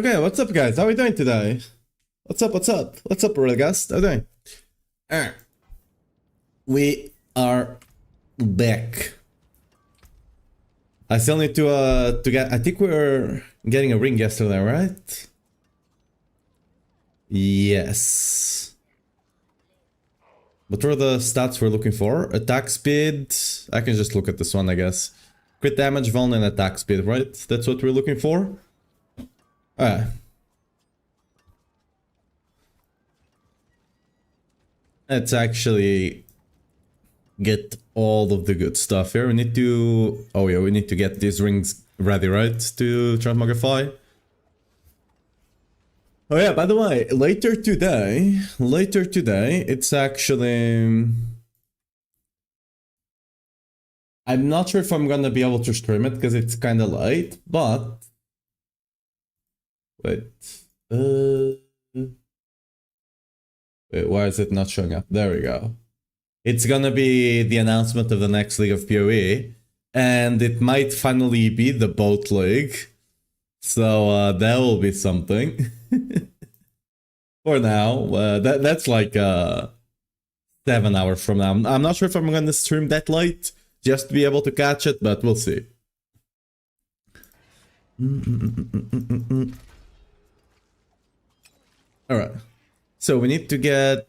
Okay, what's up, guys? How are we doing today? What's up, real guys? How are we doing? Alright. We are back. I still need to get... I think we were getting a ring yesterday, right? Yes. What were the stats we're looking for? Attack speed... I can just look at this one, I guess. Crit damage, vuln, and attack speed, right? That's what we're looking for? Alright. Let's actually get all of the good stuff here. We need to... Oh yeah, we need to get these rings ready, right? To transmogrify. Oh yeah, by the way, later today, it's actually... I'm not sure if I'm gonna be able to stream it because it's kinda late, but... Wait, why is it not showing up? There we go. It's gonna be the announcement of the next League of PoE, and it might finally be the boat league. So that will be something. For now, that's like 7 hours from now. I'm not sure if I'm gonna stream that late, just to be able to catch it, but we'll see. Alright, so we need to get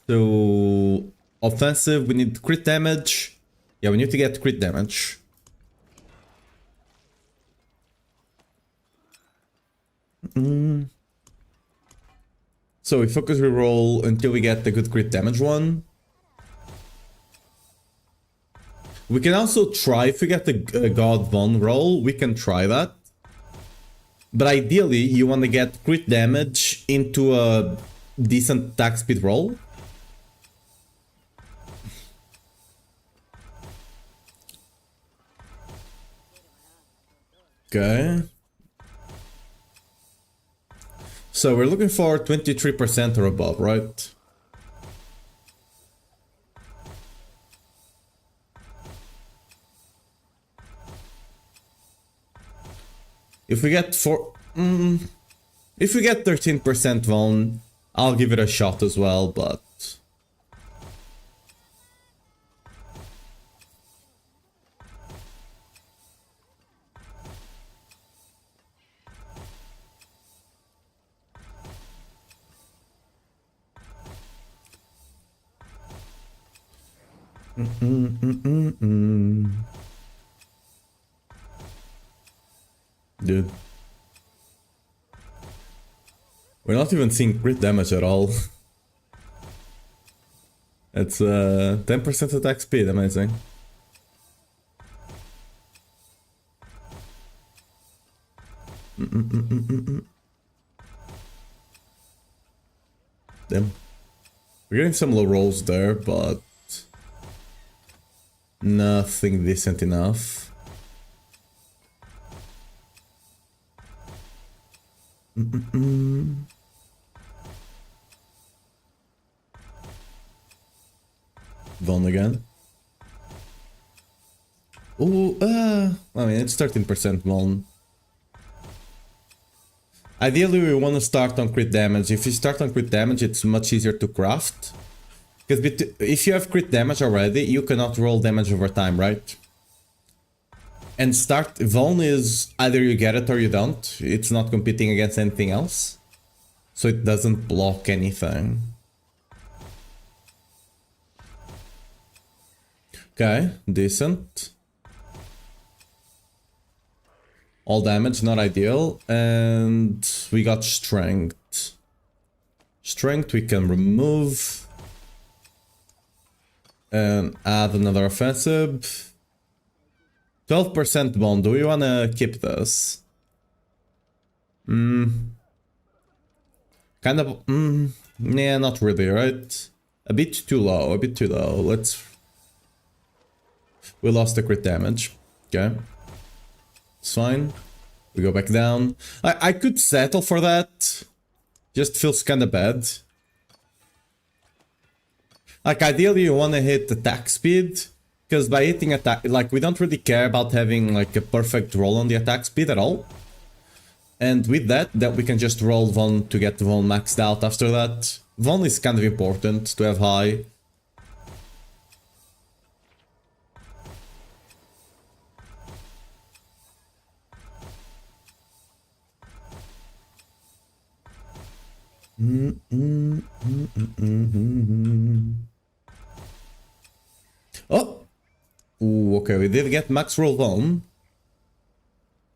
to offensive, we need crit damage. Yeah, we need to get crit damage. So we focus reroll until we get the good crit damage one. We can also try, if we get the God Von roll, we can try that. But ideally, you want to get crit damage into a decent attack speed roll. Okay. So we're looking for 23% or above, right? If we get if we get 13% vuln, I'll give it a shot as well, but... Dude. We're not even seeing crit damage at all. It's 10% attack speed, amazing. Damn. We're getting some low rolls there, but... nothing decent enough. Von again. Ooh, I mean, it's 13% Von. Ideally, we want to start on crit damage. If you start on crit damage, it's much easier to craft. Because if you have crit damage already, you cannot roll damage over time, right? And start Von is either you get it or you don't. It's not competing against anything else. So it doesn't block anything. Okay, decent. All damage, not ideal. And we got strength. Strength we can remove. And add another offensive. 12% bond. Do we want to keep this? Kind of... yeah, not really, right? A bit too low, Let's... We lost the crit damage. Okay. It's fine. We go back down. I could settle for that. Just feels kind of bad. Like, ideally you want to hit attack speed. Because by hitting attack, like, we don't really care about having like a perfect roll on the attack speed at all. And with that, we can just roll Von to get Von maxed out after that. Von is kind of important to have high. Oh! Ooh, okay, we did get max roll Von.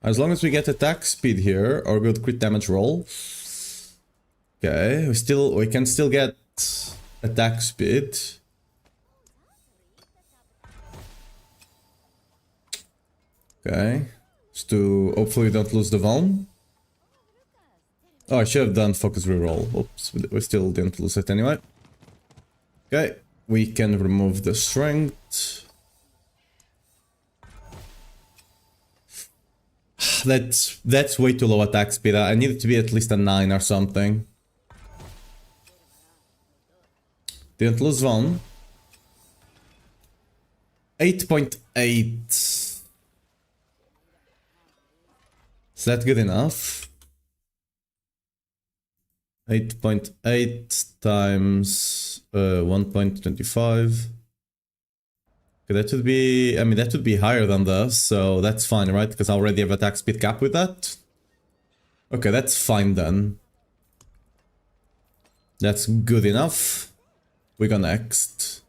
As long as we get attack speed here, or good crit damage roll. Okay, we can still get attack speed. Okay. Just to hopefully we don't lose the Von. Oh, I should have done focus reroll. Oops, we still didn't lose it anyway. Okay, we can remove the strength. That's way too low attack speed. I need it to be at least a 9 or something. Didn't lose Von. 8.8. Is that good enough? 8.8 times 1.25. Okay, that would be, I mean, that would be higher than this, so that's fine, right? Because I already have attack speed cap with that. Okay, that's fine then. That's good enough. We go next.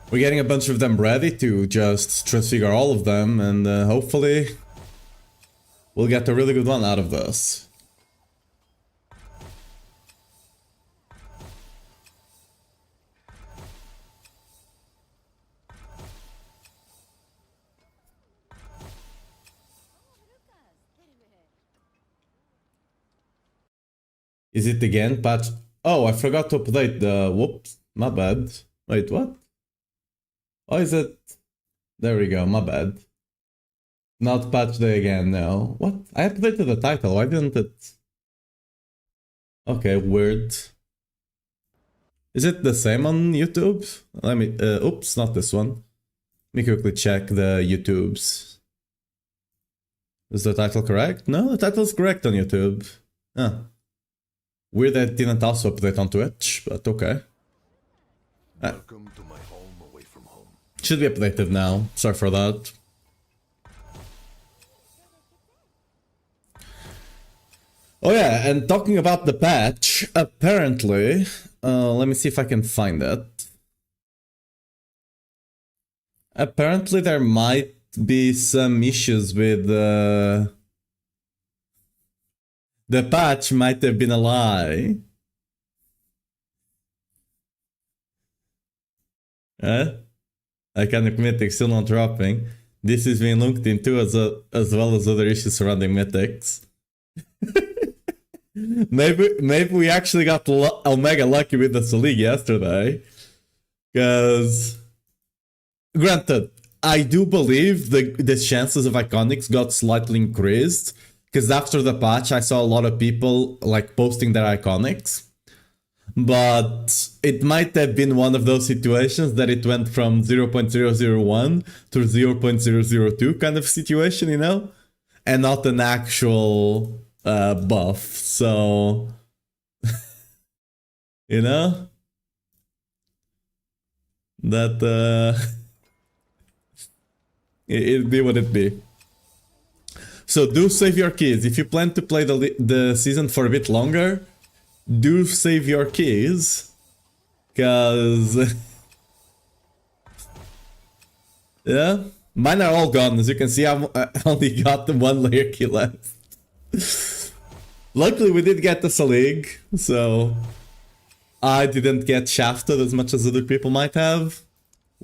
We're getting a bunch of them ready to just transfigure all of them, and hopefully we'll get a really good one out of this. Is it again patch? Oh, I forgot to update the... Whoops, my bad. Wait, what? Oh, is it? There we go, my bad. Not patch day again, no. What? I updated the title, why didn't it? Okay, weird. Is it the same on YouTube? Let me, oops, not this one. Let me quickly check the YouTubes. Is the title correct? No, the title's correct on YouTube. Ah. Weird that it didn't also update on Twitch, but okay. Welcome to my home away from home. Should be updated now, sorry for that. Oh yeah, and talking about the patch, apparently, let me see if I can find it. Apparently there might be some issues with the patch might have been a lie. Iconic Mythic still not dropping. This is being looked into as well as other issues surrounding Mythics. maybe we actually got Omega lucky with the Selig yesterday. Because, granted, I do believe the chances of Iconics got slightly increased. Because after the patch, I saw a lot of people like posting their Iconics. But it might have been one of those situations that it went from 0.001 to 0.002 kind of situation, you know? And not an actual buff, so... you know? That, it'd be what it be. So do save your keys. If you plan to play the season for a bit longer, do save your keys. Cause... yeah? Mine are all gone. As you can see, I only got the one layer key left. Luckily, we did get the Selig, so... I didn't get shafted as much as other people might have.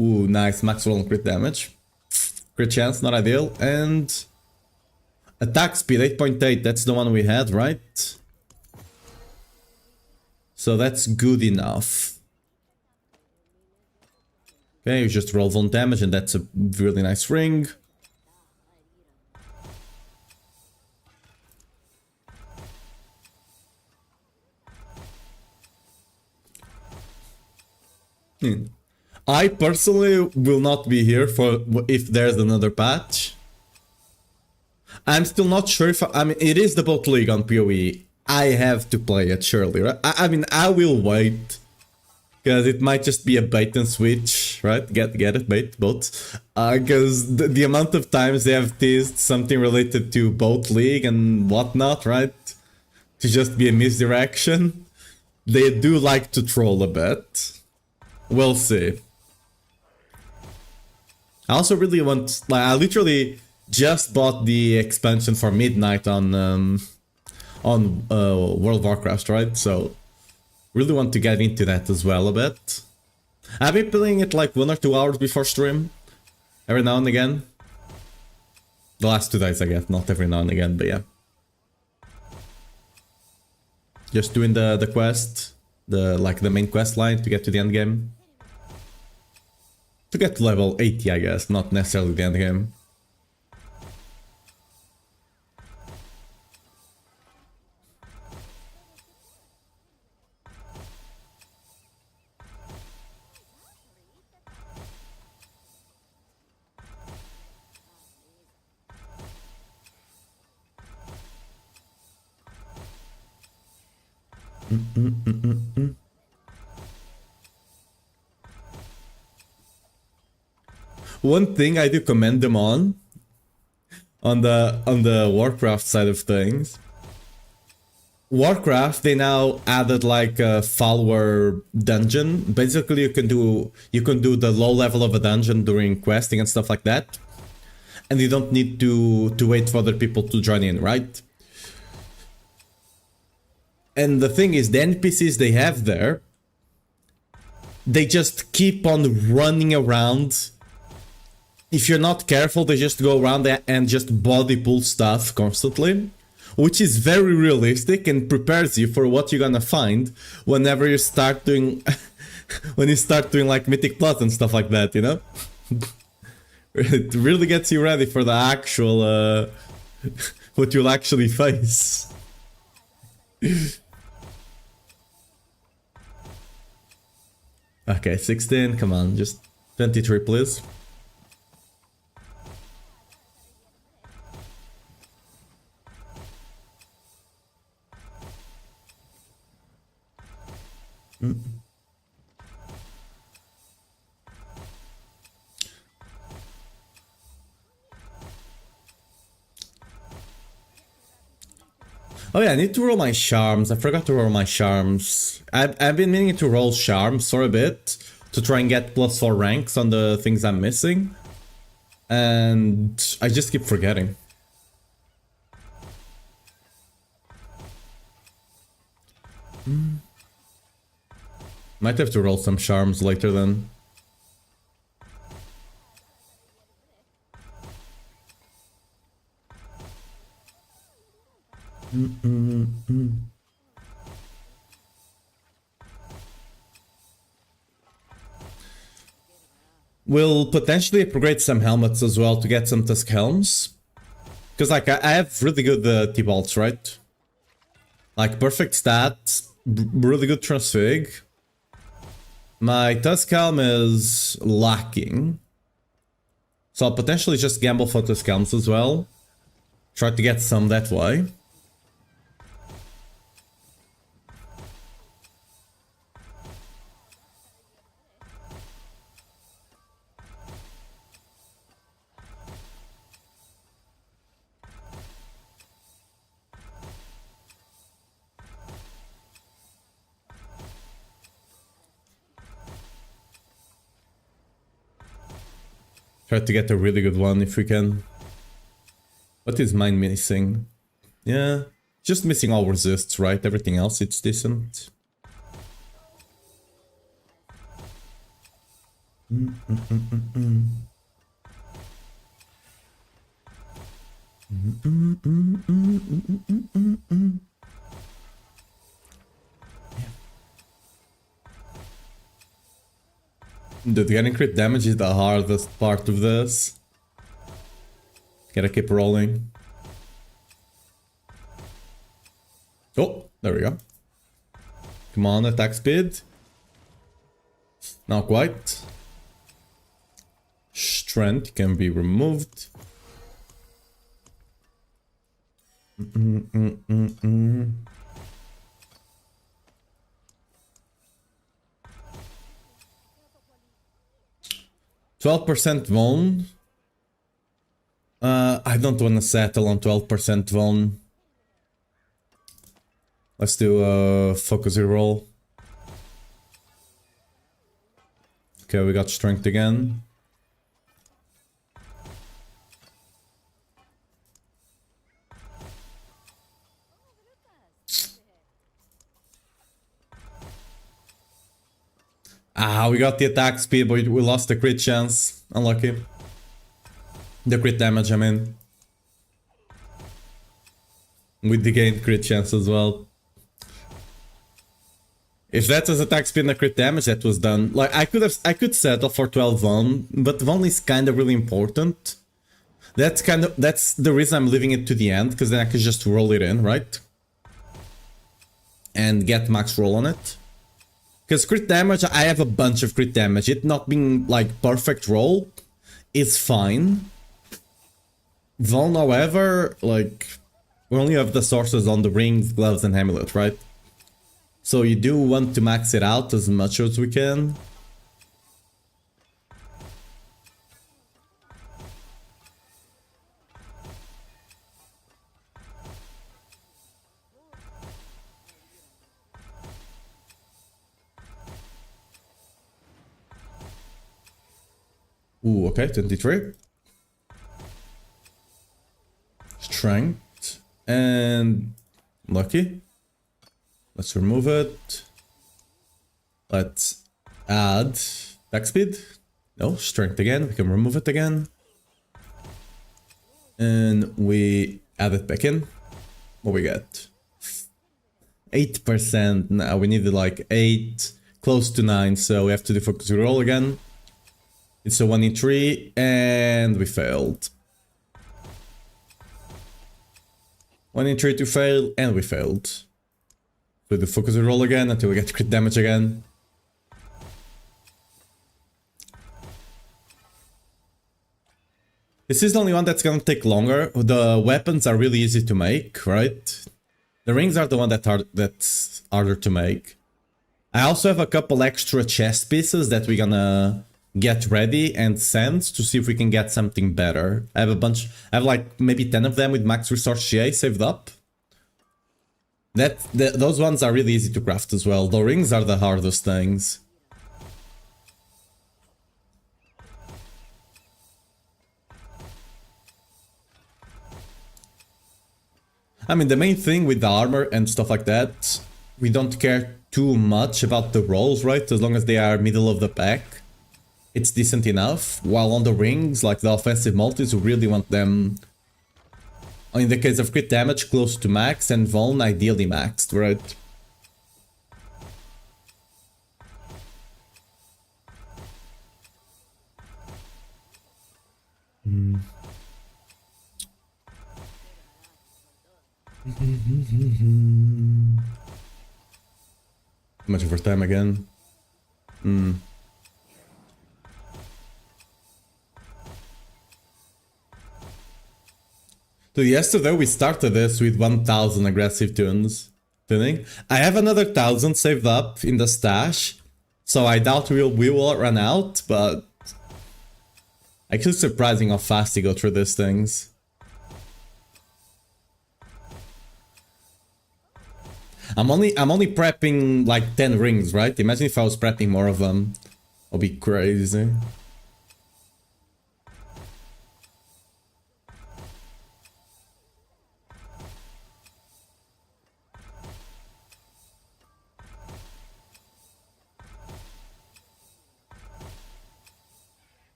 Ooh, nice. Max roll and crit damage. Crit chance, not ideal. And... attack speed, 8.8. That's the one we had, right? So that's good enough. Okay, you just roll 1 damage and that's a really nice ring. I personally will not be here for if there's another patch. I'm still not sure if I mean it is the bot league on PoE. I have to play it surely, right? I mean I will wait because it might just be a bait and switch, right? Get it, bait bots. Because the amount of times they have teased something related to bot league and whatnot, right? To just be a misdirection. They do like to troll a bit. We'll see. I also really want, like, I literally just bought the expansion for Midnight on World of Warcraft, right? So really want to get into that as well a bit. I've been playing it like 1 or 2 hours before stream, every now and again. The last 2 days, I guess, not every now and again, but yeah. Just doing the quest, the main quest line to get to the end game. To get to level 80, I guess, not necessarily the end game. One thing I do commend them on the Warcraft side of things. Warcraft, they now added like a follower dungeon. Basically, you can do the low level of a dungeon during questing and stuff like that, and you don't need to wait for other people to join in, right? And the thing is, the NPCs they have there, they just keep on running around. If you're not careful, they just go around and just body pull stuff constantly, which is very realistic and prepares you for what you're gonna find whenever you start doing when you start doing like Mythic Plus and stuff like that, you know? It really gets you ready for the actual what you'll actually face. Okay, 16, come on, just 23 please. Oh yeah, I need to roll my charms. I forgot to roll my charms. I've been meaning to roll charms for a bit to try and get +4 ranks on the things I'm missing. And I just keep forgetting. Might have to roll some charms later then. We'll potentially upgrade some helmets as well to get some Tusk helms. Because like I have really good T-bolts, right? Like perfect stats, really good transfig. My Tusk helm is lacking. So I'll potentially just gamble for Tusk helms as well. Try to get some that way. Try to get a really good one if we can. What is mine missing? Yeah, just missing all resists, right? Everything else, it's decent. Dude, getting crit damage is the hardest part of this. Gotta keep rolling. Oh, there we go. Come on, attack speed. Not quite. Strength can be removed. 12% Von. I don't want to settle on 12% Von. Let's do a focus roll. Okay, we got strength again. Ah, we got the attack speed, but we lost the crit chance. Unlucky. The crit damage, I mean. With the gained crit chance as well. If that was attack speed and the crit damage, that was done. Like, I could settle for 12 Von, but Von is kind of really important. That's the reason I'm leaving it to the end, because then I could just roll it in, right? And get max roll on it. Because crit damage, I have a bunch of crit damage. It not being like perfect roll is fine. Von, however, like, we only have the sources on the rings, gloves, and amulet, right? So you do want to max it out as much as we can. Ooh, okay, 23. Strength. And lucky. Let's remove it. Let's add attack speed. No, strength again. We can remove it again. And we add it back in. What we get? 8%. Now we needed like 8, close to 9, so we have to do focus roll again. It's a 1 in 3, and we failed. 1 in 3 to fail, and we failed. We do focus roll again until we get crit damage again. This is the only one that's gonna take longer. The weapons are really easy to make, right? The rings are the one that's harder to make. I also have a couple extra chest pieces that we're gonna get ready and send to see if we can get something better. I have a bunch, I have like maybe 10 of them with max resource GA saved up. Those ones are really easy to craft as well. The rings are the hardest things. I mean, the main thing with the armor and stuff like that, we don't care too much about the rolls, right? As long as they are middle of the pack, it's decent enough. While on the rings, like the offensive multis, we really want them, in the case of crit damage, close to max, and Vuln ideally maxed, right? Much of our time again. So yesterday we started this with 1000 aggressive tuning. I have another 1000 saved up in the stash, so I doubt we will run out, but actually surprising how fast you go through these things. I'm only prepping like 10 rings, right? Imagine if I was prepping more of them. I'll be crazy.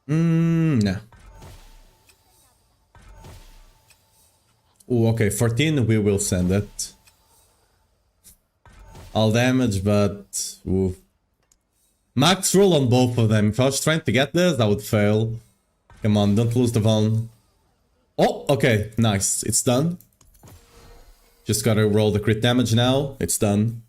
No. Oh, okay, 14, we will send it. All damage, but... Ooh. Max roll on both of them. If I was trying to get this, I would fail. Come on, don't lose the Von. Oh, okay, nice. It's done. Just gotta roll the crit damage now. It's done.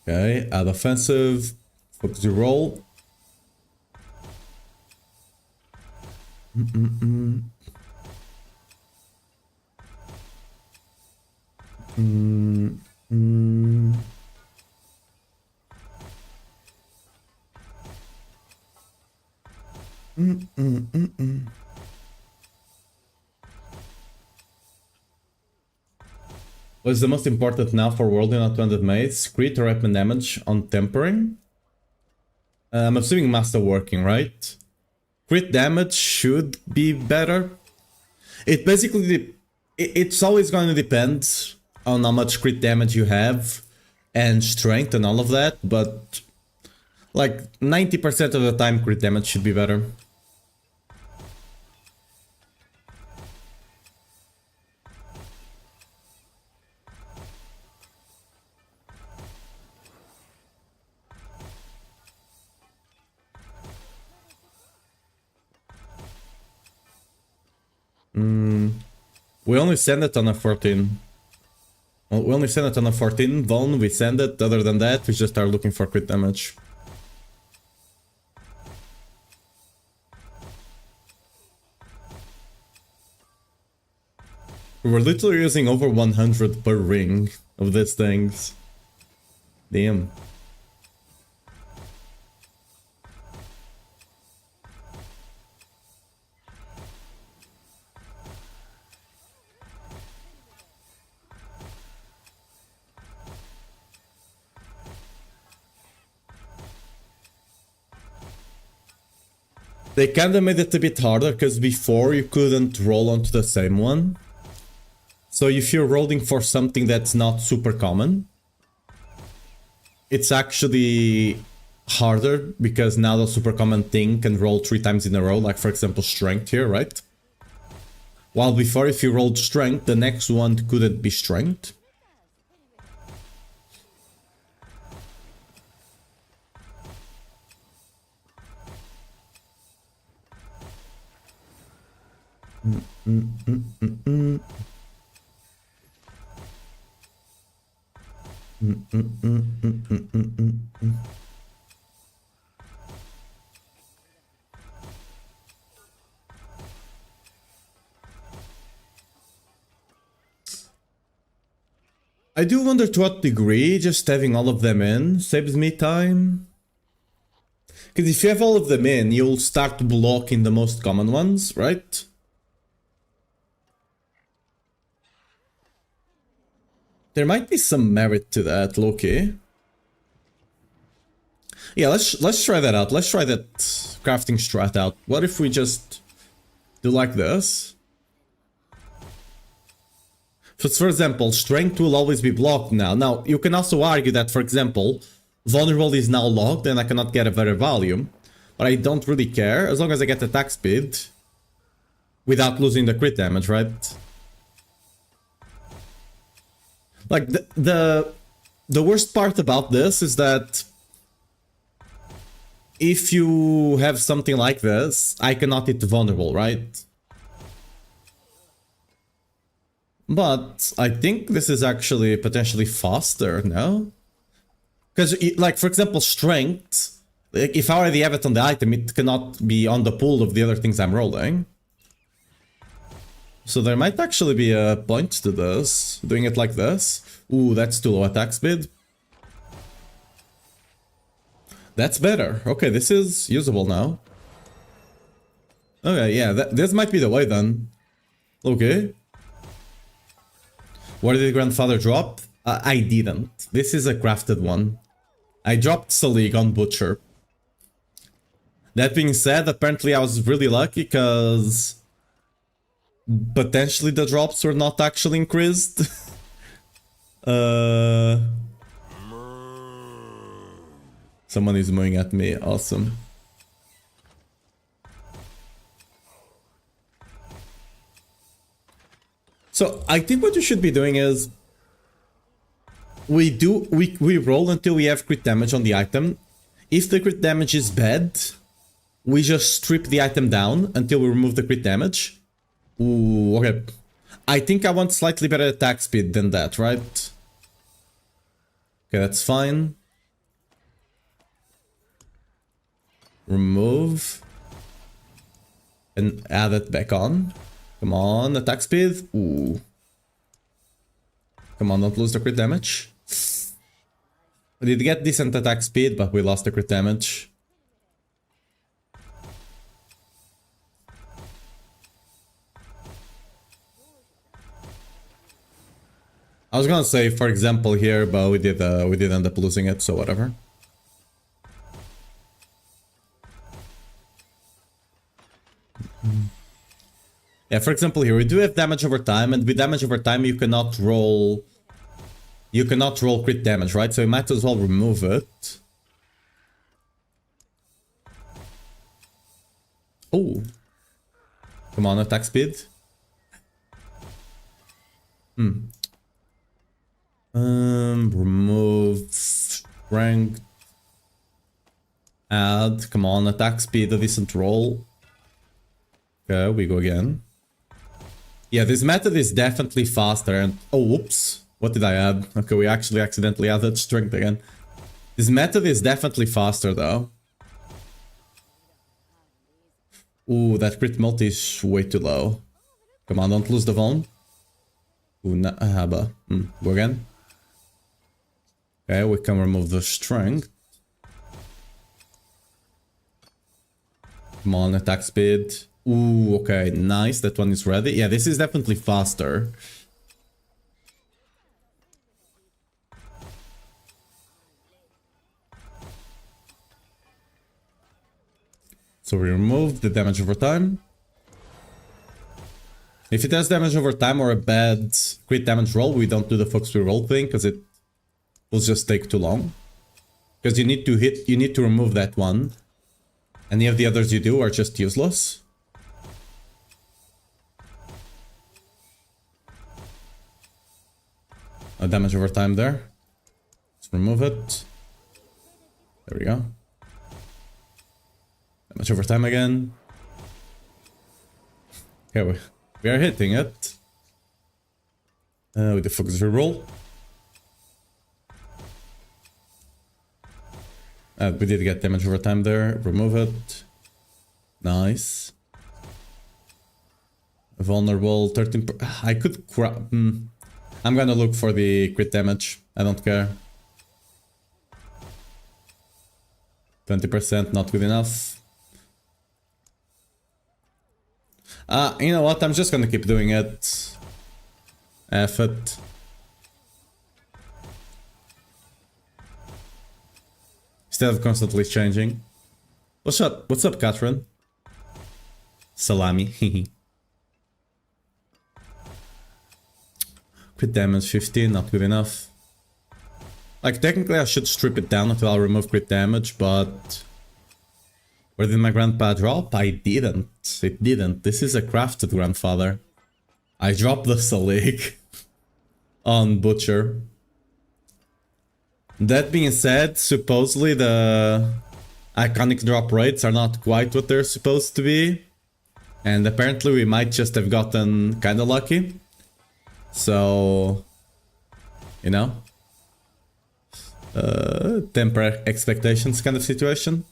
Okay, add offensive. Focus your roll. What is the most important now for Whirlwind at 200 mates? Crit or weapon damage on tempering? I'm assuming master working, right? Crit damage should be better. It basically, it's always going to depend on how much crit damage you have and strength and all of that, but like 90% of the time crit damage should be better. We only send it on a 14. Well, we only send it on a 14. Vuln, we send it. Other than that, we just start looking for crit damage. We were literally using over 100 per ring of these things. Damn. They kinda made it a bit harder, because before you couldn't roll onto the same one. So if you're rolling for something that's not super common, it's actually harder, because now the super common thing can roll 3 times in a row, like for example strength here, right? While before, if you rolled strength, the next one couldn't be strength. I do wonder to what degree just having all of them in saves me time. Because if you have all of them in, you'll start blocking the most common ones, right? There might be some merit to that, low-key. Yeah, let's try that out. Let's try that crafting strat out. What if we just do like this? So, for example, strength will always be blocked now. Now, you can also argue that, for example, vulnerable is now locked and I cannot get a better volume. But I don't really care, as long as I get attack speed without losing the crit damage, right? Like, the worst part about this is that if you have something like this, I cannot hit vulnerable, right? But I think this is actually potentially faster, no? Because, like, for example, strength, like, if I already have it on the item, it cannot be on the pool of the other things I'm rolling. So there might actually be a point to this, doing it like this. Ooh, that's too low attack speed. That's better. Okay, this is usable now. Okay, yeah, this might be the way then. Okay. What did grandfather drop? I didn't. This is a crafted one. I dropped Selig on Butcher. That being said, apparently I was really lucky because potentially the drops were not actually increased. Someone is mooing at me. Awesome. So I think what you should be doing is we roll until we have crit damage on the item. If the crit damage is bad, we just strip the item down until we remove the crit damage. Ooh, okay. I think I want slightly better attack speed than that, right? Okay, that's fine. remove, and add it back on. Come on, attack speed. Ooh. Come on, don't lose the crit damage. We did get decent attack speed, but we lost the crit damage. I was gonna say, for example, here, but we did end up losing it, so whatever. Yeah, for example, here we do have damage over time, and with damage over time, you cannot roll crit damage, right? So you might as well remove it. Oh, come on, attack speed. Remove strength. Add, come on, attack speed, a decent roll. Okay, we go again. Yeah, this method is definitely faster and... Oh, whoops. What did I add? Okay, we actually accidentally added strength again. This method is definitely faster, though. Ooh, that crit multi is way too low. Come on, don't lose the Vaughn. Ooh, Haba. Go again. Okay, we can remove the strength. Come on, attack speed. Ooh, okay, nice. That one is ready. Yeah, this is definitely faster. So we remove the damage over time. If it has damage over time or a bad crit damage roll, we don't do the focus reroll thing because it will just take too long. Because you need to remove that one. Any of the others you do are just useless. No damage over time there. Let's remove it. There we go. Damage over time again. Okay, we are hitting it. With the focus reroll. We did get damage over time there. Remove it. Nice. Vulnerable 13. I could. I'm gonna look for the crit damage. I don't care. 20%, not good enough. You know what? I'm just gonna keep doing it. F it. Instead of constantly changing. What's up? What's up, Catherine? Salami. Crit damage 15, not good enough. Like, technically I should strip it down until I remove crit damage, but... Where did my grandpa drop? I didn't. It didn't. This is a crafted grandfather. I dropped the Selig on Butcher. That being said, supposedly the iconic drop rates are not quite what they're supposed to be. And apparently we might just have gotten kinda lucky. So, you know, temper expectations kind of situation.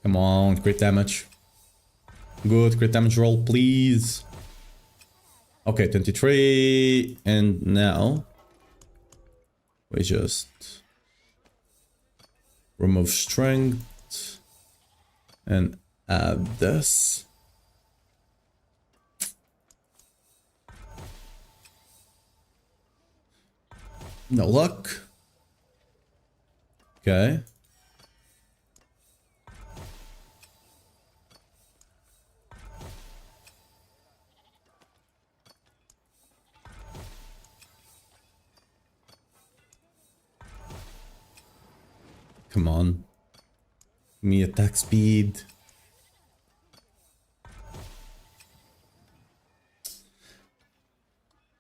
Come on, crit damage. Good, crit damage roll, please. Okay, 23, and now we just remove strength and add this. No luck. Okay. Come on. Give me attack speed.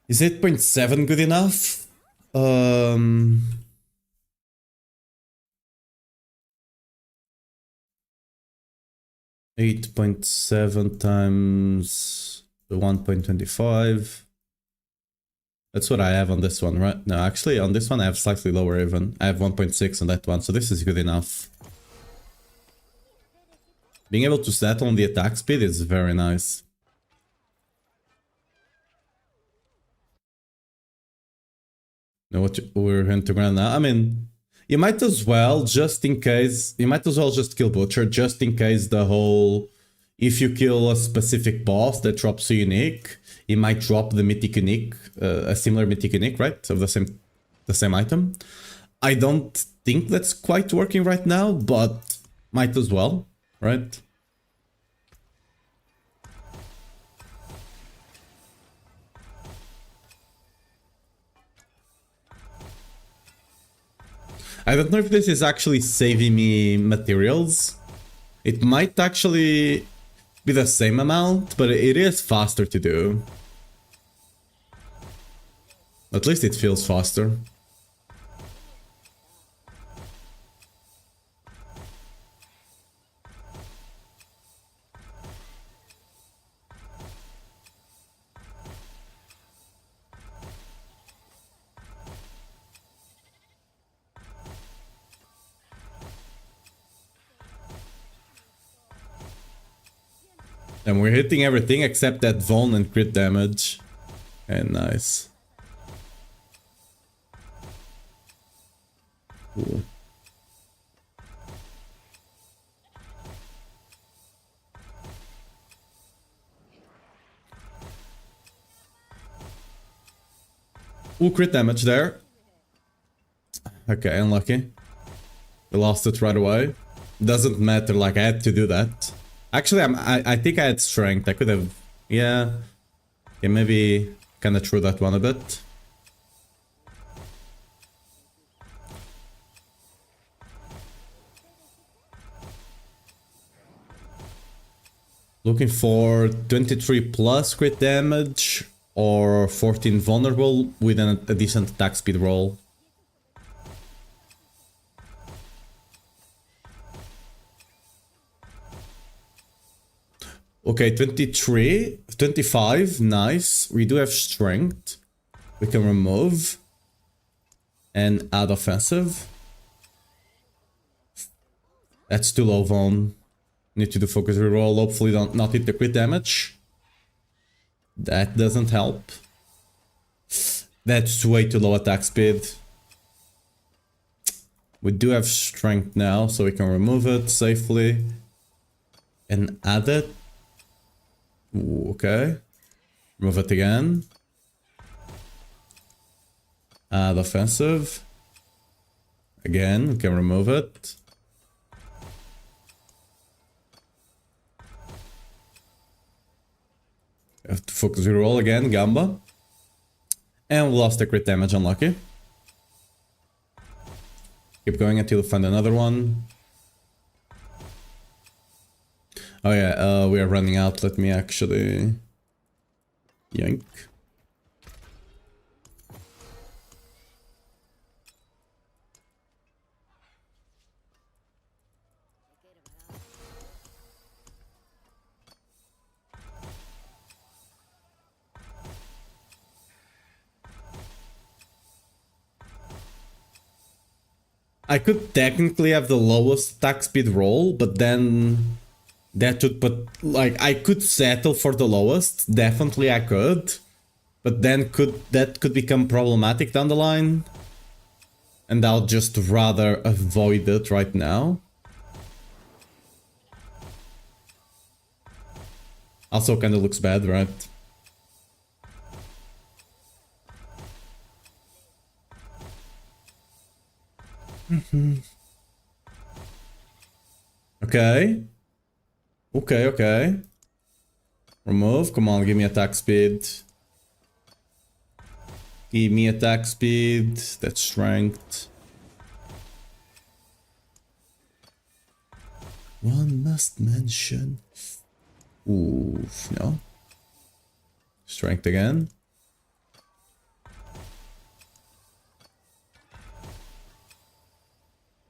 Is 8.7 good enough? 8.7 times the 1.25. That's what I have on this one, right? No, actually on this one I have slightly lower even. I have 1.6 on that one, so this is good enough. Being able to settle on the attack speed is very nice. Know what we're into grand now? I mean, you might as well, just in case, you might as well just kill Butcher, just in case the whole, if you kill a specific boss that drops a unique, it might drop the mythic unique, a similar mythic unique, right? Of the same item. I don't think that's quite working right now, but might as well, right? I don't know if this is actually saving me materials. It might actually be the same amount, but it is faster to do. At least it feels faster. And we're hitting everything except that Vuln and crit damage. And nice. Cool. Ooh, crit damage there. Okay, unlucky. We lost it right away. Doesn't matter, like I had to do that. Actually, I think I had strength. I could have... Yeah. Yeah, maybe kind of threw that one a bit. Looking for 23 plus crit damage or 14 vulnerable with a decent attack speed roll. Okay, 23, 25, nice. We do have strength. We can remove and add offensive. That's too low, Von. Need to do focus reroll, hopefully not hit the crit damage. That doesn't help. That's way too low attack speed. We do have strength now, so we can remove it safely. And add it. Ooh, okay. Remove it again. Add offensive. Again, we can remove it. Have to focus reroll again, Gamba. And we lost the crit damage, unlucky. Keep going until we find another one. Oh yeah, we are running out. Let me actually yank. I could technically have the lowest attack speed roll, but then that would put, like, I could settle for the lowest, definitely I could, but then that could become problematic down the line, and I'll just rather avoid it right now. Also kind of looks bad, right? Okay. Okay. Remove. Come on, give me attack speed. Give me attack speed. That's strength. One must mention. Ooh, no. Strength again.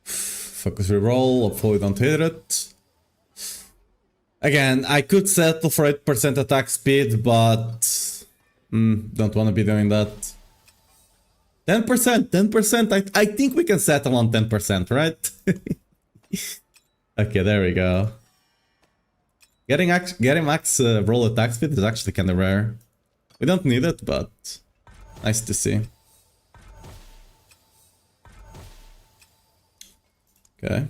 Focus reroll, hopefully don't hit it. Again, I could settle for 8% attack speed, but don't want to be doing that. 10%, 10%. I think we can settle on 10%, right? Okay, there we go. Getting max roll attack speed is actually kind of rare. We don't need it, but nice to see. Okay.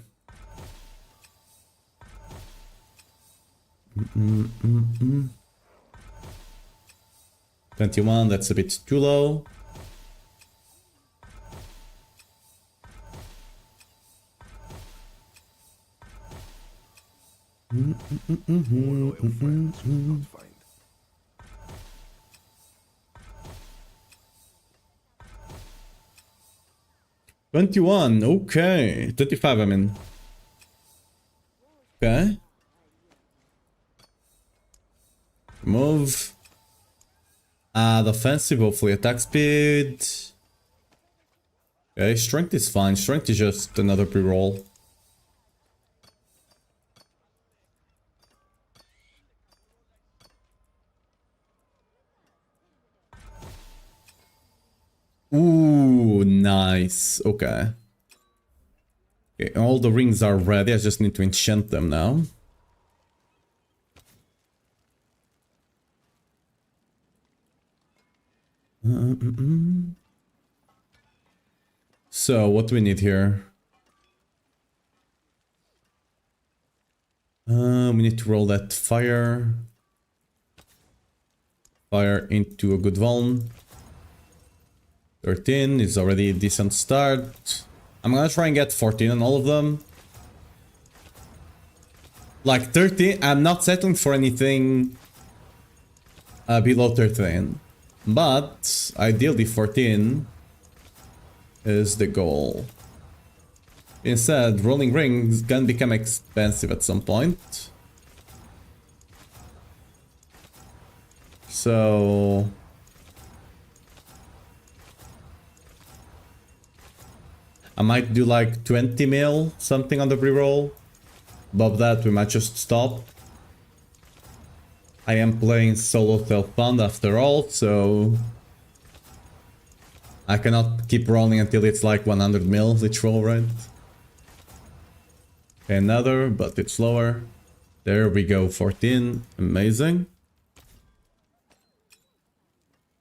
21, that's a bit too low. More loyal friends we will not find. 21, okay. 25, I mean. Okay. Move. Add offensive, hopefully attack speed. Okay, strength is fine. Strength is just another pre-roll. Ooh, nice. Okay. Okay, all the rings are ready. I just need to enchant them now. So, what do we need here? We need to roll that fire. Fire into a good one. 13 is already a decent start. I'm gonna try and get 14 on all of them. Like 13, I'm not settling for anything below 13. But ideally 14 is the goal. Instead, rolling rings can become expensive at some point. So I might do like 20 mil, something on the reroll. Above that, we might just stop. I am playing solo self-fund after all, so I cannot keep rolling until it's like 100 mil each roll, right? Okay, another, but it's lower. There we go, 14. Amazing.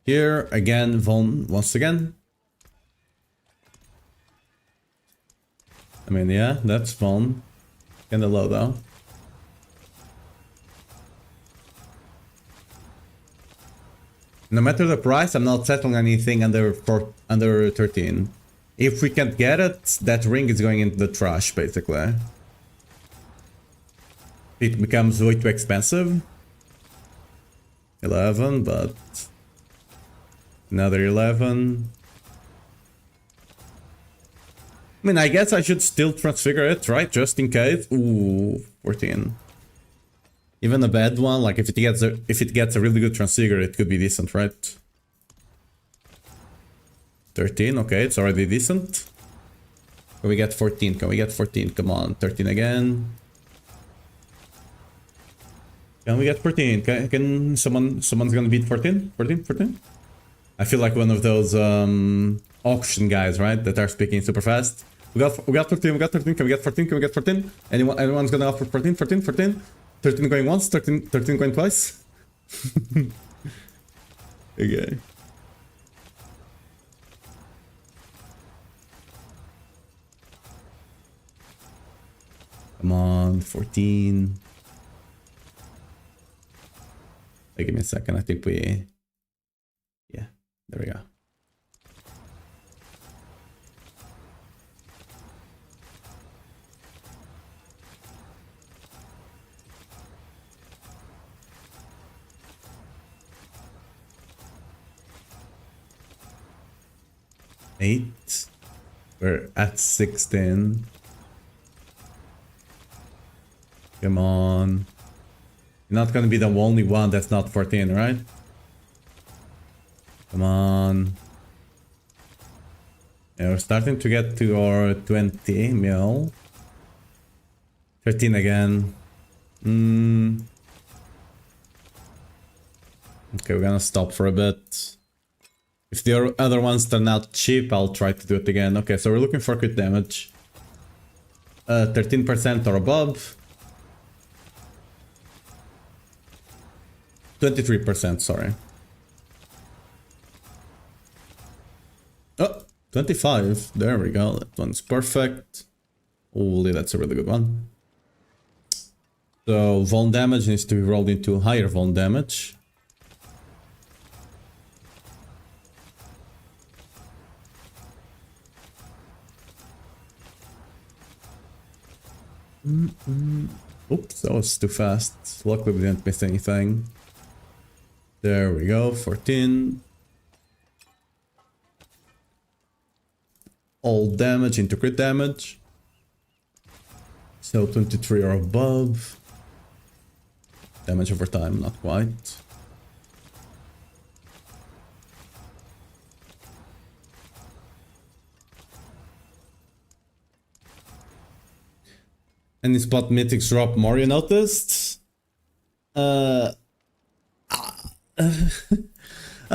Here, again, Von once again. I mean, yeah, that's Von. Kinda low though. No matter the price, I'm not settling anything under 13. If we can't get it, that ring is going into the trash, basically. It becomes way too expensive. 11, but another 11. I mean, I guess I should still transfigure it, right? Just in case. Ooh, 14. Even a bad one, like if it gets a really good transfigure, it could be decent, right? 13, okay, it's already decent. Can we get 14? Can we get 14? Come on, 13 again. Can we get 14? Can someone's gonna beat 14? 14? 14? I feel like one of those auction guys, right? That are speaking super fast. We got 13, we got 13, can we get 14? Can we get 14? Anyone's gonna offer 14, 14, 14? 13 going once, 13 going twice? Okay. Come on, 14. Hey, give me a second, I think we... Yeah, there we go. Eight. We're at 16. Come on. You're not gonna be the only one that's not 14, right? Come on. Yeah, we're starting to get to our 20 mil. 13 again. Okay, we're gonna stop for a bit. If the other ones turn out cheap, I'll try to do it again. Okay, so we're looking for crit damage. 13% or above. 23%, sorry. Oh, 25. There we go. That one's perfect. Holy, that's a really good one. So, vuln damage needs to be rolled into higher vuln damage. Oops, that was too fast. Luckily we didn't miss anything. There we go, 14. All damage into crit damage. So 23 or above. Damage over time, not quite. Any spot mythics drop more, you noticed? I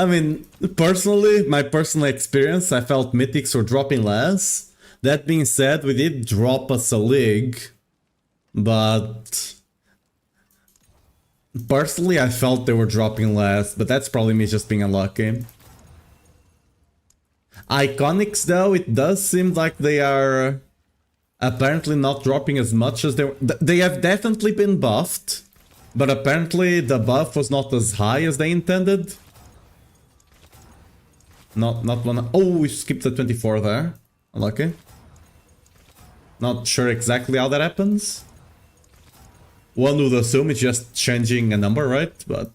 mean, personally, my personal experience, I felt mythics were dropping less. That being said, we did drop a Selig, but personally, I felt they were dropping less, but that's probably me just being unlucky. Iconics, though, it does seem like they are apparently not dropping as much as they were. They have definitely been buffed, but apparently the buff was not as high as they intended. Not one. Oh, we skipped the 24 there. Unlucky. Not sure exactly how that happens. One would assume it's just changing a number, right? But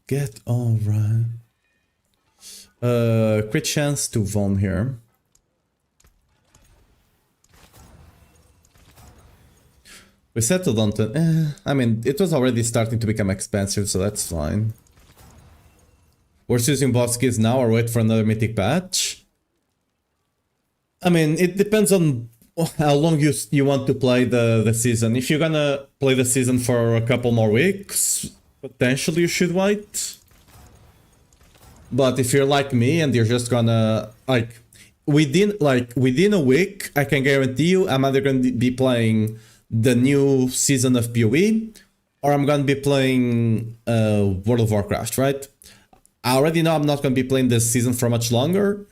Get all right. Crit chance to Von here. We settled on I mean, it was already starting to become expensive, so that's fine. We're using boss keys now or wait for another mythic patch. I mean, it depends on how long you want to play the season. If you're gonna play the season for a couple more weeks, potentially you should wait. But if you're like me and you're just gonna within a week, I can guarantee you I'm either gonna be playing the new season of PoE or I'm gonna be playing World of Warcraft, right? I already know I'm not gonna be playing this season for much longer.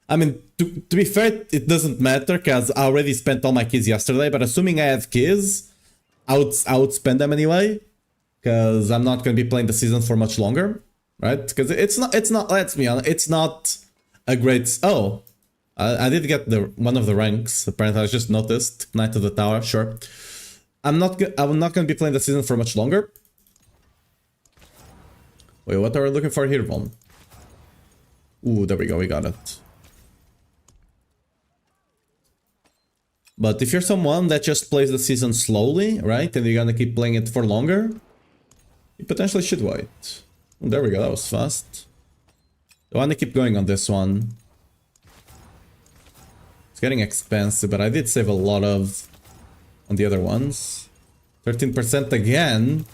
I mean, to be fair, it doesn't matter because I already spent all my keys yesterday, but assuming I have keys, I would spend them anyway because I'm not going to be playing the season for much longer, right? Because it's not, let's be honest, it's not a great, oh, I did get one of the ranks, apparently I just noticed, Knight of the Tower, sure. I'm not going to be playing the season for much longer. Wait, what are we looking for here, Von? Ooh, there we go, we got it. But if you're someone that just plays the season slowly, right, and you're gonna keep playing it for longer, you potentially should wait. Oh, there we go, that was fast. I wanna keep going on this one. It's getting expensive, but I did save a lot on the other ones. 13% again.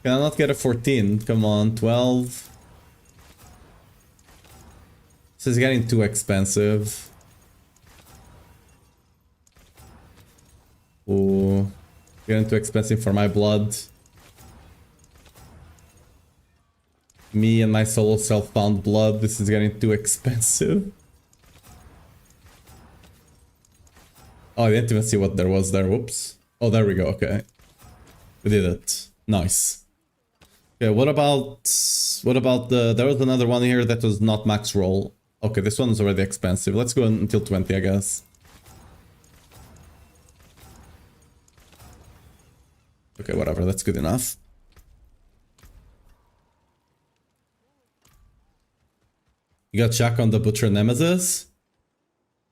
Can I not get a 14? Come on, 12. This is getting too expensive. Ooh, getting too expensive for my blood. Me and my solo self-bound blood, this is getting too expensive. Oh, I didn't even see what there was there, whoops. Oh, there we go, okay. We did it. Nice. Okay, what about there was another one here that was not max roll. Okay, this one is already expensive. Let's go until 20, I guess. Okay, whatever, that's good enough. You got Jack on the Butcher Nemesis?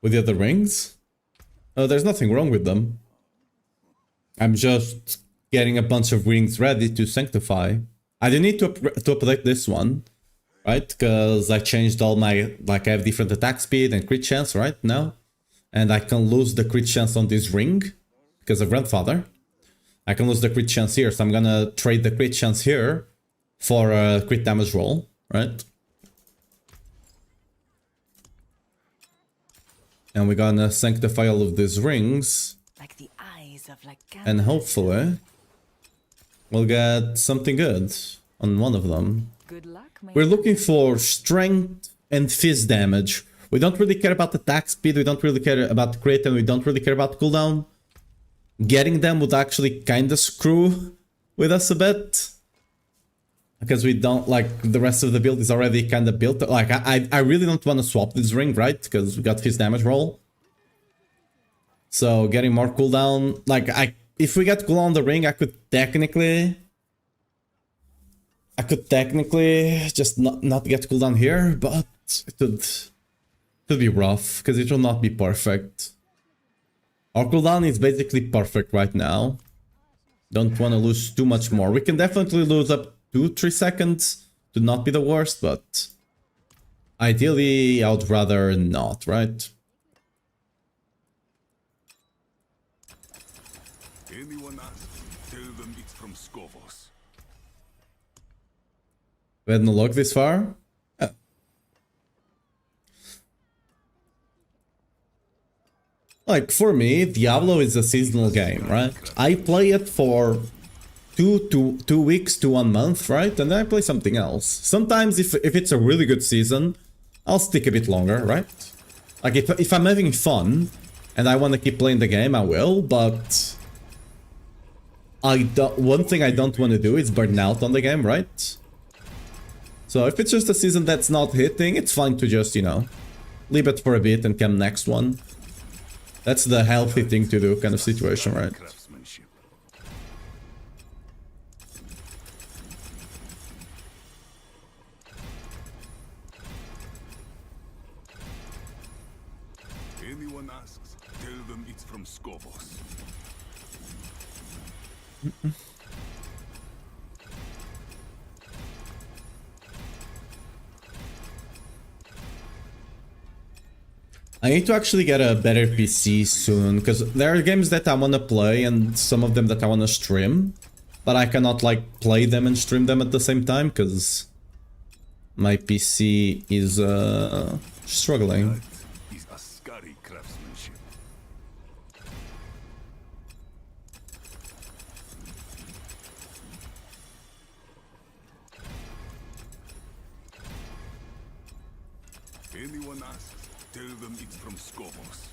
With the other rings? Oh, there's nothing wrong with them. I'm just getting a bunch of rings ready to sanctify. I didn't need to update this one, right? Because I changed all my... Like, I have different attack speed and crit chance right now. And I can lose the crit chance on this ring because of Grandfather. I can lose the crit chance here, so I'm gonna trade the crit chance here for a crit damage roll, right? And we're gonna sanctify all of these rings. Like the eyes of And hopefully we'll get something good on one of them. Good luck, We're looking for strength and fizz damage. We don't really care about attack speed, we don't really care about crit, and we don't really care about cooldown. Getting them would actually kinda screw with us a bit. Because we don't, like, the rest of the build is already kinda built. Like, I really don't want to swap this ring, right? Because we got fizz damage roll. So getting more cooldown, like, if we get cooldown on the ring, I could technically just not get cooldown here, but it could be rough, because it will not be perfect. Our cooldown is basically perfect right now. Don't want to lose too much more. We can definitely lose up 2-3 seconds to not be the worst, but ideally I would rather not, right? Anyone asks, tell them it's from Skovos. We had no luck this far? Yeah. Like, for me, Diablo is a seasonal game, right? I play it for 2 weeks to 1 month, right? And then I play something else. Sometimes if it's a really good season, I'll stick a bit longer, right? Like, if I'm having fun and I want to keep playing the game, I will, but one thing I don't want to do is burn out on the game, right? So if it's just a season that's not hitting, it's fine to just, you know, leave it for a bit and come next one. That's the healthy thing to do kind of situation, right? Craftsmanship. Anyone asks, tell them it's from Skovos. I need to actually get a better PC soon, because there are games that I want to play and some of them that I want to stream, but I cannot, like, play them and stream them at the same time, because my PC is struggling. That is Ascari craftsmanship. Anyone asks, tell them it's from Skovos.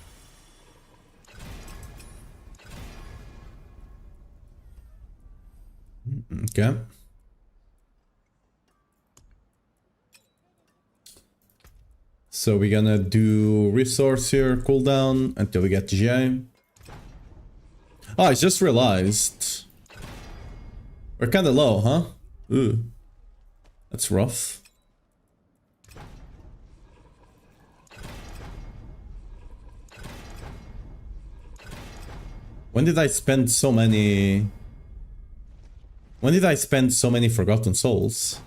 Okay. So we're gonna do resource here, cooldown, until we get GA. Oh, I just realized. We're kinda low, huh? Ooh. That's rough. When did I spend so many... When did I spend so many Forgotten Souls?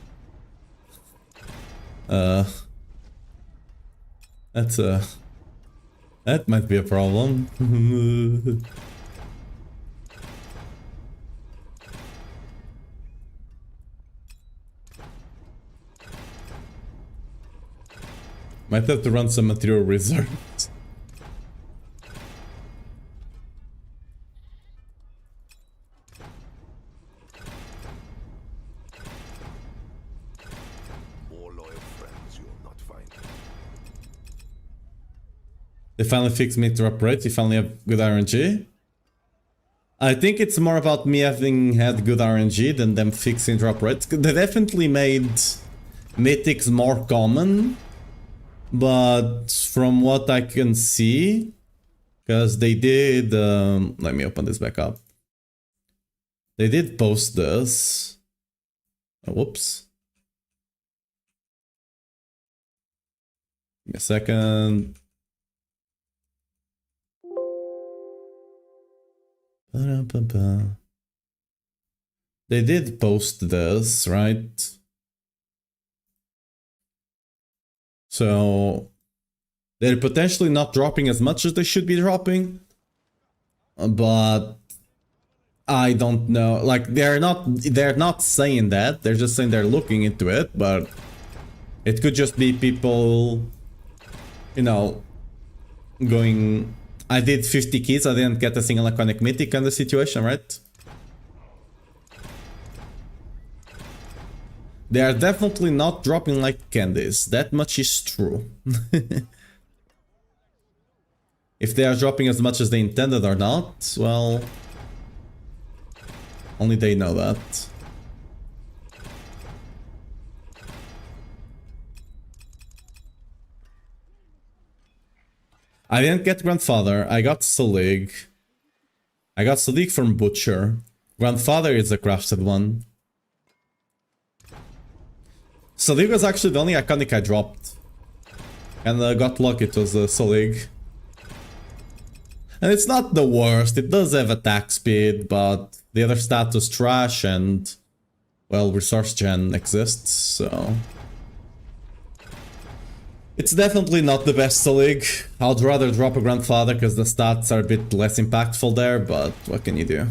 That's that might be a problem. Might have to run some material reserves. More loyal friends you'll not find. They finally fixed me to operate. You finally have good RNG. I think it's more about me having had good RNG than them fixing drop rates. They definitely made mythics more common But from what I can see, because they did, let me open this back up. They did post this. Oh, whoops. Give me a second. They did post this, right? So they're potentially not dropping as much as they should be dropping, but I don't know. Like they're not saying that. They're just saying they're looking into it, but it could just be people, you know, going, I did 50 keys, I didn't get a single iconic mythic kind of situation, right? They are definitely not dropping like candies. That much is true. If they are dropping as much as they intended or not, well, only they know that. I didn't get Grandfather, I got Selig. I got Selig from Butcher. Grandfather is a crafted one. Selig was actually the only iconic I dropped. And got lucky, it was Selig. And it's not the worst, it does have attack speed, but the other stat was trash and, well, resource gen exists, so... It's definitely not the best Selig. I'd rather drop a Grandfather because the stats are a bit less impactful there, but what can you do?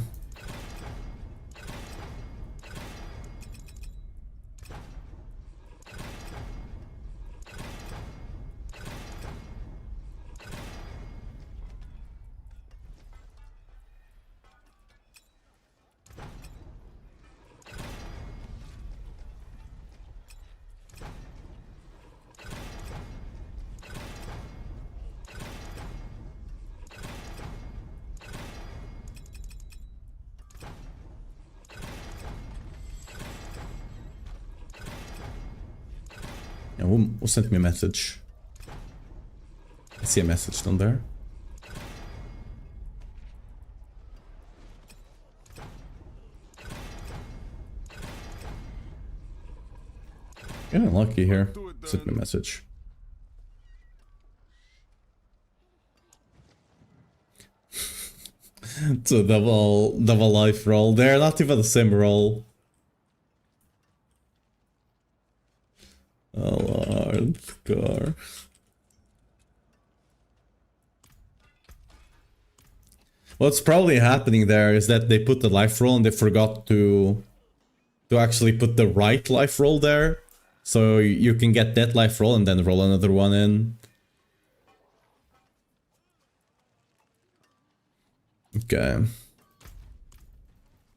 Yeah, who sent me a message? I see a message down there. Getting lucky here. Sent me a message. It's a double life roll. They're not even the same roll. Oh lord, car. What's probably happening there is that they put the life roll and they forgot to actually put the right life roll there. So you can get that life roll and then roll another one in. Okay.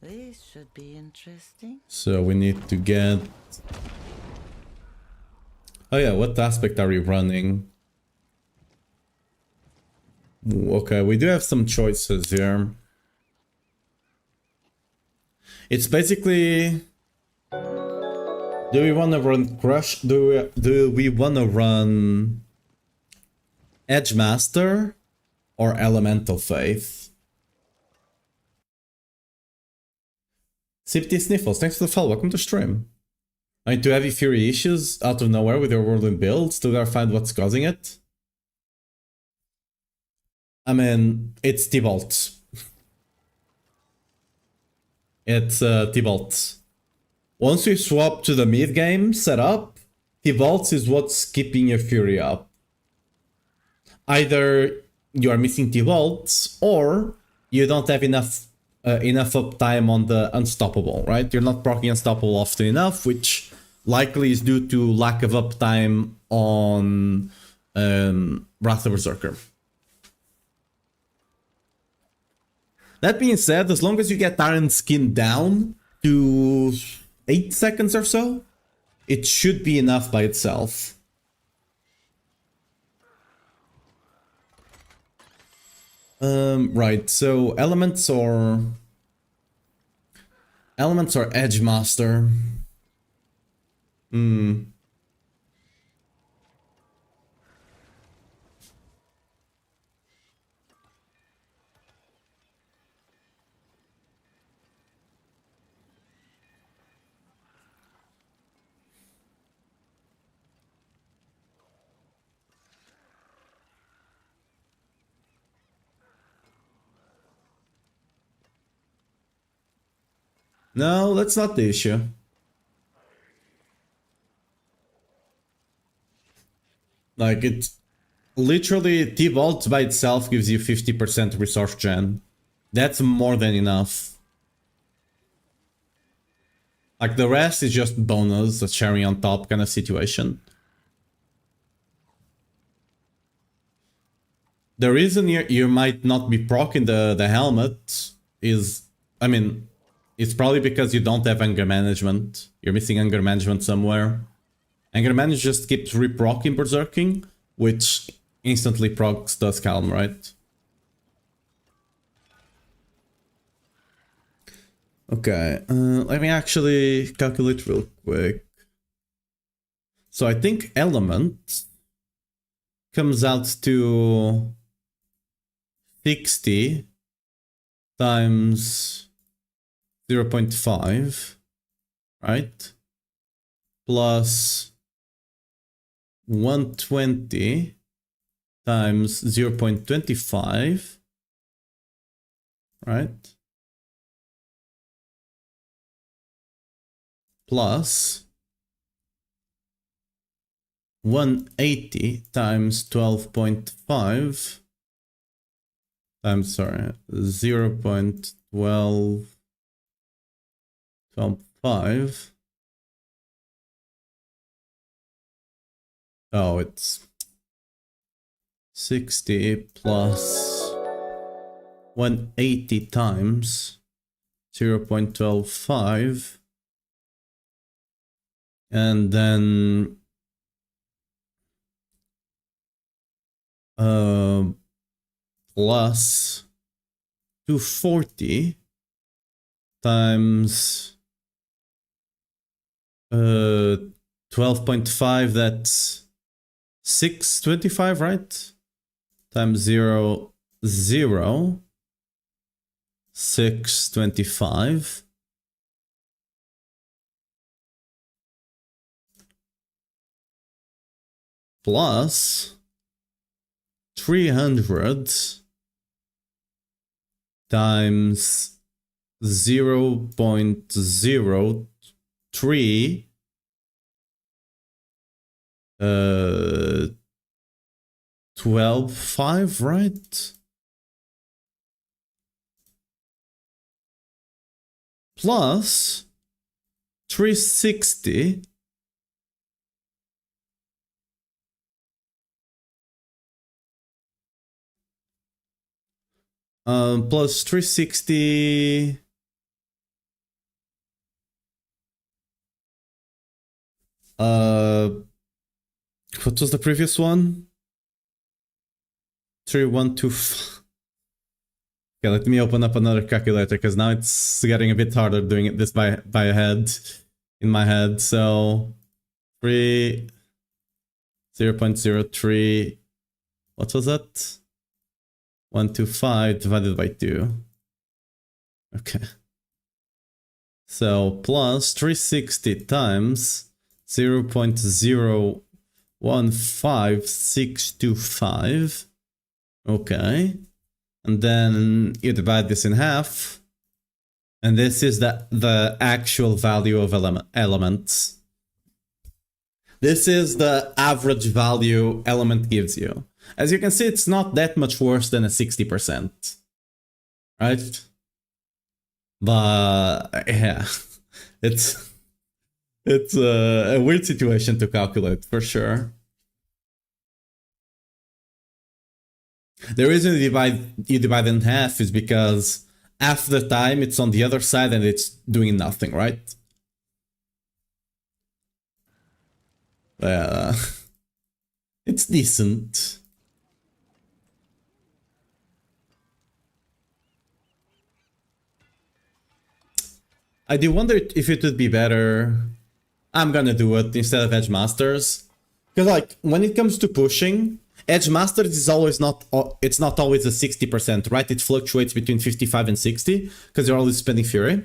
This should be interesting. So we need to get... Oh yeah, what aspect are we running? Okay, we do have some choices here. It's basically... Do we want to run Crush? Do we want to run Edge Master or Elemental Faith? Sipty Sniffles, thanks for the follow. Welcome to stream. I mean, to heavy fury issues out of nowhere with your Whirlwind build, still gotta find what's causing it. I mean, it's T-Bolt. It's T-Bolt. Once we swap to the mid-game setup, T-Bolts is what's keeping your fury up. Either you are missing T-Bolts, or you don't have enough uptime on the Unstoppable, right? You're not proccing Unstoppable often enough, which likely is due to lack of uptime on Wrath of Berserker. That being said, as long as you get Iron Skin down to 8 seconds or so, it should be enough by itself. Right, so elements or Edge Master. No, that's not the issue. Like, it literally, T-Vault by itself gives you 50% resource gen. That's more than enough. Like, the rest is just bonus, a cherry on top kind of situation. The reason you might not be proccing the helmet is, I mean, it's probably because you don't have anger management. You're missing anger management somewhere. Anger management just keeps reprocking berserking, which instantly procs Dusk Helm, right? Okay, let me actually calculate real quick. So I think element comes out to 60 times 0.5, right? Plus 120 times 0.25, right? Plus 180 times 12.5 times, sorry, 0.125. Oh, it's 60 plus 180 times 0.125. And then plus 240 times 12.5, that's 625, right? Times 0, 0, 625. Plus 300 times 0.03 12.5, right? Plus 360 plus 360 what was the previous one? 3125. Okay, let me open up another calculator because now it's getting a bit harder doing it this by head in my head. So 0.03, what was that? 125 divided by 2. Okay. So plus 360 times 0.015625. Okay. And then you divide this in half. And this is the actual value of elements. This is the average value element gives you. As you can see, it's not that much worse than a 60%. Right? But yeah, it's a weird situation to calculate for sure. The reason you divide in half is because half the time it's on the other side and it's doing nothing, right? It's decent. I do wonder if it would be better. I'm gonna do it instead of Edge Masters. Because like, when it comes to pushing, Edge Masters is always not, it's not always a 60%, right? It fluctuates between 55 and 60, because you're always spending Fury.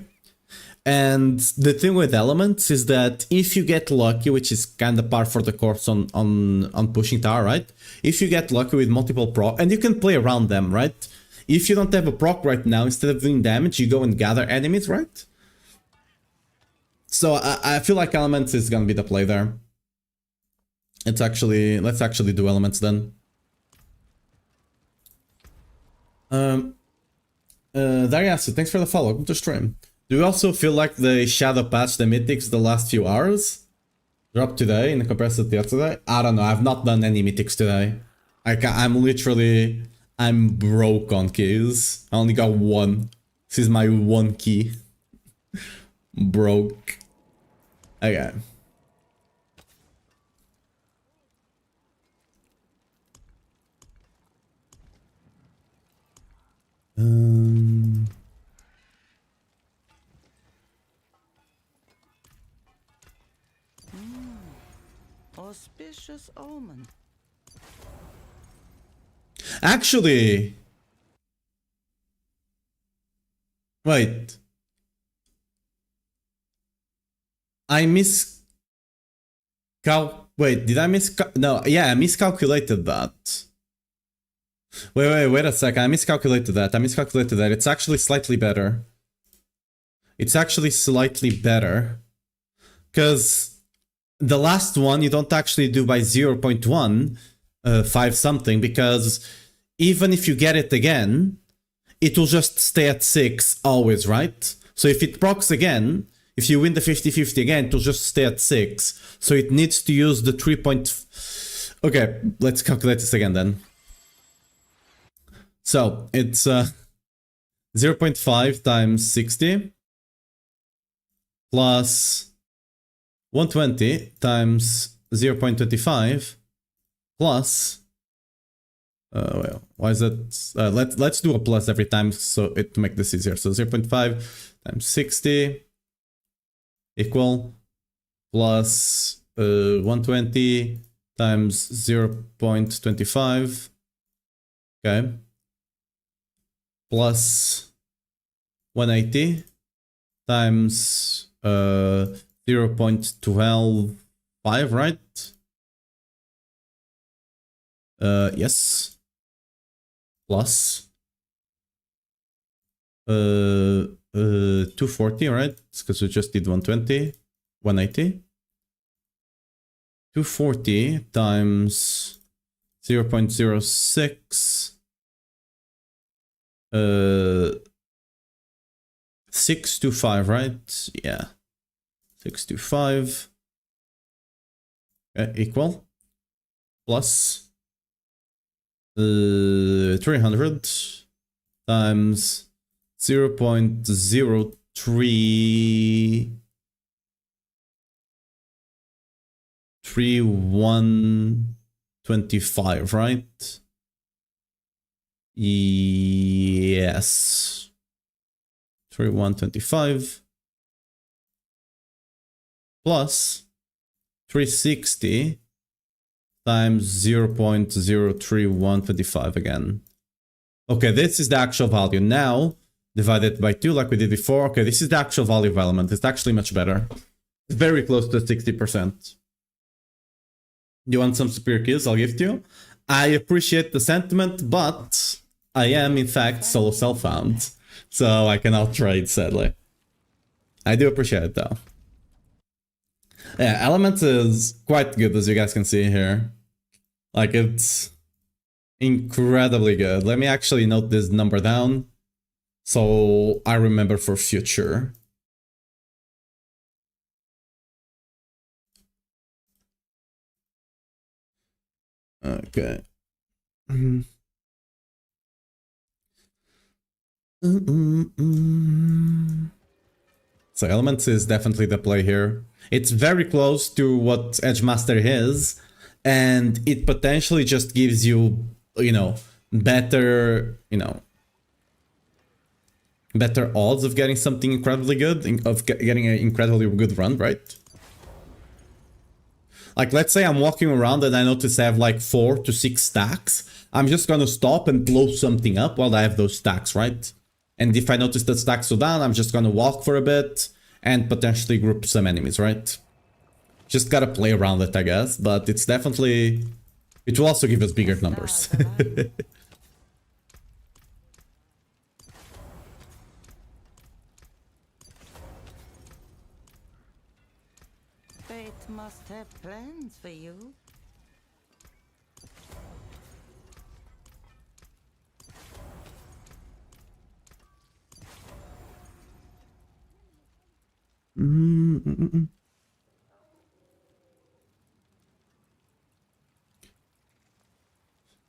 And the thing with elements is that if you get lucky, which is kind of par for the course on pushing tower, right? If you get lucky with multiple proc, and you can play around them, right? If you don't have a proc right now, instead of doing damage, you go and gather enemies, right? So I feel like Elements is gonna be the play there. Let's actually do Elements then. Darius, thanks for the follow. Welcome to stream. Do you also feel like the shadow patch, the mythics, the last few hours dropped today in comparison to yesterday? I don't know. I've not done any mythics today. I'm broke on keys. I only got one. This is my one key. Broke. Okay. Auspicious omen. Actually, wait. I wait, did I no, yeah, I miscalculated that. Wait a sec. I miscalculated that. It's actually slightly better. It's actually slightly better. Because the last one you don't actually do by 0.1, 5 something, because even if you get it again, it will just stay at 6 always, right? So if it procs again, if you win the 50-50 again, it will just stay at 6. So it needs to use the 3. Okay, let's calculate this again then. So it's 0.5 times 60 plus 120 times 0.25 plus well, why is that? Let's do a plus every time so it to make this easier. So 0.5 times 60 equal plus 120 times 0.25. Okay. Plus 180 times 0.125, right? Yes. Plus 240, right? Because we just did 120, 180. 240 times 0.06. 625, right? Yeah. 625. Okay, equal. Plus 300 times 0.03125, right? Yes. 3125 plus 360 times 0.03125 again. Okay, this is the actual value. Now, divide it by 2 like we did before. Okay, this is the actual value of element. It's actually much better. It's very close to 60%. You want some superior kills? I'll give it to you. I appreciate the sentiment, but I am, in fact, solo self-found. So I cannot trade, sadly. I do appreciate it, though. Yeah, Element is quite good, as you guys can see here. Like, it's incredibly good. Let me actually note this number down so I remember for future. Okay. So Elements is definitely the play here. It's very close to what Edgemaster is, and it potentially just gives you, better, better odds of getting something incredibly good, of getting an incredibly good run, right? Like, let's say I'm walking around and I notice I have like 4 to 6 stacks. I'm just gonna stop and blow something up while I have those stacks, right? And if I notice the stacks go down, I'm just gonna walk for a bit and potentially group some enemies, right? Just gotta play around it, I guess, but it's definitely... It will also give us bigger numbers. Fate must have plans for you.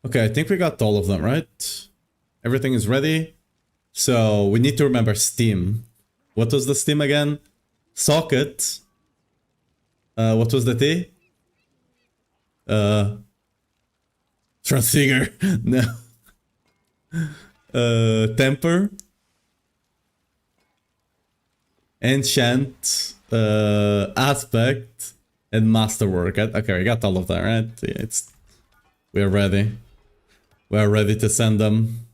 Okay, I think we got all of them, right? Everything is ready. So we need to remember Steam. What was the Steam again? Socket. What was the T? Transfigure. No. Temper. Enchant. Aspect. And Masterwork. Okay, we got all of that, right? Yeah, we're ready. We're ready to send them.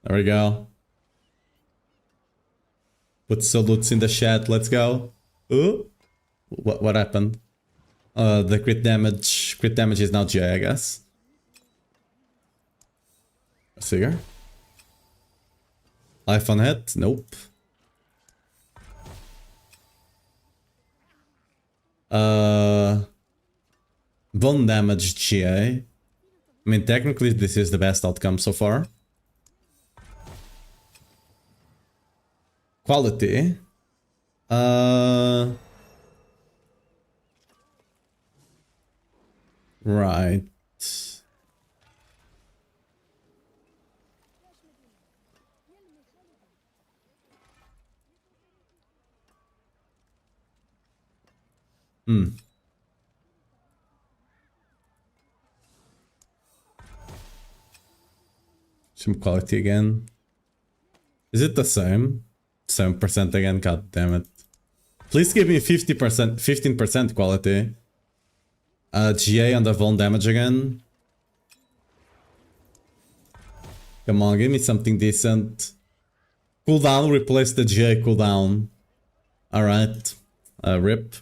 There we go. Put salutes in the chat. Let's go. Ooh. What happened? The crit damage. Crit damage is now J, I guess. Figure. Life on hit? Nope. Bone damage GA. I mean, technically this is the best outcome so far. Quality. Right. Some quality again. Is it the same? 7% again? God damn it. Please give me 50%, 15% quality. GA on the vuln damage again. Come on, give me something decent. Cooldown, replace the GA cooldown. Alright. RIP.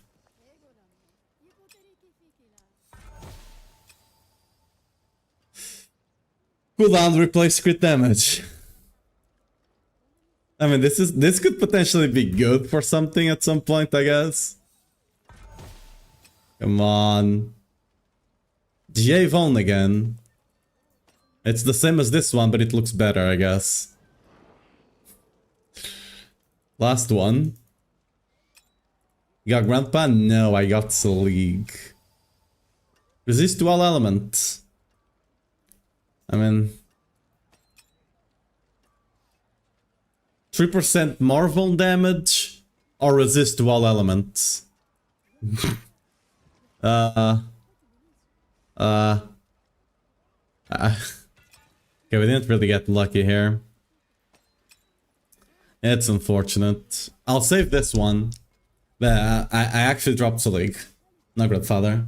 Cooldown, replace crit damage. I mean, this could potentially be good for something at some point, I guess. Come on. GA Vuln again. It's the same as this one, but it looks better, I guess. Last one. You got Grandpa? No, I got Selig. Resist to all elements. I mean... 3% more vuln damage or resist to all elements. Okay, we didn't really get lucky here. It's unfortunate. I'll save this one. I actually dropped Selig, not Grandfather.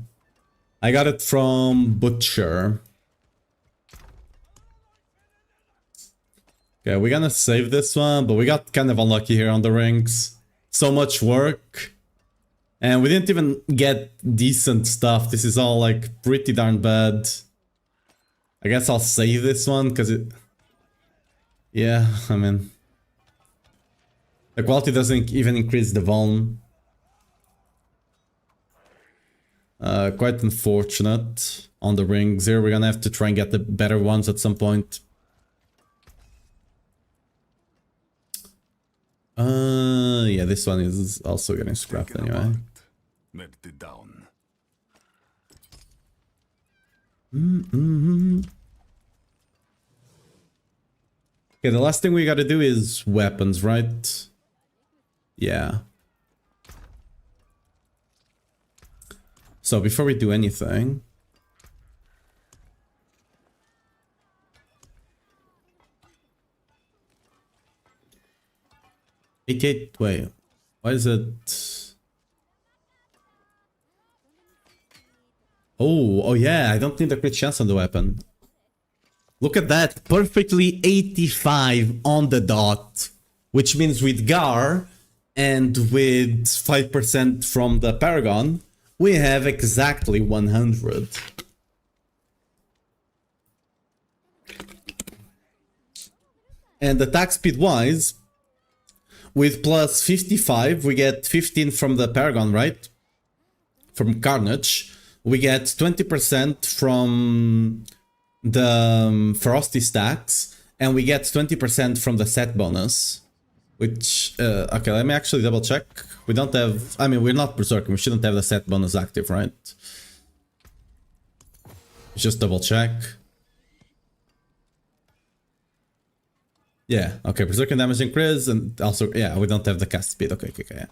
I got it from Butcher. Okay, we're gonna save this one, but we got kind of unlucky here on the rings. So much work. And we didn't even get decent stuff. This is all like pretty darn bad. I guess I'll save this one because it... Yeah, I mean... The quality doesn't even increase the vuln. Quite unfortunate on the rings here. We're gonna have to try and get the better ones at some point. Yeah, this one is also getting scrapped anyway. Melt it down. Okay, the last thing we gotta do is weapons, right? Yeah. So before we do anything... Wait, why is it... Oh yeah, I don't need a crit chance on the weapon. Look at that, perfectly 85 on the dot. Which means with Gar and with 5% from the Paragon, we have exactly 100. And attack speed wise, with plus 55, we get 15 from the Paragon, right? From Carnage. We get 20% from the Frosty stacks, and we get 20% from the set bonus. Which, okay, let me actually double check. We don't have, I mean, we're not Berserker, we shouldn't have the set bonus active, right? Just double check. Yeah, okay, Berserker damage increase, and also, yeah, we don't have the cast speed, okay, yeah.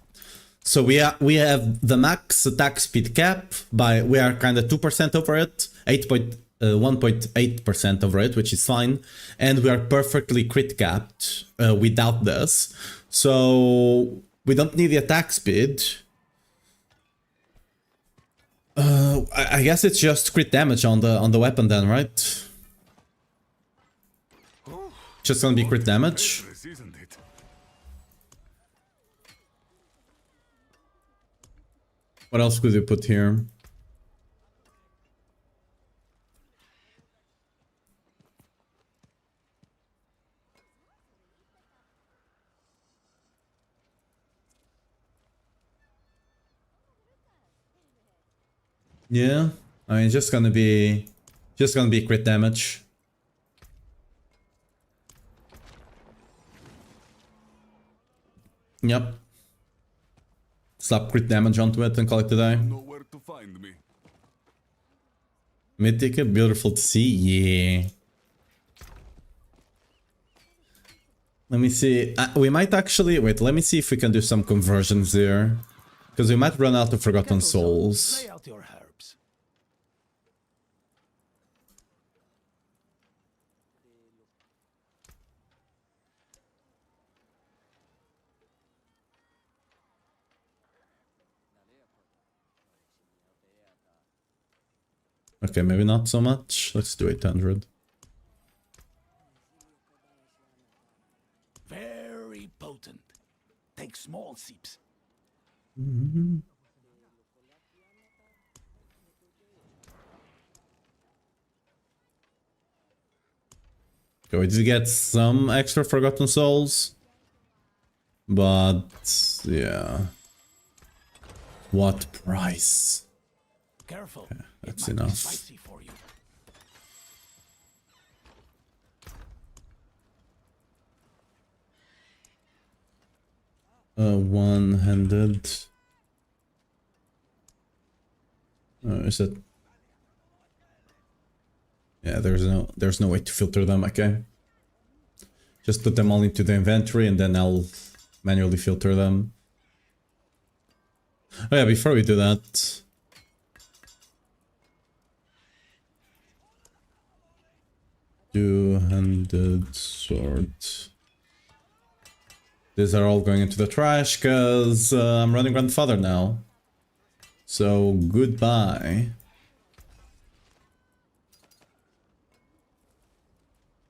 So we have the max attack speed cap, we are kind of 2% over it, 1.8% over it, which is fine, and we are perfectly crit capped without this. So we don't need the attack speed. I guess it's just crit damage on the weapon then, right? Just gonna be crit damage. What else could you put here? Yeah, I mean, just gonna be crit damage. Yep. Slap crit damage onto it and call it a day. Nowhere to find me. Mythic, beautiful to see. Yeah. Let me see. We might actually wait. Let me see if we can do some conversions there, because we might run out of Forgotten Souls. Lay out your herbs. Okay, maybe not so much. Let's do 800. Very potent. Take small sips. Okay, we did get some extra Forgotten Souls, but yeah, what price? Careful. Okay, that's it might be enough. spicy for you. One-handed. Is it? Yeah, there's no way to filter them. Okay, just put them all into the inventory and then I'll manually filter them. Oh yeah, before we do that, two-handed sword. These are all going into the trash because I'm running Grandfather now. So goodbye.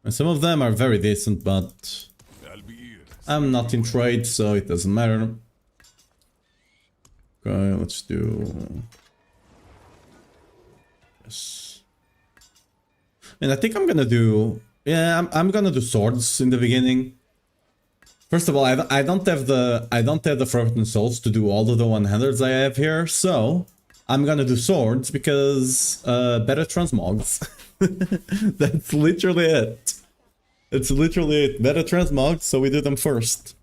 And some of them are very decent, but I'll be here. I'm not in trade, so it doesn't matter. Okay, let's do... Yes. And I think I'm gonna do... Yeah, I'm gonna do swords in the beginning. First of all, I don't have the Forgotten Souls to do all of the 100s I have here, so I'm gonna do swords because better transmogs. That's literally it. It's literally it. Better transmogs, so we do them first.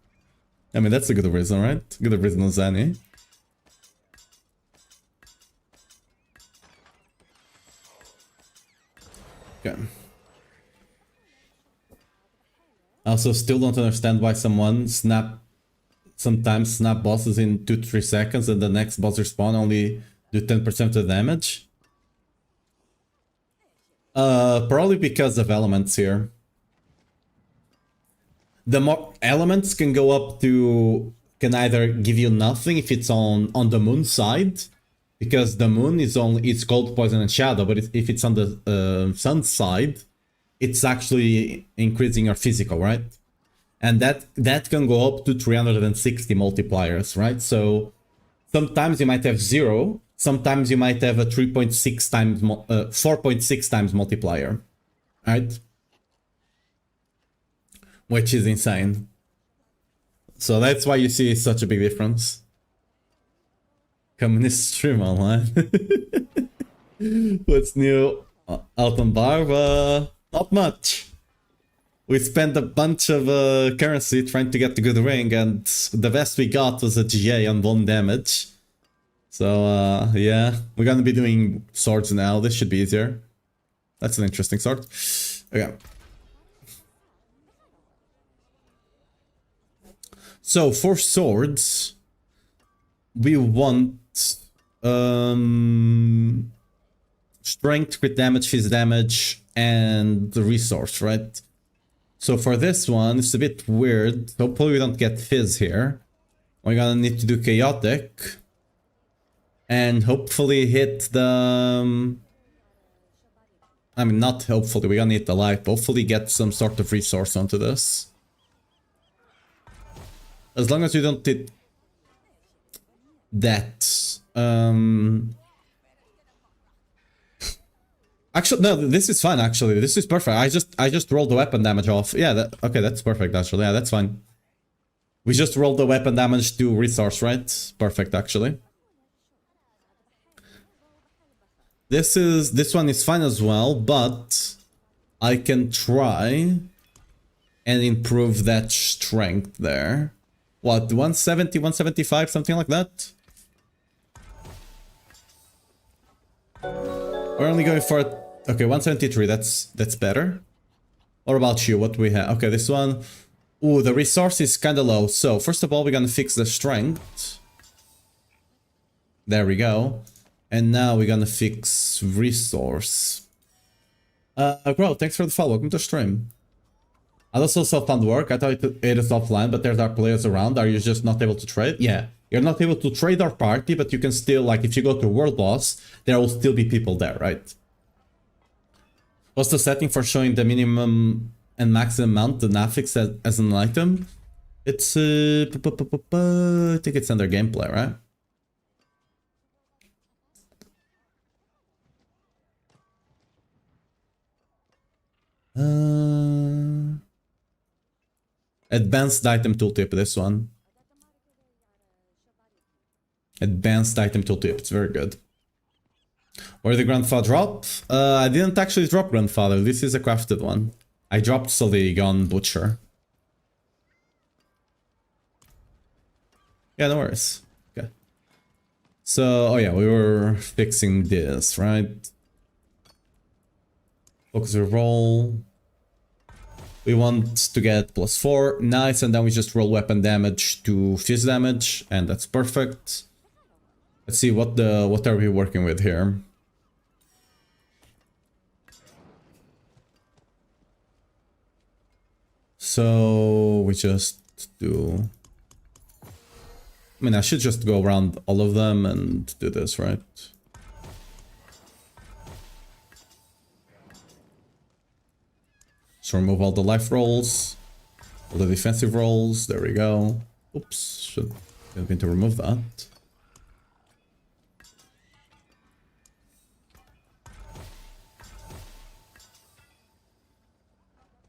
I mean, that's a good reason, right? Good reason as any. Okay. I also still don't understand why sometimes snap bosses in 2-3 seconds and the next boss respawn only do 10% of the damage. Probably because of elements here. The more elements can go up to, can either give you nothing if it's on the moon side, because the moon is it's cold, poison, and shadow, but if it's on the sun side, it's actually increasing your physical, right? And that can go up to 360 multipliers, right? So sometimes you might have 0, sometimes you might have a 3.6 times, 4.6 times multiplier, right? Which is insane. So that's why you see such a big difference. Communist stream online. What's new? Alton Barba? Not much. We spent a bunch of currency trying to get the good ring, and the best we got was a GA on 1 damage. So, yeah. We're gonna be doing swords now. This should be easier. That's an interesting sword. Okay. So, for swords, we want strength, crit damage, fizz damage, and the resource, right? So for this one, it's a bit weird. Hopefully we don't get fizz here. We're gonna need to do chaotic. And hopefully hit the... I mean, not hopefully, we're gonna hit the light. Hopefully get some sort of resource onto this. As long as you don't hit that. Actually, no, this is fine, actually. This is perfect. I just rolled the weapon damage off. Yeah, okay, that's perfect, actually. Yeah, that's fine. We just rolled the weapon damage to resource, right? Perfect, actually. This one is fine as well, but I can try and improve that strength there. What, 170, 175, something like that? We're only going for... Okay, 173, that's better. What about you? What do we have? Okay, this one... Ooh, the resource is kind of low. So, first of all, we're gonna fix the strength. There we go. And now we're gonna fix resource. Bro, thanks for the follow. Welcome to stream. I also saw found work. I thought it is offline, but there are players around. Are you just not able to trade? Yeah. You're not able to trade our party, but you can still, like, if you go to World Boss, there will still be people there, right? What's the setting for showing the minimum and maximum amount the affix as an item? It's, I think it's under gameplay, right? Advanced item tooltip, this one. Advanced item tooltip, it's very good. Where did the grandfather drop? I didn't actually drop grandfather, this is a crafted one. I dropped Selig on Butcher. Yeah, no worries. Okay. So, oh yeah, we were fixing this, right? Focus roll. We want to get +4, nice, and then we just roll weapon damage to fizz damage, and that's perfect. Let's see what are we working with here. So we just do... I mean, I should just go around all of them and do this, right? So remove all the life rolls, all the defensive rolls, there we go. Oops, didn't mean to remove that.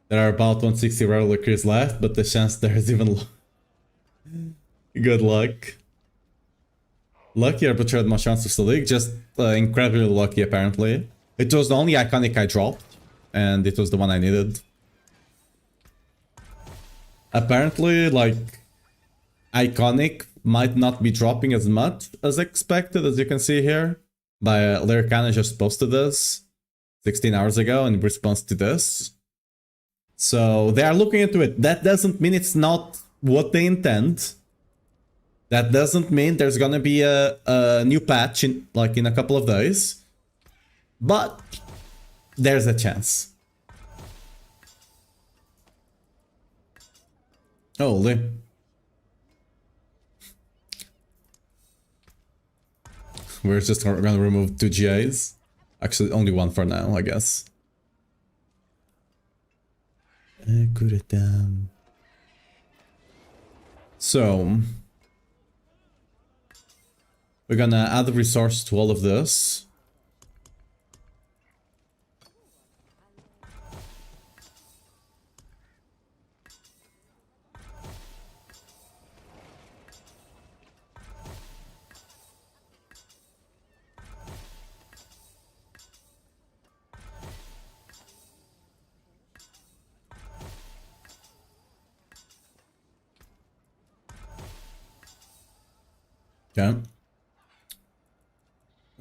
There are about 160 reliquaries left, but the chance there is even low. Good luck. Lucky I butchered my chance of Selig, just incredibly lucky apparently. It was the only iconic I dropped, and it was the one I needed. Apparently, like, iconic might not be dropping as much as expected, as you can see here. But Lyricana just posted this 16 hours ago in response to this. So they are looking into it. That doesn't mean it's not what they intend. That doesn't mean there's gonna be a new patch in a couple of days. But there's a chance. Holy. We're just gonna remove 2 GAs. Actually, only one for now, I guess. So we're gonna add the resource to all of this. Okay.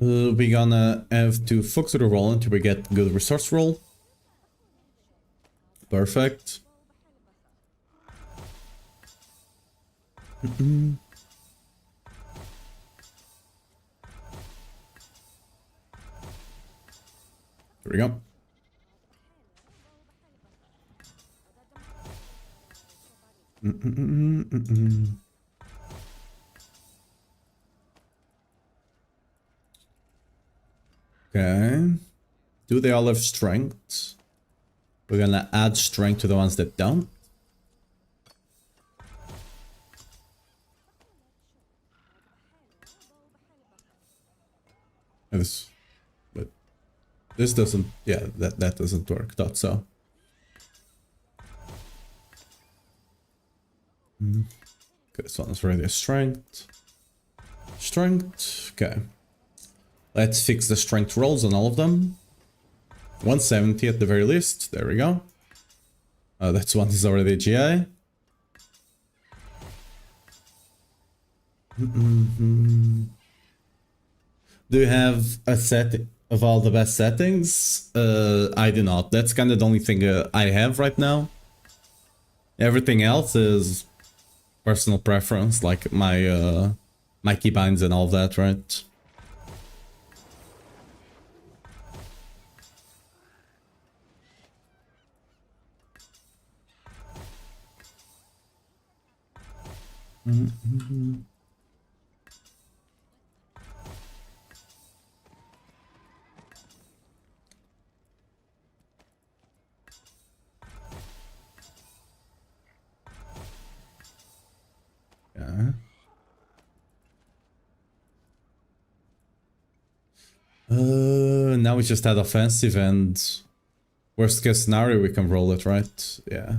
We gonna have to focus on the roll until we get good resource roll. Perfect. There we go. Okay. Do they all have strength? We're gonna add strength to the ones that don't. But this doesn't, yeah, that doesn't work. Thought so. Okay, this one's already a strength. Strength, okay. Let's fix the strength rolls on all of them. 170 at the very least, there we go. That's one is already GI. Do you have a set of all the best settings? I do not. That's kind of the only thing I have right now. Everything else is personal preference, like my my keybinds and all of that, right? Yeah. Now we just add offensive and worst case scenario we can roll it, right? Yeah.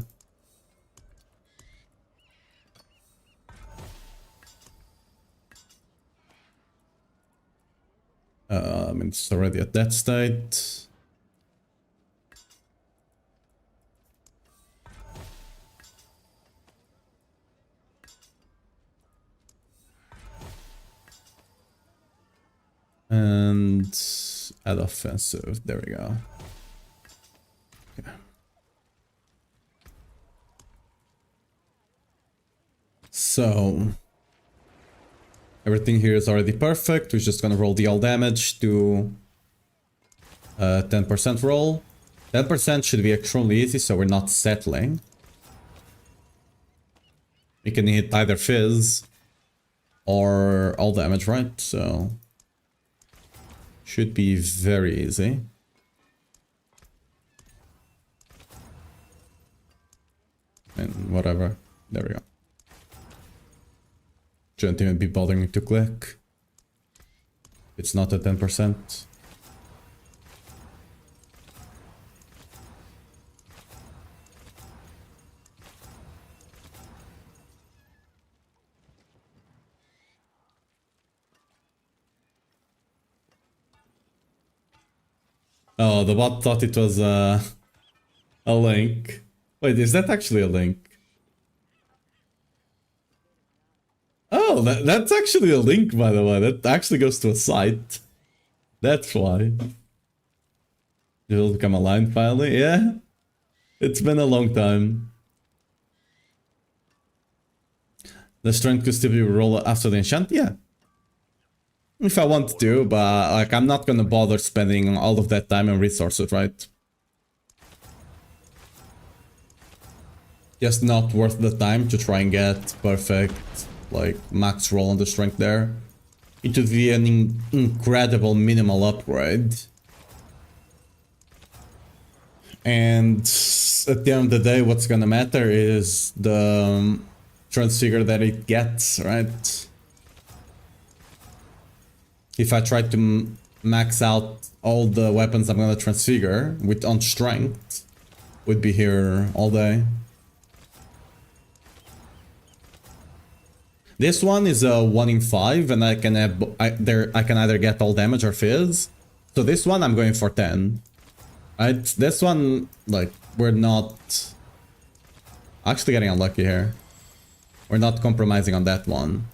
I mean, it's already at that state. And add offensive. There we go. Okay. So everything here is already perfect. We're just gonna roll the all damage to 10% roll. 10% should be extremely easy, so we're not settling. We can hit either fizz or all damage, right? So should be very easy. And whatever. There we go. Shouldn't even be bothering me to click. It's not at 10%. Oh, the bot thought it was a link. Wait, is that actually a link? Oh, that's actually a link, by the way. That actually goes to a site. That's why. It will become a line finally. Yeah. It's been a long time. The strength could still be rolled after the enchant? Yeah. If I want to, but like I'm not gonna bother spending all of that time and resources, right? Just not worth the time to try and get perfect, like, max roll on the strength there. It would be an incredible minimal upgrade. And at the end of the day, what's gonna matter is the transfigure that it gets, right? If I try to max out all the weapons I'm gonna transfigure with on strength, would be here all day. This one is a 1 in 5, and I can have I can either get all damage or fizz. So this one I'm going for 10. Right? This one, like, we're not actually getting unlucky here. We're not compromising on that one.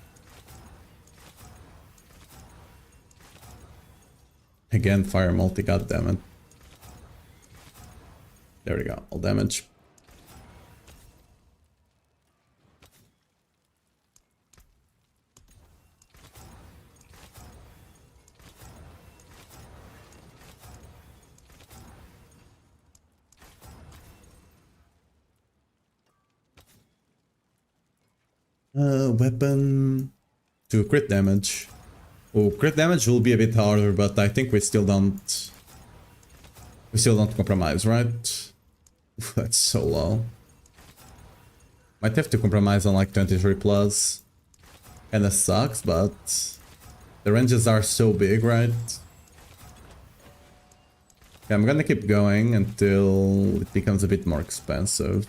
Again, fire multi, goddammit. There we go, all damage. Weapon to crit damage. Oh, crit damage will be a bit harder, but I think we still don't compromise, right? That's so low. Might have to compromise on like 23 plus. Kinda sucks, but the ranges are so big, right? Okay, I'm gonna keep going until it becomes a bit more expensive.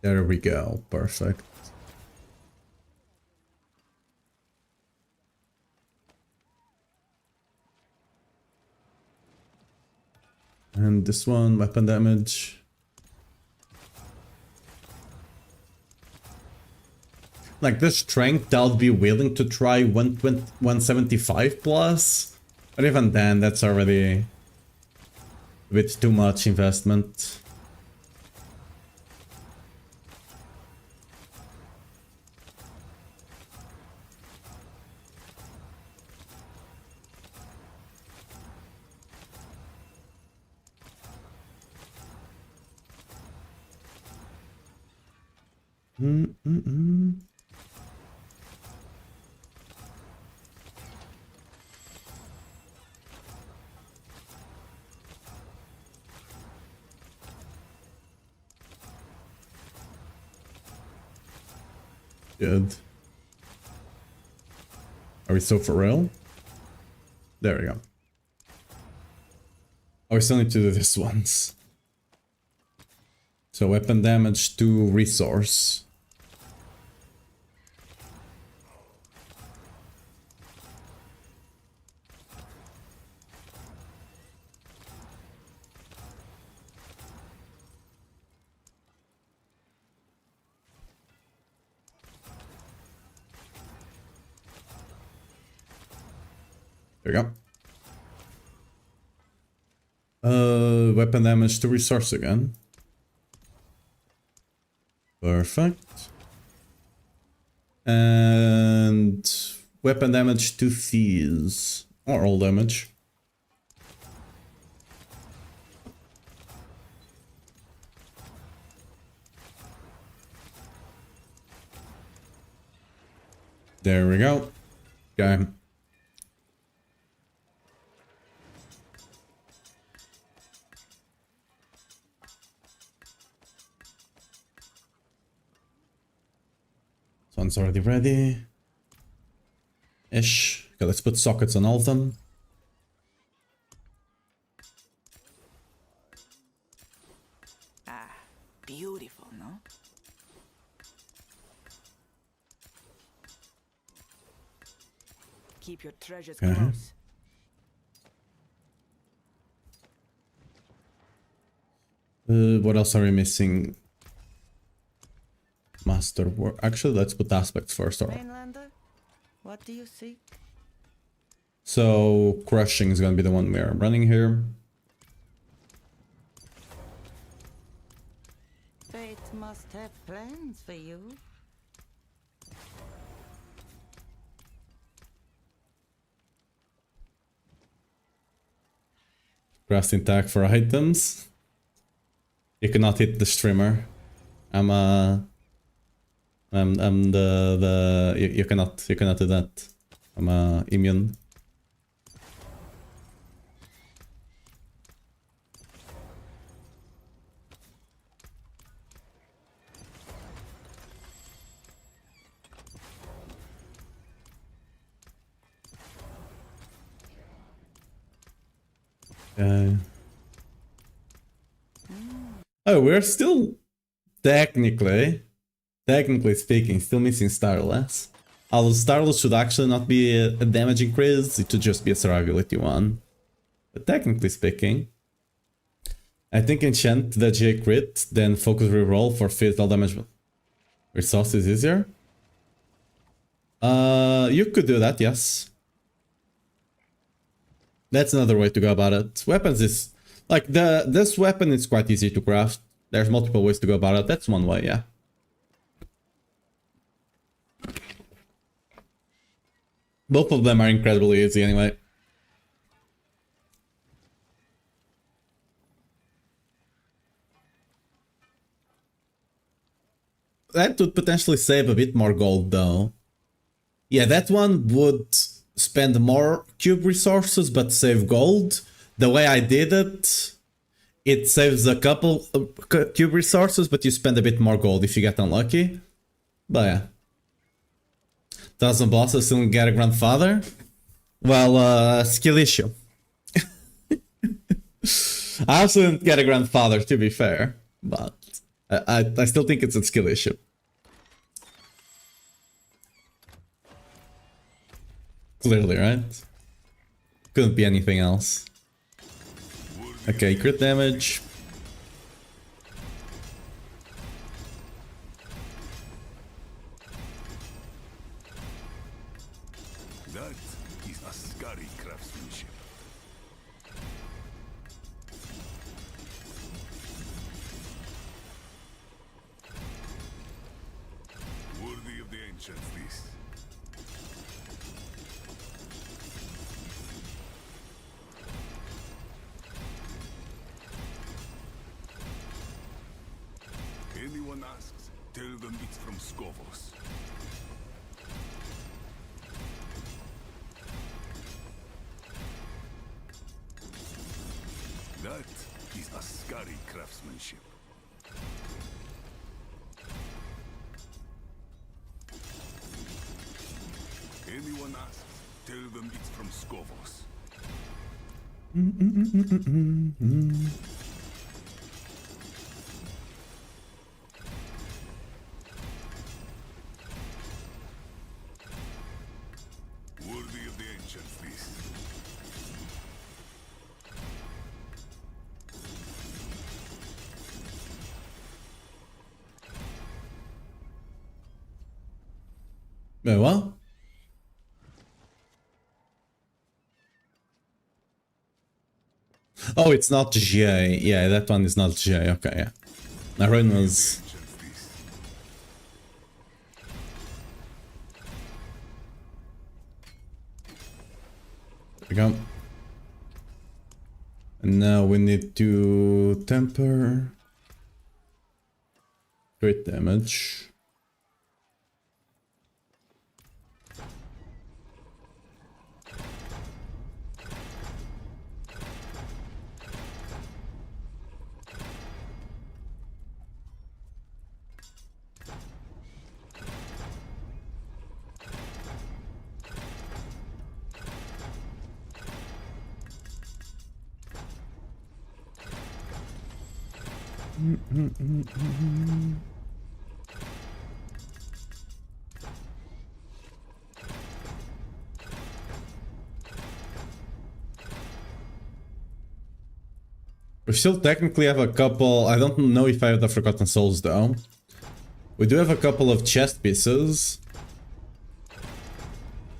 There we go, perfect. And this one, weapon damage. Like the strength, I'll be willing to try 175 plus. But even then, that's already a bit too much investment. Good. Are we still for real? There we go. Oh, we still need to do this once. So weapon damage to resource. There we go. Weapon damage to resource again. Perfect. And weapon damage to thieves. Or all damage. There we go. Okay. This one's already ready. Ish. Okay, let's put sockets on all of them. Ah, beautiful, no? Keep your treasures close. What else are we missing? Master work. Actually, let's put aspects first. All right. Mainlander, what do you seek? So crushing is gonna be the one we are running here. Fate must have plans for you. Crafting tag for items. You cannot hit the streamer. I'm the you cannot do that. I'm immune. Oh, we're still technically speaking, still missing Starless. Although Starless should actually not be a damage increase, it should just be a survivability one. But technically speaking, I think enchant the J crit, then focus reroll for physical damage resource is easier. You could do that, yes. That's another way to go about it. Weapons is like this weapon is quite easy to craft. There's multiple ways to go about it. That's one way, yeah. Both of them are incredibly easy anyway. That would potentially save a bit more gold though. Yeah, that one would spend more cube resources but save gold. The way I did it, it saves a couple cube resources but you spend a bit more gold if you get unlucky. But yeah. 1,000 bosses still get a grandfather? Well, skill issue. I also didn't get a grandfather, to be fair, but I still think it's a skill issue. Clearly, right? Couldn't be anything else. Okay, crit damage. That is a scary craftsmanship. Worthy of the ancients, this. Anyone asks, tell them it's from Skovos. That is a scary craftsmanship. Anyone asks, tell them it's from Skovos. Worthy of the ancients, this. Wait, what? Oh, it's not J. Yeah, that one is not J. Okay, yeah. Naruin was... Ancients, this. There we go. And now we need to temper... crit damage. We still technically have a couple... I don't know if I have the Forgotten Souls though. We do have a couple of chest pieces.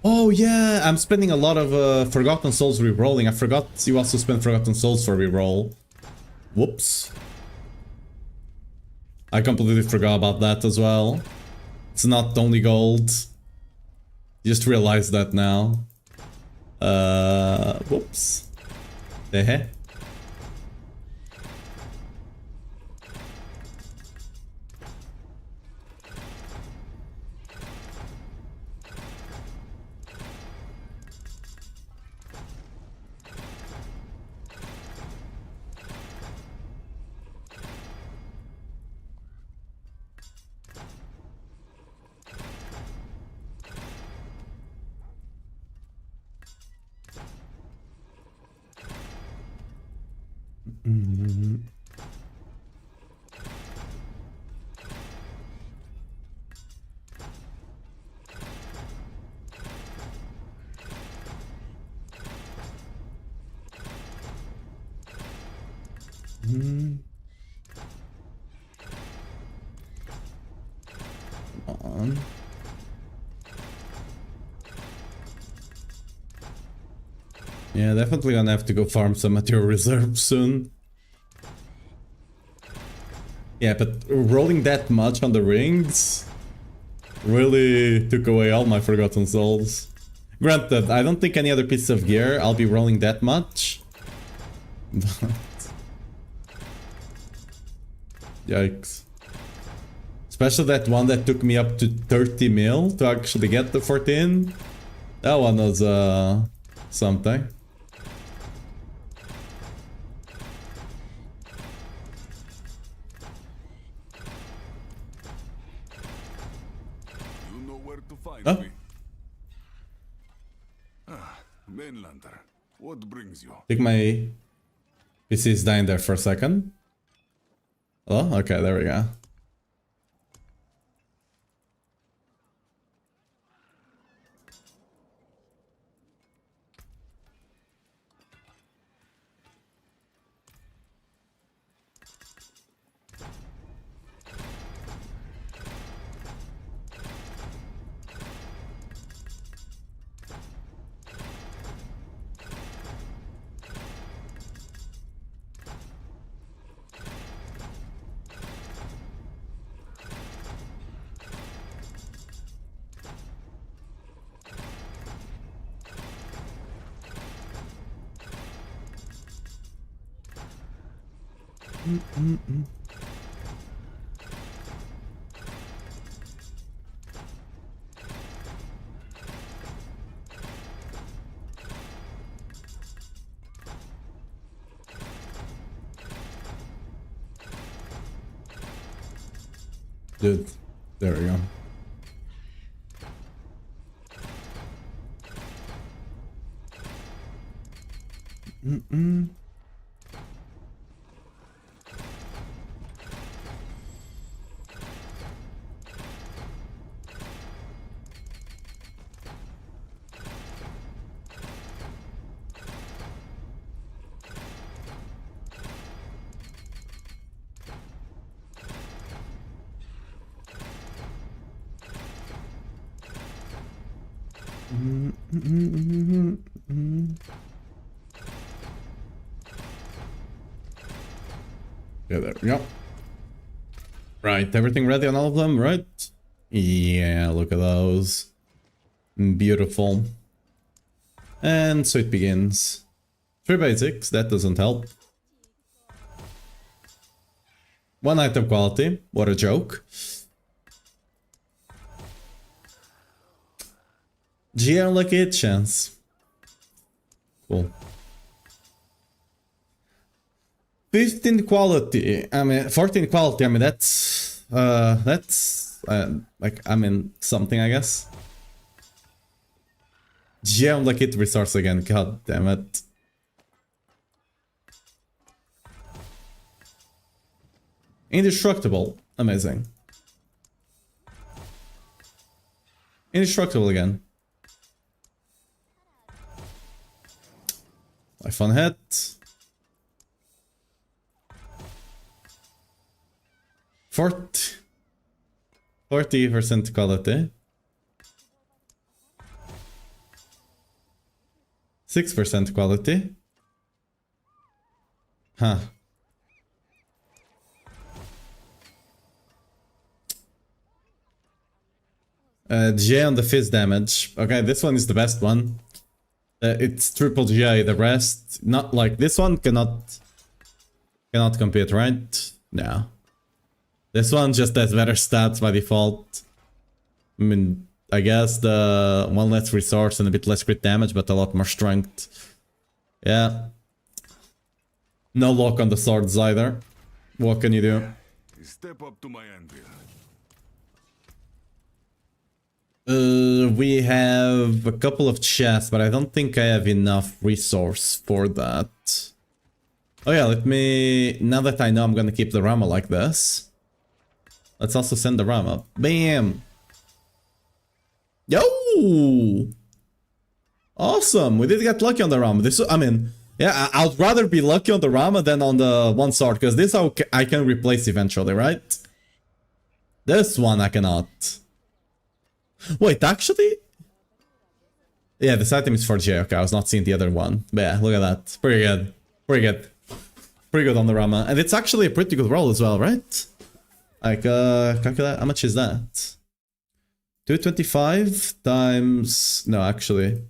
Oh yeah, I'm spending a lot of Forgotten Souls rerolling. I forgot you also spend Forgotten Souls for reroll. Whoops. I completely forgot about that as well. It's not only gold. Just realized that now. Whoops. Eh. Come on. Yeah, definitely gonna have to go farm some material reserves soon. Yeah, but rolling that much on the rings really took away all my Forgotten Souls. Granted, I don't think any other piece of gear I'll be rolling that much. But... Yikes. Especially that one that took me up to 30 mil to actually get the 14. That one was something. You know where to find Oh. me. Mainlander, what brings you? I think my PC is dying there for a second. Oh, okay, there we go. Dude, there we go. Yeah, there we go. Right, everything ready on all of them, right? Yeah, look at those. Beautiful. And so it begins. 3 basics, that doesn't help. 1 item quality, what a joke. GM lucky chance. Cool. 15 quality, I mean 14 quality, I mean that's like, I mean something, I guess. GM lucky resource again, god damn it. Indestructible, amazing. Indestructible again. Life on hit. 40% quality. 6% quality. Huh. J on the fizz damage. Okay, this one is the best one. It's triple GI, the rest not, like this one cannot compete, right? No. This one just has better stats by default. I mean, I guess the one less resource and a bit less crit damage, but a lot more strength. Yeah. No lock on the swords either. What can you do? Step up to my anvil. We have a couple of chests, but I don't think I have enough resource for that. Oh yeah, let me... Now that I know I'm gonna keep the Rama like this, let's also send the Rama. Bam! Yo! Awesome! We did get lucky on the Rama. This, I mean, yeah, I'd rather be lucky on the Rama than on the one sword, because this I can replace eventually, right? This one I cannot. Wait, actually? Yeah, this item is for J. Okay, I was not seeing the other one. But yeah, look at that. Pretty good. Pretty good. Pretty good on the Rama. And it's actually a pretty good roll as well, right? Like, calculate, how much is that? 225 times... No, actually.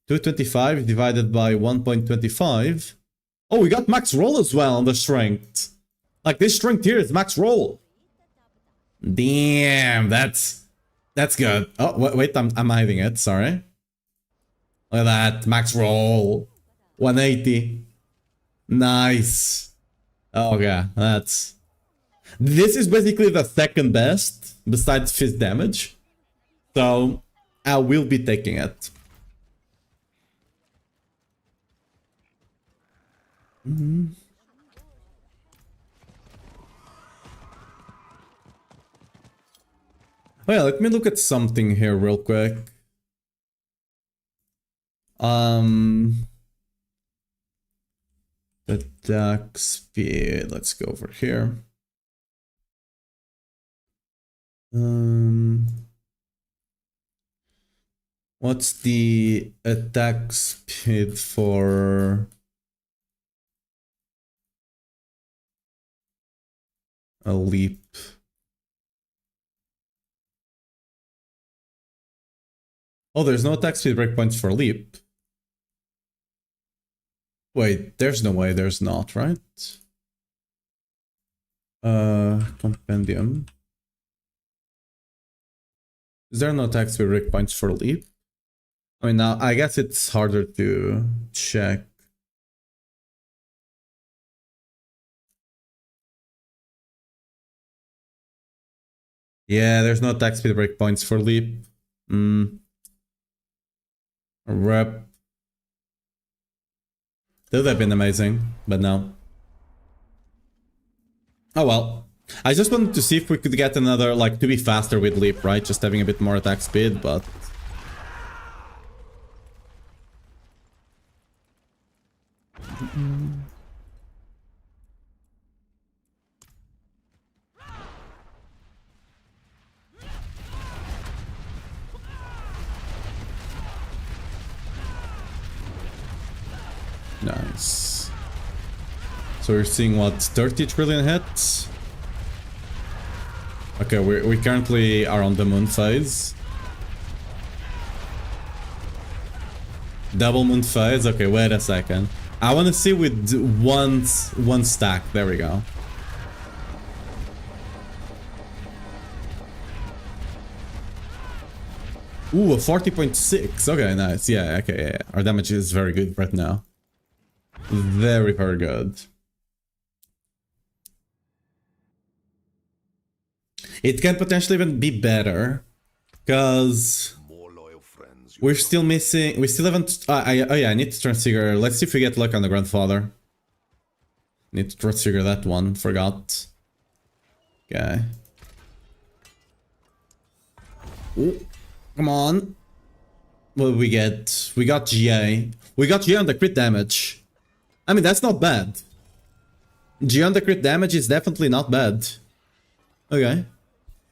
225 divided by 1.25. Oh, we got max roll as well on the strength. Like, this strength here is max roll. Damn, that's good. Oh, wait, I'm hiding it, sorry. Look at that, max roll. 180. Nice. Oh, yeah, that's... This is basically the second best, besides fist damage. So, I will be taking it. Oh yeah, let me look at something here real quick. Attack speed. Let's go over here. What's the attack speed for a leap? Oh, there's no attack speed breakpoints for leap. Wait, there's no way there's not, right? Compendium. Is there no attack speed breakpoints for leap? I mean, now I guess it's harder to check. Yeah, there's no attack speed breakpoints for leap. Rep. That would have been amazing, but no. Oh well. I just wanted to see if we could get another, like, to be faster with leap, right? Just having a bit more attack speed, but... Nice. So we're seeing what, 30 trillion hits? Okay, we currently are on the moon phase. Double moon phase? Okay, wait a second. I want to see with one stack. There we go. Ooh, a 40.6. Okay, nice. Yeah, okay, yeah. Our damage is very good right now. Very, very good. It can potentially even be better, because we're still missing. We still haven't. Oh yeah, I need to transfigure. Let's see if we get luck on the grandfather. Need to transfigure that one. Forgot. Okay. Ooh, come on. What did we get? We got GA. We got GA on the crit damage. I mean, that's not bad. GA on the crit damage is definitely not bad. Okay.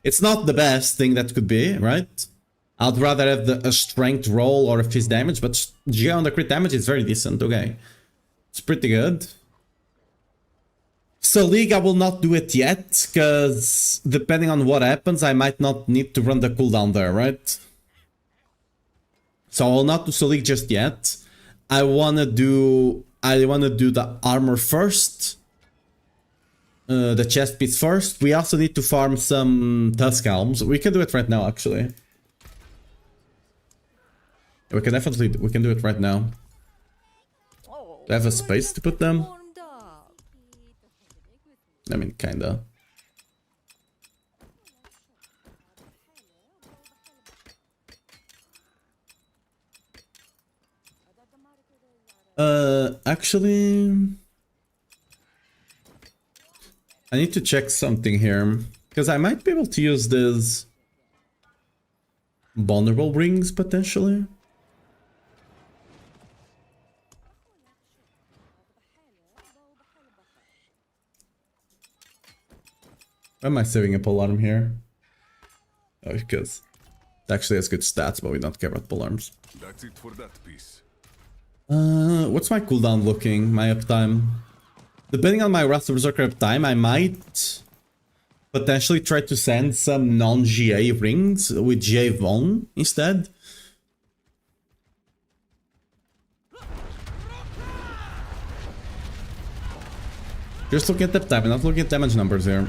It's not the best thing that could be, right? I'd rather have a strength roll or a fist damage, but GA on the crit damage is very decent, okay. It's pretty good. Selig, I will not do it yet, because depending on what happens, I might not need to run the cooldown there, right? So I will not do Selig just yet. I wanna do the armor first. The chest piece first. We also need to farm some Tusk Helms. We can do it right now, actually. We can do it right now. Do I have a space to put them? I mean, kinda. Actually... I need to check something here, because I might be able to use this vulnerable rings, potentially. Why am I saving a pole alarm here? Oh, because It actually has good stats, but we don't care about polearms. That's it for that piece. What's my cooldown looking? My uptime? Depending on my Wrath of Berserker uptime, I might potentially try to send some non-GA rings with GA Von instead. Just looking at uptime, I'm not looking at damage numbers here.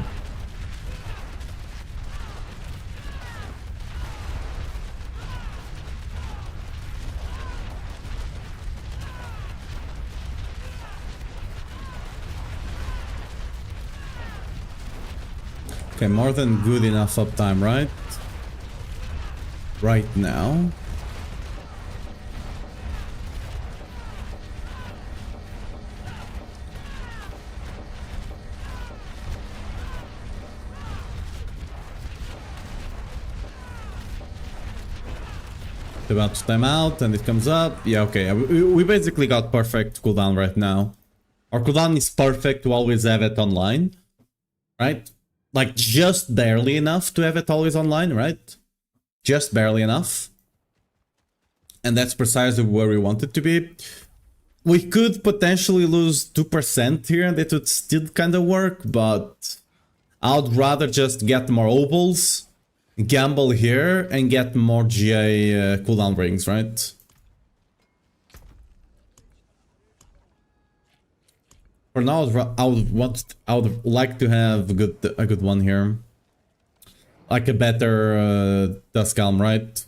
Okay, more than good enough uptime, right? Right now. About to time out and it comes up. Yeah, okay. We basically got perfect cooldown right now. Our cooldown is perfect to always have it online. Right? Like just barely enough to have it always online, right? Just barely enough. And that's precisely where we want it to be. We could potentially lose 2% here and it would still kind of work, but I would rather just get more opals, gamble here, and get more GA cooldown rings, right? For now, I would like to have a good one here, like a better Duskhelm, right?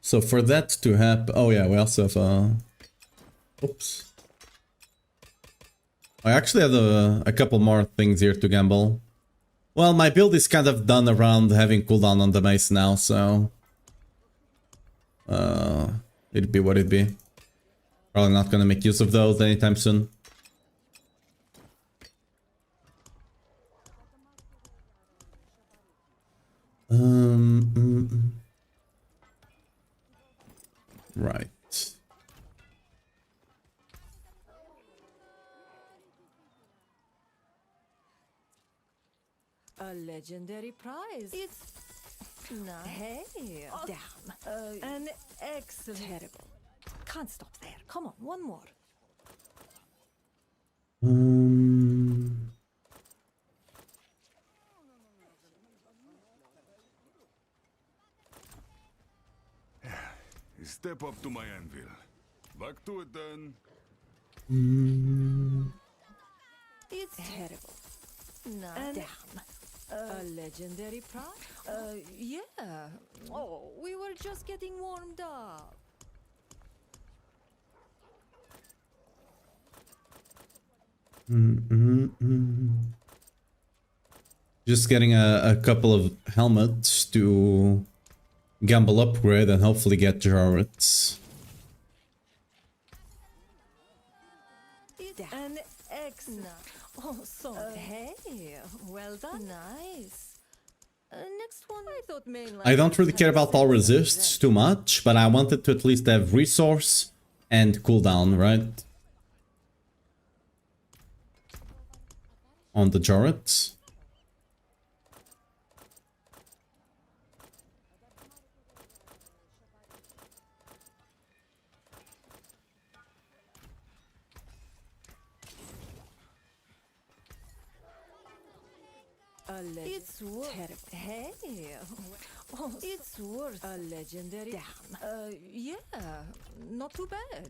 So for that to happen, oh yeah, we also have oops. I actually have a couple more things here to gamble. Well, my build is kind of done around having cooldown on the mace now, so it'd be what it'd be. Probably not gonna make use of those anytime soon. Right. A legendary prize. It's not. Hey, down. An excellent. Terrible. Can't stop there. Come on, one more. Step up to my anvil. Back to it then. It's terrible. Not down. A legendary prize? Yeah. Oh, we were just getting warmed up. Just getting a couple of helmets to gamble upgrade and hopefully get Jarrets. An excellent. Oh, so hey, well done. Nice. Next one, I thought mainline. I don't really care about all resists too much, but I wanted to at least have resource and cooldown, right? On the Jarrets. It's worth. Hey, oh, it's worth a legendary. Damn. Yeah, not too bad.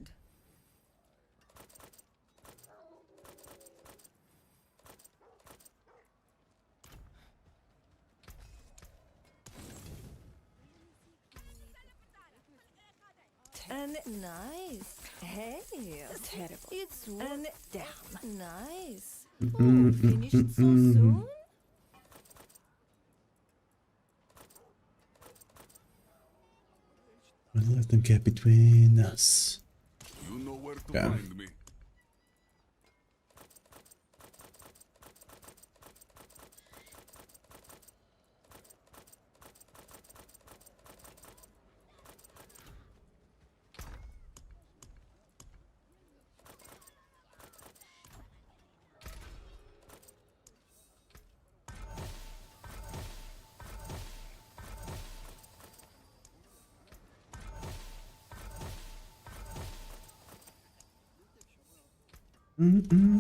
And nice. Hey, terrible. It's and damn nice. Oh, finished so soon. Let them get between us. You know where to Yeah. find me. Okay.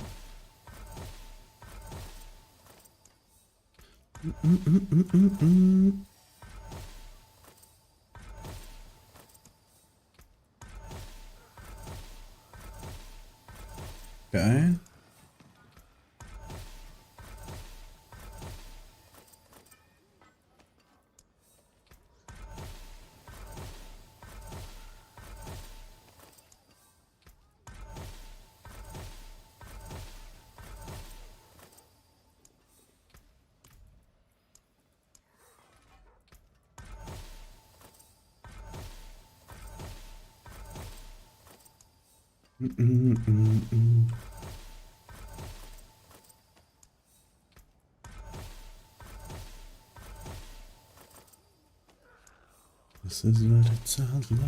This is what it sounds like.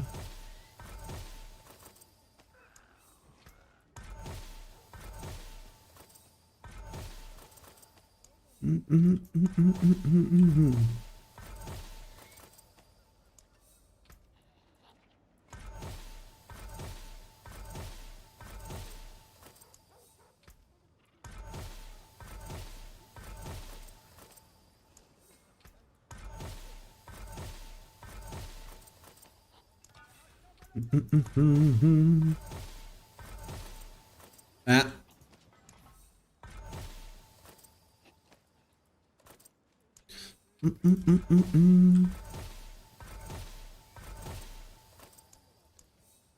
Ah.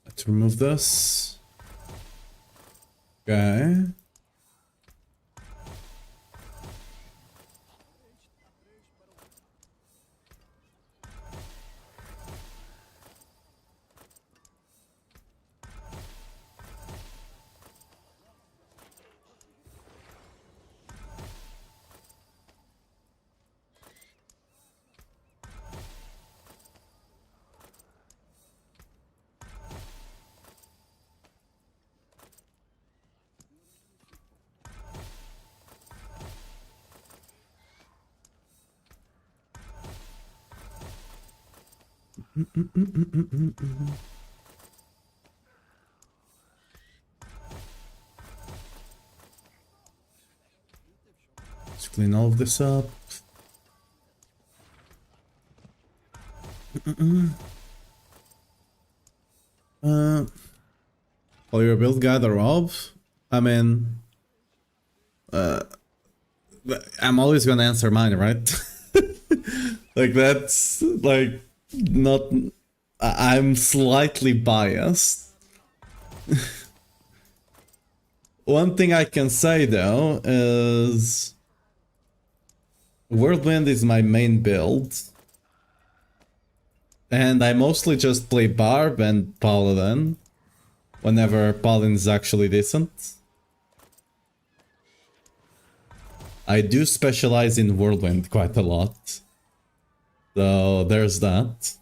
Let's remove this. Okay. Let's clean all of this up. Call your build guy the Rob? I mean, I'm always gonna answer mine, right? Like that's like not. I'm slightly biased. One thing I can say though is Whirlwind is my main build. And I mostly just play Barb and Paladin whenever Paladin is actually decent. I do specialize in Whirlwind quite a lot. So there's that.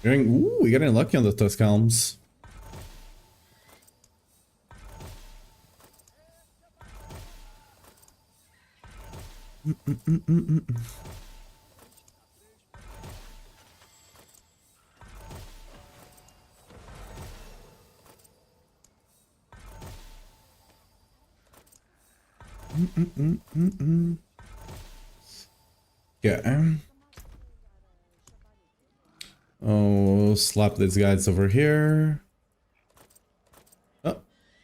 Ooh, we're getting lucky on the Tuscalms. Yeah. Oh, slap these guys over here. Oh,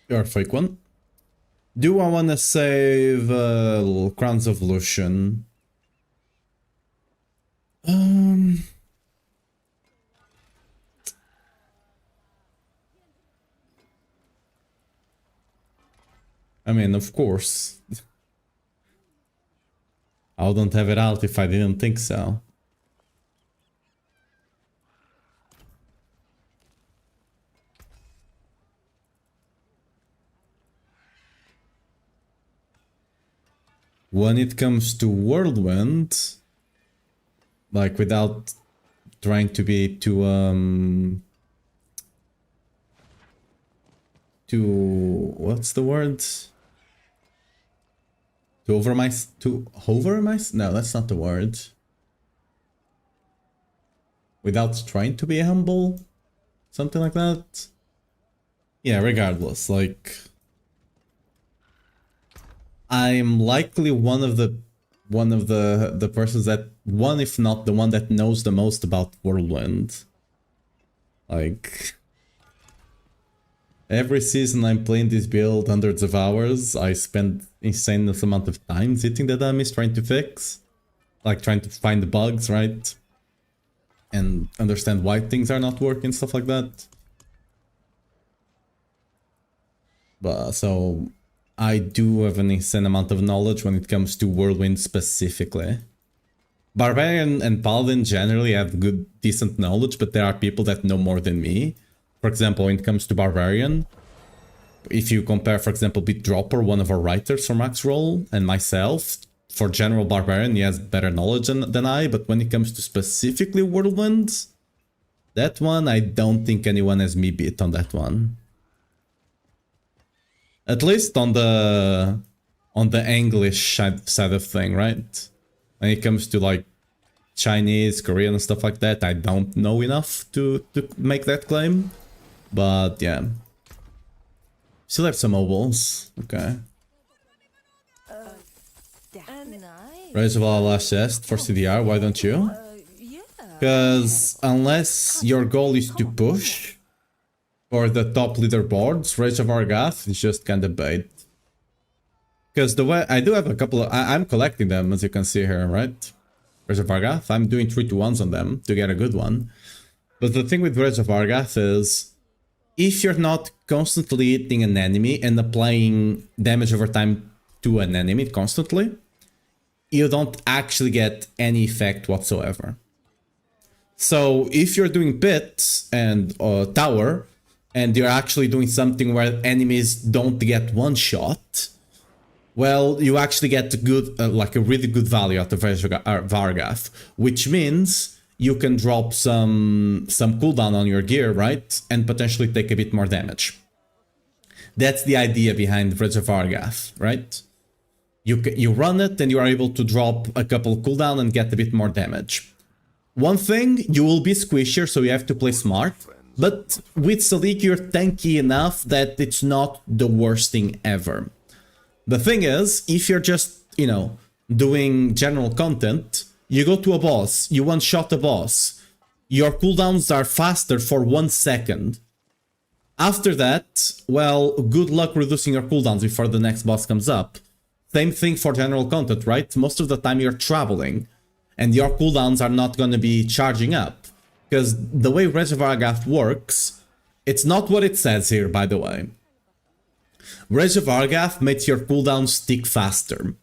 you're a fake one. Do I want to save Crowns of Lucian? I mean, of course. I wouldn't have it out if I didn't think so. when it comes to Whirlwind, like without trying to be too what's the word? To hover my no, that's not the word. Without trying to be humble, something like that. Yeah, regardless, like I'm likely one of the persons that if not the one that knows the most about Whirlwind. Like every season I'm playing this build hundreds of hours. I spend insane amount of time hitting the dummies trying to fix, like trying to find the bugs, right? And understand why things are not working, stuff like that. But so I do have an insane amount of knowledge when it comes to Whirlwind specifically. Barbarian and Paladin generally have good, decent knowledge, but there are people that know more than me. For example, when it comes to Barbarian, if you compare, for example, BitDropper, one of our writers for Max Roll, and myself, for general Barbarian, he has better knowledge than I, but when it comes to specifically Whirlwind, that one, I don't think anyone has me beat on that one. At least on the English side of thing, right? When it comes to like Chinese, Korean and stuff like that, I don't know enough to make that claim. But yeah. Still have some mobiles. Okay. Nice. Raise of our last chest for CDR, why don't you? Yeah. Because unless your goal is to push for the top leaderboards, Rage of Argath is just kind of bait. Because the way I do have a couple of, I'm collecting them as you can see here, right? Rage of Argath, I'm doing 3-2-1s on them to get a good one. But the thing with Rage of Argath is, if you're not constantly hitting an enemy and applying damage over time to an enemy constantly, you don't actually get any effect whatsoever. So if you're doing pit and tower, and you're actually doing something where enemies don't get one shot, well, you actually get good, like a really good value out of Vargath, which means you can drop some cooldown on your gear, right? And potentially take a bit more damage. That's the idea behind Rage of Vargath, right? You run it and you are able to drop a couple cooldown and get a bit more damage. One thing, you will be squishier, so you have to play smart. But with Selig, you're tanky enough that it's not the worst thing ever. The thing is, if you're just, you know, doing general content, you go to a boss, you one-shot a boss, your cooldowns are faster for 1 second. After that, well, good luck reducing your cooldowns before the next boss comes up. Same thing for general content, right? Most of the time you're traveling, and your cooldowns are not going to be charging up. Because the way Rage of Argath works, it's not what it says here, by the way. Rage of Argath makes your cooldowns tick faster.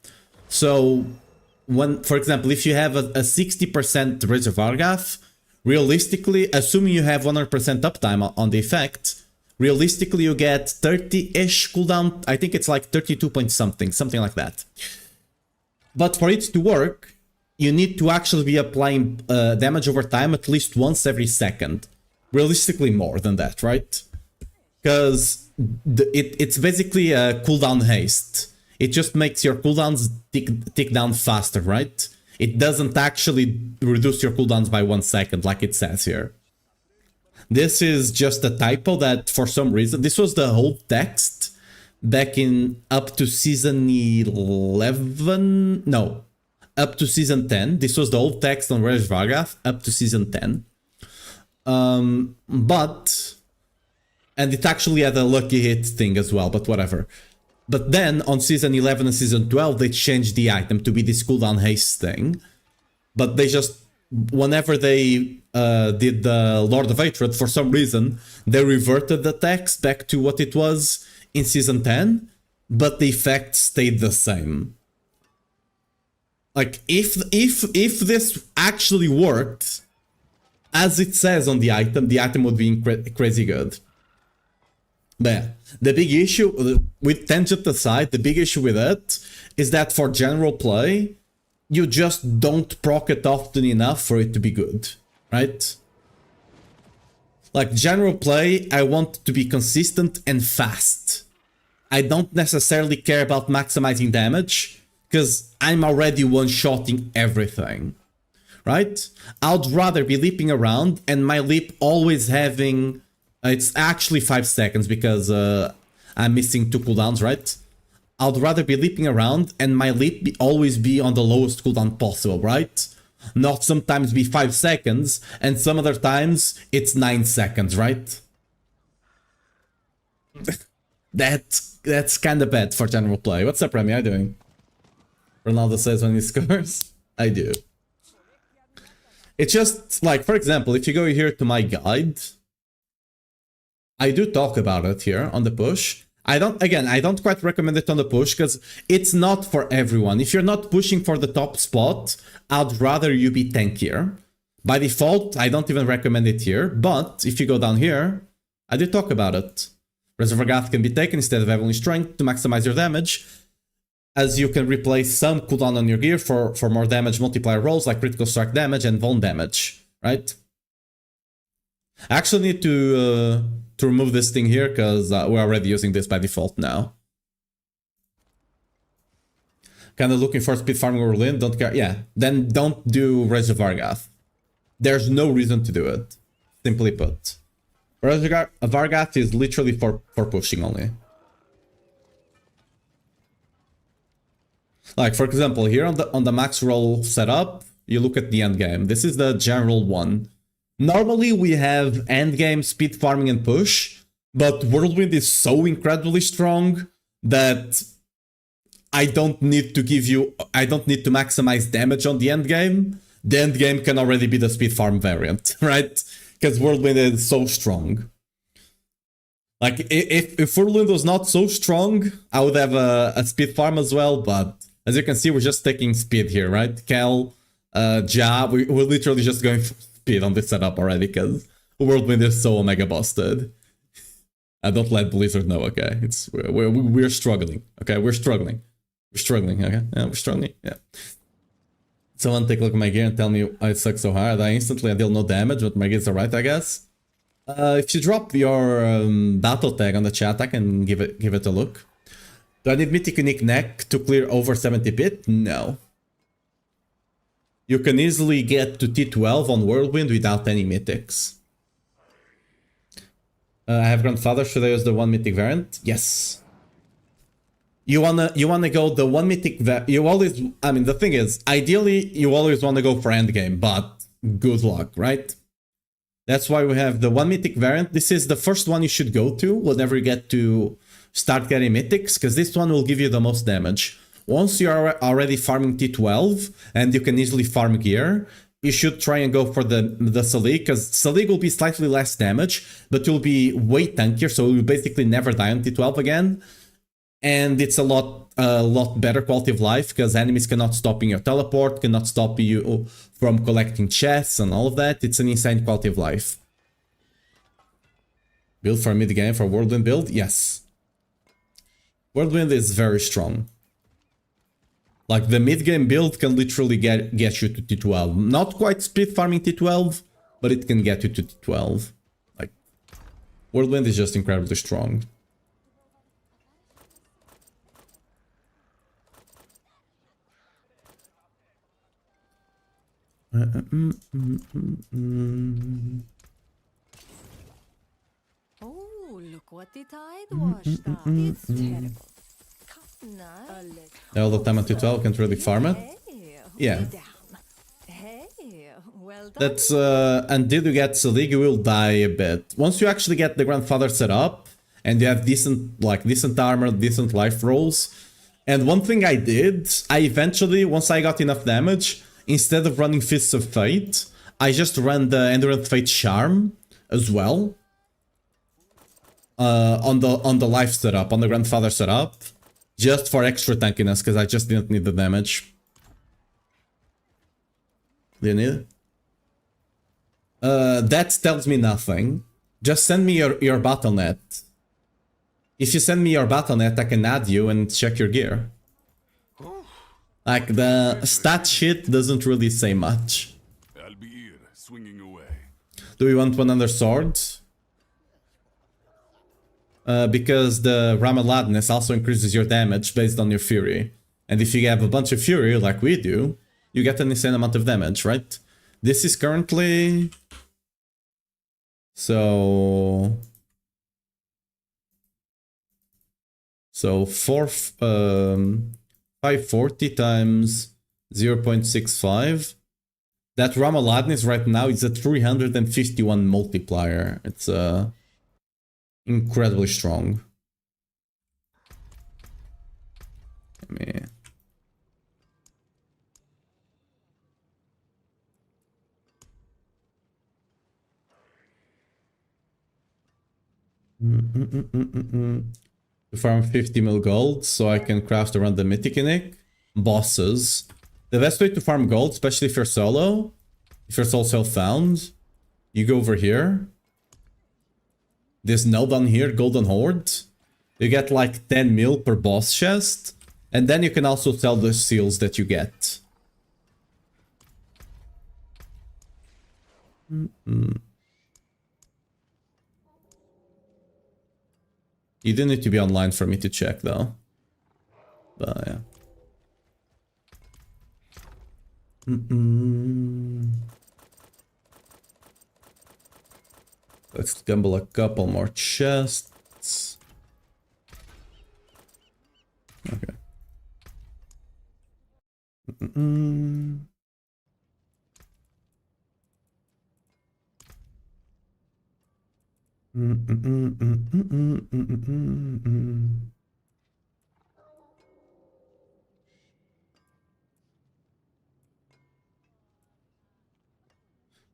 So, when, for example, if you have a 60% Rage of Argath, realistically, assuming you have 100% uptime on the effect, realistically you get 30-ish cooldown. I think it's like 32 point something like that. But for it to work, you need to actually be applying damage over time at least once every second. Realistically more than that, right? Because it's basically a cooldown haste. It just makes your cooldowns tick down faster, right? It doesn't actually reduce your cooldowns by 1 second like it says here. This is just a typo that for some reason, this was the whole text back in up to season 11, no, up to season 10. This was the old text on Rage of Argath up to season 10. And it actually had a lucky hit thing as well, but whatever. But then on season 11 and season 12, they changed the item to be this cooldown haste thing. But they just, whenever they did the Lord of Hatred, for some reason, they reverted the text back to what it was in season 10, but the effect stayed the same. Like, if this actually worked, as it says on the item would be crazy good. But yeah, the big issue, with Tangent aside, the big issue with it is that for general play, you just don't proc it often enough for it to be good, right? Like general play, I want to be consistent and fast. I don't necessarily care about maximizing damage, because I'm already one-shotting everything, right? I'd rather be leaping around and my leap always having... it's actually 5 seconds because I'm missing 2 cooldowns, right? I'd rather be leaping around and my leap always be on the lowest cooldown possible, right? Not sometimes be 5 seconds and some other times it's 9 seconds, right? That's kind of bad for general play. What's up, Remy? How you doing? Ronaldo says when he scores. I do. It's just like, for example, if you go here to my guide, I do talk about it here on the push. I don't quite recommend it on the push because it's not for everyone. If you're not pushing for the top spot, I'd rather you be tankier. By default, I don't even recommend it here, but if you go down here, I do talk about it. Reservoir Gath can be taken instead of Evelyn Strength to maximize your damage, as you can replace some cooldown on your gear for more damage multiplier rolls like critical strike damage and vuln damage, right? I actually need to remove this thing here because we're already using this by default now. Kind of looking for speed farming Whirlwind, don't care. Yeah, then don't do Reservoir Gath. There's no reason to do it, simply put. Reservoir Gath is literally for pushing only. Like, for example, here on the max roll setup, you look at the end game. This is the general one. Normally we have end game speed farming and push, but Whirlwind is so incredibly strong that I don't need to maximize damage on the end game. The end game can already be the speed farm variant, right? Because Whirlwind is so strong. Like, if Whirlwind was not so strong, I would have a speed farm as well, but as you can see, we're just taking speed here, right? Kel, Ja, we're literally just going for speed on this setup already, because Whirlwind is so omega busted. Don't let Blizzard know, okay? We're struggling, okay? We're struggling, okay? Yeah, we're struggling, yeah. Someone take a look at my gear and tell me I suck so hard. I instantly deal no damage, but my gear's alright, I guess. If you drop your battle tag on the chat, I can give it a look. Do I need Mythic Unique Neck to clear over 70 bit? No. You can easily get to T12 on Whirlwind without any mythics. I have Grandfather, should I use the 1 mythic variant? Yes. You wanna go the 1 mythic you always, I mean, the thing is, ideally you always wanna go for endgame, but good luck, right? That's why we have the 1 mythic variant. This is the first one you should go to whenever you get to start getting mythics, because this one will give you the most damage. Once you are already farming T12 and you can easily farm gear, you should try and go for the Selig, because Selig will be slightly less damage, but you'll be way tankier, so you'll basically never die on T12 again. And it's a lot better quality of life, because enemies cannot stop in your teleport, cannot stop you from collecting chests and all of that. It's an insane quality of life. Build for mid game for Whirlwind build? Yes. Whirlwind is very strong. Like, the mid game build can literally get you to T12. Not quite speed farming T12, but it can get you to T12. Like, Whirlwind is just incredibly strong. Oh, look what the tide washed up. It's terrible. All the time at T12 can't really farm it. Hey, Yeah. Hey, well done. That's until you get Selig, you will die a bit. Once you actually get the Grandfather set up and you have decent armor, decent life rolls. And one thing I did, I eventually, once I got enough damage, instead of running Fists of Fate, I just ran the Endurance Fate Charm as well. On the life setup, on the Grandfather setup. Just for extra tankiness, because I just didn't need the damage. Do you need it? That tells me nothing. Just send me your battle net. If you send me your Battle.net, I can add you and check your gear. Like, the stat shit doesn't really say much. I'll be here, swinging away. Do we want one other sword? Because the Ramaladness also increases your damage based on your fury. And if you have a bunch of fury, like we do, you get an insane amount of damage, right? This is currently... So 540 times 0.65. That Ramaladness right now is a 351 multiplier. It's incredibly strong. Let me... To farm 50 mil gold so I can craft around the mythic unique. Bosses. The best way to farm gold, especially if you're solo, if you're solo self-found, you go over here. There's node on here, Golden Horde. You get like 10 mil per boss chest. And then you can also sell the seals that you get. You do need to be online for me to check though. But yeah. Let's gamble a couple more chests. Okay.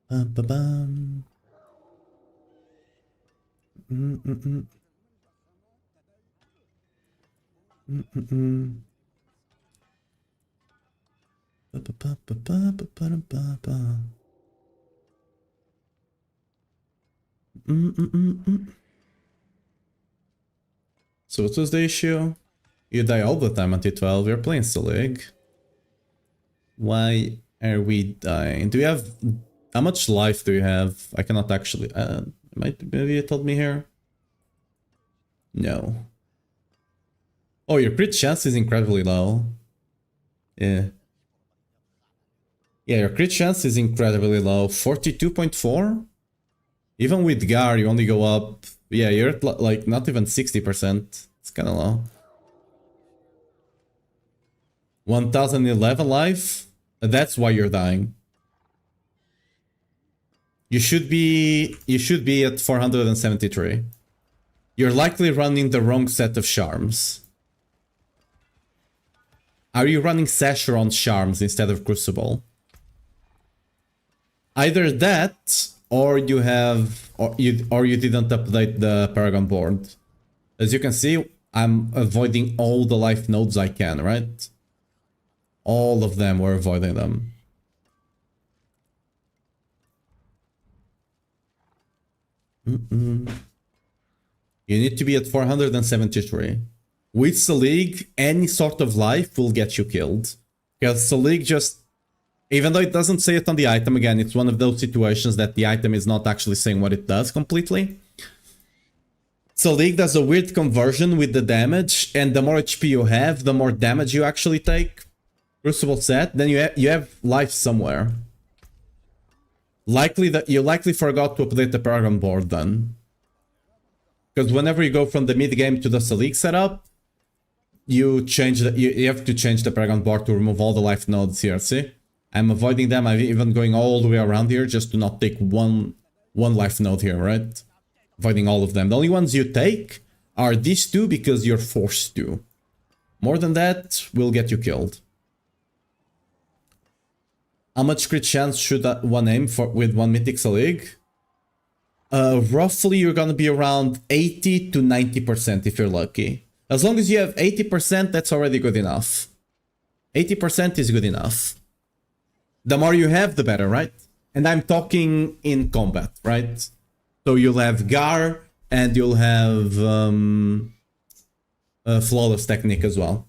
Ba-ba-bam. Ba-ba-ba-ba-ba-ba-ba-ba. So what was the issue? You die all the time until 12, you're playing Selig. Why are we dying? Do you have... How much life do you have? I cannot actually... maybe it told me here? No. Oh, your crit chance is incredibly low. Yeah. Yeah, your crit chance is incredibly low. 42.4? Even with Gar, you only go up... Yeah, you're at like not even 60%. It's kind of low. 1011 life? That's why you're dying. You should be at 473. You're likely running the wrong set of charms. Are you running Sasheron's charms instead of Crucible? Either that, or you have, or you didn't update the Paragon board. As you can see, I'm avoiding all the life nodes I can, right? All of them, we're avoiding them. You need to be at 473. With Selig, any sort of life will get you killed. Because Selig just... Even though it doesn't say it on the item, again, it's one of those situations that the item is not actually saying what it does completely. Selig does a weird conversion with the damage, and the more HP you have, the more damage you actually take. Crucible set, then you have life somewhere. You likely forgot to update the Paragon board then. Because whenever you go from the mid game to the Selig setup, you have to change the Paragon board to remove all the life nodes here, see? I'm avoiding them, I'm even going all the way around here just to not take one life node here, right? Avoiding all of them. The only ones you take are these two because you're forced to. More than that will get you killed. How much crit chance should one aim for with one Mythic Selig? Roughly you're gonna be around 80 to 90% if you're lucky. As long as you have 80%, that's already good enough. 80% is good enough. The more you have, the better, right? And I'm talking in combat, right? So you'll have Gar, and you'll have flawless technique as well.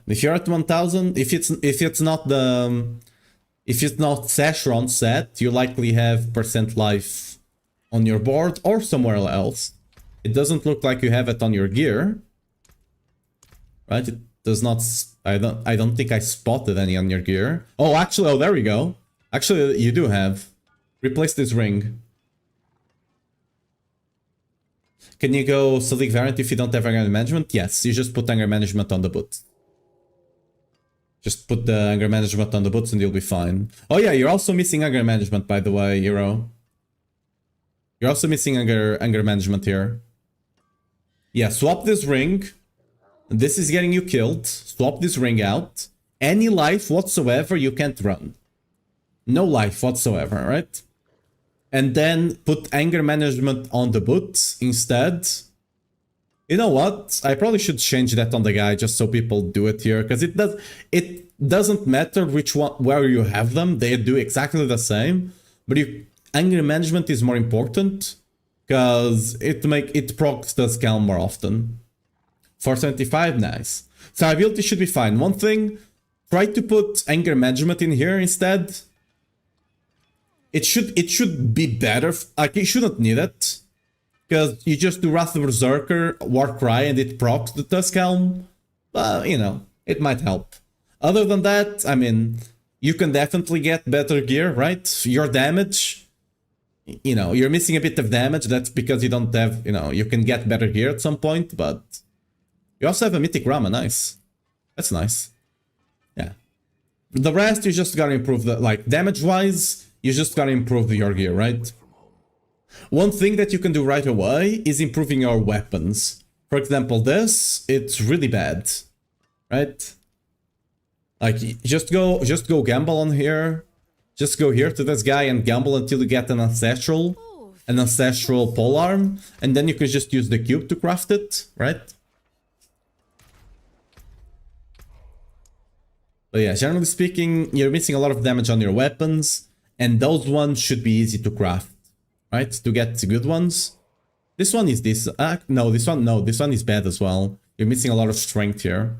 If you're at 1000, if it's not Sashron set, you likely have percent life on your board or somewhere else. It doesn't look like you have it on your gear, right? It does not. I don't think I spotted any on your gear. Oh, actually, oh, there we go. Actually, you do have. Replace this ring. Can you go Selig variant if you don't have anger management? Yes, you just put anger management on the boot. Just put the anger management on the boots and you'll be fine. Oh yeah, you're also missing anger management, by the way, Euro. You're also missing anger management here. Yeah, swap this ring. This is getting you killed. Swap this ring out. Any life whatsoever, you can't run. No life whatsoever, right? And then put anger management on the boot instead. You know what? I probably should change that on the guy just so people do it here, because it doesn't matter which one where you have them. They do exactly the same, but anger management is more important because it procs the scale more often. 475, nice. Survivability should be fine. One thing, try to put anger management in here instead. It should be better. Like, you shouldn't need it. Because you just do Wrath of Berserker, Warcry, and it procs the Tuskhelm. You know, it might help. Other than that, I mean, you can definitely get better gear, right? Your damage, you know, you're missing a bit of damage. That's because you don't have, you know, you can get better gear at some point, but you also have a Mythic Rama, nice. That's nice. Yeah. The rest, you just gotta improve the, like, damage-wise, you just gotta improve your gear, right? One thing that you can do right away is improving your weapons. For example, this, it's really bad, right? Like, just go gamble on here. Just go here to this guy and gamble until you get an ancestral polearm, and then you can just use the cube to craft it, right? But yeah, generally speaking, you're missing a lot of damage on your weapons, and those ones should be easy to craft. Right, to get the good ones. This one is this. No, this one is bad as well. You're missing a lot of strength here.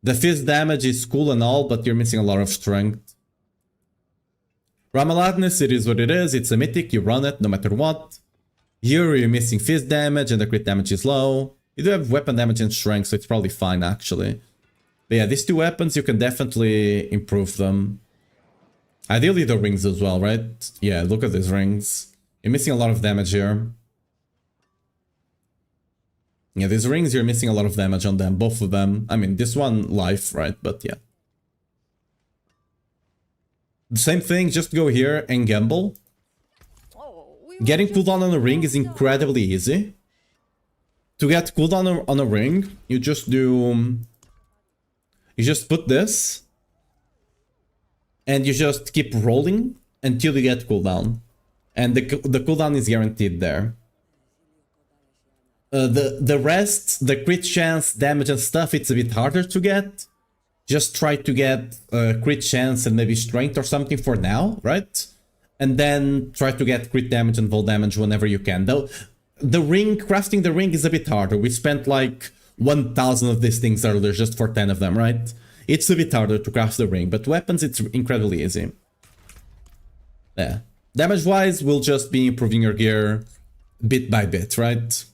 The fizz damage is cool and all, but you're missing a lot of strength. Ramaladness, it is what it is. It's a mythic, you run it no matter what. Here you're missing fizz damage and the crit damage is low. You do have weapon damage and strength, so it's probably fine actually. But yeah, these two weapons, you can definitely improve them. Ideally the rings as well, right? Yeah, look at these rings. You're missing a lot of damage here. Yeah, these rings, you're missing a lot of damage on them, both of them. I mean, this one, life, right? But yeah. The same thing, just go here and gamble. Getting cooldown on a ring is incredibly easy. To get cooldown on a ring, you just do... You just put this. And you just keep rolling until you get cooldown. And the cooldown is guaranteed there. The rest, the crit chance, damage and stuff, it's a bit harder to get. Just try to get crit chance and maybe strength or something for now, right? And then try to get crit damage and vol damage whenever you can. Though the ring, crafting the ring is a bit harder. We spent like 1000 of these things earlier just for 10 of them, right? It's a bit harder to craft the ring, but weapons, it's incredibly easy. Yeah. Damage-wise, we'll just be improving your gear bit by bit, right?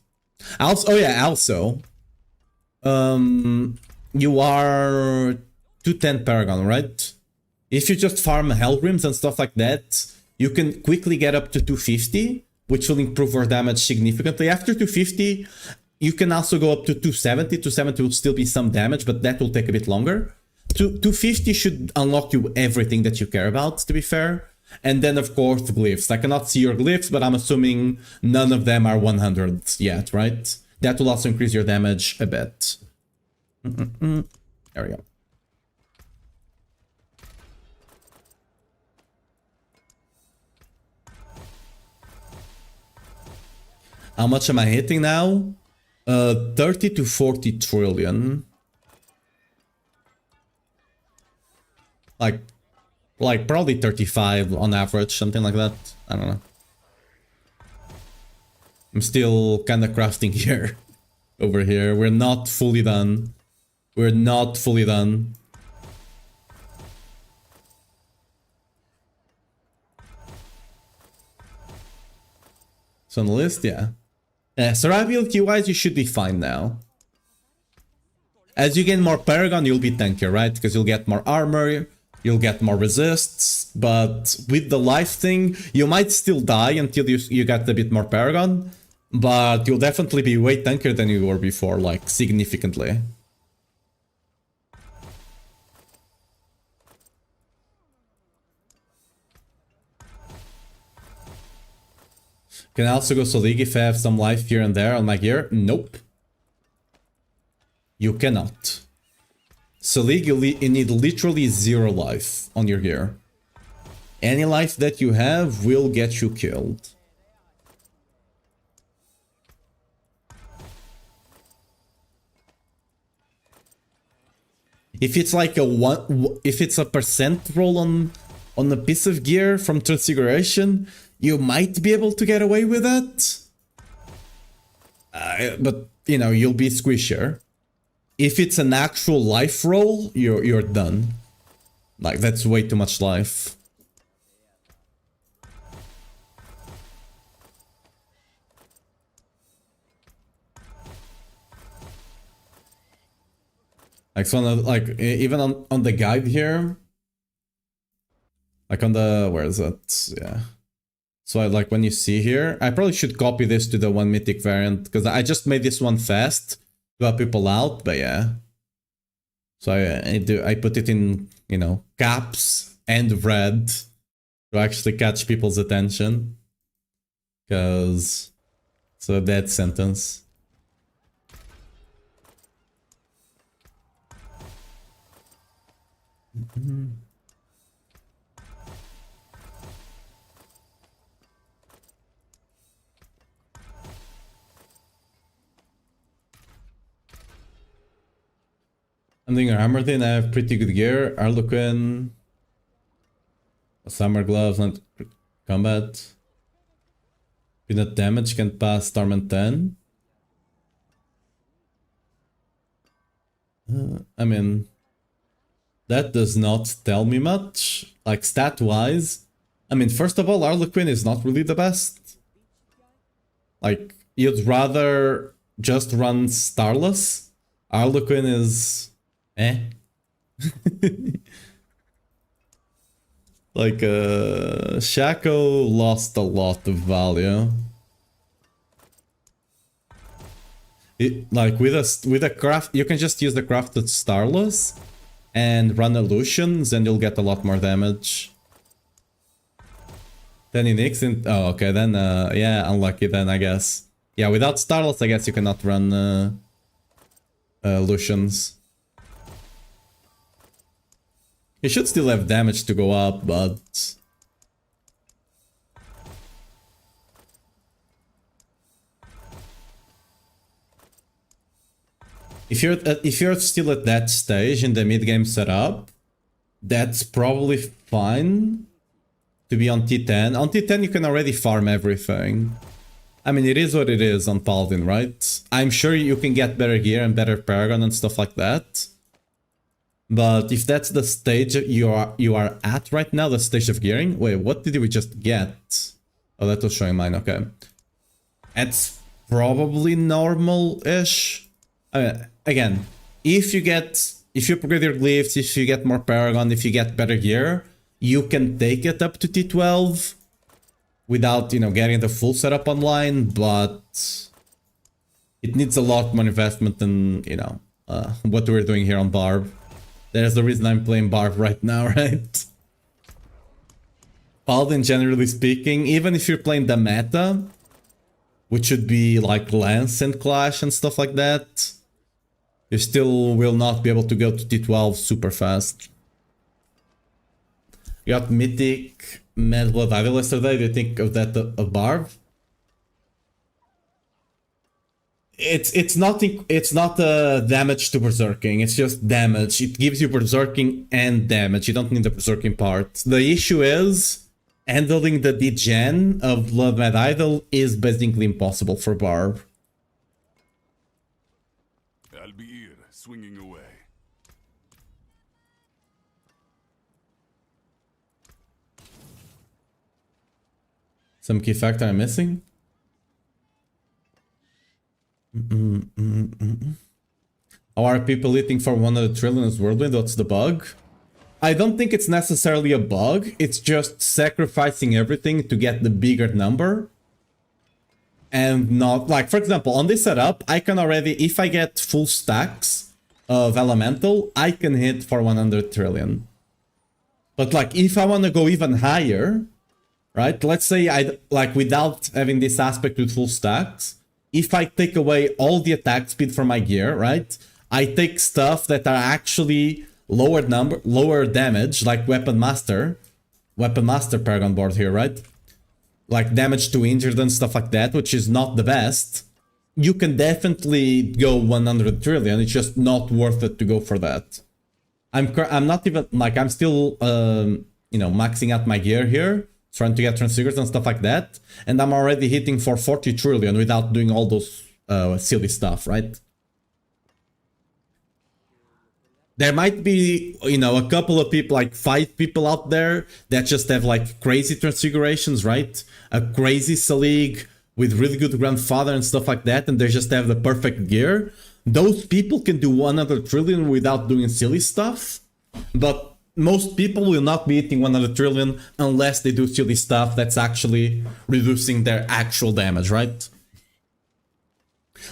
Also, oh yeah, also, you are 210 Paragon, right? If you just farm Hellrims and stuff like that, you can quickly get up to 250, which will improve your damage significantly. After 250, you can also go up to 270. 270 will still be some damage, but that will take a bit longer. 250 should unlock you everything that you care about, to be fair. And then, of course, glyphs. I cannot see your glyphs, but I'm assuming none of them are 100 yet, right? That will also increase your damage a bit. There we go. How much am I hitting now? 30 to 40 trillion. Like probably 35 on average, something like that. I don't know. I'm still kind of crafting here. Over here. We're not fully done. We're not fully done. So on the list, yeah. Survivability wise, you should be fine now. As you gain more Paragon, you'll be tankier, right? Because you'll get more armor, you'll get more resists, but with the life thing, you might still die until you get a bit more Paragon, but you'll definitely be way tankier than you were before, like, significantly. Can I also go Selig if I have some life here and there on my gear? Nope. You cannot. Selig, you need literally 0 life on your gear. Any life that you have will get you killed. If it's like if it's a percent roll on a piece of gear from Transfiguration, you might be able to get away with that. But, you know, you'll be squishier. If it's an actual life roll, you're done. Like, that's way too much life. Like, so like even on the guide here, like on the, where is it? Yeah. So like when you see here, I probably should copy this to the 1 mythic variant because I just made this one fast to help people out, but yeah. So I put it in, you know, caps and red to actually catch people's attention because it's a dead sentence. I'm doing a hammer thing. I have pretty good gear. Harlequin, summer gloves, not combat. Peanut damage can pass Torment 10. I mean, that does not tell me much. Like stat wise, I mean, first of all, Harlequin is not really the best. Like, you'd rather just run Starless. Harlequin is like Shaco lost a lot of value. Like with a craft, you can just use the crafted Starless and run illusions and you'll get a lot more damage. Then in Ixin, oh okay, then yeah, unlucky then I guess. Yeah, without Starless I guess you cannot run illusions. He should still have damage to go up, but if you're still at that stage in the mid game setup, that's probably fine to be on T10. On T10 you can already farm everything. I mean, it is what it is on Paladin, right? I'm sure you can get better gear and better Paragon and stuff like that. But if that's the stage you are at right now, the stage of gearing... Wait, what did we just get? Oh, that was showing mine, okay. It's probably normal-ish. Again, if you upgrade your glyphs, if you get more Paragon, if you get better gear, you can take it up to T12 without, you know, getting the full setup online, but it needs a lot more investment than, you know, what we're doing here on Barb. There's the reason I'm playing Barb right now, right? Paladin, generally speaking, even if you're playing the meta, which should be like Lance and Clash and stuff like that, you still will not be able to go to T12 super fast. You got Mythic Mad Blood Idol yesterday. Do you think of that of Barb? It's not damage to berserking, it's just damage. It gives you berserking and damage. You don't need the berserking part. The issue is handling the degen of Blood Mad Idol is basically impossible for Barb. I'll be here, swinging away. Some key factor I'm missing? How are people eating for 100 trillion as Whirlwind? What's the bug? I don't think it's necessarily a bug. It's just sacrificing everything to get the bigger number. And not, like, for example, on this setup, I can already, if I get full stacks of Elemental, I can hit for 100 trillion. But, like, if I want to go even higher, right? Let's say I, like, without having this aspect with full stacks, if I take away all the attack speed from my gear, right? I take stuff that are actually lower damage, like Weapon Master Paragon board here, right? Like damage to injured and stuff like that, which is not the best. You can definitely go 100 trillion. It's just not worth it to go for that. I'm not even, like, I'm still, you know, maxing out my gear here, trying to get transfigures and stuff like that, and I'm already hitting for 40 trillion without doing all those silly stuff, right? There might be, you know, a couple of people, like 5 people out there that just have like crazy transfigurations, right? A crazy Selig with really good grandfather and stuff like that, and they just have the perfect gear. Those people can do 100 trillion without doing silly stuff, but most people will not be hitting 100 trillion unless they do silly stuff that's actually reducing their actual damage, right?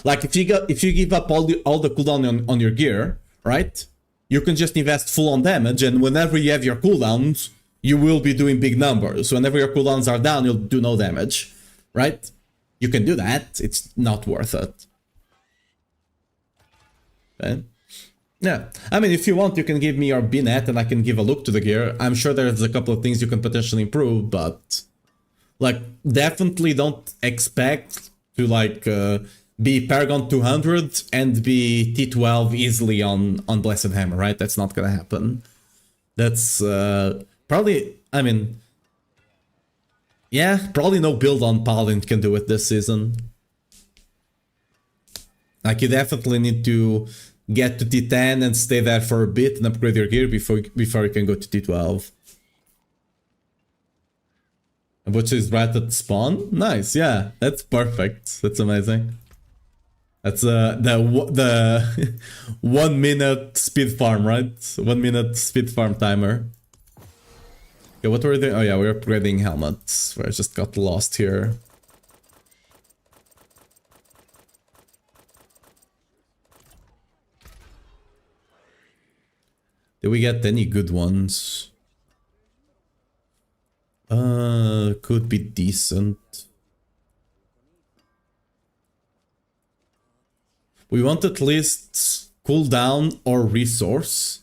Like if you give up all the cooldown on your gear, right? You can just invest full on damage, and whenever you have your cooldowns, you will be doing big numbers. Whenever your cooldowns are down, you'll do no damage, right? You can do that. It's not worth it. Okay. Yeah, I mean, if you want, you can give me your BNet and I can give a look to the gear. I'm sure there's a couple of things you can potentially improve, but like, definitely don't expect to like be Paragon 200 and be T12 easily on Blessed Hammer, right? That's not gonna happen. That's probably, I mean, yeah, probably no build on Paladin can do it this season. Like, you definitely need to get to T10 and stay there for a bit and upgrade your gear before you can go to T12. Which is right at spawn? Nice, yeah, that's perfect. That's amazing. That's the 1 minute speed farm, right? 1 minute speed farm timer. Okay, what were we doing? Oh yeah, we're upgrading helmets. Where I just got lost here. Did we get any good ones? Could be decent. We want at least cooldown or resource.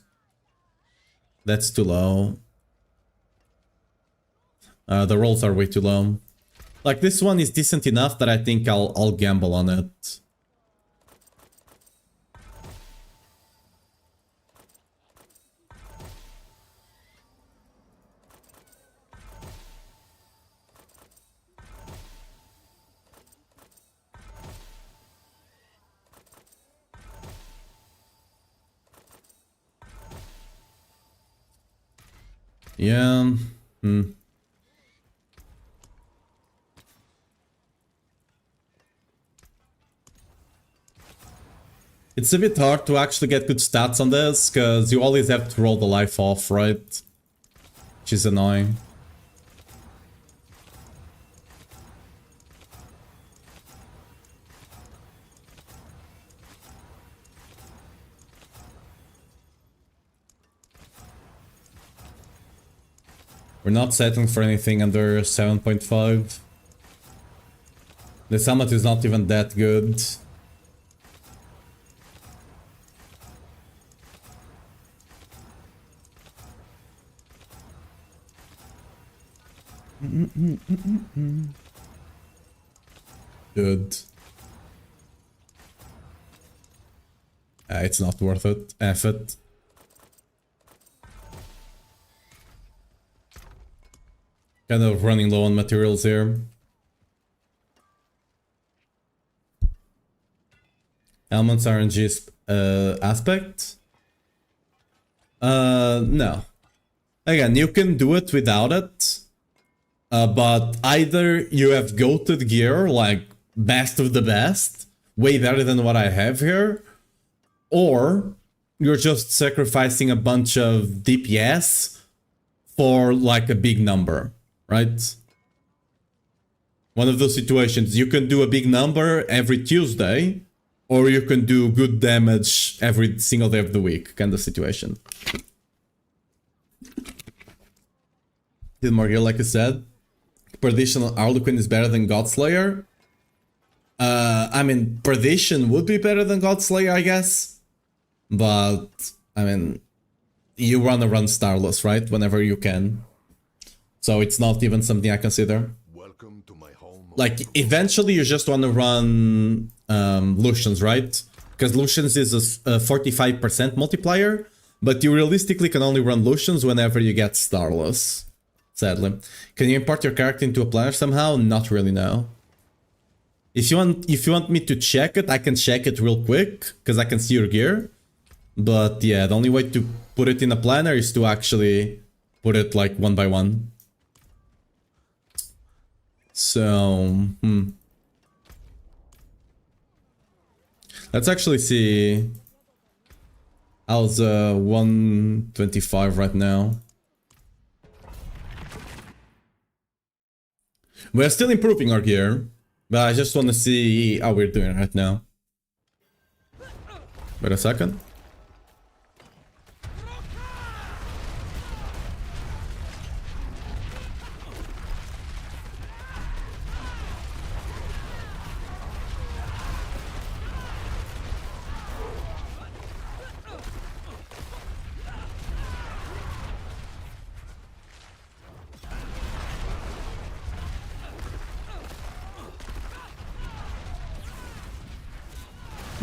That's too low. The rolls are way too low. Like, this one is decent enough that I think I'll gamble on it. Yeah. It's a bit hard to actually get good stats on this, because you always have to roll the life off, right? Which is annoying. We're not settling for anything under 7.5. This helmet is not even that good. Good. It's not worth it. F it. Kind of running low on materials here. Elements RNG aspect? No. Again, you can do it without it. But either you have goated gear, like best of the best, way better than what I have here, or you're just sacrificing a bunch of DPS for like a big number, right? One of those situations, you can do a big number every Tuesday, or you can do good damage every single day of the week, kind of situation. Did more gear, like I said. Perdition on Harlequin is better than Godslayer. I mean, Perdition would be better than Godslayer, I guess. But, I mean, you wanna run Starless, right? Whenever you can. So it's not even something I consider. Welcome to my home. Like, eventually you just wanna run Lucians, right? Because Lucians is a 45% multiplier, but you realistically can only run Lucians whenever you get Starless. Sadly. Can you import your character into a planner somehow? Not really, no. If you want me to check it, I can check it real quick, because I can see your gear. But yeah, the only way to put it in a planner is to actually put it like one by one. So, let's actually see. How's 125 right now? We're still improving our gear, but I just want to see how we're doing right now. Wait a second.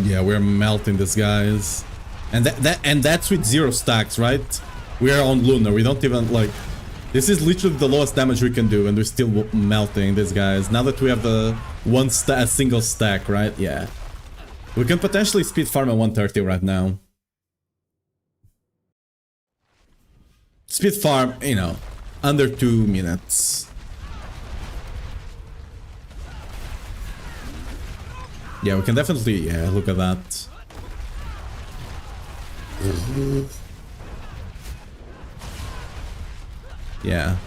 Yeah, we're melting these guys. And that's with 0 stacks, right? We are on Lunar. We don't even like. This is literally the lowest damage we can do, and we're still melting these guys. Now that we have the a single stack, right? Yeah, we can potentially speed farm at 130 right now. Speed farm, you know, under 2 minutes. Yeah, we can definitely, yeah, look at that. Yeah.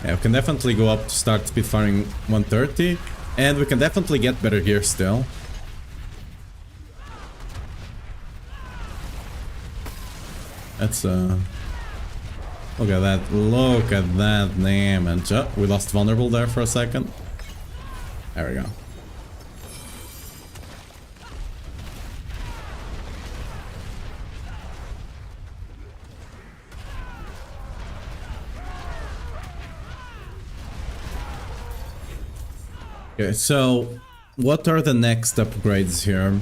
Yeah, we can definitely go up to start speed firing 130. And we can definitely get better gear still. That's look at that damage. Oh, we lost vulnerable there for a second. There we go. Okay, so what are the next upgrades here?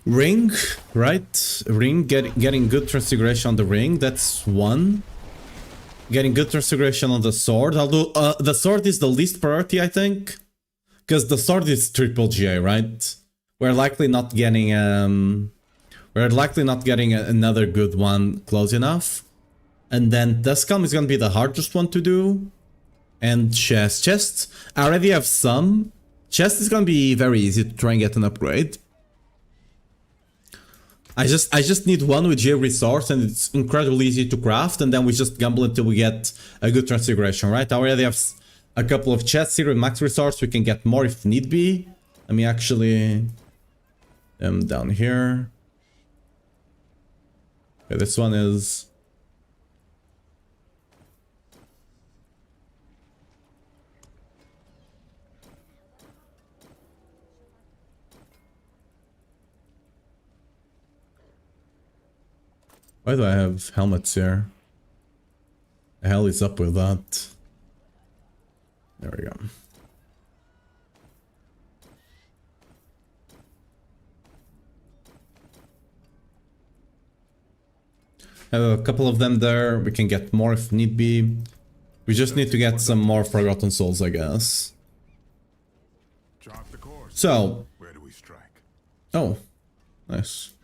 Ring, right? Ring, getting good transfiguration on the ring, that's one. Getting good transfiguration on the sword, although the sword is the least priority, I think. Because the sword is triple GA, right? We're likely not getting another good one close enough. And then Duscalm is gonna be the hardest one to do. And chest, I already have some. Chest is gonna be very easy to try and get an upgrade. I just need one with GA resource, and it's incredibly easy to craft, and then we just gamble until we get a good transfiguration, right? I already have a couple of chests here with max resource. We can get more if need be. Let me actually down here. Okay, this one is. Why do I have helmets here? The hell is up with that? There we go. Have a couple of them there. We can get more if need be. We just need to get some more Forgotten Souls, I guess. Chart the course. So, Where do we strike? oh, nice.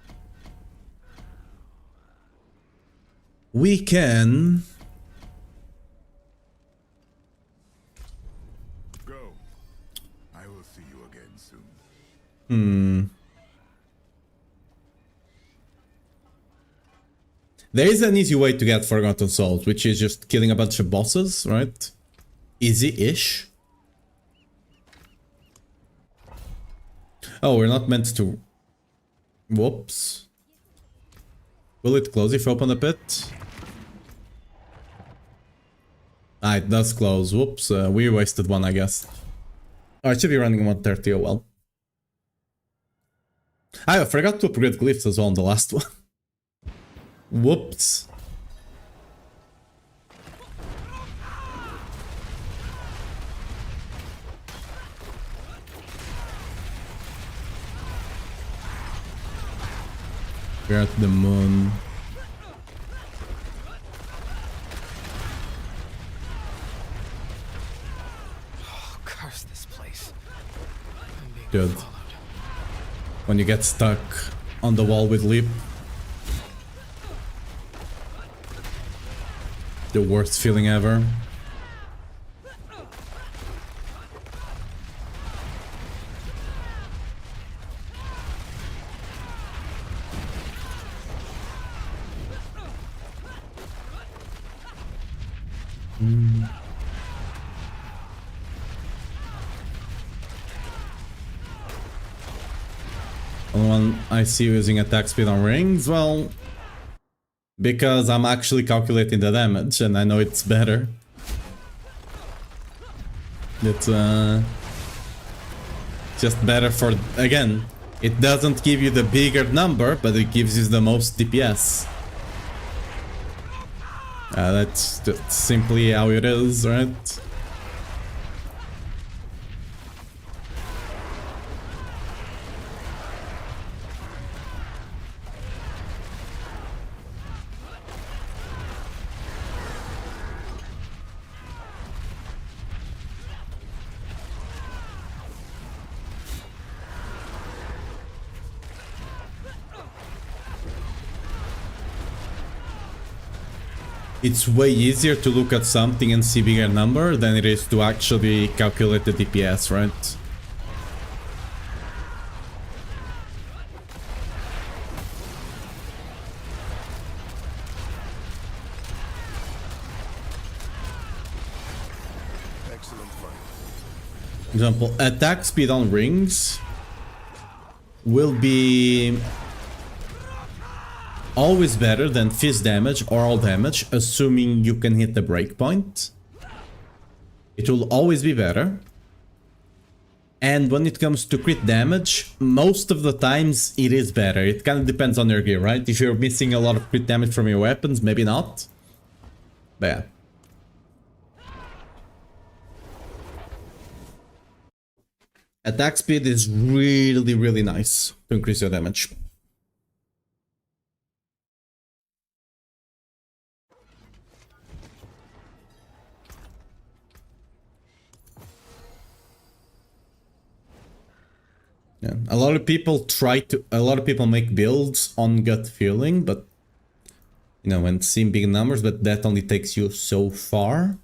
We can... Go. I will see you again soon. There is an easy way to get Forgotten Souls, which is just killing a bunch of bosses, right? Easy-ish. Oh, we're not meant to... Whoops. Will it close if I open the pit? Ah, it does close. Whoops, we wasted one, I guess. Oh, I should be running 130, oh well. I forgot to upgrade glyphs as well on the last one. Whoops. We're at the moon. Oh, curse this place. I'm being Good. followed. When you get stuck on the wall with Leap. The worst feeling ever. One I see you using attack speed on rings, well, because I'm actually calculating the damage and I know it's better. It's just better for, again, it doesn't give you the bigger number, but it gives you the most DPS. That's just simply how it is, right? It's way easier to look at something and see bigger number than it is to actually calculate the DPS, right? Excellent fight. Example, attack speed on rings will be always better than fizz damage or all damage, assuming you can hit the breakpoint. It will always be better. And when it comes to crit damage, most of the times it is better. It kind of depends on your gear, right? If you're missing a lot of crit damage from your weapons, maybe not. But yeah. Attack speed is really, really nice to increase your damage. Yeah, a lot of people make builds on gut feeling, but you know, when seeing big numbers, but that only takes you so far.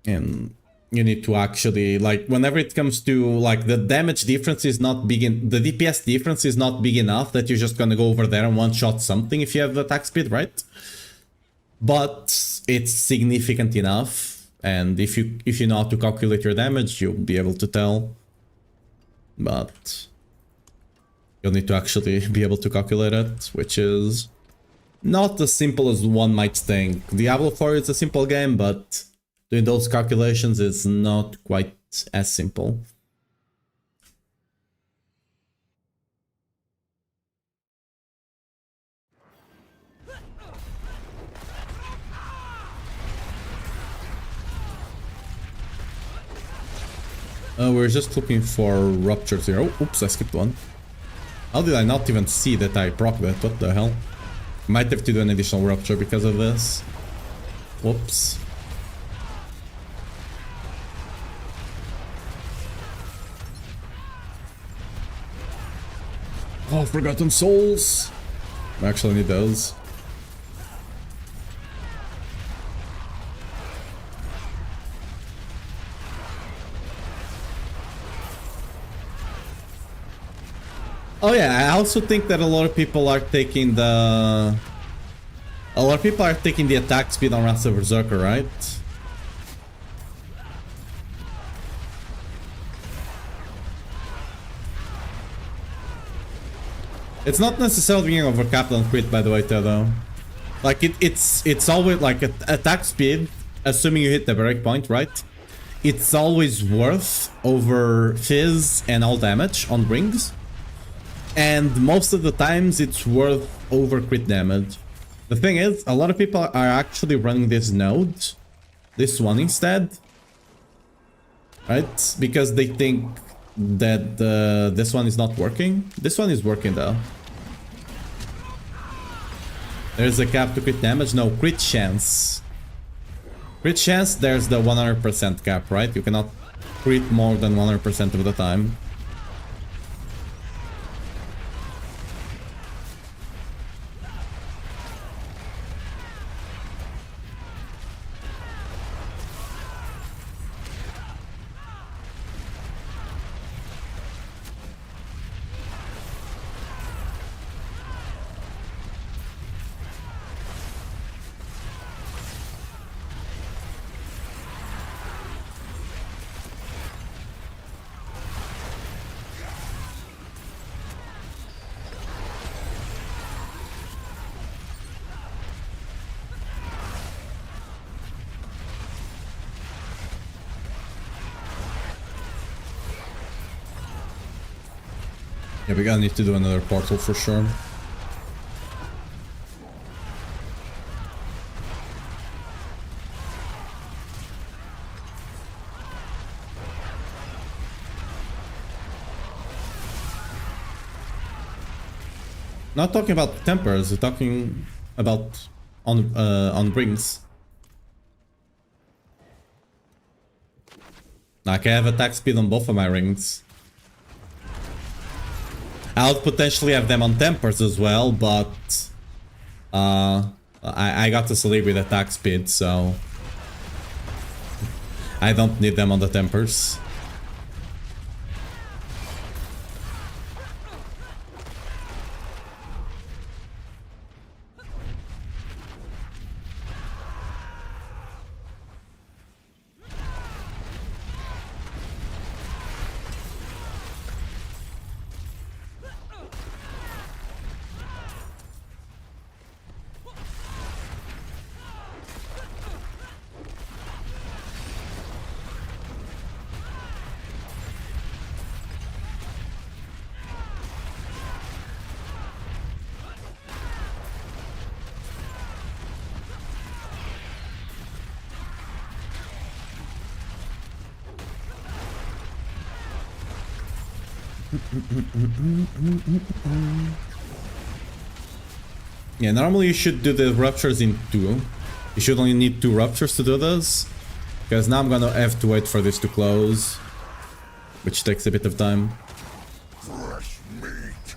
And you need to actually, like, whenever it comes to, like, the damage difference is not big in, the DPS difference is not big enough that you're just gonna go over there and one-shot something if you have attack speed, right? But it's significant enough, and if you know how to calculate your damage, you'll be able to tell. But you'll need to actually be able to calculate it, which is not as simple as one might think. Diablo 4 is a simple game, but doing those calculations is not quite as simple. We're just looking for ruptures here. Oh, oops, I skipped one. How did I not even see that I proc that? What the hell? Might have to do an additional rupture because of this. Whoops. Oh, Forgotten Souls! I actually need those. Oh yeah, I also think that a lot of people are taking the... A lot of people are taking the attack speed on Wrath of Berserker, right? It's not necessarily being overcapped on crit, by the way, though. Like, it's always, like, attack speed, assuming you hit the breakpoint, right? It's always worth over fizz and all damage on rings. And most of the times, it's worth over crit damage. The thing is, a lot of people are actually running this node. This one instead. Right? Because they think that this one is not working. This one is working though. There's a cap to crit damage. No, crit chance. Crit chance, there's the 100% cap, right? You cannot crit more than 100% of the time. Yeah, we're gonna need to do another portal for sure. Not talking about tempers, we're talking about on rings. Like I have attack speed on both of my rings. I would potentially have them on tempers as well, but I got to Selig with attack speed, so I don't need them on the tempers. Yeah, normally you should do the ruptures in 2. You should only need 2 ruptures to do this. Because now I'm gonna have to wait for this to close. Which takes a bit of time. Fresh meat.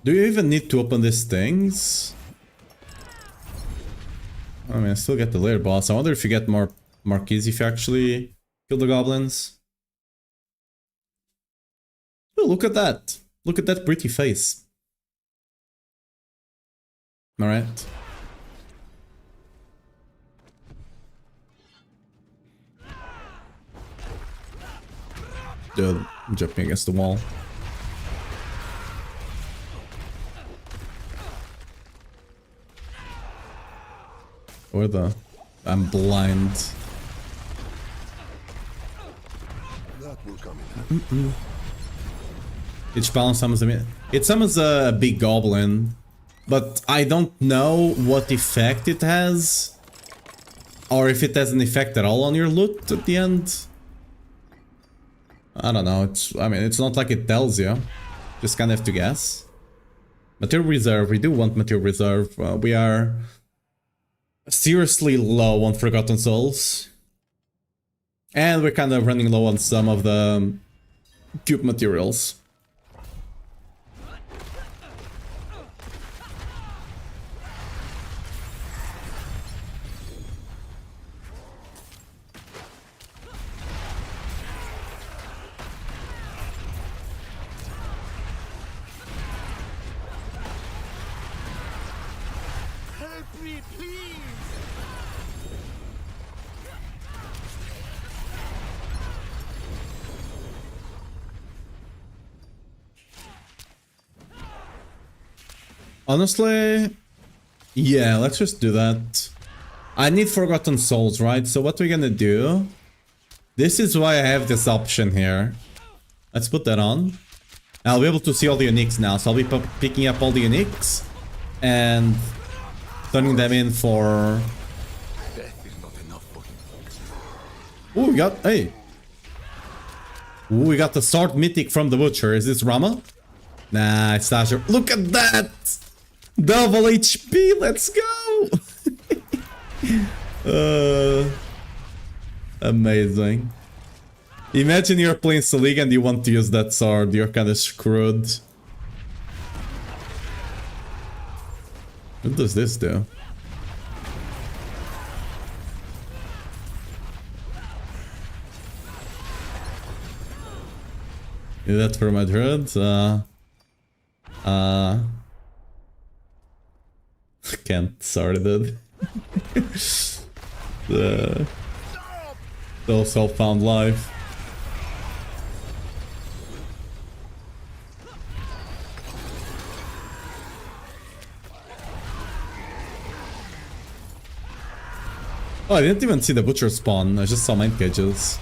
Do you even need to open these things? I mean, I still get the layer boss. I wonder if you get more marquees if you actually kill the goblins. Oh, look at that. Look at that pretty face. Alright. Dude, I'm jumping against the wall. Where the... I'm blind. That will come in handy. Each balance summons a... It summons a big goblin. But I don't know what effect it has. Or if it has an effect at all on your loot at the end. I don't know. I mean, it's not like it tells you. Just kind of have to guess. Material reserve. We do want material reserve. We are seriously low on Forgotten Souls. And we're kind of running low on some of the cube materials. Help me, please! Honestly, yeah, let's just do that. I need Forgotten Souls, right? So what we're gonna do... This is why I have this option here. Let's put that on. I'll be able to see all the uniques now, so I'll be picking up all the uniques and turning them in for... Death is not enough for him. Ooh, we got... Hey! Ooh, we got the sword mythic from the Butcher. Is this Rama? Nah, it's Asher. Look at that! Double HP, let's go! Amazing. Imagine you're playing Selig and you want to use that sword. You're kind of screwed. What does this do? Is that for my druid? Can't, sorry dude. Still self-found life. Oh, I didn't even see the butcher spawn, I just saw mind cages.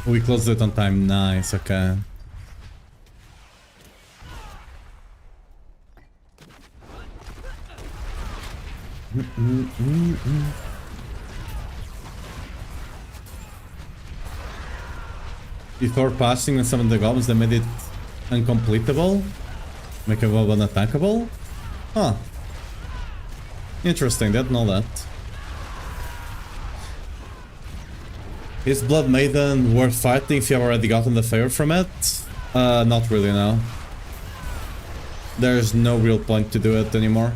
We closed it on time, nice, okay. Before passing on some of the goblins, they made it uncompletable. Make a goblin unattackable? Huh. Interesting, didn't know that. Is Blood Maiden worth fighting if you have already gotten the favor from it? Not really, no. There's no real point to do it anymore.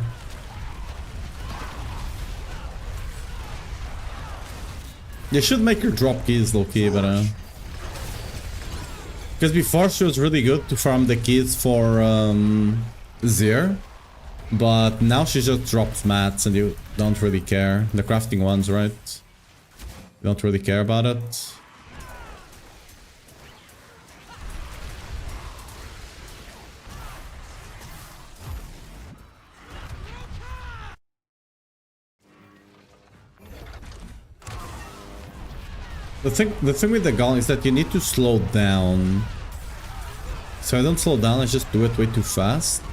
You should make your drop keys low-key, but Because before she was really good to farm the keys for Zir, but now she just drops mats and you don't really care. The crafting ones, right? You don't really care about it. The thing with the Golem is that you need to slow down. So I don't slow down, I just do it way too fast.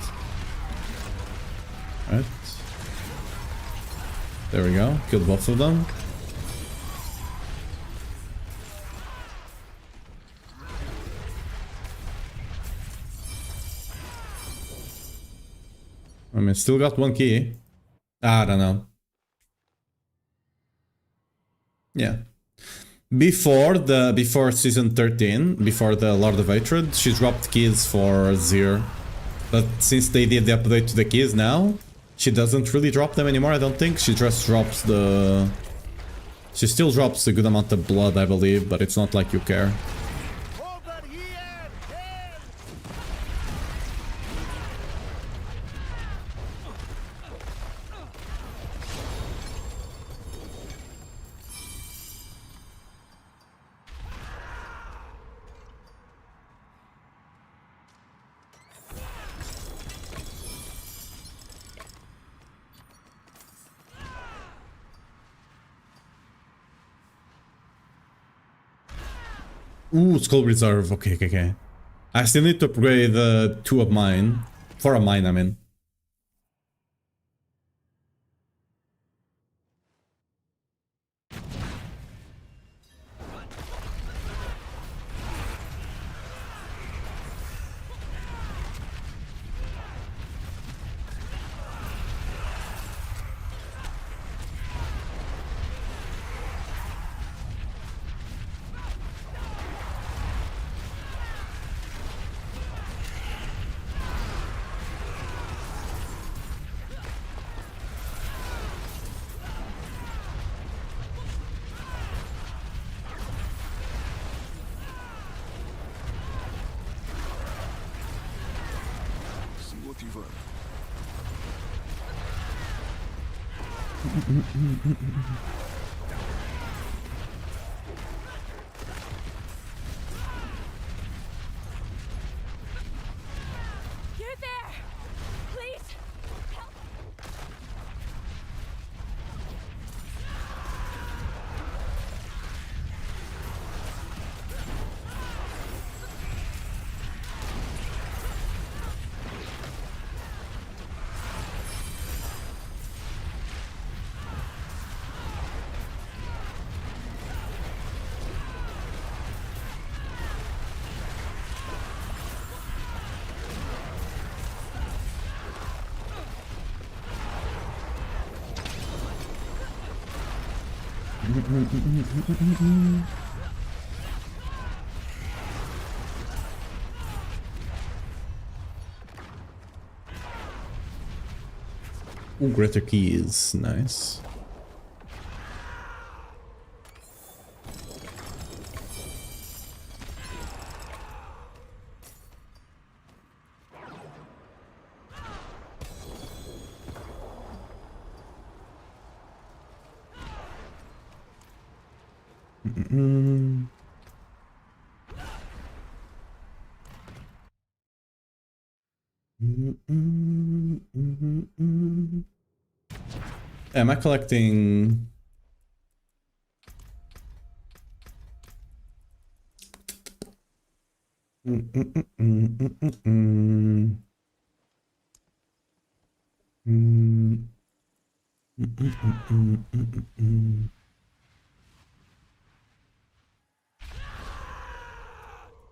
Right. There we go. Killed both of them. I mean, still got one key. I don't know. Yeah. Before season 13, before the Lord of Hatred, she dropped keys for Zir. But since they did the update to the keys now, she doesn't really drop them anymore, I don't think. She just drops the... She still drops a good amount of blood, I believe, but it's not like you care. Ooh, Skull Reserve. Okay. I still need to upgrade 2 of mine. 4 of mine, I mean. You're there! Please! Help! Ooh, greater keys. Nice. Am I collecting?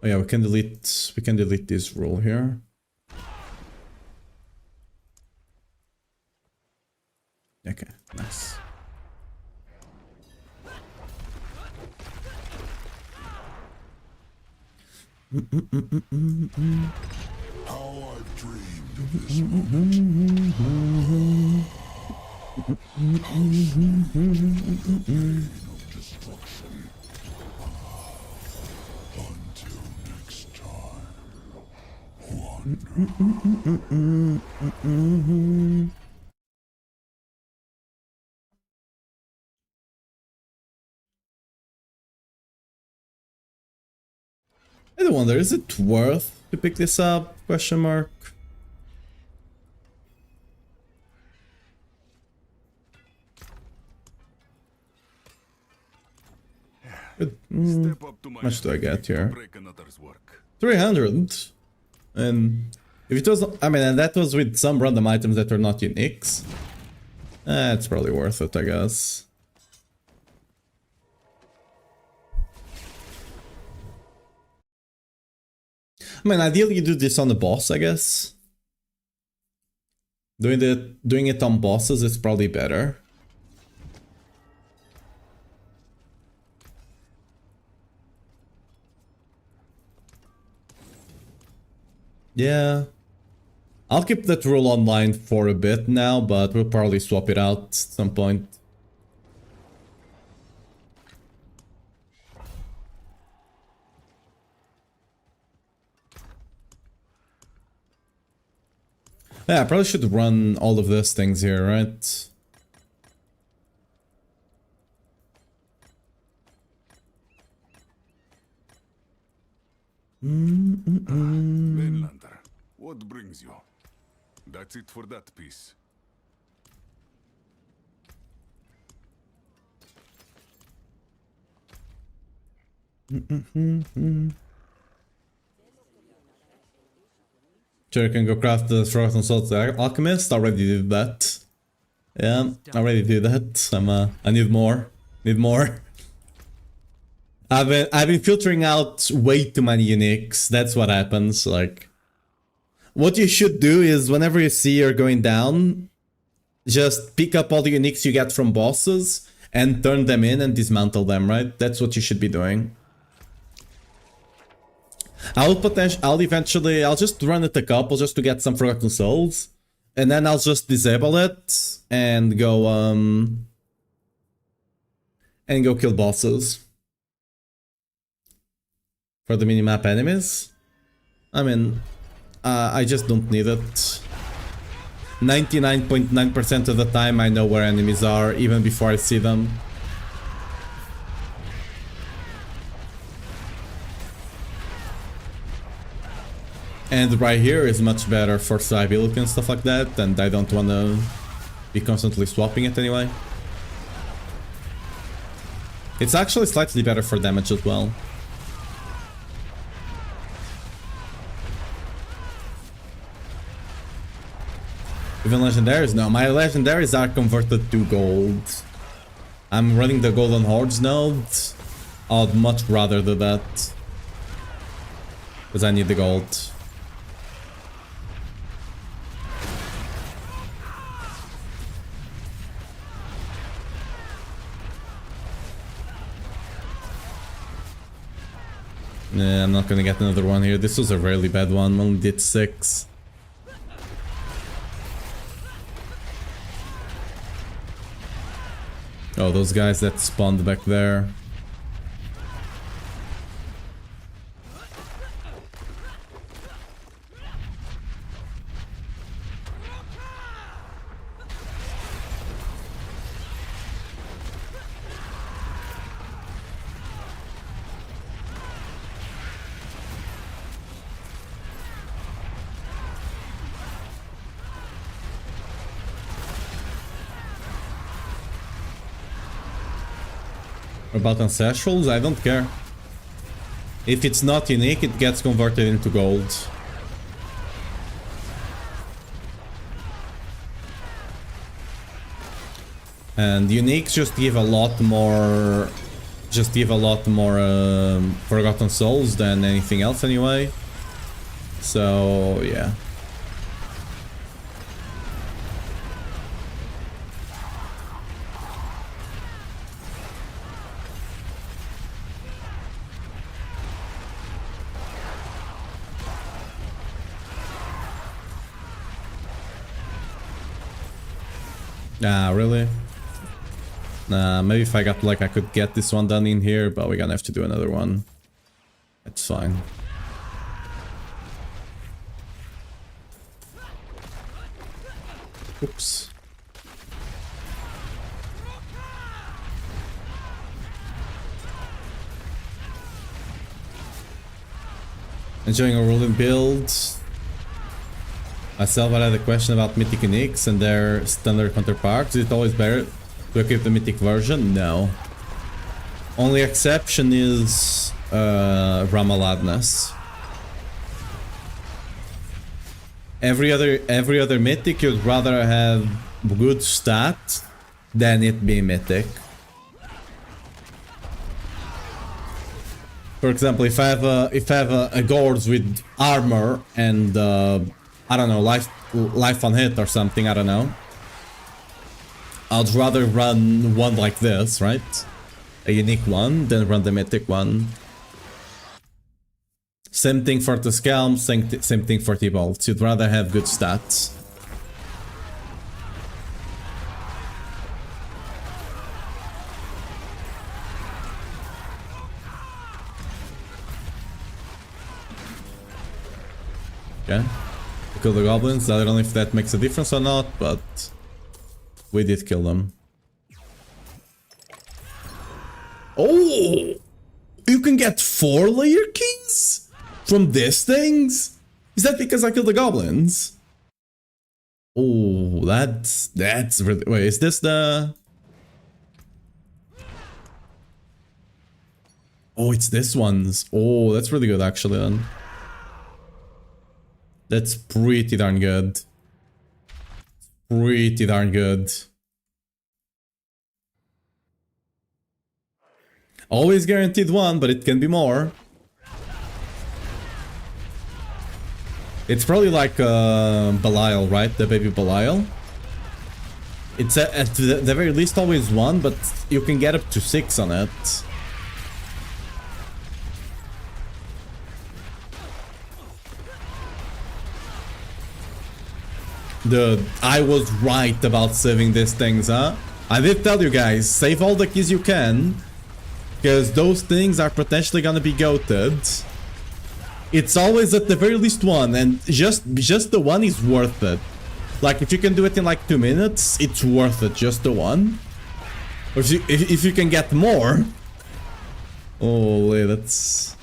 Oh yeah, we can delete this rule here. Okay, nice. How I've dreamed of this moment. Pain of destruction. Until next time. I do wonder, is it worth to pick this up? Question mark. Good. Step up to my Much do I get to here? break another's work. 300. And if it was, I mean, and that was with some random items that are not uniques. It's probably worth it, I guess. I mean, ideally you do this on the boss, I guess. Doing it on bosses is probably better. Yeah. I'll keep that rule online for a bit now, but we'll probably swap it out at some point. Yeah, I probably should run all of these things here, right? Mainlander, what brings you? That's it for that piece. Sure, you can go craft the Forgotten Souls Alchemist. Already did that. Yeah, already did that. I need more. Need more. I've been filtering out way too many uniques. That's what happens. Like, what you should do is whenever you see you're going down, just pick up all the uniques you get from bosses and turn them in and dismantle them. Right? That's what you should be doing. I'll eventually, I'll just run it a couple just to get some Forgotten Souls, and then I'll just disable it and go kill bosses for the minimap enemies. I mean, I just don't need it. 99.9% of the time I know where enemies are even before I see them. And right here is much better for stability and stuff like that, and I don't want to be constantly swapping it anyway. It's actually slightly better for damage as well. Even legendaries? No, my legendaries are converted to gold. I'm running the Golden Hordes node. I'd much rather do that. Because I need the gold. Yeah, I'm not gonna get another one here. This was a really bad one. Only did 6. Oh, those guys that spawned back there. About ancestrals, I don't care. If it's not unique, it gets converted into gold. And uniques just give a lot more... Forgotten Souls than anything else anyway. So, yeah. Nah, really? Nah, maybe if I got like I could get this one done in here, but we're gonna have to do another one. It's fine. Oops. Enjoying a rolling build. Myself, I had a question about Mythic Uniques and their standard counterparts. Is it always better to equip the Mythic version? No. Only exception is Ramaladness. Every other Mythic you'd rather have good stat than it be Mythic. For example, if I have a Gorz with armor and I don't know, life on hit or something, I don't know, I'd rather run one like this, right? A unique one, than run the mythic one. Same thing for the Scalm, same thing for T-Bolts. You'd rather have good stats. Okay. We kill the goblins. I don't know if that makes a difference or not, but we did kill them. Oh! You can get 4 layer keys from these things? Is that because I killed the goblins? Oh, that's really... Wait, is this the... Oh, it's this one's. Oh, that's really good actually then. That's pretty darn good. Pretty darn good. Always guaranteed one, but it can be more. It's probably like Belial, right? The baby Belial. It's at the very least always one, but you can get up to 6 on it. Dude, I was right about saving these things, huh? I did tell you guys, save all the keys you can, because those things are potentially gonna be goated. It's always at the very least one, and just the one is worth it. Like, if you can do it in like 2 minutes, it's worth it, just the one. Or if you can get more... Holy, that's...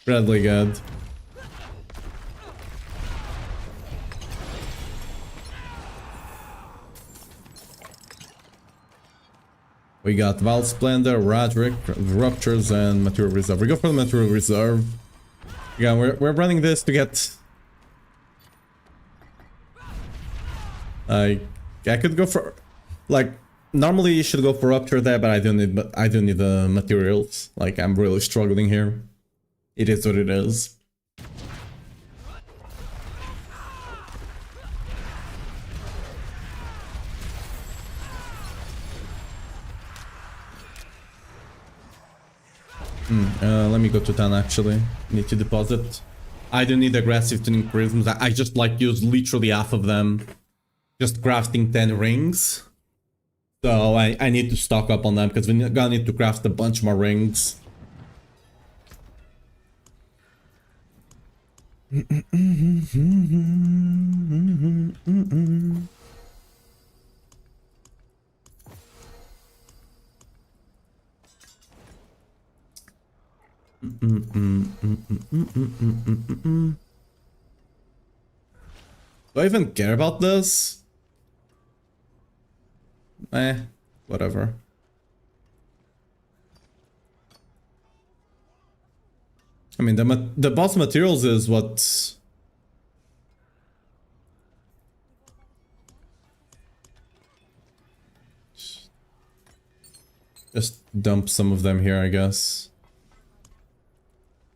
really good. We got Val Splendor, Roderick, Ruptures, and Material Reserve. We go for the Material Reserve. Yeah, we're running this to get... I could go for... Like, normally you should go for Rupture there, but I don't need the materials. Like, I'm really struggling here. It is what it is. Let me go to 10 actually. Need to deposit. I don't need aggressive tuning prisms. I just like use literally half of them. Just crafting 10 rings. So I need to stock up on them because we're gonna need to craft a bunch more rings. Do I even care about this? Whatever. I mean, the boss materials is what... Just dump some of them here, I guess.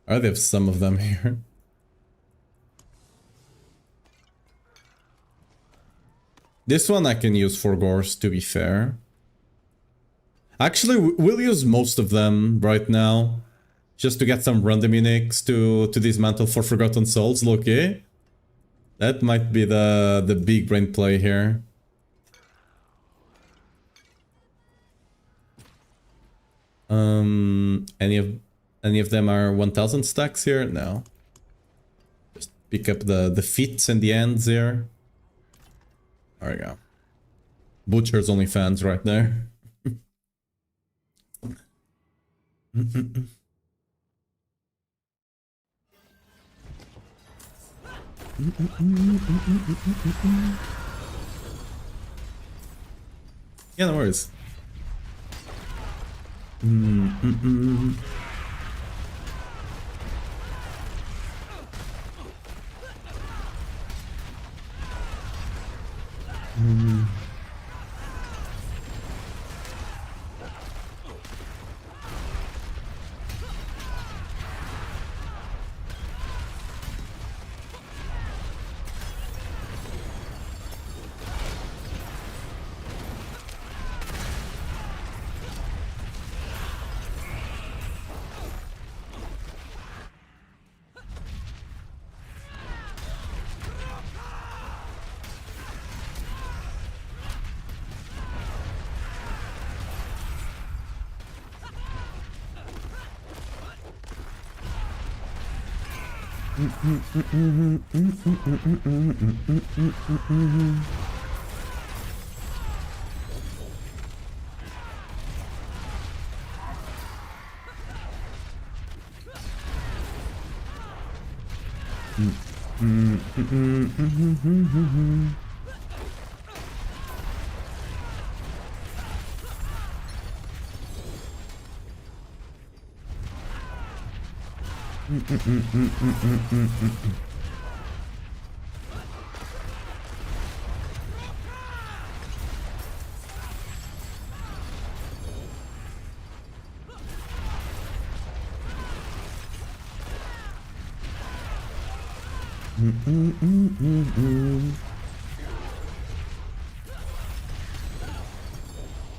I have some of them here. This one I can use for Gors, to be fair. Actually, we'll use most of them right now. Just to get some random uniques to dismantle for Forgotten Souls, Loki. That might be the big brain play here. Any of them are 1000 stacks here? No. Just pick up the feet and the ends here. There we go. Butcher's only fans right there. Yeah, no worries.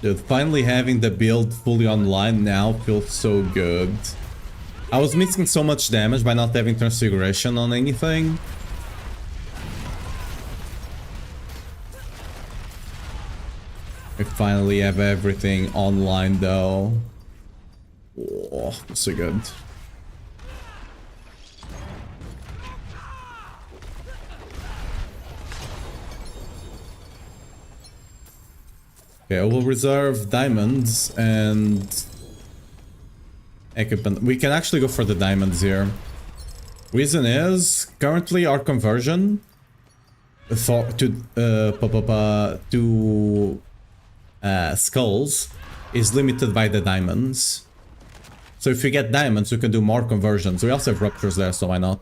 Dude, finally having the build fully online now feels so good. I was missing so much damage by not having Transfiguration on anything. We finally have everything online though. Oh, so good. Okay, I will reserve diamonds and equipment. We can actually go for the diamonds here. Reason is currently our conversion to skulls is limited by the diamonds. So if you get diamonds, you can do more conversions. We also have ruptures there, so why not?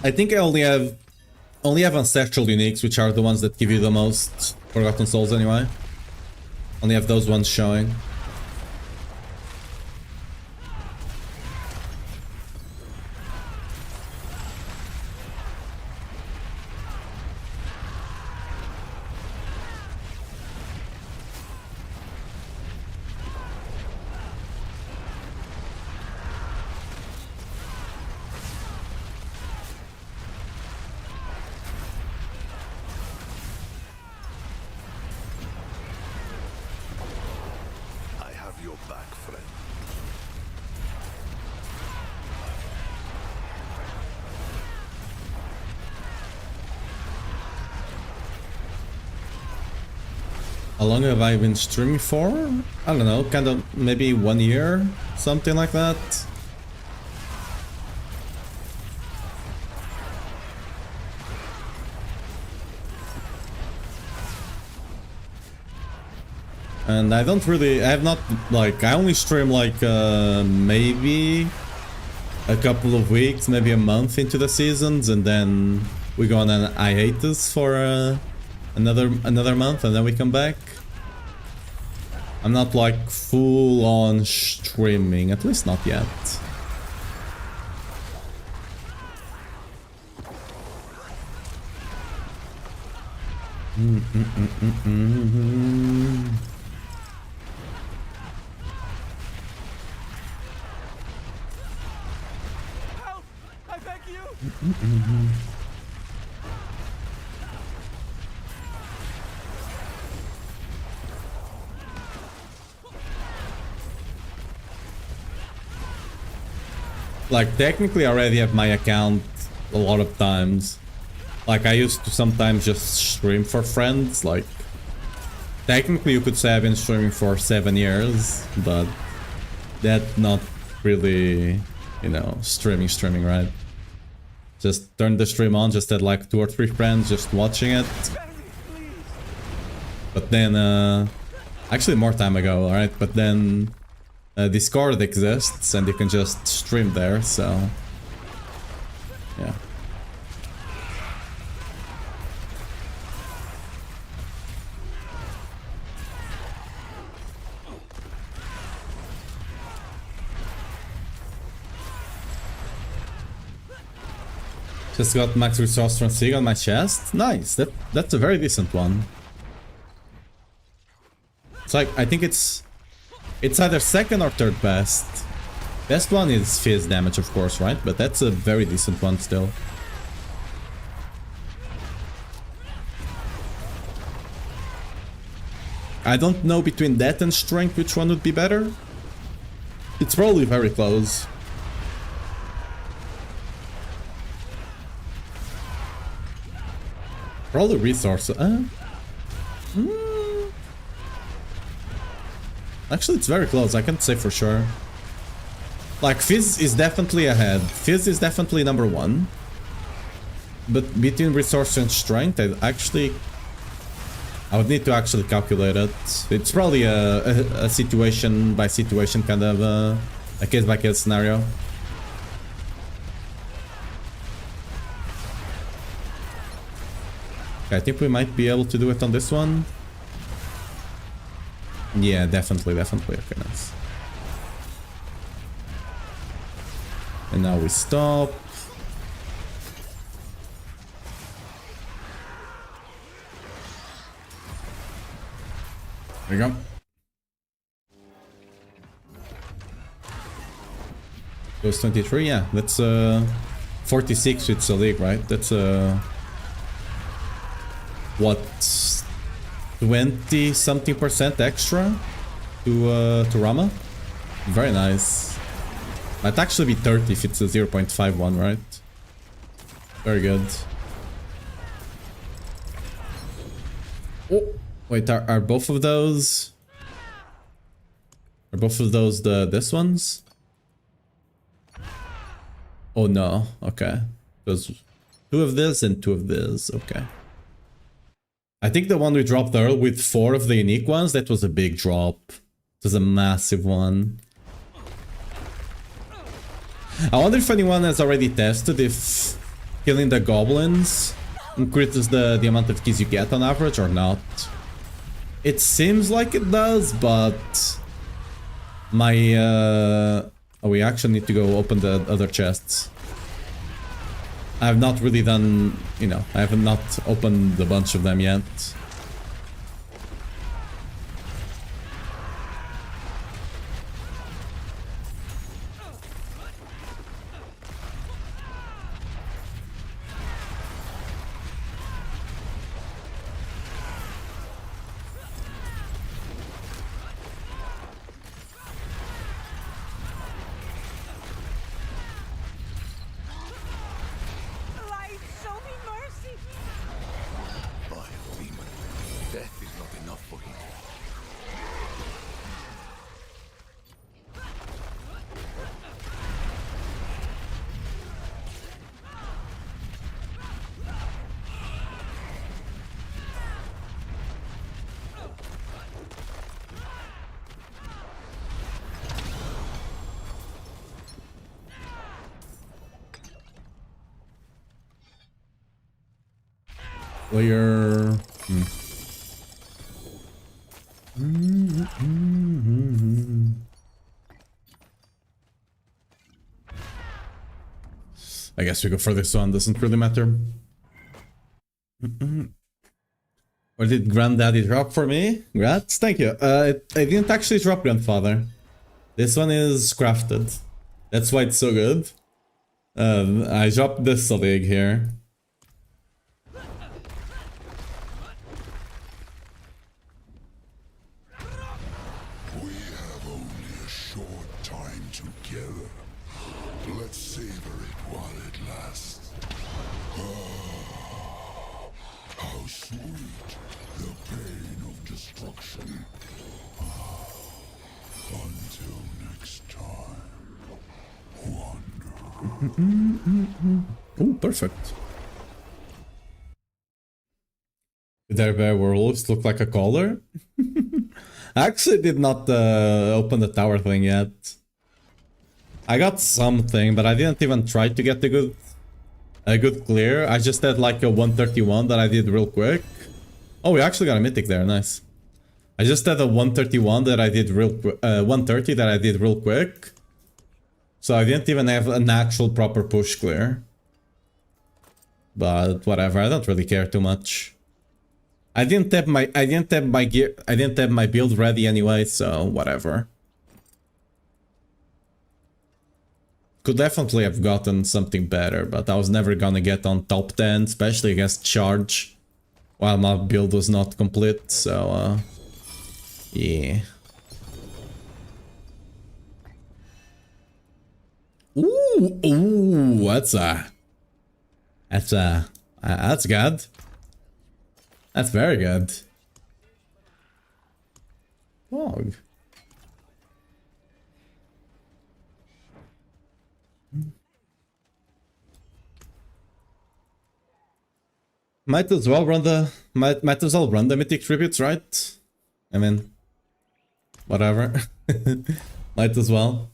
I think I only have ancestral uniques, which are the ones that give you the most Forgotten Souls anyway. Only have those ones showing. How long have I been streaming for? I don't know, kind of maybe 1 year, something like that. And I don't really, I have not, like, I only stream like maybe a couple of weeks, maybe a month into the seasons, and then we go on an hiatus for another month, and then we come back. I'm not like full on streaming, at least not yet. Help! I beg you! Like, technically I already have my account a lot of times. Like, I used to sometimes just stream for friends, like... Technically you could say I've been streaming for 7 years, but... That's not really, you know, streaming, right? Just turn the stream on, just had like 2 or 3 friends just watching it. But then, actually more time ago, alright? But then Discord exists and you can just stream there, so... Yeah. Just got max resource from Sig on my chest. Nice, that's a very decent one. It's like, I think it's either second or third best. Best one is fizz damage, of course, right? But that's a very decent one still. I don't know between that and strength which one would be better. It's probably very close. Probably resource. Actually, it's very close. I can't say for sure. Like, Fizz is definitely ahead. Fizz is definitely number 1. But between resource and strength, I would need to actually calculate it. It's probably a situation by situation kind of a case by case scenario. I think we might be able to do it on this one. Yeah, definitely. Okay, nice. And now we stop. There you go. Goes 23, yeah. That's 46 with Selig, right? That's what, 20-something% extra to Rama? Very nice. Might actually be 30 if it's a 0.51, right? Very good. Oh, wait, are both of those... Are both of those this ones? Oh no, okay. There's 2 of this and 2 of this, okay. I think the one we dropped earlier with 4 of the unique ones, that was a big drop. It was a massive one. I wonder if anyone has already tested if killing the goblins increases the amount of keys you get on average or not. It seems like it does, but... My... Oh, we actually need to go open the other chests. I have not really done, you know, I have not opened a bunch of them yet. Player... I guess we go for this one, doesn't really matter. What did Granddaddy drop for me? Grats, thank you. I didn't actually drop Grandfather. This one is crafted. That's why it's so good. I dropped this Selig here. We have only a short time together. Let's destruction. Until next time, Oh, perfect. Did their bear werewolves look like a collar? I actually did not open the tower thing yet. I got something, but I didn't even try to get a good clear. I just had like a 131 that I did real quick. Oh, we actually got a mythic there, nice. I just had a 131 that I did 130 that I did real quick. So I didn't even have an actual proper push clear. But whatever, I don't really care too much. I didn't have my gear, I didn't have my build ready anyway, so whatever. Could definitely have gotten something better, but I was never gonna get on top 10, especially against charge, while my build was not complete, so yeah. Ooh, that's good. That's very good. Dog. Might as well run the mythic tributes, right? I mean, whatever. Might as well.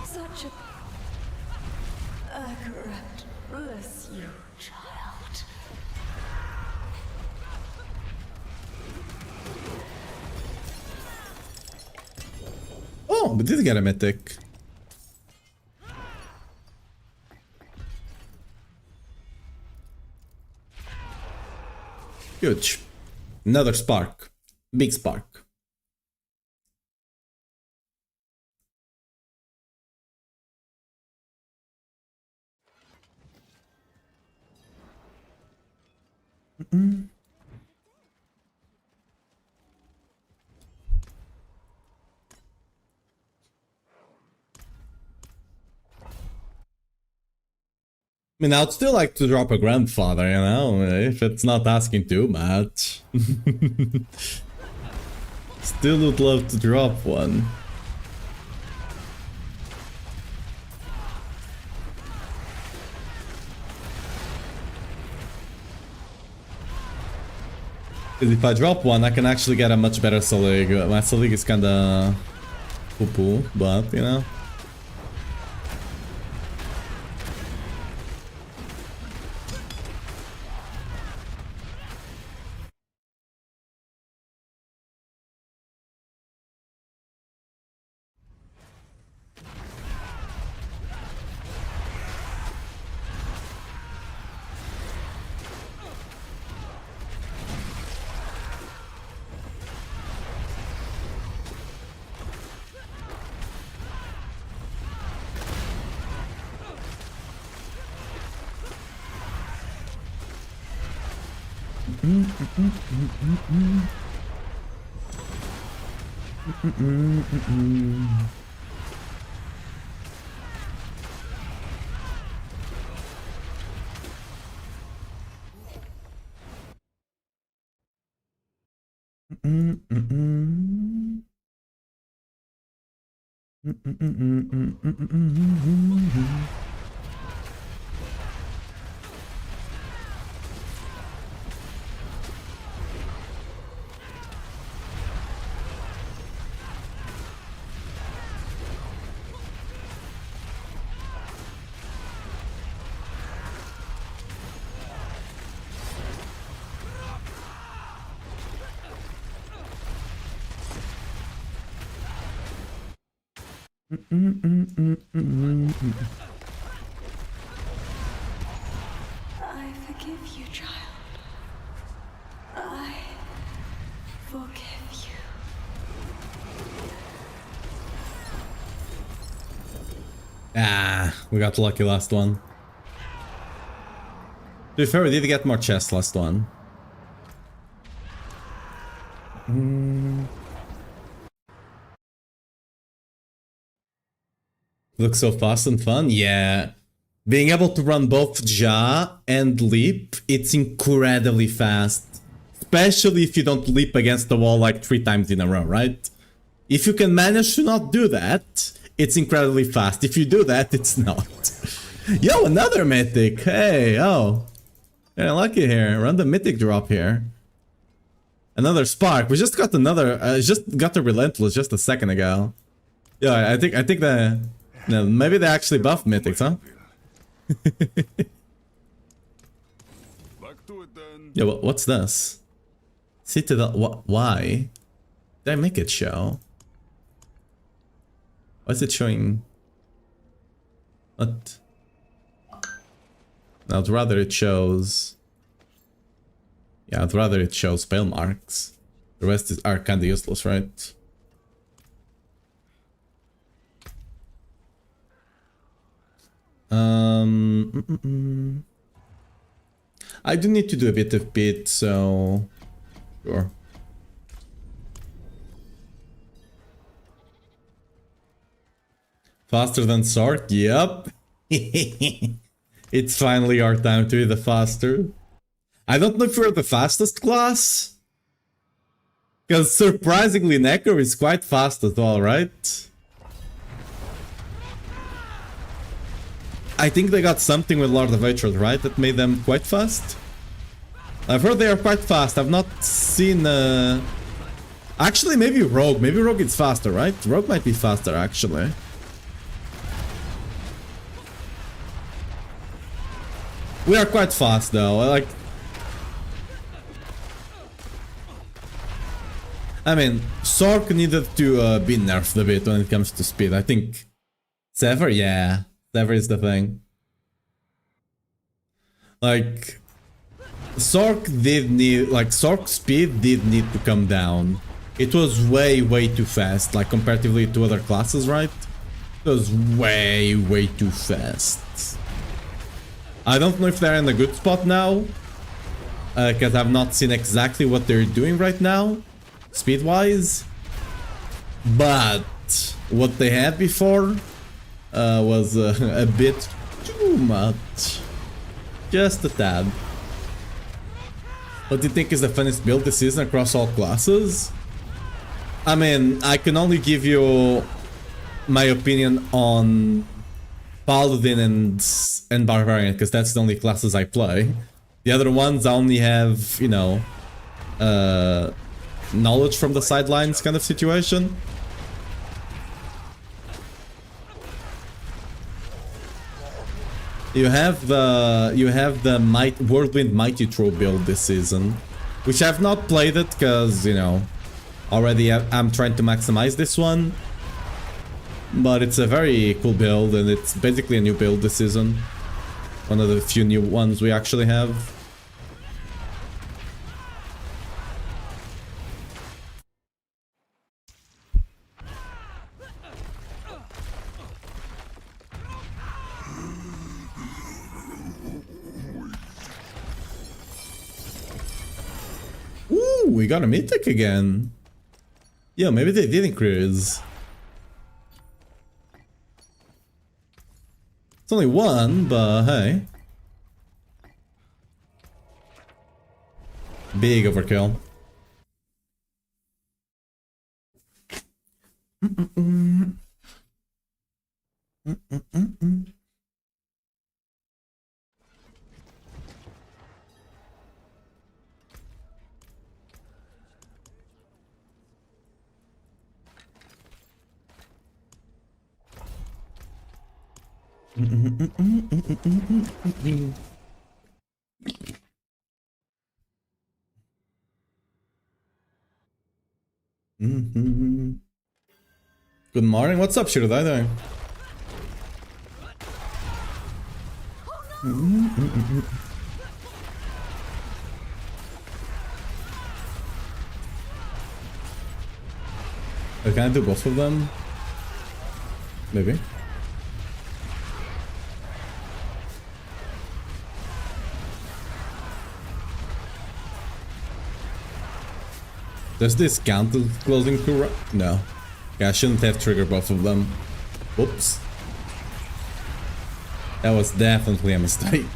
Such a accurate. Bless you, child. Oh, we did get a mythic. Huge. Another spark. Big spark. I mean, I'd still like to drop a grandfather, you know, if it's not asking too much. Still would love to drop one. Because if I drop one, I can actually get a much better Selig. My Selig is kinda poo-poo, but, you know. I forgive you, child. I forgive you. Ah, we got lucky last one. To be fair, we did get more chests last one. Looks so fast and fun, yeah. Being able to run both Ja and Leap, it's incredibly fast. Especially if you don't leap against the wall like 3 times in a row, right? If you can manage to not do that, it's incredibly fast. If you do that, it's not. Yo, another mythic! Hey, oh. Yeah, lucky here. Random mythic drop here. Another spark. We just got another. Just got the relentless just a second ago. Yeah, I think the. No, maybe they actually buffed mythics, huh? Back to it then. Yeah, what's this? Citadel. Why? Did I make it show? Why is it showing? What? I'd rather it shows. Yeah, I'd rather it shows spell marks. The rest are kind of useless, right? I do need to do a bit of bit, so sure. Faster than Sark? Yep. It's finally our time to be the faster. I don't know if we're the fastest class. Because surprisingly Necro is quite fast as well, right? I think they got something with Lord of Hatred, right? That made them quite fast? I've heard they are quite fast. I've not seen... Actually, maybe Rogue. Maybe Rogue is faster, right? Rogue might be faster, actually. We are quite fast, though. I mean, Sork needed to be nerfed a bit when it comes to speed. I think... Sever? Yeah. Sever is the thing. Like... Sork did need... Like, Sork's speed did need to come down. It was way too fast, like, comparatively to other classes, right? It was way too fast. I don't know if they're in a good spot now. Because I've not seen exactly what they're doing right now. Speed-wise. But... what they had before... was a bit too much. Just a tad. What do you think is the funnest build this season across all classes? I mean, I can only give you my opinion on Paladin and Barbarian, because that's the only classes I play. The other ones I only have, you know, knowledge from the sidelines kind of situation. You have the Whirlwind Mighty Throw build this season, which I've not played it because, you know, already I'm trying to maximize this one. But it's a very cool build, and it's basically a new build this season. One of the few new ones we actually have. Ooh, we got a mythic again. Yeah, maybe they did increase. It's only one, but hey. Big overkill. Good morning. What's up, Shirodai doing? Can I do both of them? Maybe. Does this count as closing to no. Yeah, I shouldn't have triggered both of them. Oops. That was definitely a mistake.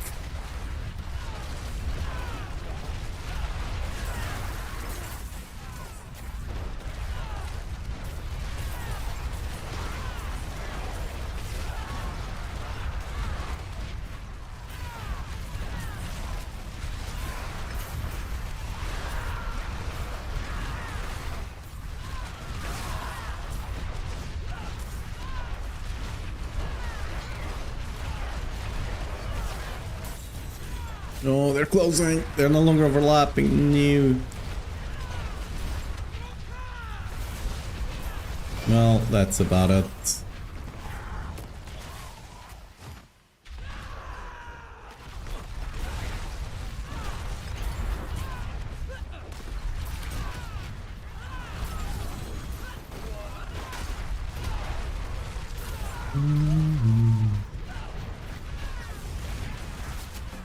No, they're closing. They're no longer overlapping. New. Well, that's about it.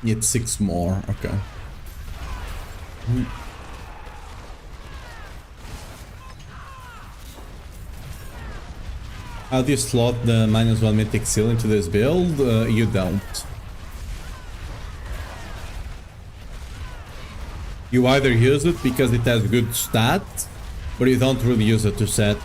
Need 6 more, okay. How do you slot the -1 mythic seal into this build? You don't. You either use it because it has good stat, but you don't really use it to set.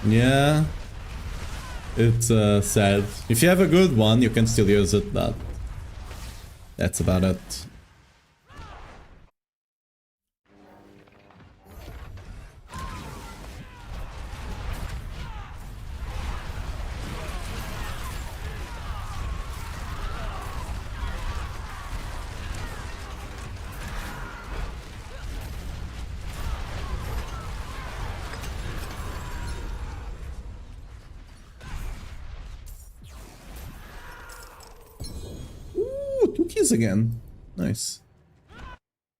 Yeah, it's sad. If you have a good one, you can still use it, but that's about it. Again. Nice.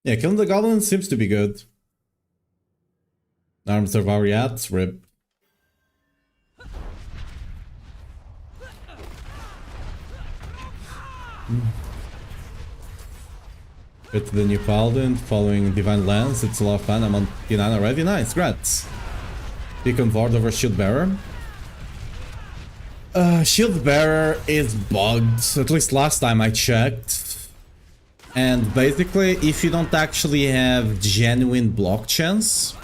Yeah, killing the goblin seems to be good. Arms of our yachts, rip. Get to the new paladin, following Divine Lance, it's a lot of fun. I'm on P9 already, nice, grats. Beacon Ward over Shield Bearer. Shield Bearer is bugged, at least last time I checked. And basically, if you don't actually have genuine block chance,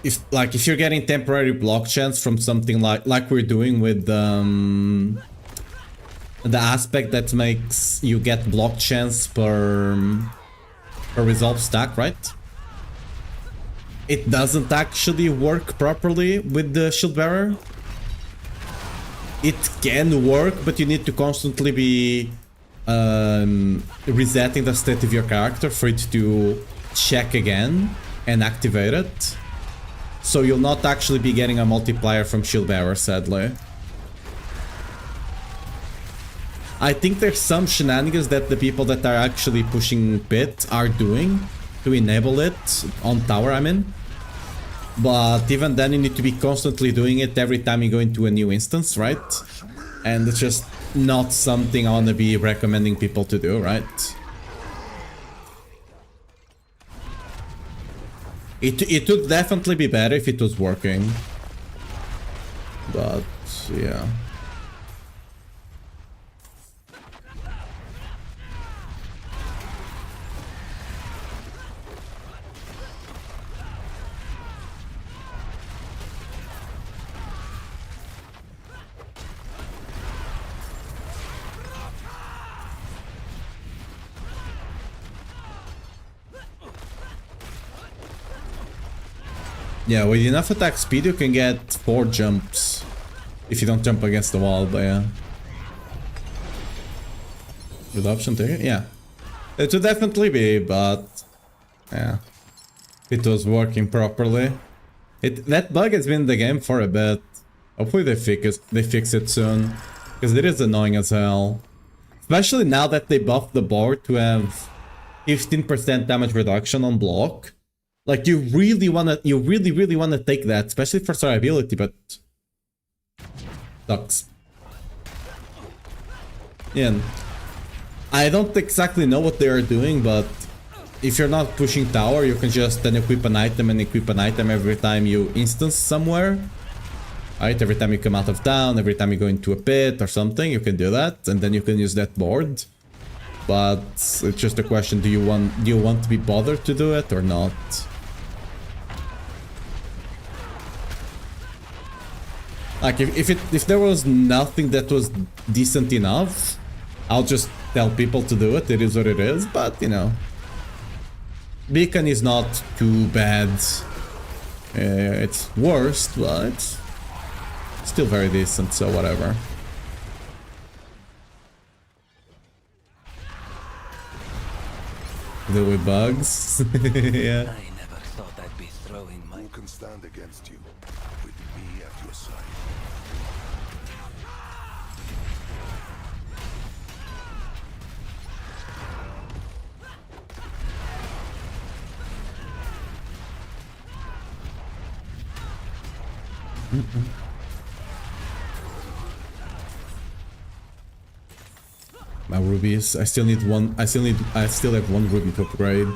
if you're getting temporary block chance from something like we're doing with the aspect that makes you get block chance per resolve stack, right? It doesn't actually work properly with the Shield Bearer. It can work, but you need to constantly be resetting the state of your character for it to check again and activate it. So you'll not actually be getting a multiplier from Shield Bearer, sadly. I think there's some shenanigans that the people that are actually pushing pit are doing to enable it on tower, I mean. But even then you need to be constantly doing it every time you go into a new instance, right? And it's just not something I want to be recommending people to do, right? It would definitely be better if it was working. But, yeah. Yeah, with enough attack speed you can get 4 jumps. If you don't jump against the wall, but yeah. Good option to yeah. It would definitely be, but yeah. It was working properly. That bug has been in the game for a bit. Hopefully they fix it soon. Because it is annoying as hell. Especially now that they buffed the board to have 15% damage reduction on block. Like you really wanna take that, especially for survivability, but sucks. Yeah. I don't exactly know what they are doing, but if you're not pushing tower, you can just then equip an item and equip an item every time you instance somewhere. Right, every time you come out of town, every time you go into a pit or something, you can do that, and then you can use that board. But it's just a question: do you want to be bothered to do it or not? Like if there was nothing that was decent enough, I'll just tell people to do it. It is what it is. But you know, Beacon is not too bad. It's worst, but it's still very decent. So whatever. Deal with bugs. Yeah. I never thought I'd be throwing my... Who can stand against you? With me at your side. My rubies. I still need one. I still have one ruby to upgrade.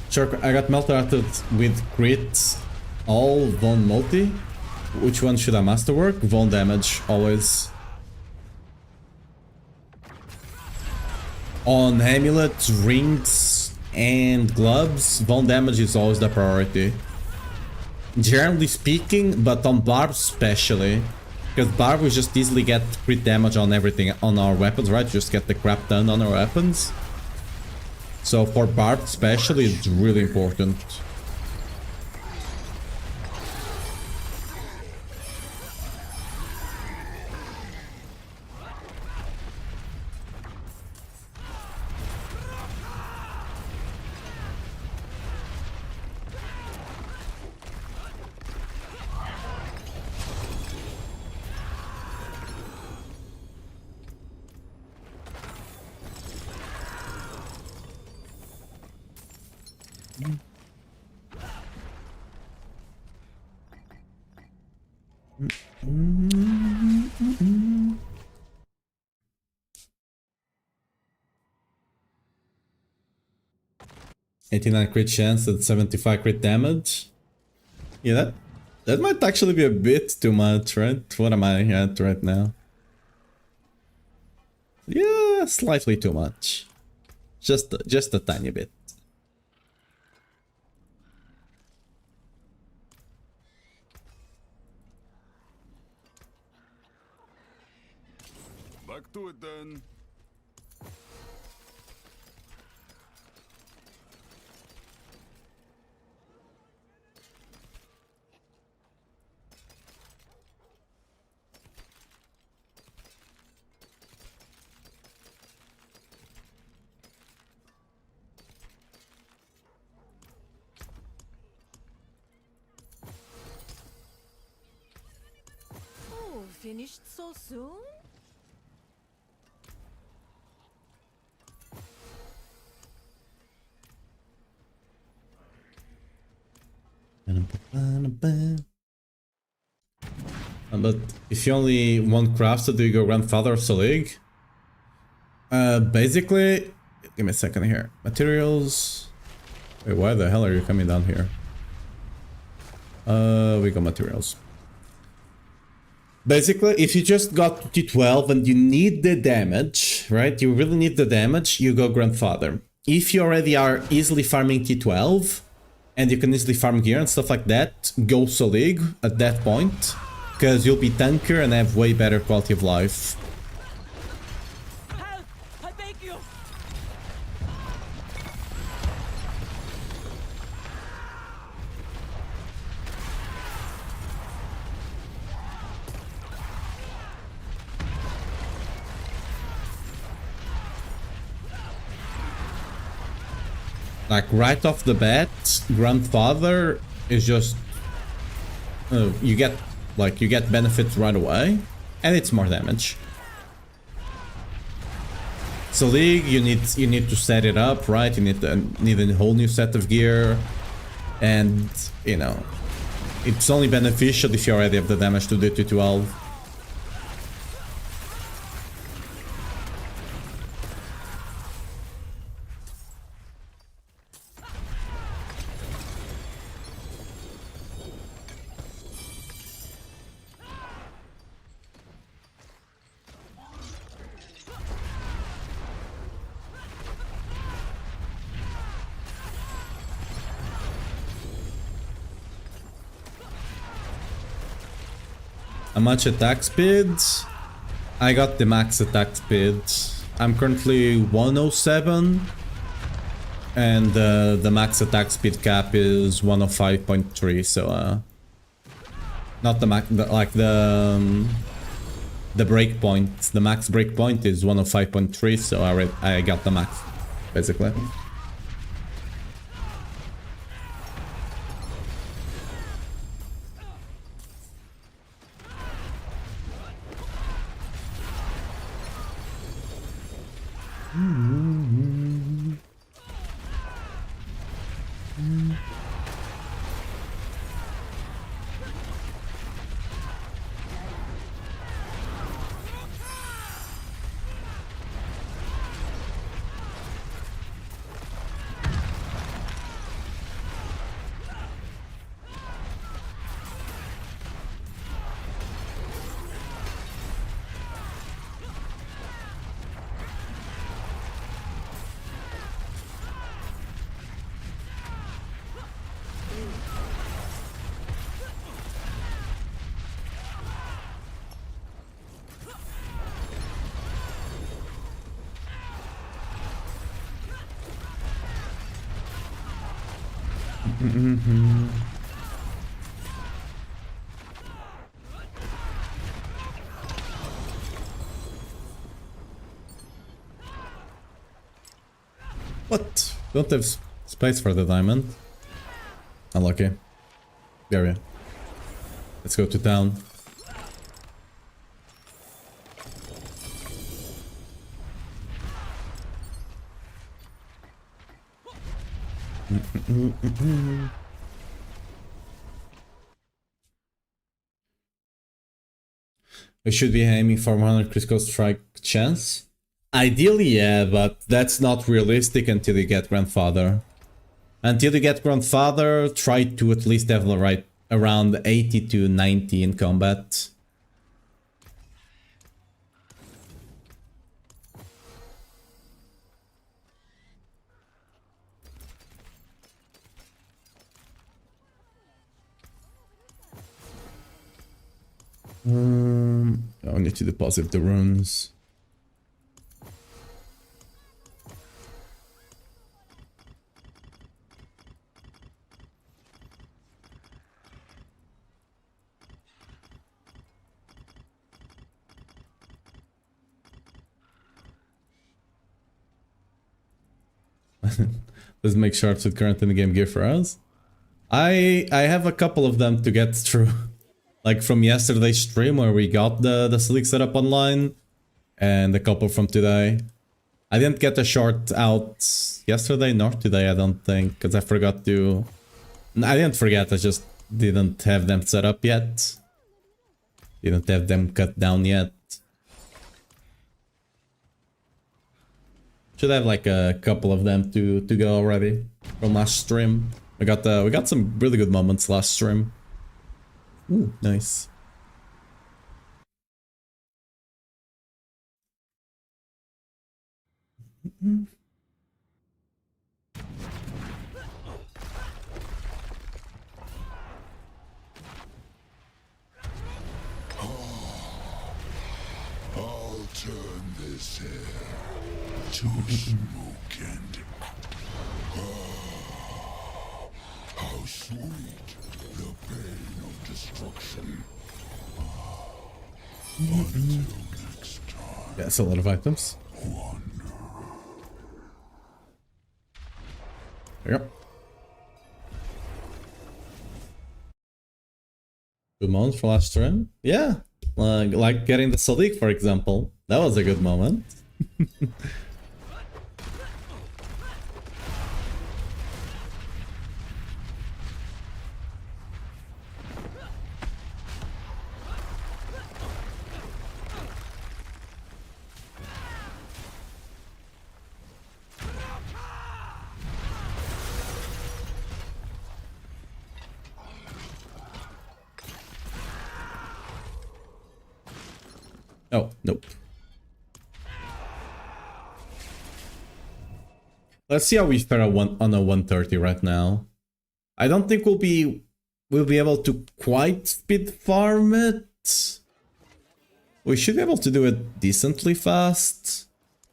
Sure, I got melted with crit, all Von multi. Which one should I masterwork? Von damage, always. On amulets, rings, and gloves, Von damage is always the priority. Generally speaking, but on Barb especially. Because Barb will just easily get crit damage on everything, on our weapons, right? Just get the crap done on our weapons. So for Barb especially, it's really important. $89 crit chance and 75 crit damage. Yeah, that might actually be a bit too much, right? What am I at right now? Yeah, slightly too much. Just a tiny bit. Back to it then. finished so soon? But if you only want crafts, do you go Grandfather Selig? Basically, give me a second here. Materials. Wait, why the hell are you coming down here? We got materials. Basically, if you just got T12 and you need the damage, right? You really need the damage, you go Grandfather. If you already are easily farming T12 and you can easily farm gear and stuff like that, go Selig at that point, because you'll be tankier and have way better quality of life. Help! I beg you! Like right off the bat, Grandfather is just you get benefits right away, and it's more damage. So League, you need to set it up right. You need a whole new set of gear, and you know it's only beneficial if you already have the damage to do 212. How much attack speed? I got the max attack speed. I'm currently 107, and the max attack speed cap is 105.3. So not the max, like the break point. The max break point is 105.3. So I got the max, basically. What? Don't have space for the diamond. Unlucky. Area. Let's go to town. We should be aiming for 100 critical strike chance. Ideally, yeah, but that's not realistic until you get Grandfather. Until you get Grandfather, try to at least have right around 80 to 90 in combat. I need to deposit the runes. Let's make shards with current in the game gear for us. I have a couple of them to get through. Like from yesterday's stream where we got the Selig setup online, and a couple from today. I didn't get a short out yesterday nor today, I don't think, because I forgot to... I didn't forget, I just didn't have them set up yet. Didn't have them cut down yet. Should have like a couple of them to go already from last stream. We got some really good moments last stream. Ooh, nice. I'll turn this hair to smoke and... how sweet the pain of destruction. Until next time. Yeah, it's a lot of items. Yep. Good moment for last stream? Yeah. Like getting the Selig, for example. That was a good moment. Oh, nope. Let's see how we fare on a 130 right now. I don't think we'll be able to quite speed farm it. We should be able to do it decently fast.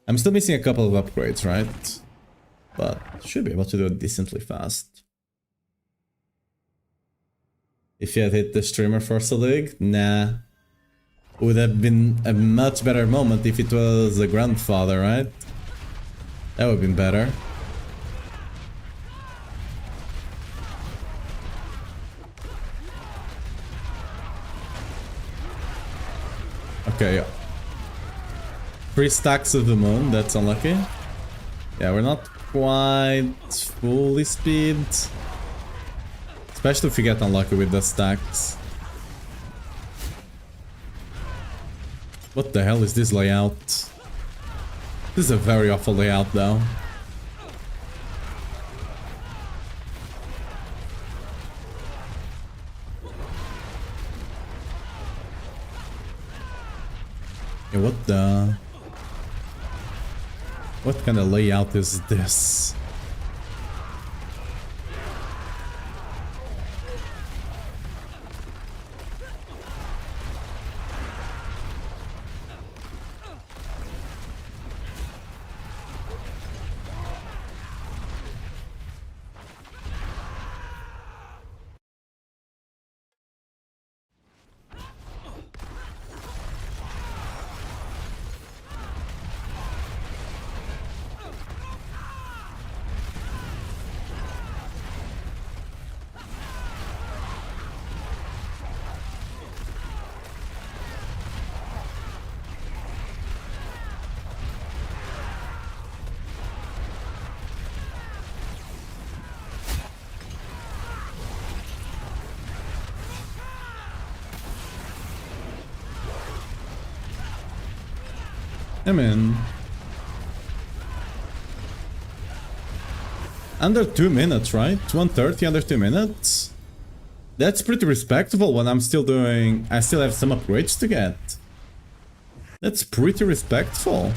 I'm still missing a couple of upgrades, right? But should be able to do it decently fast. If you had hit the streamer for Selig, nah. Would have been a much better moment if it was a grandfather, right? That would have been better. Okay, yeah. 3 stacks of the moon, that's unlucky. Yeah, we're not quite fully speed. Especially if you get unlucky with the stacks. What the hell is this layout? This is a very awful layout though. Yeah, what the... What kind of layout is this? I mean... Under 2 minutes, right? 130 under 2 minutes? That's pretty respectable when I'm still doing... I still have some upgrades to get. That's pretty respectful.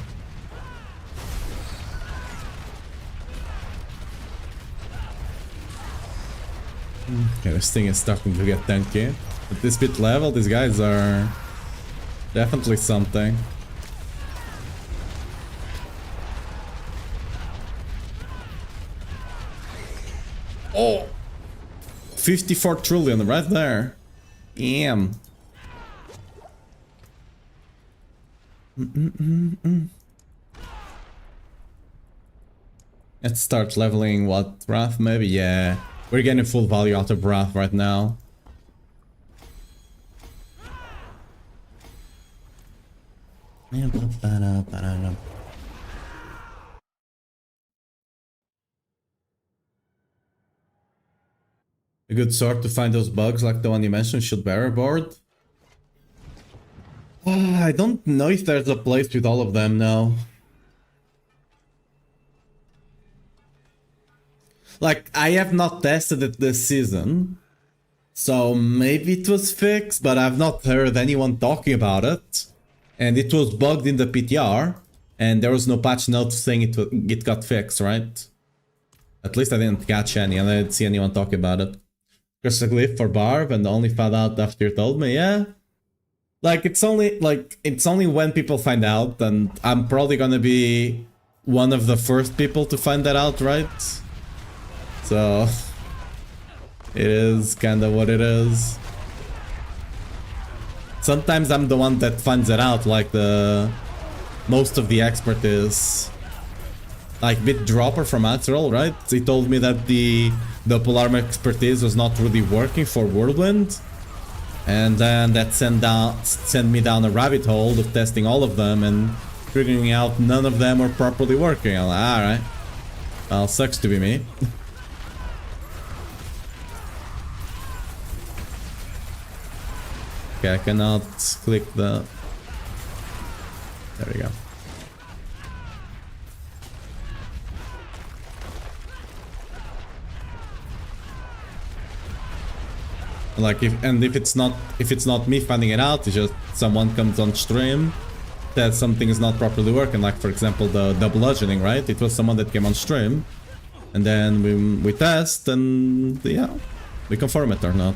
Okay, this thing is starting to get tanky. At this bit level, these guys are definitely something. Oh! 54 trillion right there. Damn. Let's start leveling what? Wrath maybe? Yeah. We're getting full value out of Wrath right now. A good sort to find those bugs like the one you mentioned should bear a board. I don't know if there's a place with all of them now. Like, I have not tested it this season, so maybe it was fixed, but I've not heard anyone talking about it. And it was bugged in the PTR, and there was no patch note saying it got fixed, right? At least I didn't catch any, and I didn't see anyone talk about it. Just a glyph for Barb, and only found out after you told me, yeah. Like, it's only when people find out, and I'm probably gonna be one of the first people to find that out, right? So, it is kinda what it is. Sometimes I'm the one that finds it out, like most of the expert is. Like BitDropper from Axel, right? He told me that the Polarm expertise was not really working for Whirlwind. And then that sent me down a rabbit hole of testing all of them and figuring out none of them were properly working. I'm like, alright. Well, sucks to be me. Okay, I cannot click the... There we go. Like if it's not me finding it out, it's just someone comes on stream that something is not properly working. Like for example the bludgeoning, right? It was someone that came on stream, and then we test and yeah, we confirm it or not.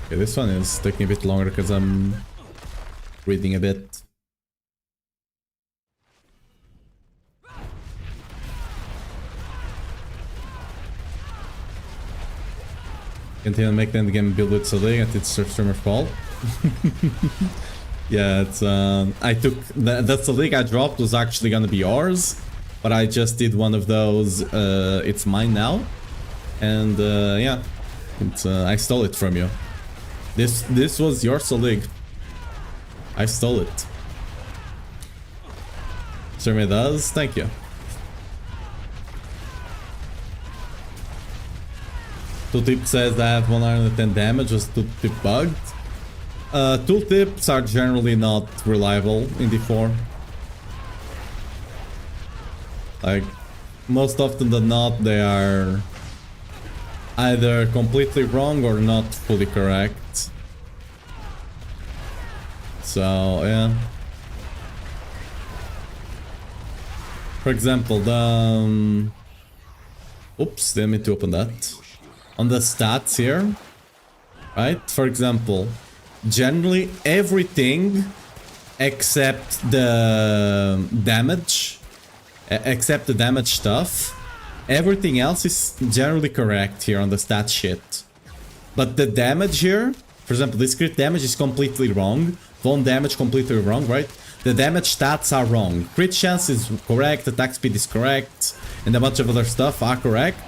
Okay, this one is taking a bit longer because I'm reading a bit. Continue to make the end game build with Selig and it's streamer fault. Yeah, it's I took the Selig I dropped was actually gonna be yours, but I just did one of those. It's mine now, and yeah, I stole it from you. This was your Selig. I stole it. Streamer does. Thank you. Tooltip says I have 110 damage, was tooltip bugged. Tooltips are generally not reliable in D4. Like, most often than not, they are either completely wrong or not fully correct. So, yeah. For example, the... Oops, didn't mean to open that. On the stats here, right? For example, generally everything except the damage, stuff, everything else is generally correct here on the stat sheet. But the damage here, for example, this crit damage is completely wrong. Bone damage completely wrong, right? The damage stats are wrong. Crit chance is correct, attack speed is correct, and a bunch of other stuff are correct.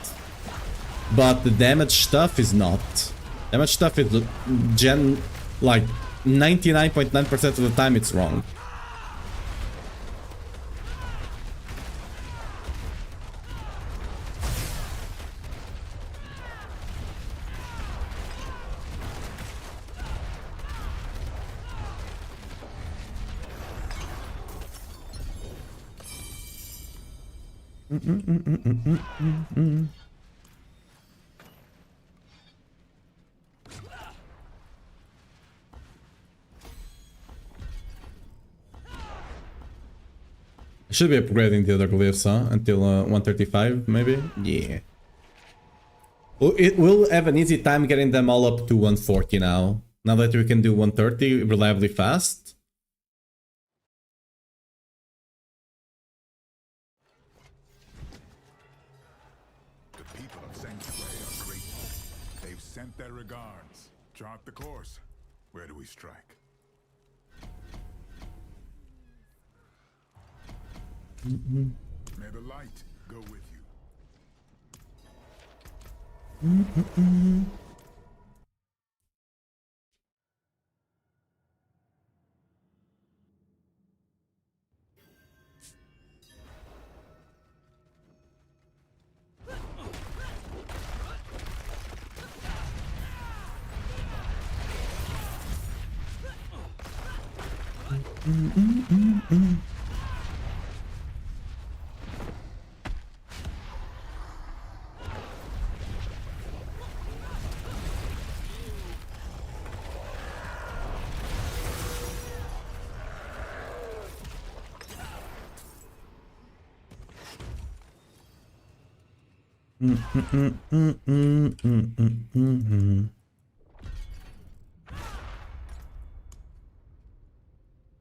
But the damage stuff is not. Damage stuff is like 99.9% of the time it's wrong. Should be upgrading the other glyphs, huh? Until 135, maybe? Yeah. Well, it will have an easy time getting them all up to 140 now. Now that we can do 130 reliably fast. The people of Sanctuary are grateful. They've sent their regards. Chart the course. Where do we strike? May the light go with you.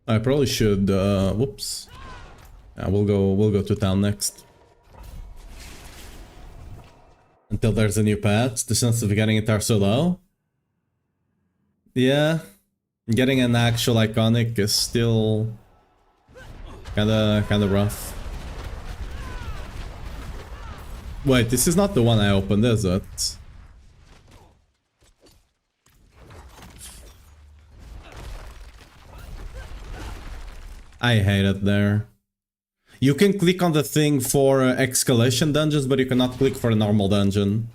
I probably should, whoops. Yeah, we'll go to town next. Until there's a new patch, the chance of getting it are so low. Yeah, getting an actual iconic is still kinda rough. Wait, this is not the one I opened, is it? I hate it there. You can click on the thing for escalation dungeons, but you cannot click for a normal dungeon.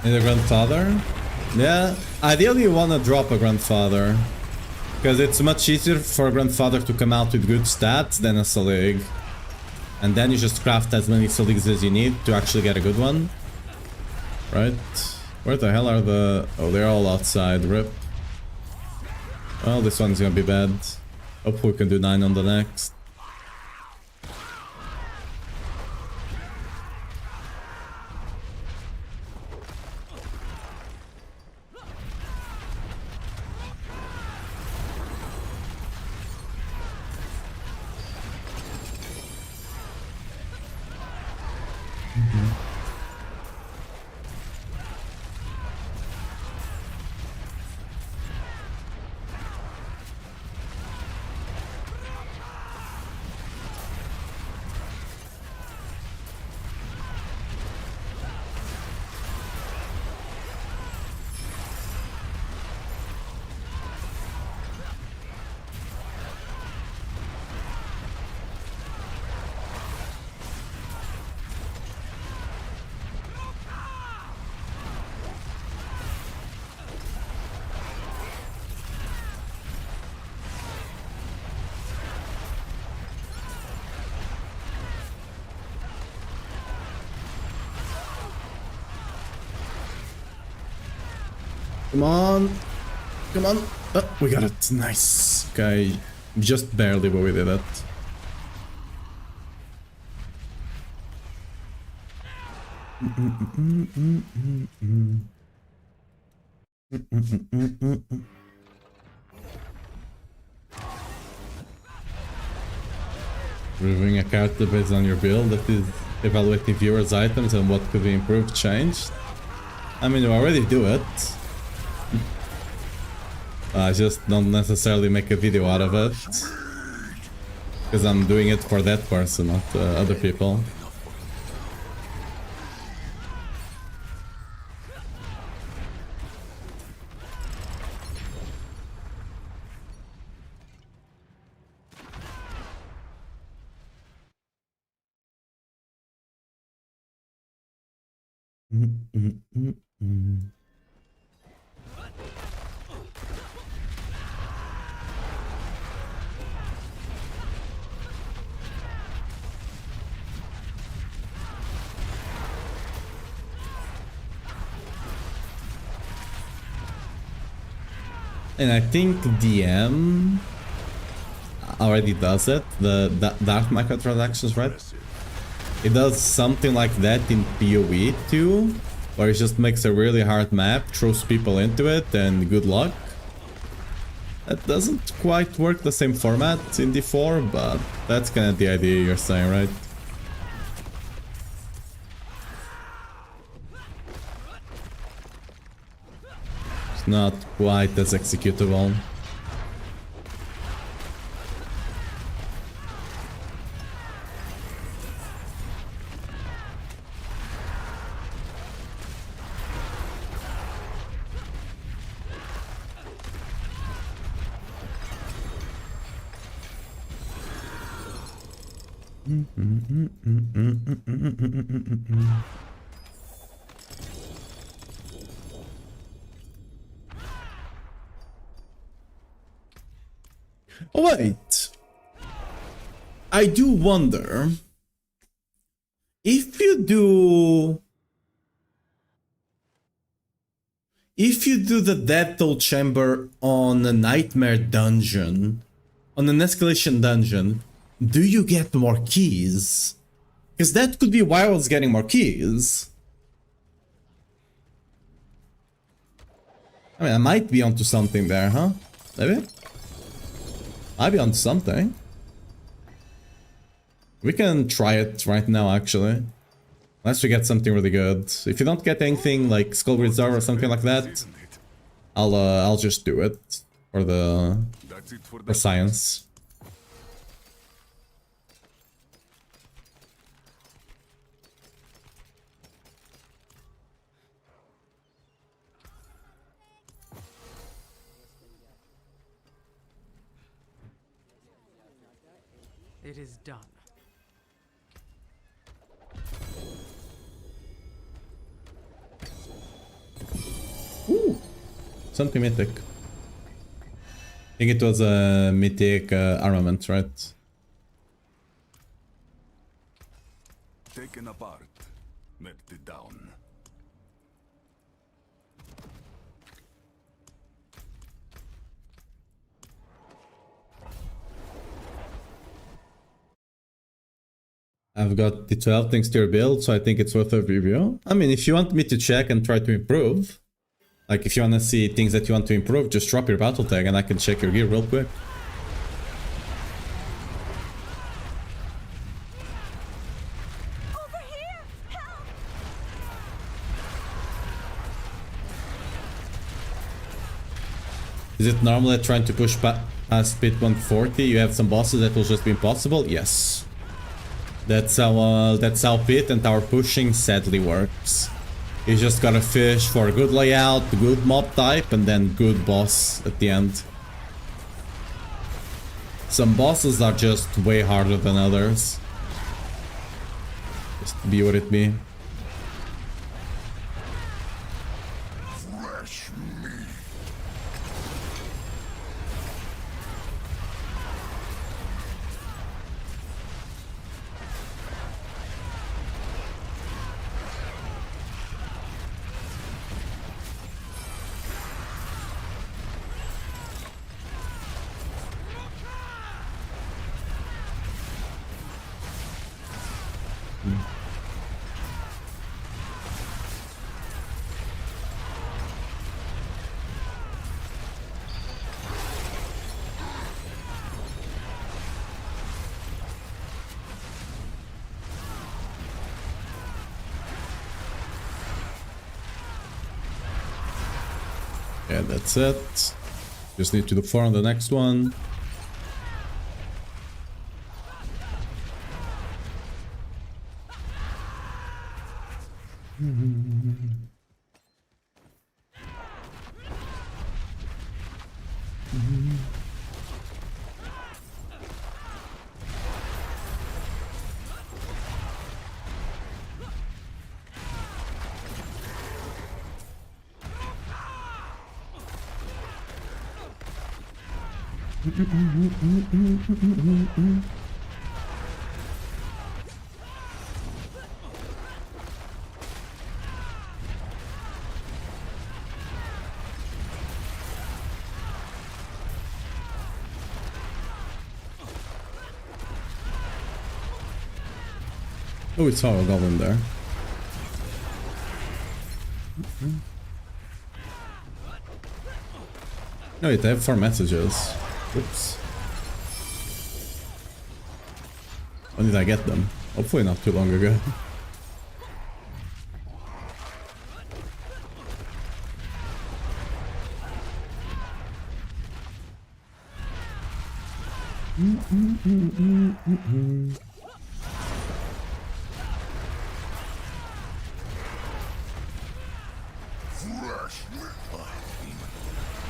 And a grandfather? Yeah, ideally you wanna drop a grandfather. Because it's much easier for a grandfather to come out with good stats than a Selig. And then you just craft as many Seligs as you need to actually get a good one. Right? Where the hell are the... Oh, they're all outside, rip. Well, this one's gonna be bad. Hope we can do 9 on the next. Come on. Come on. Oh, we got it. Nice. Okay, just barely, but we did it. Reviewing a character based on your build, that is evaluating viewers' items and what could be improved, changed. I mean, you already do it. I just don't necessarily make a video out of it. Because I'm doing it for that person, not other people. And I think DM already does it, the dark microtransactions, right? It does something like that in PoE too, where it just makes a really hard map, throws people into it, and good luck. That doesn't quite work the same format in D4, but that's kind of the idea you're saying, right? It's not quite as executable. Oh, wait. I do wonder if you do the Death Toll Chamber on a Nightmare dungeon, on an escalation dungeon, do you get more keys? Because that could be why I was getting more keys. I mean, I might be onto something there, huh? Maybe? Might be onto something. We can try it right now, actually. Unless we get something really good. If you don't get anything like Skull Reserve or something like that, I'll just do it for the for science. It is done. Ooh, something mythic. I think it was a mythic armament, right? Taken apart, melted down. I've got the 12 things to your build, so I think it's worth a review. I mean, if you want me to check and try to improve, like if you want to see things that you want to improve, just drop your battle tag and I can check your gear real quick. Over here! Help! Is it normal that trying to push past pit 140, you have some bosses that will just be impossible? Yes. That's how pit and tower pushing sadly works. You just gotta fish for good layout, good mob type, and then good boss at the end. Some bosses are just way harder than others. Just be what it be. Fresh meat. Yeah, that's it. Just need to look for on the next one. Oh, it's our goblin there. No, wait, I have 4 messages. Oops. When did I get them? Hopefully not too long ago.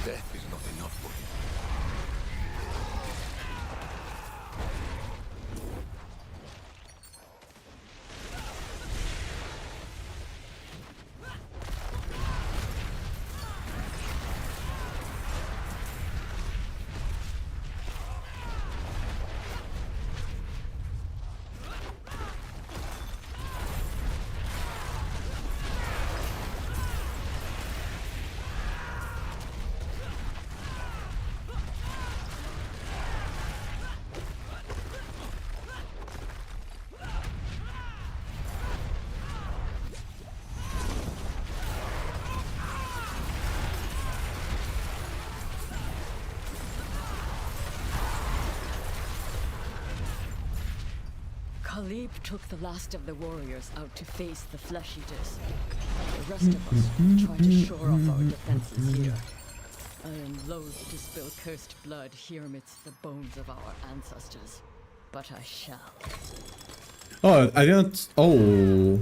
Death is not enough for him. Khalib took the last of the warriors out to face the flesh eaters. The rest of us will try to shore up our defenses here. I am loath to spill cursed blood here amidst the bones of our ancestors, but I shall. Oh, I didn't... Oh.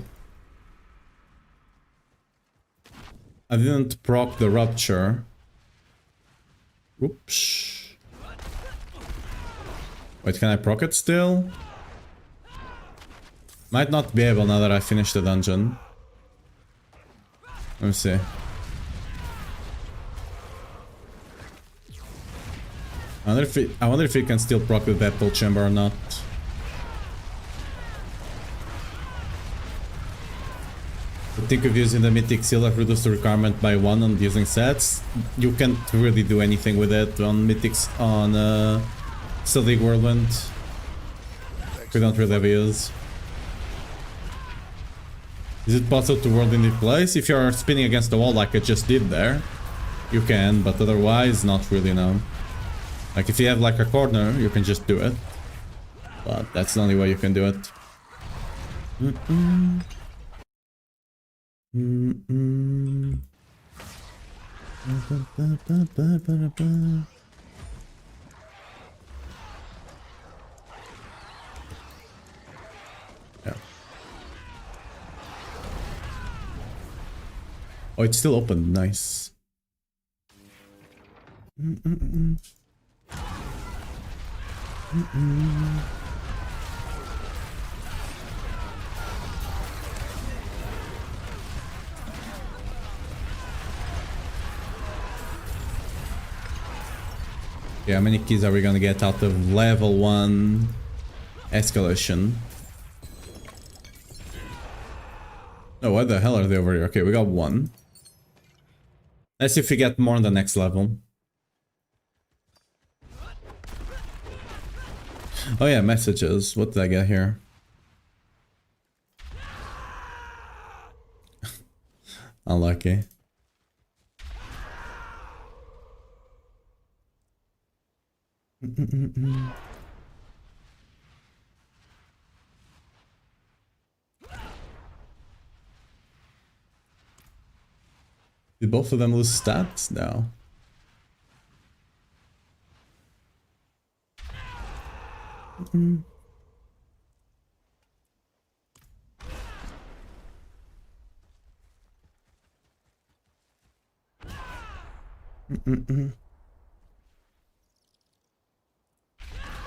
I didn't proc the rupture. Oops. Wait, can I proc it still? Might not be able now that I finished the dungeon. Let me see. I wonder if it can still proc the Battle Chamber or not. Think of using the Mythic Seal that reduces the requirement by 1 on using sets. You can't really do anything with it on Mythics on Selig Whirlwind. We don't really have use. Is it possible to whirlwind in place? If you're spinning against the wall like I just did there, you can, but otherwise not really, no. Like if you have like a corner, you can just do it. But that's the only way you can do it. Yeah. Oh, it's still open. Nice. Yeah, how many keys are we gonna get out of level 1 escalation? Oh, what the hell are they over here? Okay, we got 1. Let's see if we get more on the next level. Oh yeah, messages. What did I get here? Unlucky. Did both of them lose stats? No. I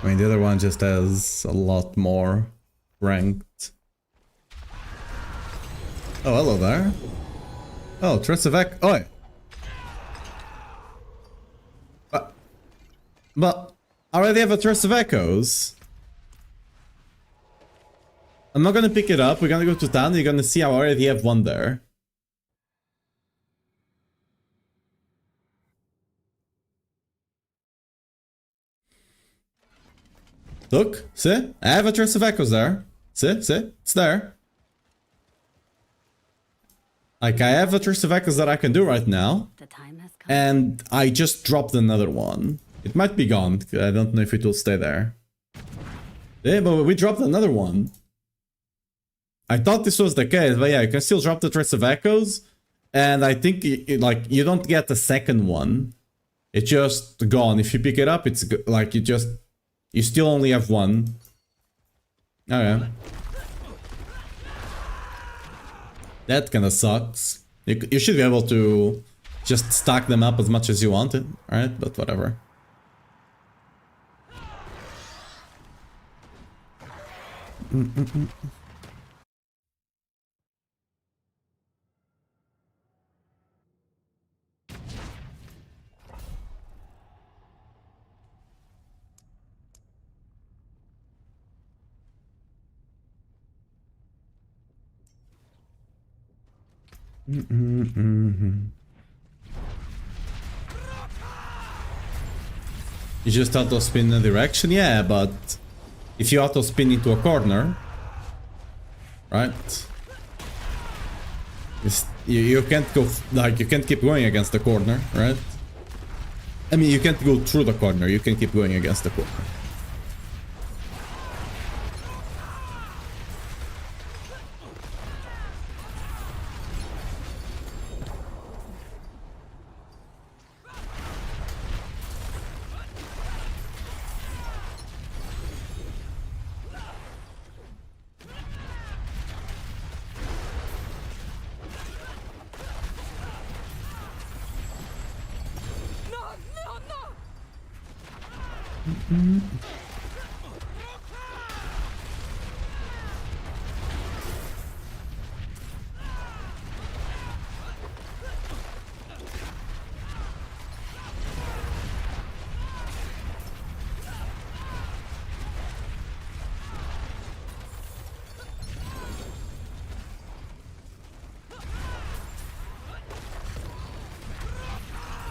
mean, the other one just has a lot more ranked. Oh, hello there. Oh, Tresevec. Oi! But I already have a Thirst of Echoes. I'm not gonna pick it up. We're gonna go to town. You're gonna see I already have one there. Look, see? I have a Thirst of Echoes there. See? It's there. Like, I have a Thirst of Echoes that I can do right now. The time has come. And I just dropped another one. It might be gone. I don't know if it will stay there. Yeah, but we dropped another one. I thought this was the case, but yeah, you can still drop the Thirst of Echoes. And I think, like, you don't get the second one. It's just gone. If you pick it up, it's like, you still only have one. Okay. That kinda sucks. You should be able to just stack them up as much as you wanted, right? But whatever. You just auto spin in a direction, yeah, but if you auto spin into a corner, right? You can't go, like, you can't keep going against the corner, right? I mean, you can't go through the corner, you can keep going against the corner.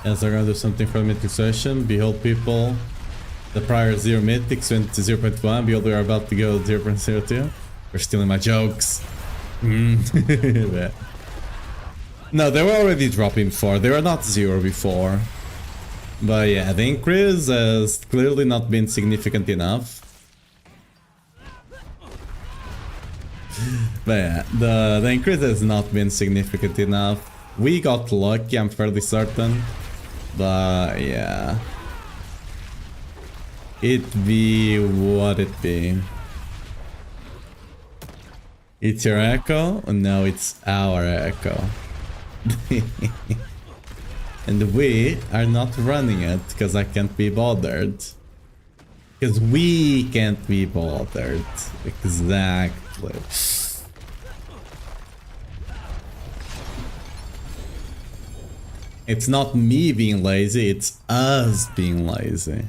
As I'm gonna do something for the mythic session, behold people, the prior 0 mythics went to 0.1, behold we are about to go 0.02. We're stealing my jokes. No, they were already dropping before, they were not 0 before. But yeah, the increase has clearly not been significant enough. But yeah, the increase has not been significant enough. We got lucky, I'm fairly certain. But yeah, it be what it be. It's your echo? No, it's our echo. And we are not running it because I can't be bothered. Because we can't be bothered. Exactly. It's not me being lazy, it's us being lazy.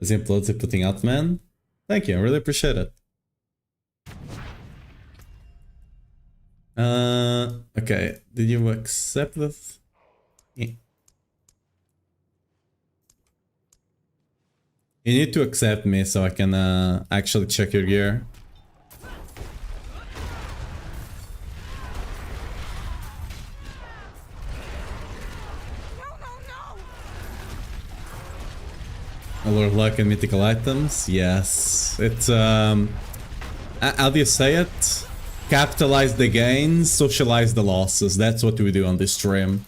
As implodes it putting out, man. Thank you, I really appreciate it. Okay, did you accept this? Yeah. You need to accept me so I can actually check your gear. Allure luck and mythical items, yes. It's how do you say it? Capitalize the gains, socialize the losses. That's what we do on this stream.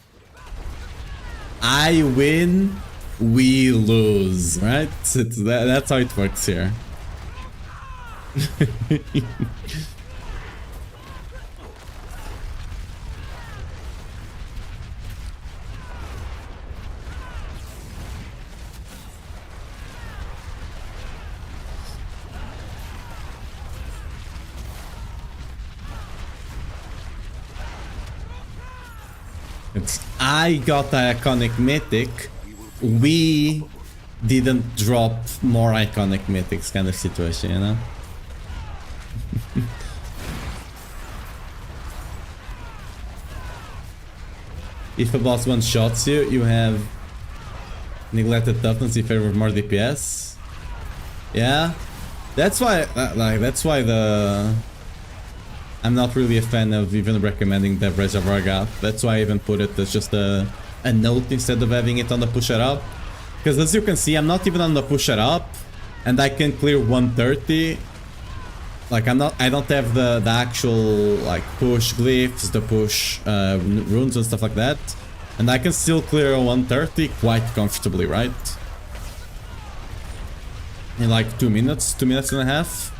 I win, we lose, right? That's how it works here. It's I got the iconic mythic. We didn't drop more iconic mythics kind of situation, you know? If a boss one shots you, you have neglected toughness in favor of more DPS. Yeah, that's why. That's why I'm not really a fan of even recommending the Reservoir Gap. That's why I even put it as just a note instead of having it on the pusher up. Because as you can see, I'm not even on the pusher up, and I can clear 130. Like I don't have the actual like push glyphs, the push runes and stuff like that, and I can still clear a 130 quite comfortably, right? In like 2 minutes, 2 minutes and a half.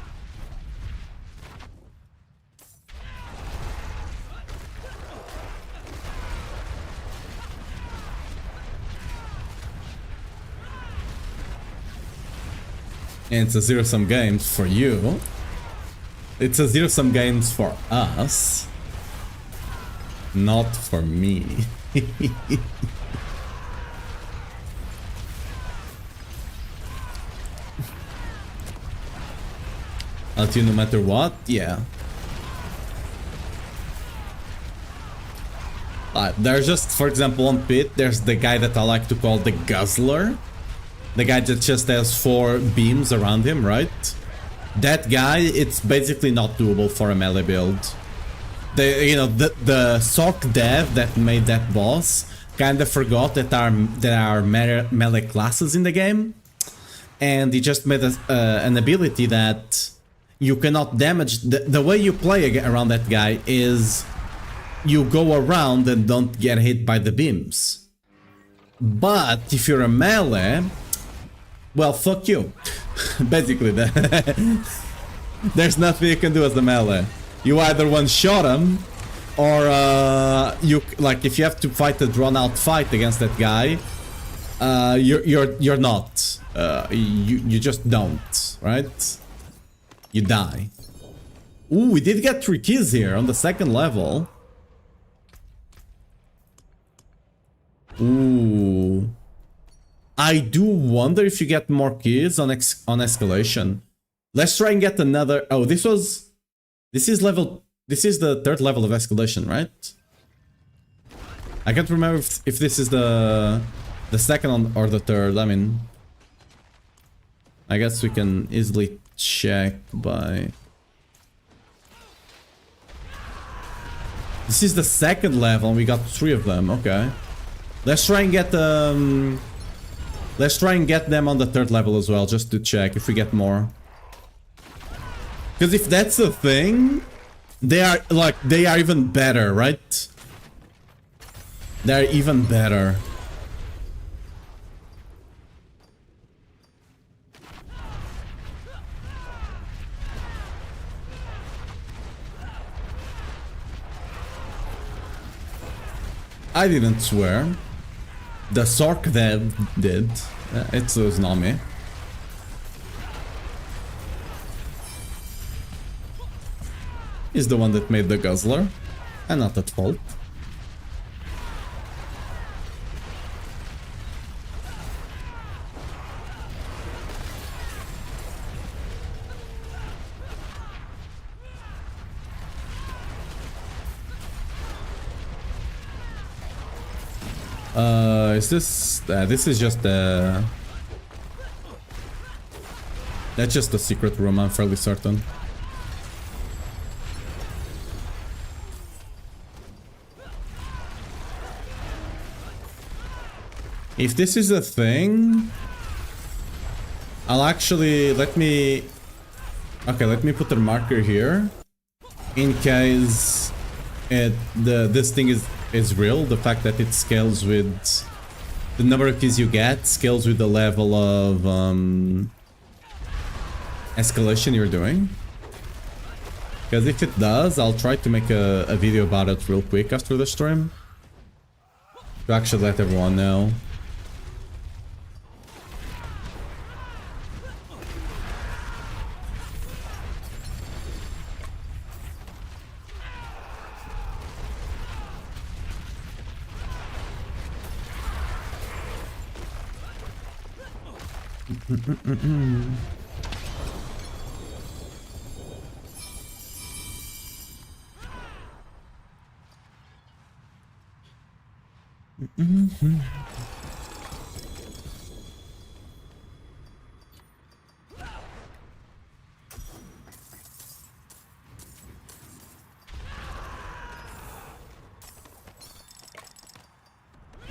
And it's a zero-sum game for you. It's a zero-sum games for us, not for me. I'll tune no matter what? Yeah. There's just, for example, on Pit, there's the guy that I like to call the Guzzler. The guy that just has 4 beams around him, right? That guy, it's basically not doable for a melee build. The sock dev that made that boss kind of forgot that there are melee classes in the game, and he just made an ability that you cannot damage. The way you play around that guy is you go around and don't get hit by the beams. But if you're a melee, well, fuck you. Basically, there's nothing you can do as a melee. You either one-shot him, or you like if you have to fight a drawn-out fight against that guy, you're not. You just don't, right? You die. Ooh, we did get 3 keys here on the 2nd level. Ooh. I do wonder if you get more keys on escalation. Let's try and get another. Oh, this is the 3rd level of escalation, right? I can't remember if this is the 2nd or the 3rd. I mean, I guess we can easily check by. This is the 2nd level, and we got 3 of them. Okay, let's try and get Let's try and get them on the 3rd level as well, just to check if we get more. Because if that's the thing, they are even better, right? They're even better. I didn't swear. The Sork dev did. It was not me. He's the one that made the Guzzler. I'm not at fault. Is this... this is just a... That's just a secret room, I'm fairly certain. If this is a thing... I'll actually... Let me put a marker here. In case... this thing is real, the fact that it scales with the number of keys you get, scales with the level of escalation you're doing. Because if it does, I'll try to make a video about it real quick after the stream to actually let everyone know.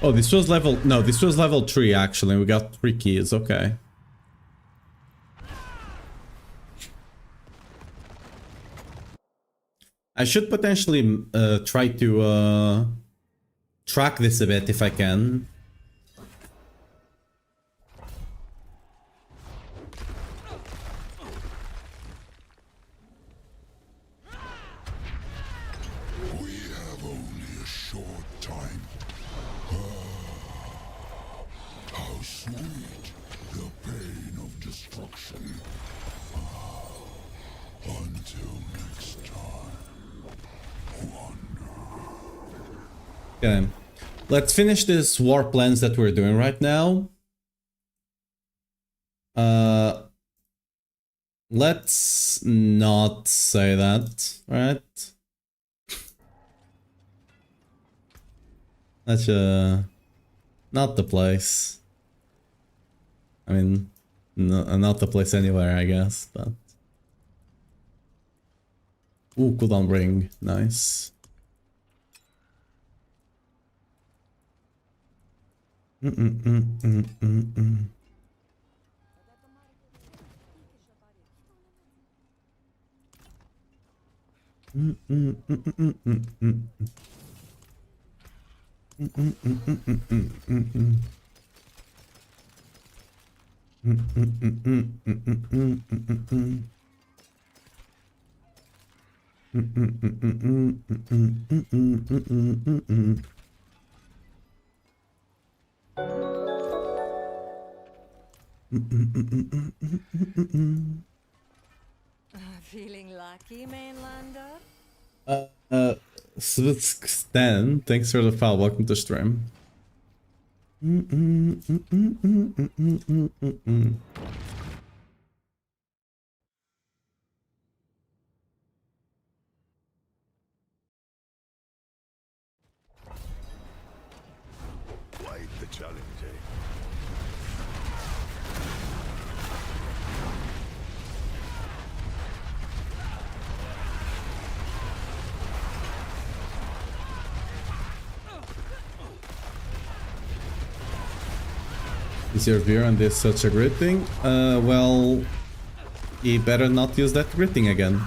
Oh, this was level... No, this was level 3 actually. We got 3 keys, okay. I should potentially try to track this a bit if I can. We have only a short time. How sweet the pain of destruction. Until next time. Okay. Let's finish this war plans that we're doing right now. Let's not say that, right? That's not the place. I mean, no, not the place anywhere, I guess, but... Ooh, cooldown ring, nice. Feeling lucky, mainlander? Stan, thanks for the file. Welcome to stream. Quite the challenge, eh? Is your view on this such a great thing? Well, he better not use that great thing again.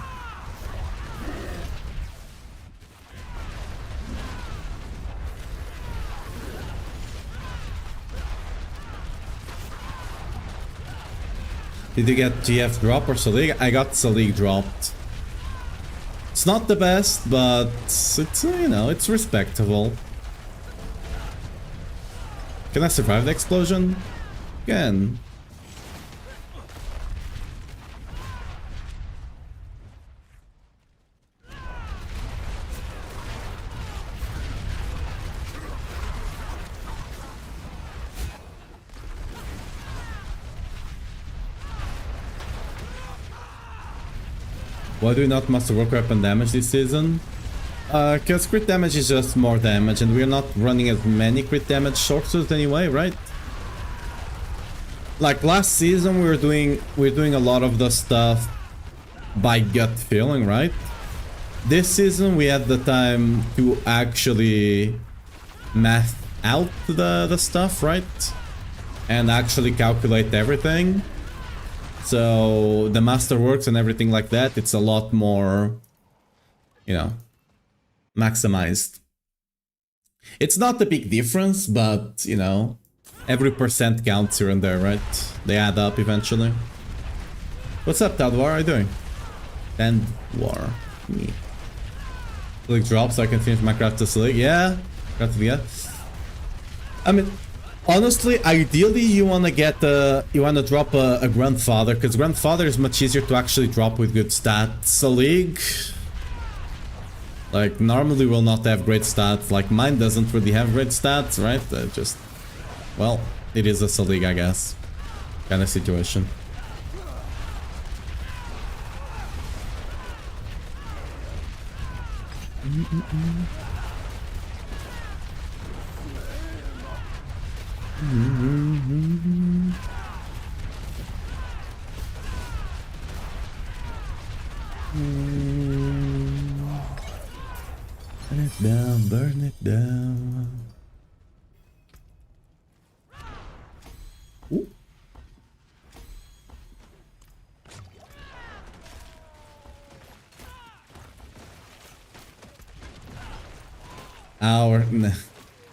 Did you get GF drop or Selig? I got Selig dropped. It's not the best, but it's, you know, it's respectable. Can I survive the explosion? Can. Why do we not master work weapon damage this season? Because crit damage is just more damage, and we're not running as many crit damage sources anyway, right? Like last season, we're doing a lot of the stuff by gut feeling, right? This season, we had the time to actually math out the stuff, right? And actually calculate everything. So the masterworks and everything like that, it's a lot more, you know, maximized. It's not a big difference, but, you know, every percent counts here and there, right? They add up eventually. What's up, Tadwar? How are you doing? And war. Me. Selig drops so I can finish my craft to Selig. Yeah. Yeah. I mean, honestly, ideally you wanna get you wanna drop a grandfather, because grandfather is much easier to actually drop with good stats. Selig, like, normally will not have great stats. Like, mine doesn't really have great stats, right? Just, well, it is a Selig, I guess. kind of situation. Burn it down, burn it down. Ooh.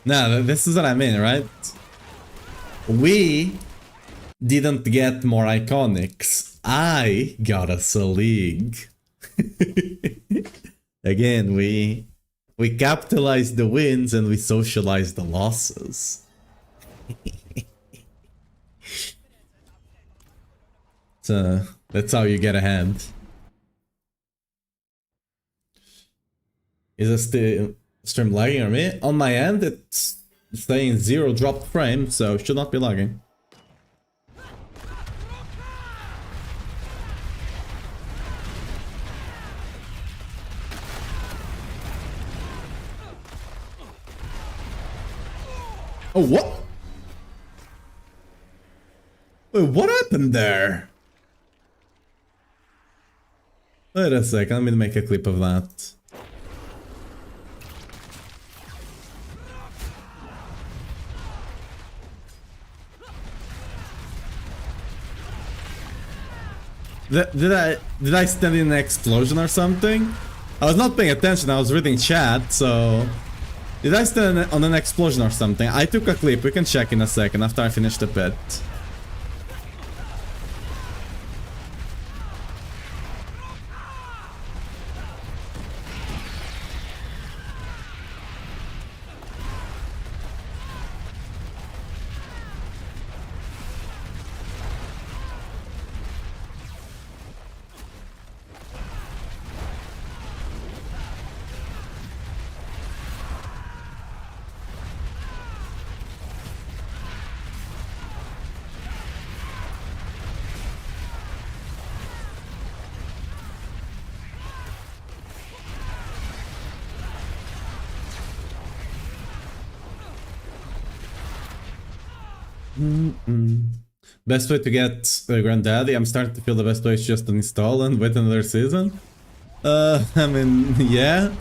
No, this is what I mean, right? We didn't get more iconics. I got a Selig. Again, we capitalized the wins and we socialized the losses. So that's how you get ahead. Is this the stream lagging on me? On my end, it's saying 0 dropped frame, so it should not be lagging. Oh, what? Wait, what happened there? Wait a second, let me make a clip of that. Did I stand in an explosion or something? I was not paying attention, I was reading chat, so... Did I stand on an explosion or something? I took a clip, we can check in a second after I finish the pit. Best way to get Granddaddy? I'm starting to feel the best way is just to install and wait another season. I mean, yeah.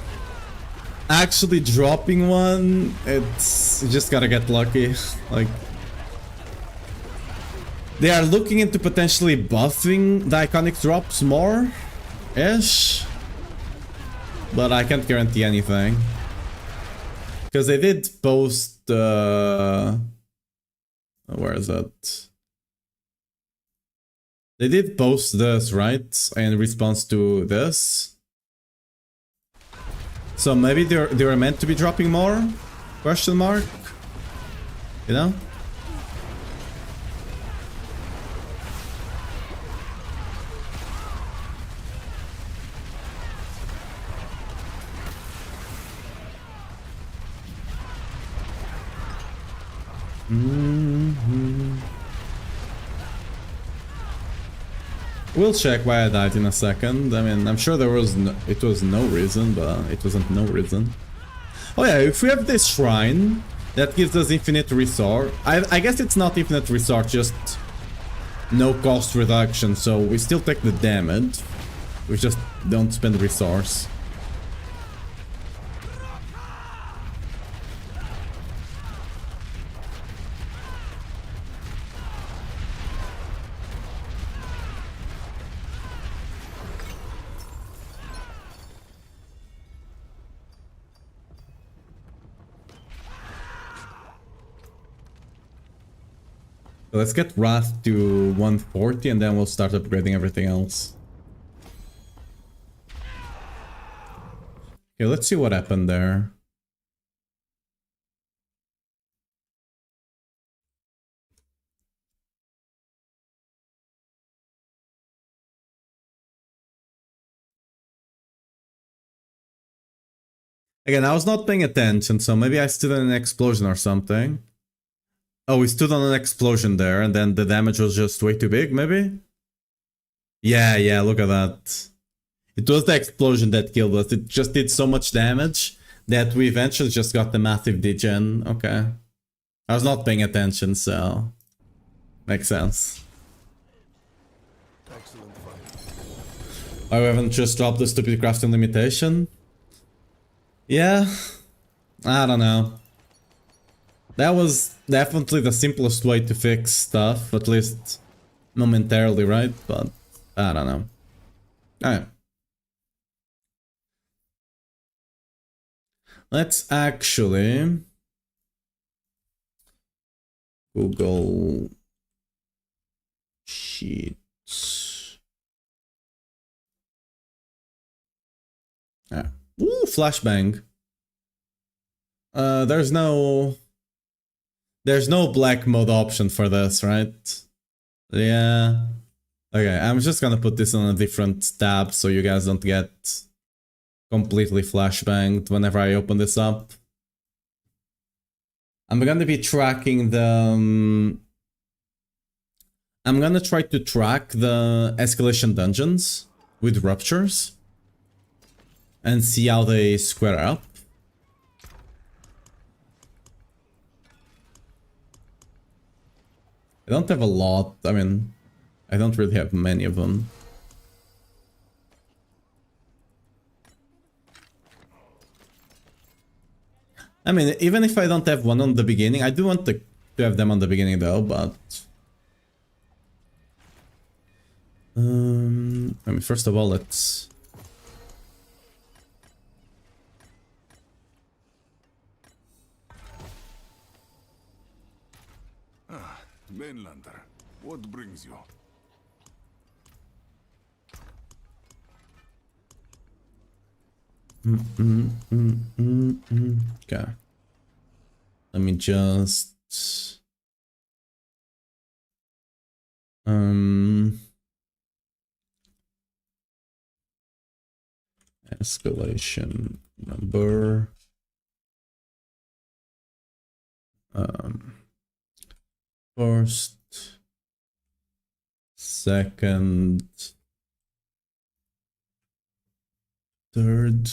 Actually dropping one, it's... you just gotta get lucky. Like... They are looking into potentially buffing the iconic drops more-ish. But I can't guarantee anything. Because they did post... where is it? They did post this, right? In response to this. So maybe they were meant to be dropping more? Question mark? You know? We'll check why I died in a second. I mean, I'm sure there was it was no reason, but it wasn't no reason. Oh yeah, if we have this shrine that gives us infinite resource, I guess it's not infinite resource, just no cost reduction, so we still take the damage. We just don't spend resource. So let's get Wrath to 140 and then we'll start upgrading everything else. Okay, let's see what happened there. Again, I was not paying attention, so maybe I stood in an explosion or something. Oh, we stood on an explosion there, and then the damage was just way too big, maybe? Yeah, look at that. It was the explosion that killed us. It just did so much damage that we eventually just got the massive degen. Okay. I was not paying attention, so... Makes sense. Why we haven't just dropped the stupid crafting limitation? Yeah, I don't know. That was definitely the simplest way to fix stuff, at least momentarily, right? But I don't know. Alright. Let's actually Google Sheets. Ah. Ooh, flashbang. There's no black mode option for this, right? Yeah. Okay, I'm just gonna put this on a different tab so you guys don't get completely flashbanged whenever I open this up. I'm gonna be tracking the... I'm gonna try to track the escalation dungeons with ruptures and see how they square up. I don't have a lot, I mean, I don't really have many of them. I mean, even if I don't have one on the beginning, I do want to have them on the beginning though, but... I mean, first of all, let's... Mainlander, what brings you? Okay. Let me just... Escalation number... First... Second... Third...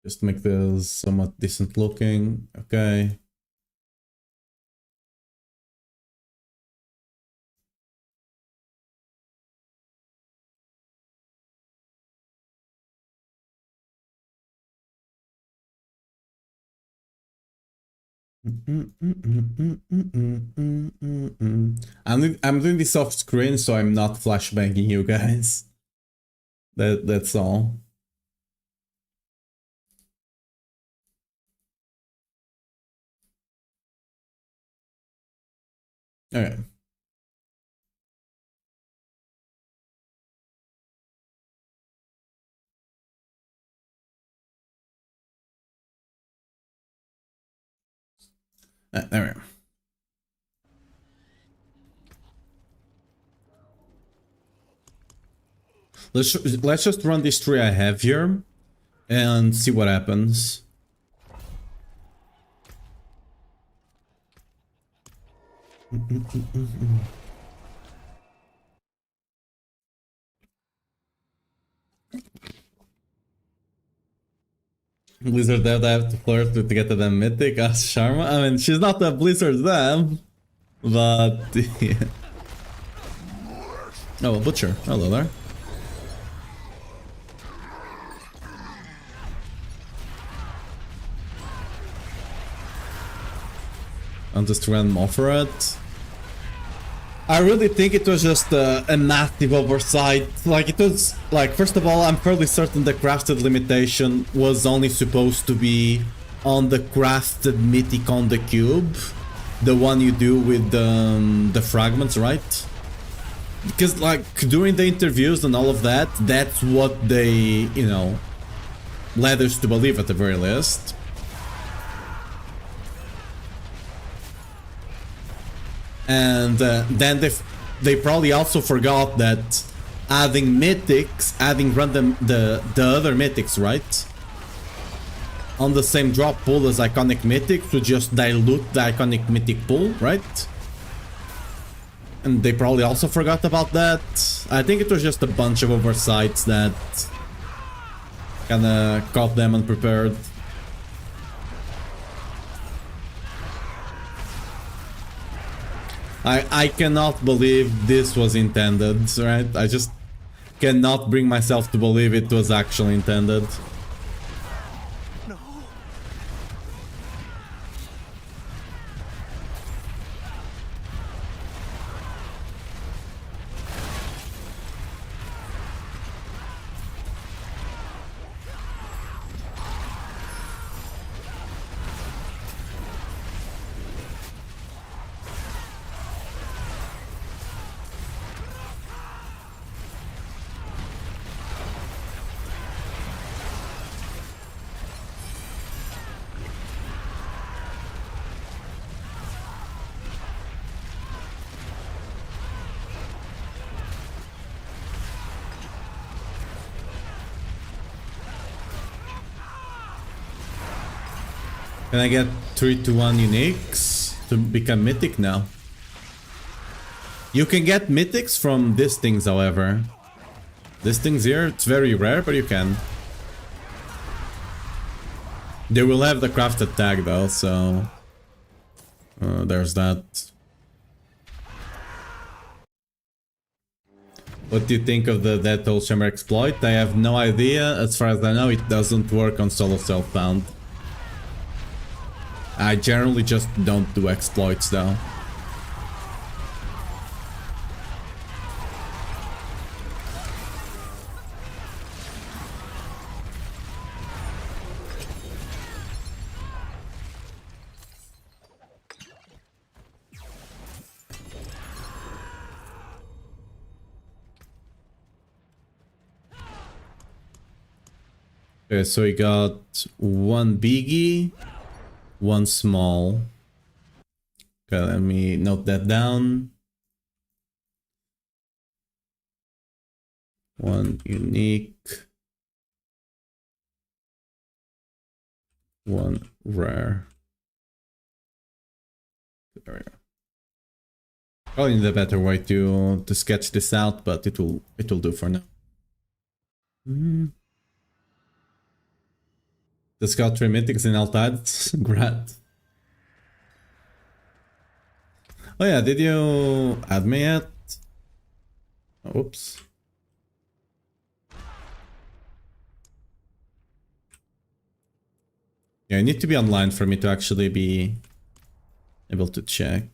Just make this somewhat decent looking. Okay. I'm doing this off screen, so I'm not flashbanging you guys. That's all. Okay. There we go. Let's just run this tree I have here and see what happens. Blizzard Dev, I have to flirt to get to the mythic. Ask Sharma. I mean, she's not a Blizzard Dev, but yeah. Oh, a butcher. Hello there. I'll just random offer it. I really think it was just a massive oversight. Like, it was, like, first of all, I'm fairly certain the crafted limitation was only supposed to be on the crafted mythic on the cube. The one you do with the fragments, right? Because, like, during the interviews and all of that, that's what they, you know, led us to believe at the very least. And then they probably also forgot that adding mythics, adding random the other mythics, right? On the same drop pool as iconic mythic to just dilute the iconic mythic pool, right? And they probably also forgot about that. I think it was just a bunch of oversights that kinda caught them unprepared. I cannot believe this was intended, right? I just cannot bring myself to believe it was actually intended. Can I get 3 to 1 uniques to become mythic now? You can get mythics from these things, however. These things here, it's very rare, but you can. They will have the crafted tag though, so there's that. What do you think of the Dead Toll Chamber exploit? I have no idea. As far as I know, it doesn't work on solo self-bound. I generally just don't do exploits though. Okay, so we got one biggie, one small. Okay, let me note that down. One unique. One rare. There we go. Probably need a better way to sketch this out, but it will do for now. Just got 3 mythics in Altad. Great. Oh yeah, did you add me yet? Oops. Yeah, you need to be online for me to actually be able to check.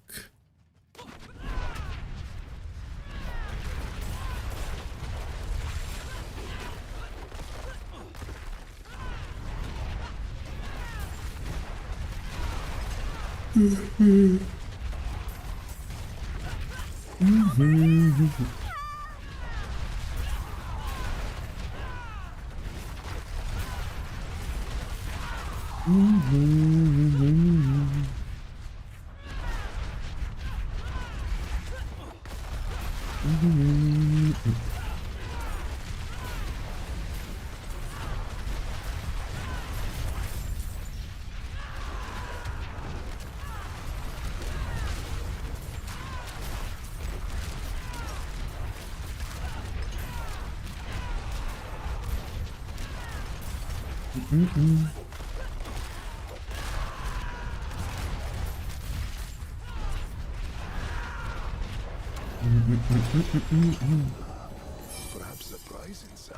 Perhaps a prize inside.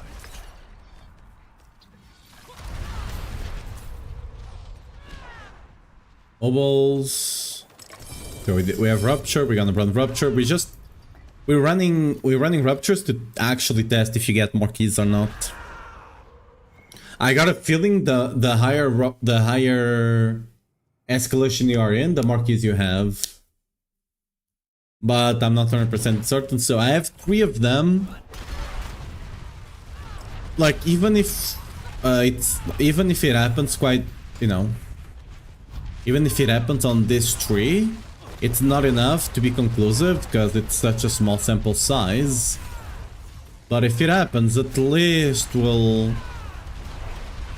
Mobiles. So we have rupture. We're gonna run rupture. We're running ruptures to actually test if you get more keys or not. I got a feeling the higher escalation you are in, the more keys you have. But I'm not 100% certain, so I have 3 of them. Like even if it happens quite, you know, even if it happens on this tree, it's not enough to be conclusive because it's such a small sample size. But if it happens, at least we'll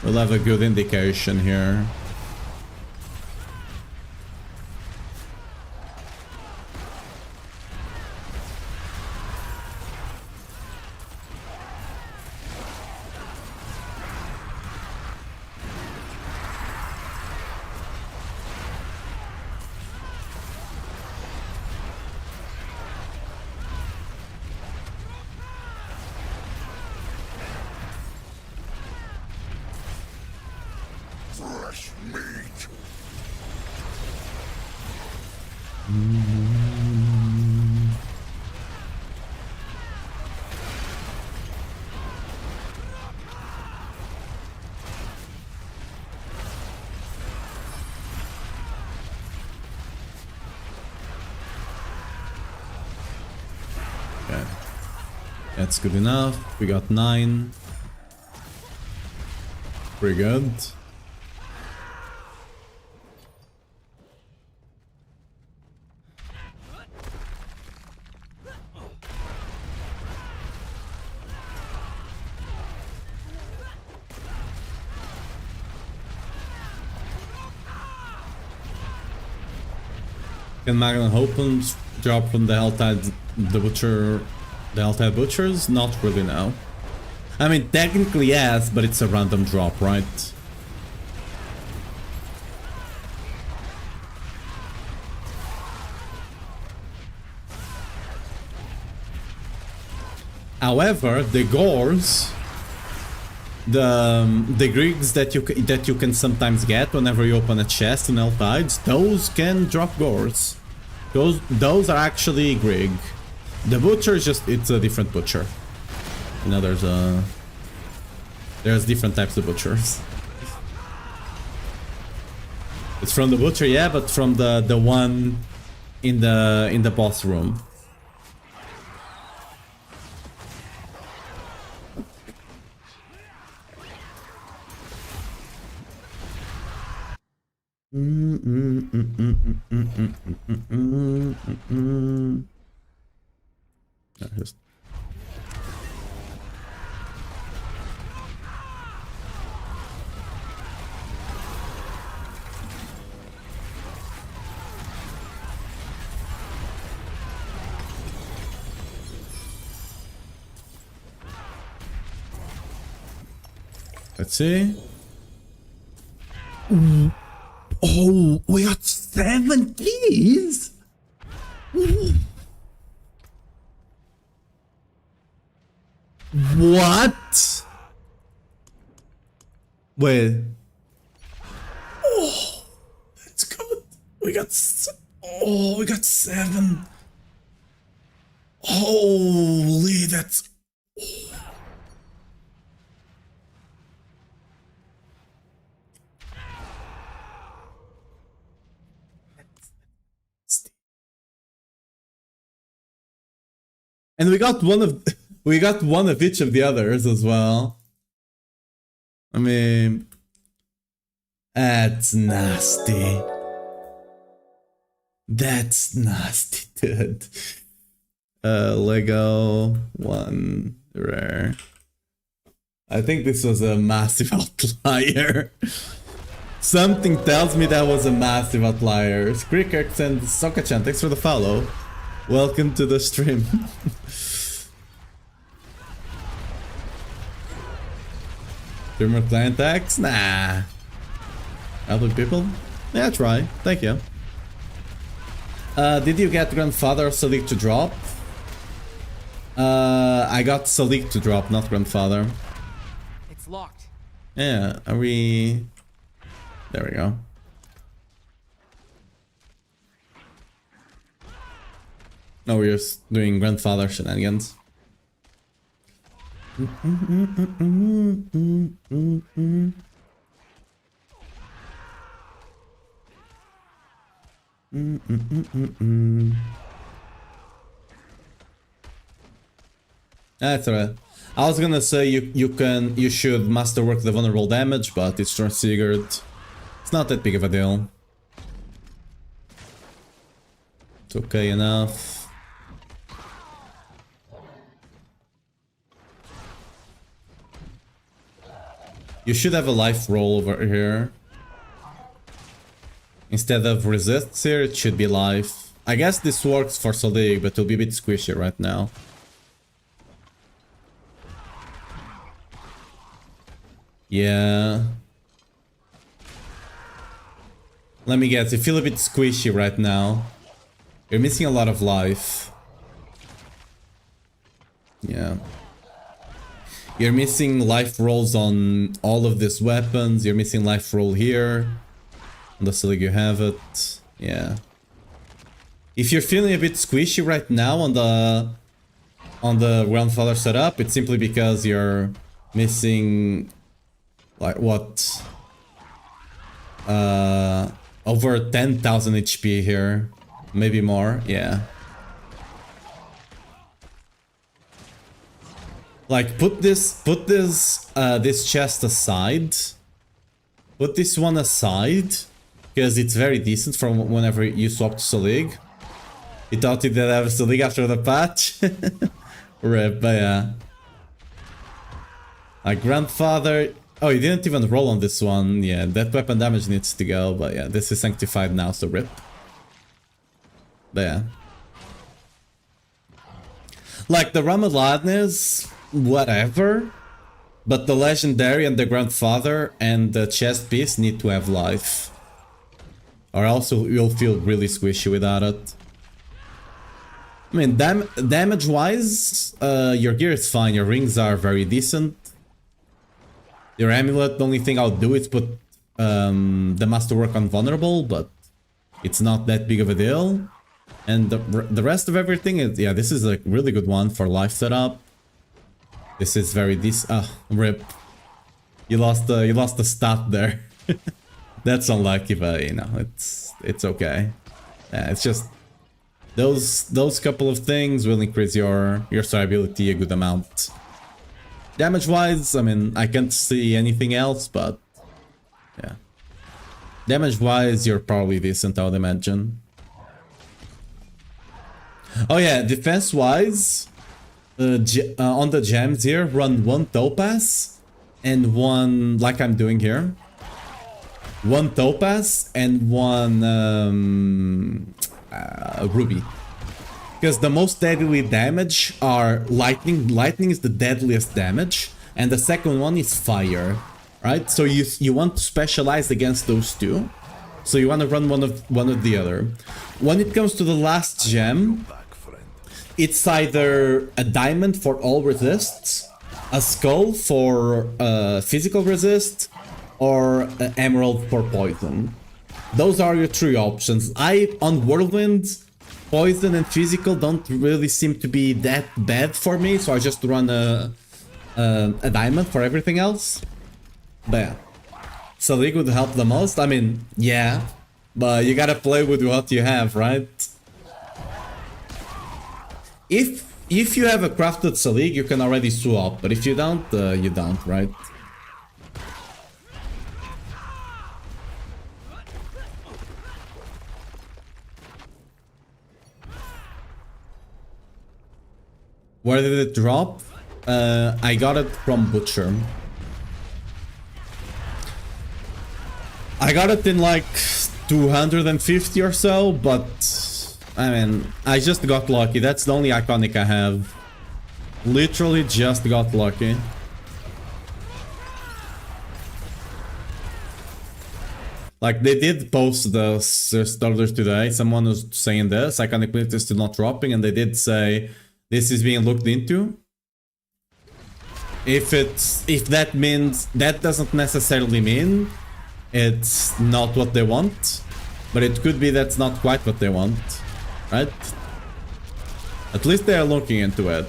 have a good indication here. Fresh meat. Okay. That's good enough. We got 9. Pretty good. Can Magna Hopens drop from the Helltide, the Helltide Butchers? Not really, no. I mean, technically yes, but it's a random drop, right? However, the gores, the Griggs that you can sometimes get whenever you open a chest in Helltides, those can drop gores. Those are actually Grig. The butcher is just, it's a different butcher. You know, there's different types of butchers. It's from the butcher, yeah, but from the one in the boss room. Just let's see. Oh, we got 7 keys. What? Wait. Oh, that's good. We got 7. Holy, that's. And we got one of each of the others as well. I mean, that's nasty. That's nasty, dude. Lego 1 rare. I think this was a massive outlier. Something tells me that was a massive outlier. Skrikert and Sokachan, thanks for the follow. Welcome to the stream. Streamer client tax? Nah. Other people? Yeah, try. Thank you. Did you get Grandfather Selig to drop? I got Selig to drop, not Grandfather. It's locked. Yeah, are we... There we go. No, we're just doing Grandfather shenanigans. That's alright. I was gonna say you should masterwork the vulnerable damage, but it's triggered. It's not that big of a deal. It's okay enough. You should have a life roll over here. Instead of resists here, it should be life. I guess this works for Selig, but it'll be a bit squishy right now. Yeah. Let me guess, you feel a bit squishy right now. You're missing a lot of life. Yeah. You're missing life rolls on all of these weapons. You're missing life roll here. On the Selig you have it. Yeah. If you're feeling a bit squishy right now on the grandfather setup, it's simply because you're missing like what? Over 10,000 HP here. Maybe more, yeah. Like put this chest aside. Put this one aside. Because it's very decent from whenever you swap to Selig. He thought he did have Selig after the patch. Rip, but yeah. Like grandfather. Oh, he didn't even roll on this one. Yeah, that weapon damage needs to go. But yeah, this is sanctified now, so rip. But yeah. Like the Ramaladness, whatever. But the legendary and the grandfather and the chest piece need to have life. Or else you'll feel really squishy without it. I mean, damage-wise, your gear is fine. Your rings are very decent. Your amulet, the only thing I'll do is put the masterwork on vulnerable, but it's not that big of a deal. And the rest of everything is, yeah, this is a really good one for life setup. This is very decent. Rip. You lost the stat there. That's unlucky, but you know, it's okay. Yeah, it's just those couple of things will increase your survivability a good amount. Damage wise, I mean, I can't see anything else, but yeah. Damage wise, you're probably decent, I would imagine. Oh yeah, defense wise, on the gems here, run 1 topaz and 1, like I'm doing here. 1 topaz and 1 ruby. Because the most deadly damage are lightning. Lightning is the deadliest damage. And the second one is fire. Right? So you want to specialize against those two. So you want to run one of the other. When it comes to the last gem, it's either a diamond for all resists, a skull for physical resist, or an emerald for poison. Those are your 3 options. On Whirlwind, poison and physical don't really seem to be that bad for me, so I just run a diamond for everything else. But yeah. Selig would help the most. I mean, yeah, but you gotta play with what you have, right? If you have a crafted Selig, you can already swap, but if you don't, you don't, right? Where did it drop? I got it from Butcher. I got it in like 250 or so, but I mean, I just got lucky. That's the only iconic I have. Literally just got lucky. Like, they did post the starters today. Someone was saying this. Iconic Blitz is still not dropping, and they did say this is being looked into. If that means, that doesn't necessarily mean it's not what they want, but it could be that's not quite what they want, right? At least they are looking into it.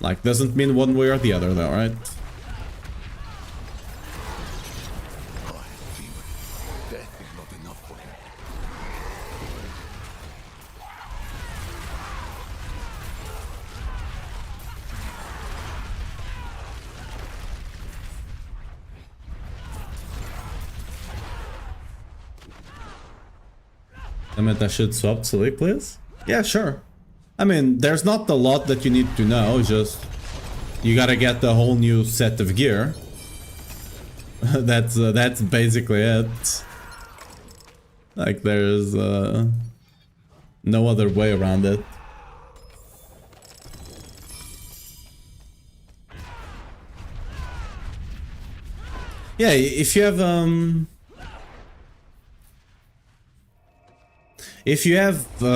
Like, doesn't mean one way or the other though, right? I mean, I should swap Selig, please? Yeah, sure. I mean, there's not a lot that you need to know, just you gotta get the whole new set of gear. That's basically it. Like there's no other way around it. Yeah, if you have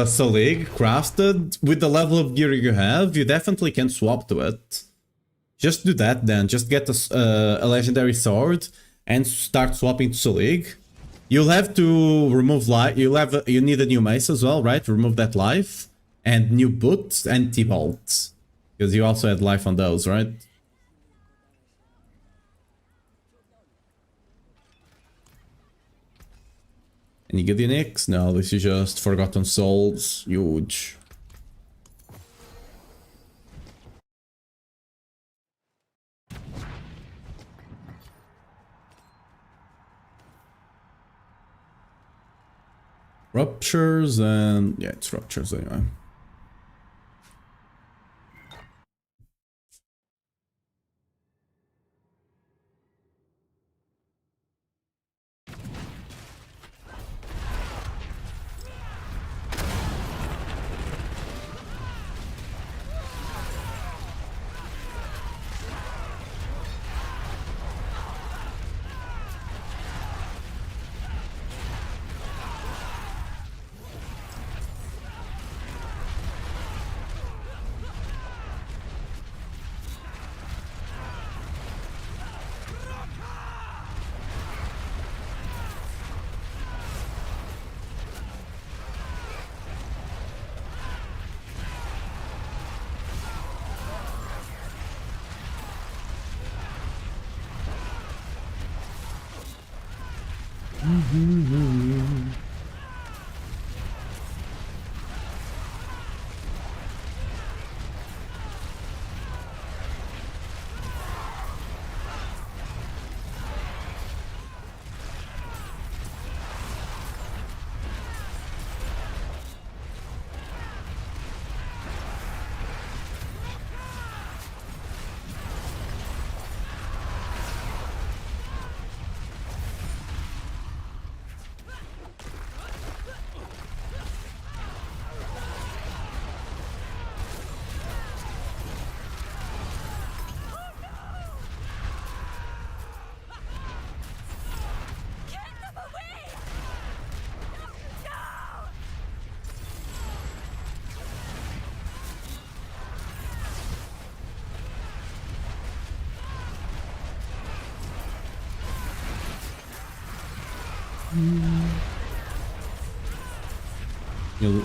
Selig crafted with the level of gear you have, you definitely can swap to it. Just do that then. Just get a legendary sword and start swapping to Selig. You'll have to remove life. You need a new mace as well, right? Remove that life and new boots and T-bolts because you also had life on those, right? Any good Unix? No, this is just Forgotten Souls. Huge. Ruptures and... yeah, it's ruptures anyway.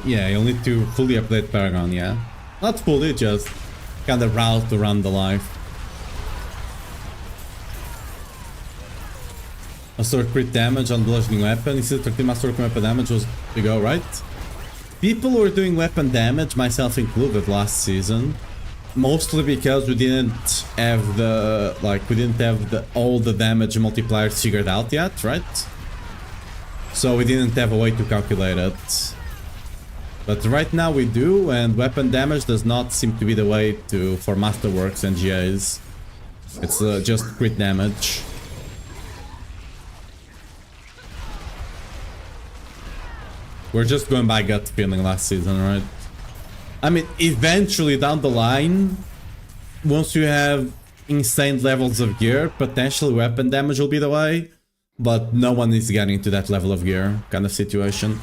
You'll need to fully update Paragon, yeah. Not fully, just kind of route around the life. Master crit damage on bludgeoning weapon. Instead of 13 master weapon damage was to go, right? People were doing weapon damage, myself included, last season. Mostly because we didn't have all the damage multipliers figured out yet, right? So we didn't have a way to calculate it. But right now we do, and weapon damage does not seem to be the way for Masterworks and GAs. It's just crit damage. We're just going by gut feeling last season, right? I mean, eventually down the line, once you have insane levels of gear, potentially weapon damage will be the way. But no one is getting to that level of gear kind of situation.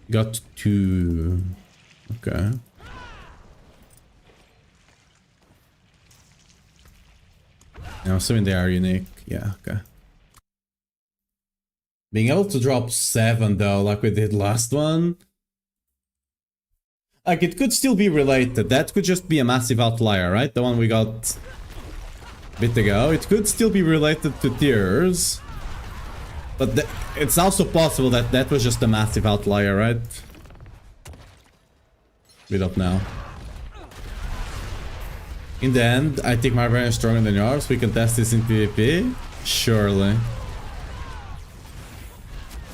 Got 2. Okay. I'm assuming they are unique. Yeah, okay. Being able to drop 7 though, like we did last one. Like, it could still be related. That could just be a massive outlier, right? The one we got a bit ago. It could still be related to tiers. But it's also possible that that was just a massive outlier, right? We don't know. In the end, I think my Barbarian is stronger than yours. We can test this in PvP? Surely.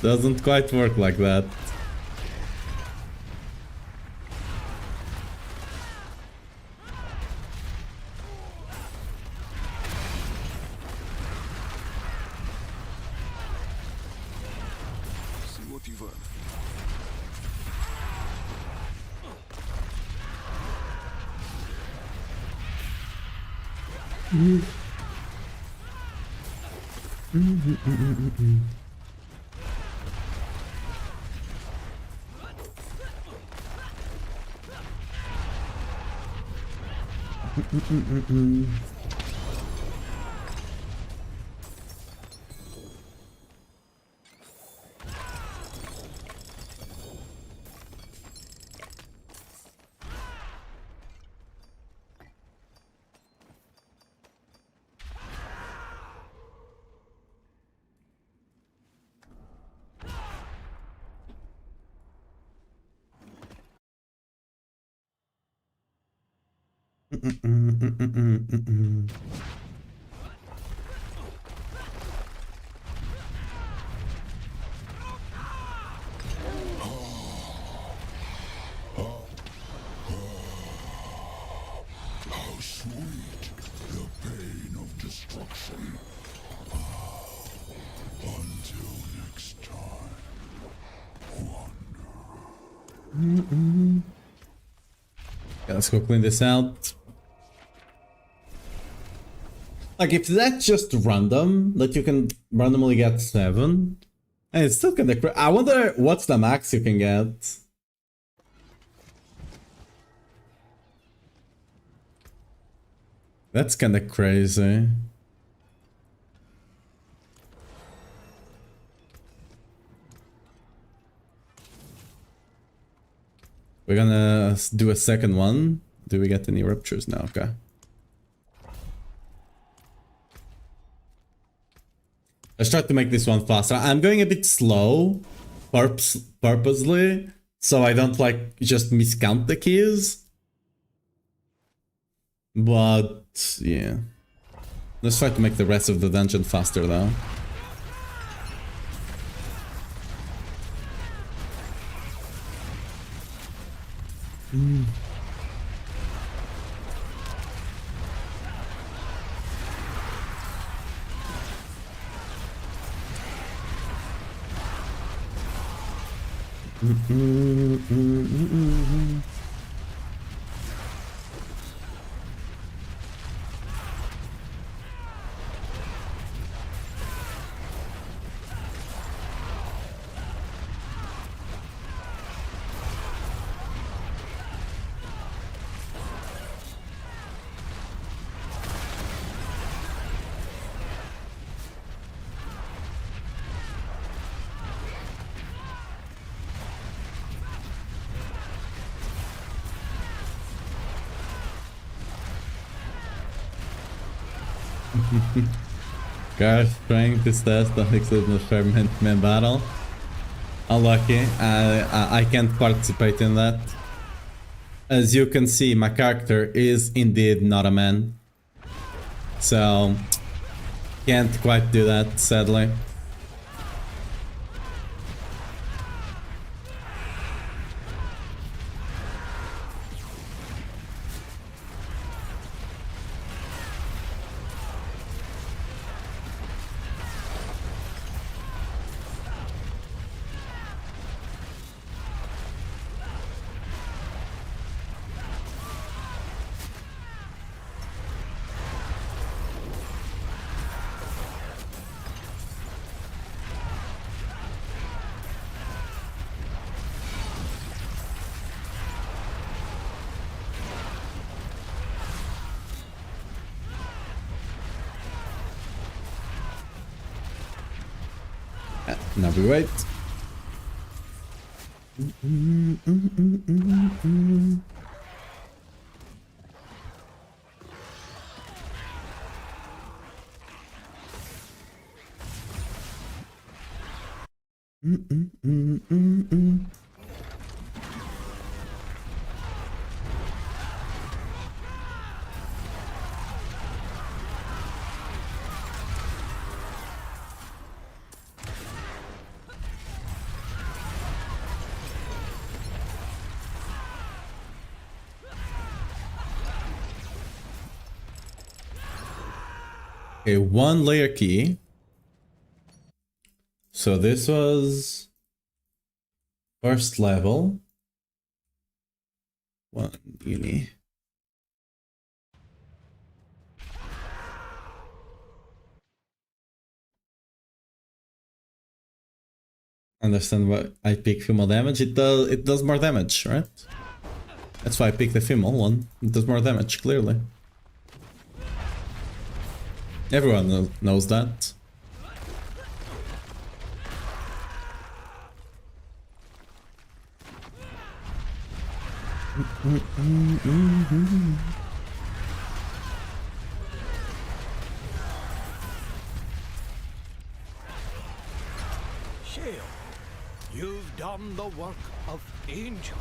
Doesn't quite work like that. See what you've earned. How sweet the pain of destruction. Until next time. Okay, let's go clean this out. Like, if that's just random, that you can randomly get 7, and it's still kinda I wonder what's the max you can get. That's kinda crazy. We're gonna do a second one. Do we get any ruptures now? Okay. Let's try to make this one faster. I'm going a bit slow, purposely, so I don't like just miscount the keys. But yeah, let's try to make the rest of the dungeon faster though. Garth trying to test the exclusive experiment man battle. Unlucky, I can't participate in that. As you can see, my character is indeed not a man. So, can't quite do that, sadly. Now we wait. Okay, 1 layer key. So this was first level. 1 uni. Understand why I pick female damage. It does more damage, right? That's why I picked the female one. It does more damage, clearly. Everyone knows that. Shale, you've done the work of angels.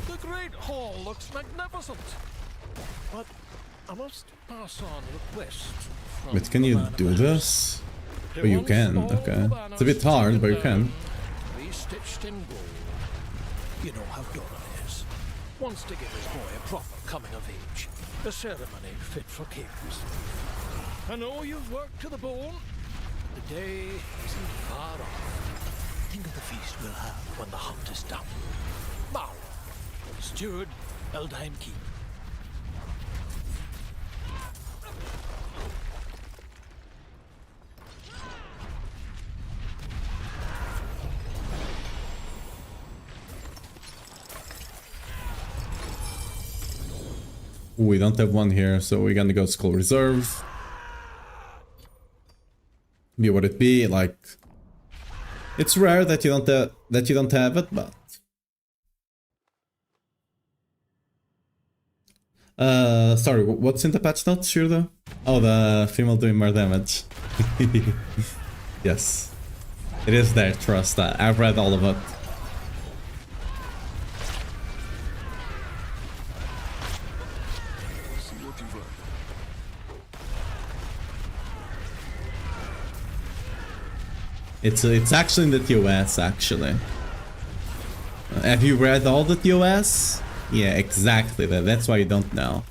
The Great Hall looks magnificent. But I must pass on request from But can the you man of do the this? house. Oh, you Once can, all okay. the It's a bit banners hard, but you taken can. down, restitched in gold. You know how Doran is. Wants to give his boy a proper coming of age. A ceremony fit for kings. I know you've worked to the bone. The day isn't far off. Think of the feast we'll have when the hunt is done. Now, Steward, Eldheim Keep. We don't have one here, so we're gonna go Skull Reserve. Be what it be, like... It's rare that you don't have it, but... Sorry, what's in the patch notes, Shurdo? Oh, the female doing more damage. Yes. It is there, trust that. I've read all of it. It's actually in the TOS, actually. Have you read all the TOS? Yeah, exactly. That's why you don't know.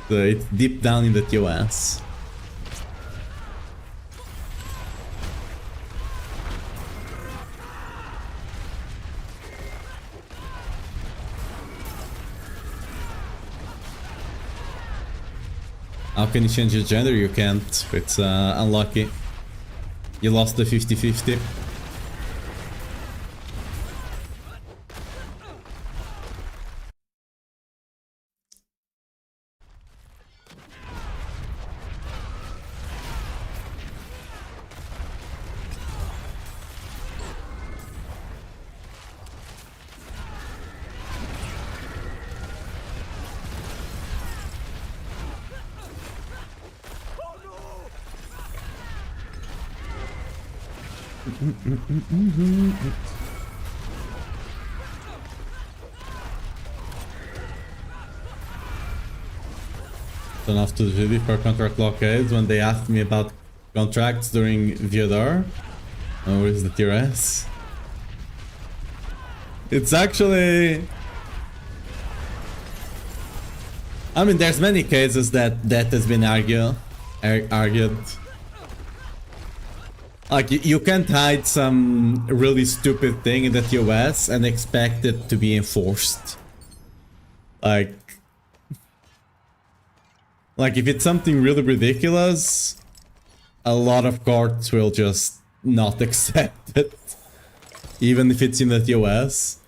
So it's deep down in the TOS. How can you change your gender? You can't. It's unlucky. You lost the 50-50. Turn off to the for contract blockades when they asked me about contracts during VODR. Oh, where's the TRS? It's actually... I mean, there's many cases that has been argued. Like, you can't hide some really stupid thing in the TOS and expect it to be enforced. Like, if it's something really ridiculous, a lot of courts will just not accept it. Even if it's in the TOS.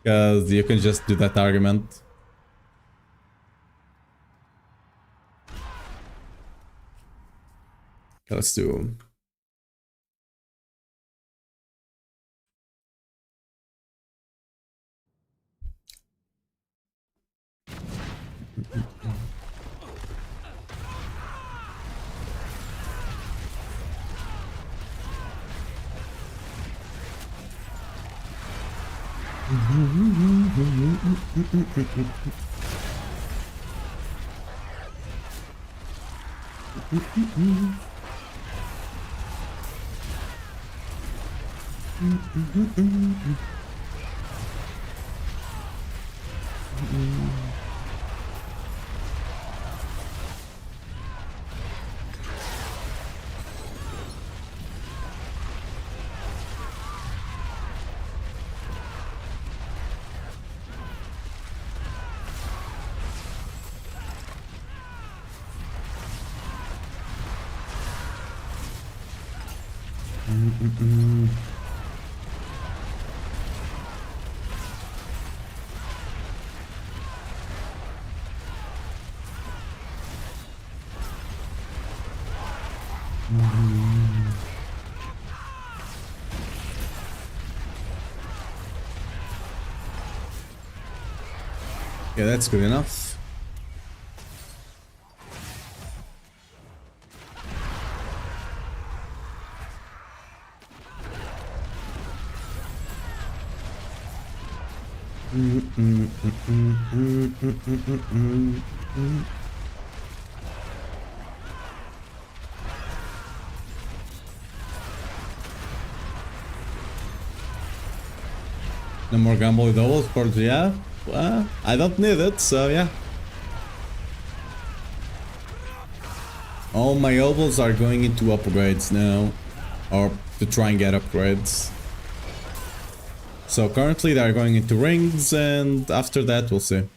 Because you can just do that argument. Okay, let's do... Yeah, that's good enough. No more gamble with doubles, but yeah, well, I don't need it, so yeah. All my ovals are going into upgrades now, or to try and get upgrades. So currently they're going into rings, and after that we'll see.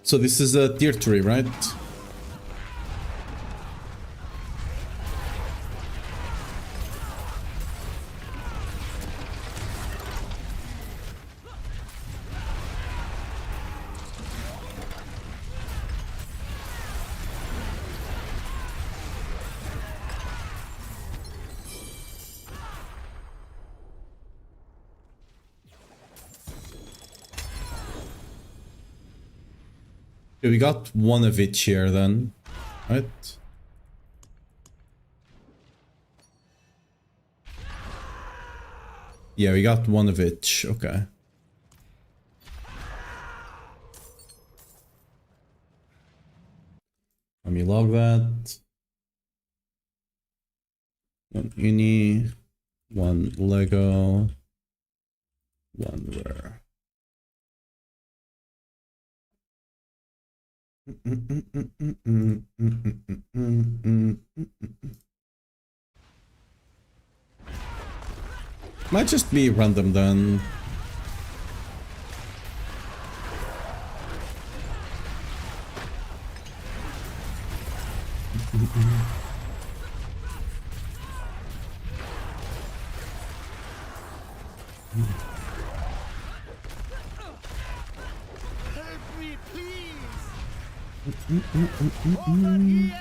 So this is a tier 3, right? Okay, we got one of each here then, right? Yeah, we got one of each, okay. Let me log that. One uni, one Lego, one rare. Might just be random then. Help me, please! Over here!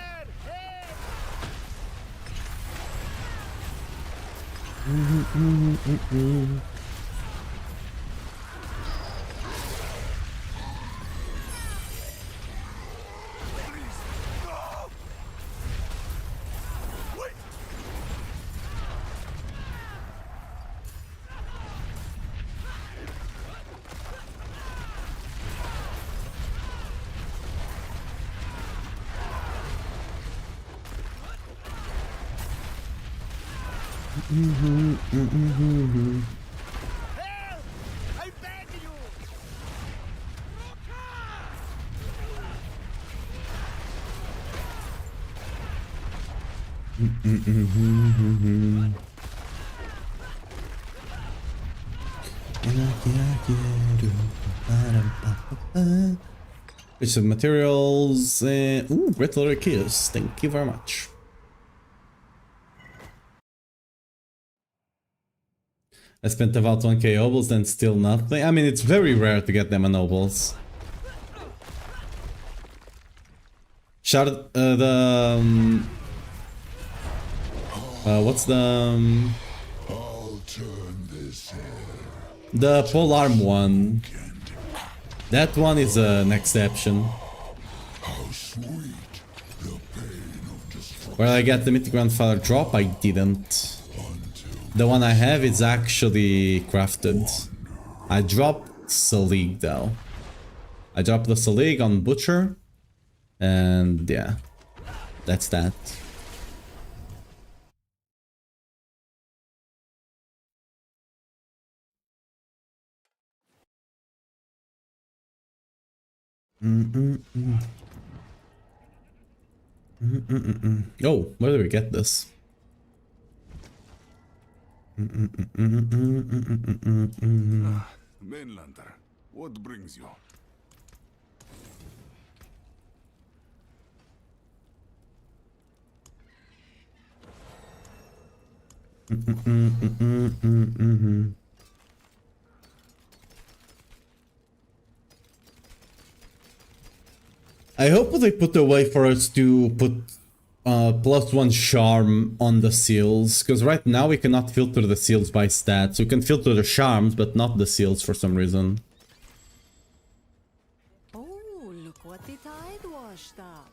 Help! I beg you! Bits of materials. Ooh, great letter keys. Thank you very much. I spent about 1k obols and still nothing. I mean, it's very rare to get them on obols. Shout what's the I'll turn this head. the polearm one? That one is an exception. How sweet the pain of destruction. Where I get the Mythic Grandfather drop, I didn't. The one I have is actually crafted. I dropped Selig though. I dropped the Selig on Butcher. And yeah, that's that. Oh, where do we get this? Mainlander, what brings you? I hope they put a way for us to put +1 charm on the seals, because right now we cannot filter the seals by stats. We can filter the charms, but not the seals for some reason. Oh, look what the tide washed up.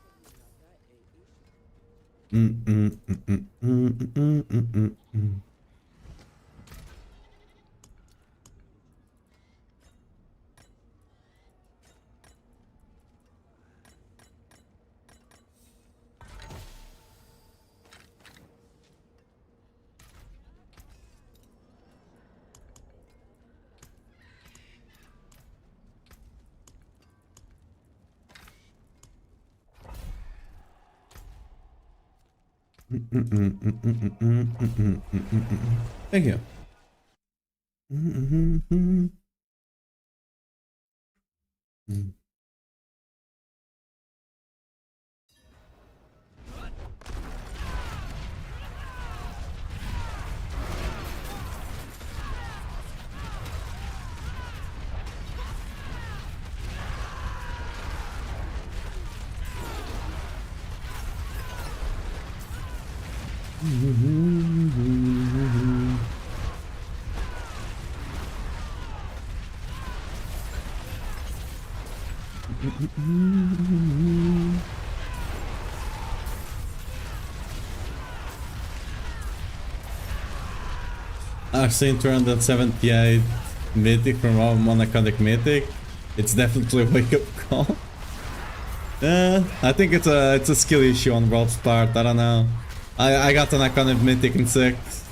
Thank you. I've seen 278 mythic from our monoconic mythic. It's definitely a wake up call. I think it's a skill issue on Rob's part. I don't know. I got an iconic mythic in 6.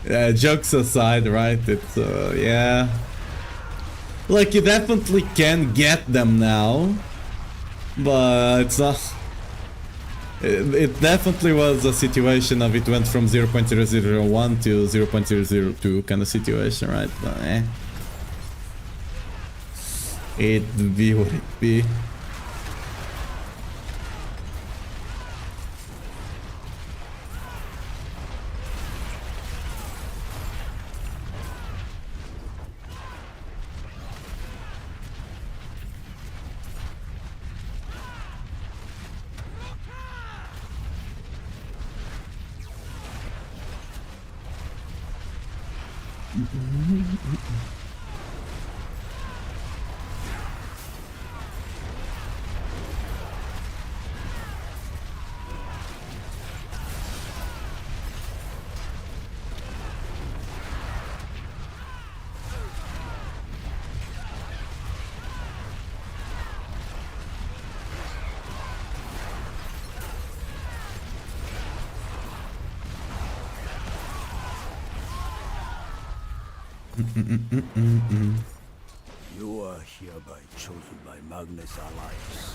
Yeah, jokes aside, right? It's yeah. Like, you definitely can get them now, but it's not. It definitely was a situation of it went from 0.001 to 0.002 kind of situation, right? But, it be what it be. You are hereby chosen by Magnus Alliance.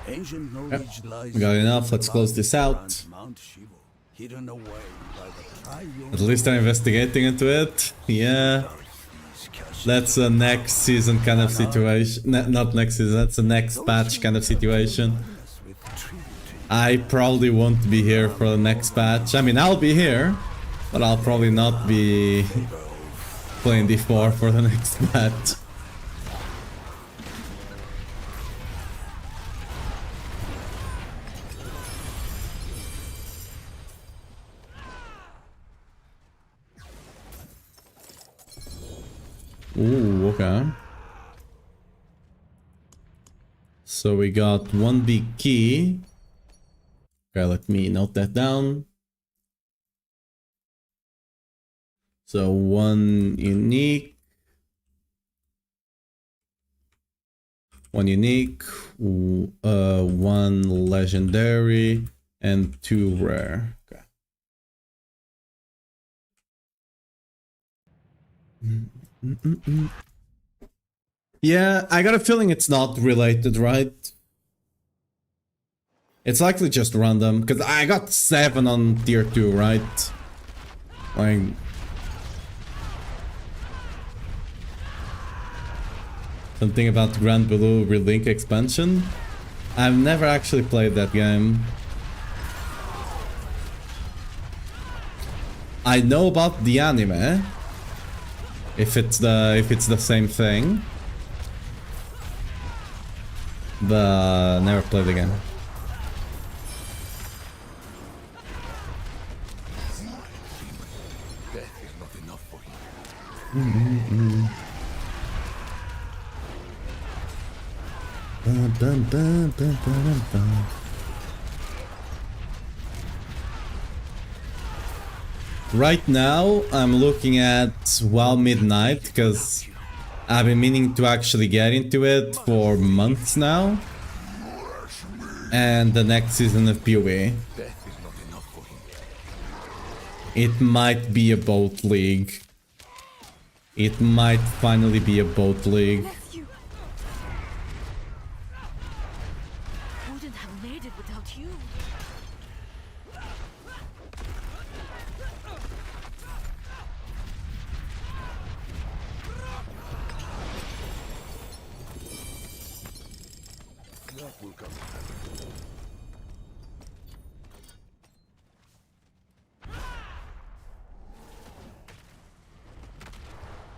Ancient knowledge lies. We got enough, let's close this out. Mount Shivo, hidden away by the Triune. At least I'm investigating into it. Yeah. That's a next season kind of situation. Not next season, that's a next patch kind of situation. I probably won't be here for the next patch. I mean, I'll be here, but I'll probably not be playing D4 for the next patch. Ooh, okay. So we got one big key. Okay, let me note that down. So one unique, one legendary, and 2 rare. Okay. Yeah, I got a feeling it's not related, right? It's likely just random, because I got 7 on tier 2, right? Like... Something about Grand Blue Relink expansion? I've never actually played that game. I know about the anime. If it's the same thing. But never played the game. Death is not enough for you. Right now, I'm looking at WoW Midnight because I've been meaning to actually get into it for months now. And the next season of PoE. Death is not enough for you. It might be a boat league. It might finally be a boat league. Matthew. Wouldn't have made it without you. What will come?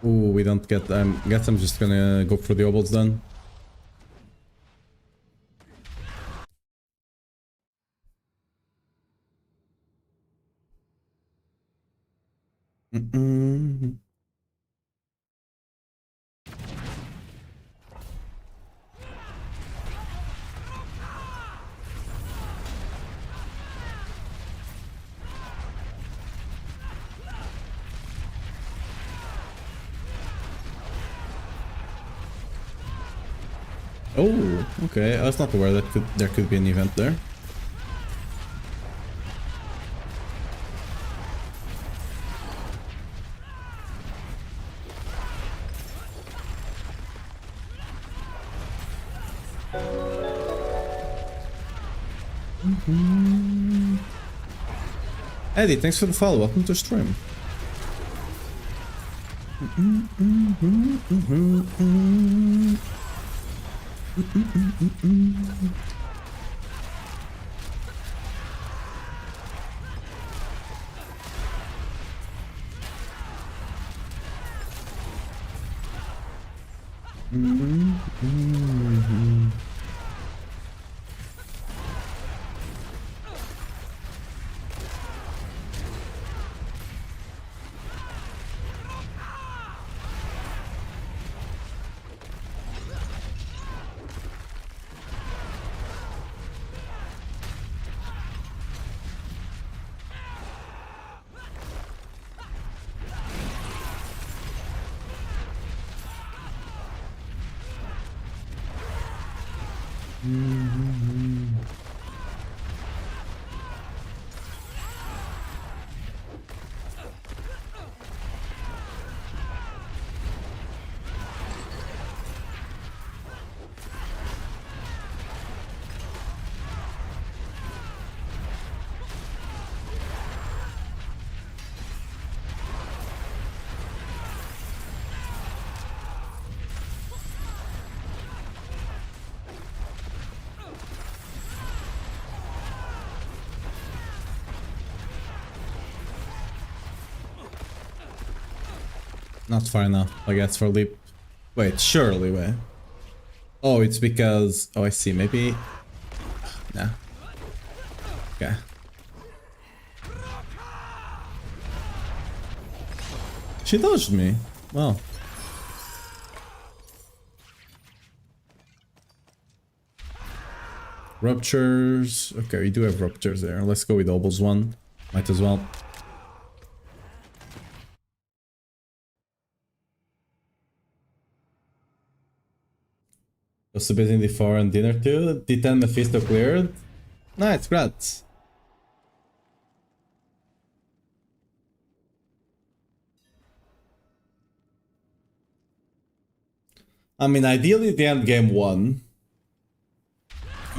Ooh, we don't get... I guess I'm just gonna go for the obols then. Oh, okay. I was not aware that there could be an event there. Eddie, thanks for the follow. Welcome to stream. Not far enough, I guess, for leap. Wait, surely, wait. Oh, it's because... Oh, I see, maybe... Nah. Okay. She dodged me. Wow. Ruptures. Okay, we do have ruptures there. Let's go with Obel's one. Might as well. Was a bit in D4 and dinner too. D10 Mephisto cleared. Nice, congrats. I mean, ideally the end game won.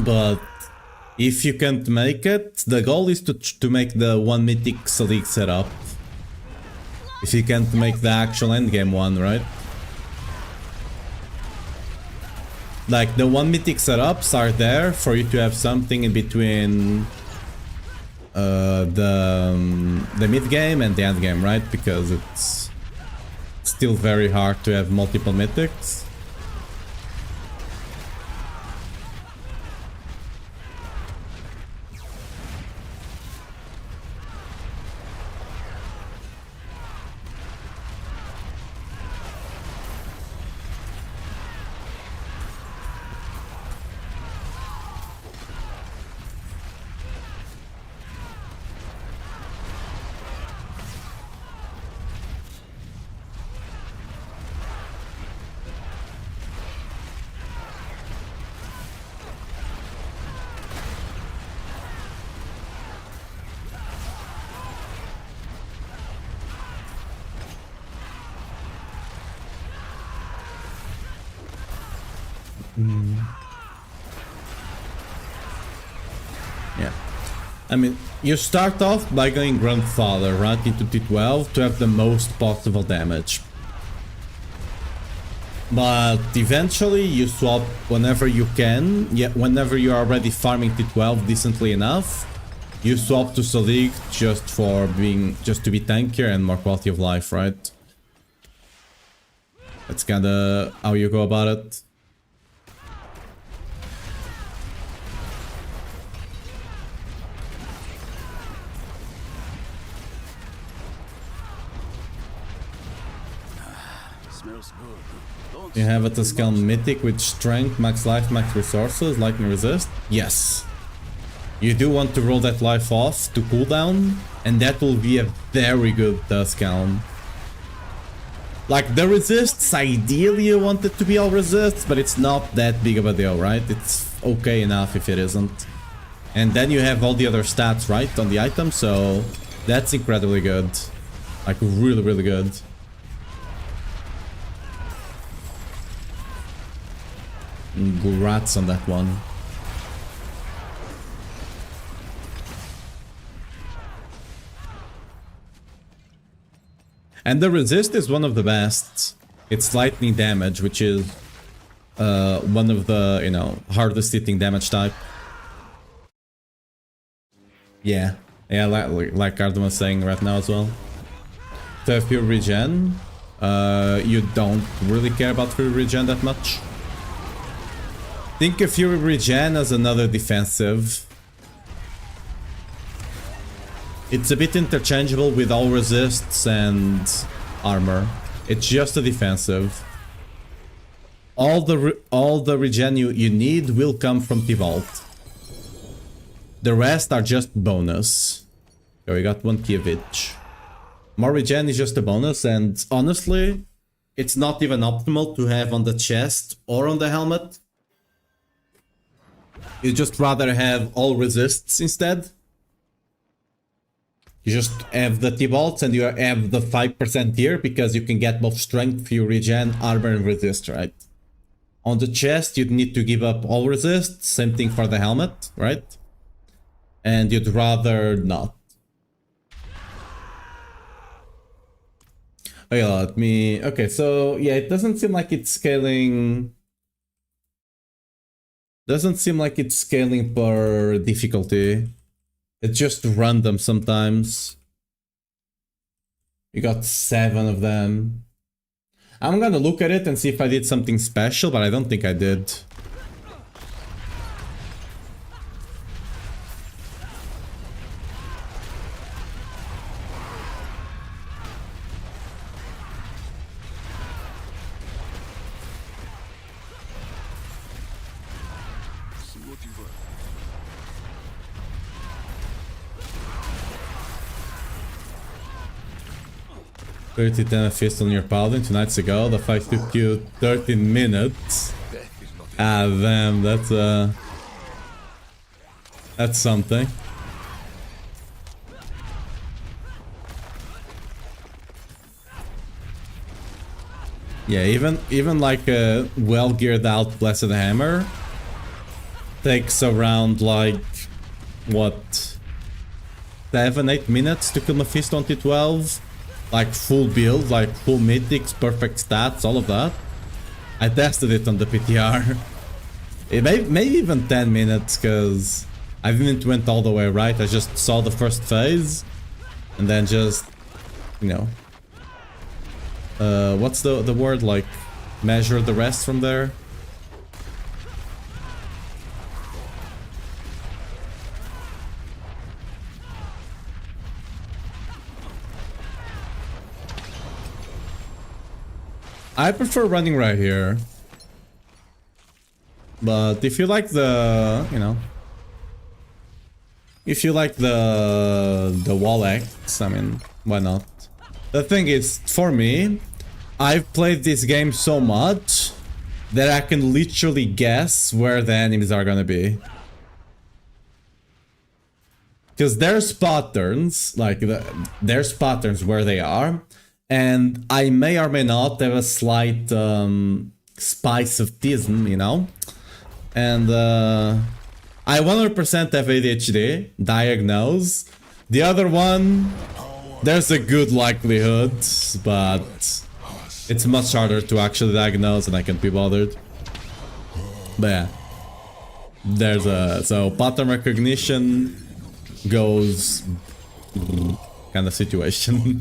But If you can't make it, the goal is to make the 1 mythic Selig setup. If you can't make the actual endgame one, right? Like, the 1 mythic setups are there for you to have something in between the mid game and the end game, right? Because it's still very hard to have multiple mythics. Yeah. I mean, you start off by going Grandfather right into T12 to have the most possible damage. But eventually you swap whenever you can, yeah, whenever you're already farming T12 decently enough, you swap to Selig just to be tankier and more quality of life, right? That's kinda how you go about it. You have a Tuscan Mythic with Strength, Max Life, Max Resources, Lightning Resist? Yes. You do want to roll that life off to cooldown, and that will be a very good Tuscan. Like, the resists, ideally you want it to be all resists, but it's not that big of a deal, right? It's okay enough if it isn't. And then you have all the other stats, right, on the item, so that's incredibly good. Like, really, really good. Congrats on that one. And the resist is one of the best. It's lightning damage, which is one of the, you know, hardest hitting damage type. Yeah, like Arden was saying right now as well. To have pure regen, you don't really care about pure regen that much. Think of Fury Regen as another defensive. It's a bit interchangeable with all resists and armor. It's just a defensive. All the regen you need will come from T-Vault. The rest are just bonus. Okay, we got 1 key of each. More regen is just a bonus, and honestly, it's not even optimal to have on the chest or on the helmet. You just rather have all resists instead. You just have the T-Bolts and you have the 5% here because you can get both strength, fury, regen, armor and resist, right? On the chest you'd need to give up all resists, same thing for the helmet, right? And you'd rather not. Okay, let me... Okay, so yeah, it doesn't seem like it's scaling... Doesn't seem like it's scaling per difficulty. It's just random sometimes. You got 7 of them. I'm gonna look at it and see if I did something special, but I don't think I did. See what you've earned. 30 damage fist on your paladin 2 nights ago. The fight took you 13 minutes. Ah, damn, that's something. Yeah, even like a well geared out Blessed Hammer takes around like what 7-8 minutes to kill Mephisto 2012. Like full build, like full mythics, perfect stats, all of that. I tested it on the PTR. It maybe even 10 minutes, because I didn't went all the way right. I just saw the first phase and then just, you know, what's the word, like measure the rest from there. I prefer running right here, but if you like the, you know, if you like the wall acts, I mean, why not? The thing is, for me, I've played this game so much that I can literally guess where the enemies are gonna be. Because there's patterns, like there's patterns where they are, and I may or may not have a slight spice of tism, you know? And I 100% have ADHD, diagnose. The other one, there's a good likelihood, but it's much harder to actually diagnose and I can't be bothered. But yeah, there's a, so pattern recognition goes kind of situation.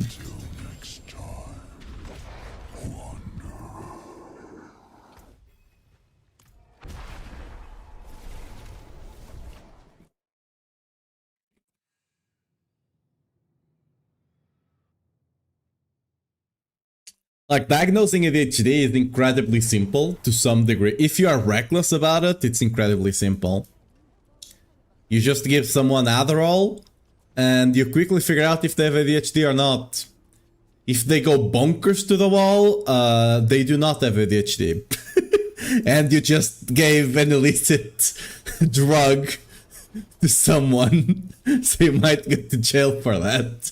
Like, diagnosing ADHD is incredibly simple to some degree. If you are reckless about it, it's incredibly simple. You just give someone Adderall, and you quickly figure out if they have ADHD or not. If they go bonkers to the wall, they do not have ADHD. And you just gave an illicit drug to someone, so you might go to jail for that.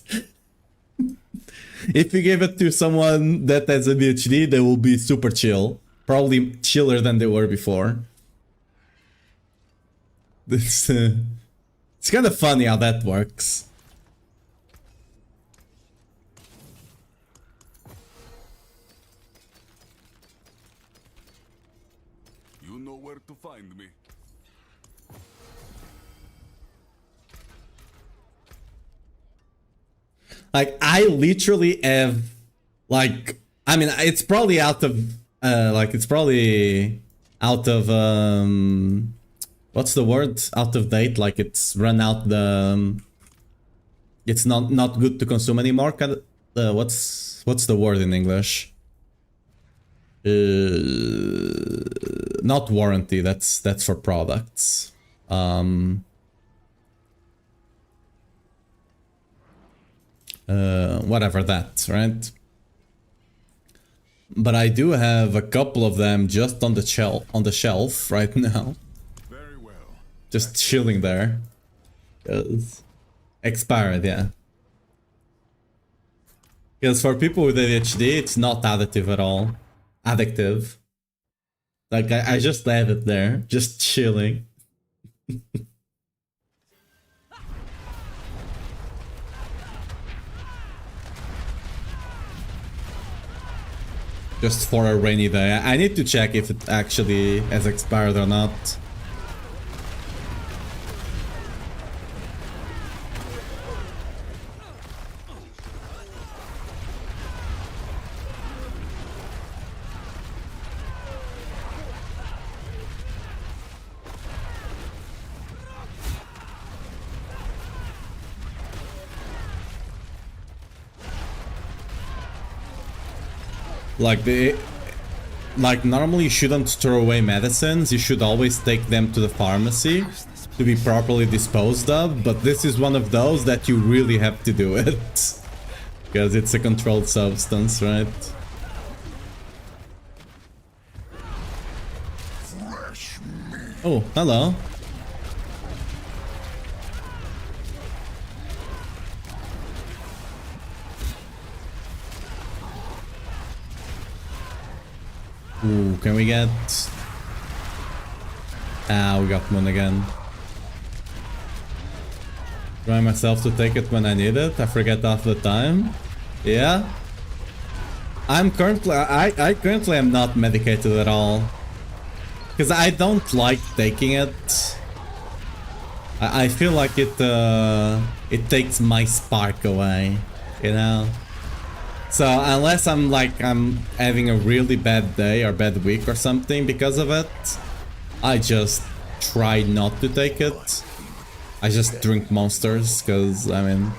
If you give it to someone that has ADHD, they will be super chill. Probably chiller than they were before. It's kind of funny how that works. You know where to find me. Like, I literally have, like, I mean, it's probably out of, it's probably out of, what's the word? Out of date, like it's run out the, it's not good to consume anymore. Kind of, what's the word in English? Not warranty, that's for products. Whatever that, right? But I do have a couple of them just on the shelf right now. Very well. Just chilling there. 'Cause expired, yeah. Because for people with ADHD, it's not additive at all. Addictive. Like, I just have it there, just chilling. Just for a rainy day. I need to check if it actually has expired or not. Like normally you shouldn't throw away medicines, you should always take them to the pharmacy to be properly disposed of, but this is one of those that you really have to do it. Because it's a controlled substance, right? Oh, hello. Ooh, can we get... Ah, we got Moon again. Try myself to take it when I need it. I forget half the time. Yeah. I currently am not medicated at all. Because I don't like taking it. I feel like it takes my spark away, you know? So unless I'm having a really bad day or bad week or something because of it, I just try not to take it. I just drink monsters because, I mean,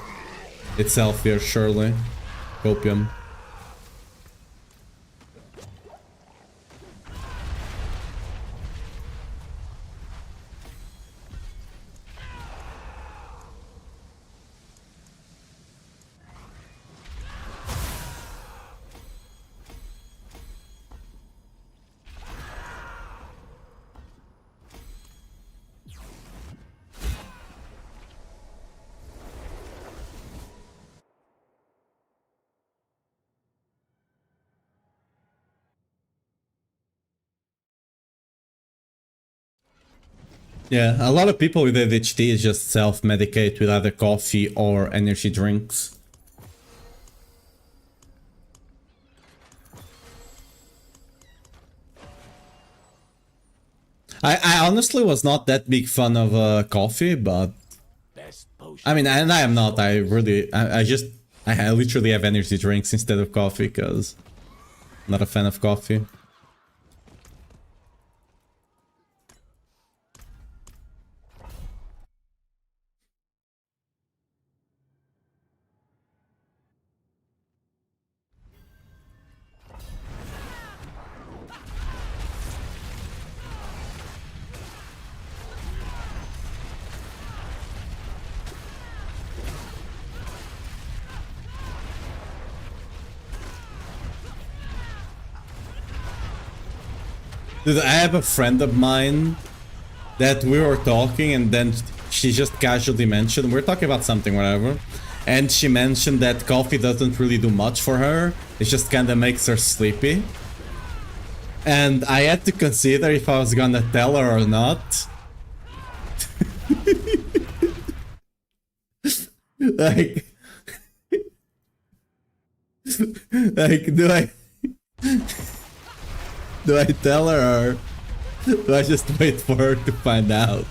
it's healthier surely. Copium. Yeah, a lot of people with ADHD just self-medicate with either coffee or energy drinks. I honestly was not that big fan of coffee, but I mean, and I am not. I literally have energy drinks instead of coffee because I'm not a fan of coffee. Dude, I have a friend of mine that we were talking and then she just casually mentioned, we're talking about something, whatever, and she mentioned that coffee doesn't really do much for her, it just kinda makes her sleepy. And I had to consider if I was gonna tell her or not. like, do I tell her or do I just wait for her to find out?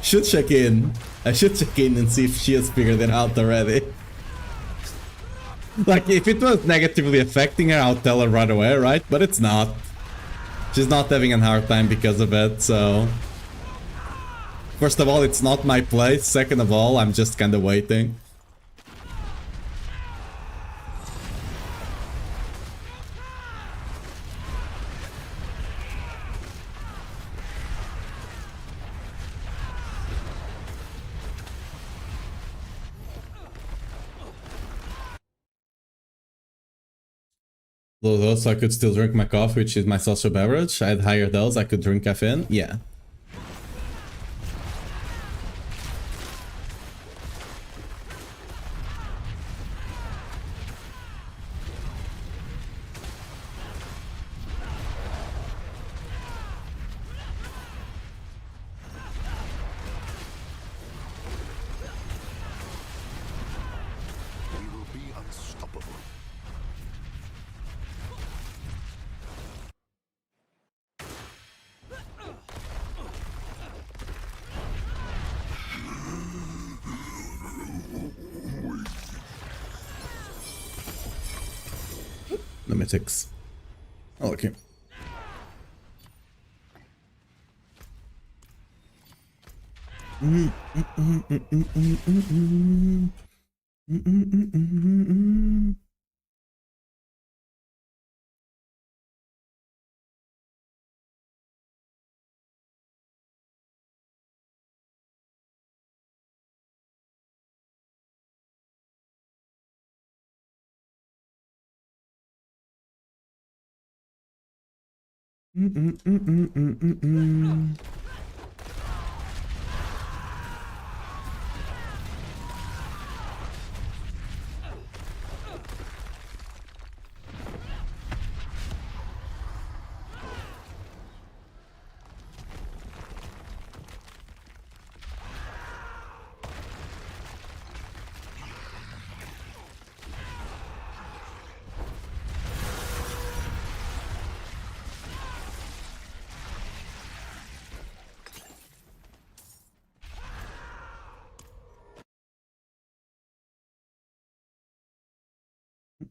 Should check in. I should check in and see if she has figured it out already. Like, if it was negatively affecting her, I'll tell her right away, right? But it's not. She's not having a hard time because of it, so... First of all, it's not my place. Second of all, I'm just kinda waiting. Low dose, so I could still drink my coffee, which is my social beverage. I had higher dose, I could drink caffeine. Yeah. We will be unstoppable. Limitics. Oh, okay.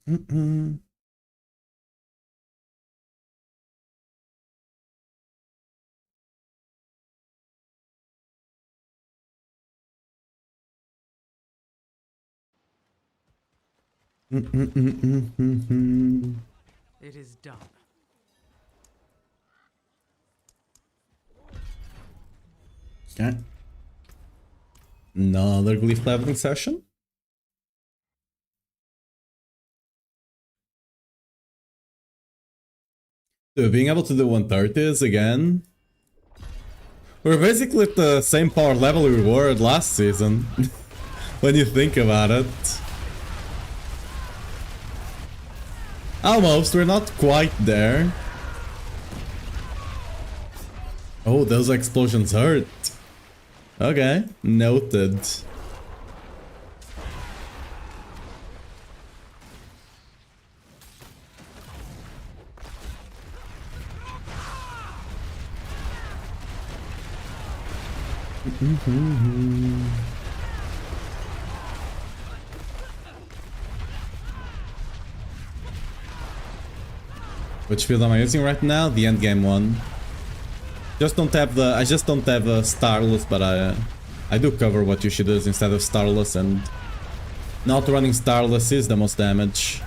Mm-mm-mm. Mm-mm-mm-mm-mm-mm. It is done. Okay. Another glyph leveling session. Dude, being able to do 130s again. We're basically at the same power level we were at last season. When you think about it. Almost, we're not quite there. Oh, those explosions hurt. Okay, noted. Which build am I using right now? The endgame one. Just don't have the. I just don't have a Starless, but I do cover what you should use instead of Starless, and not running Starless is the most damage.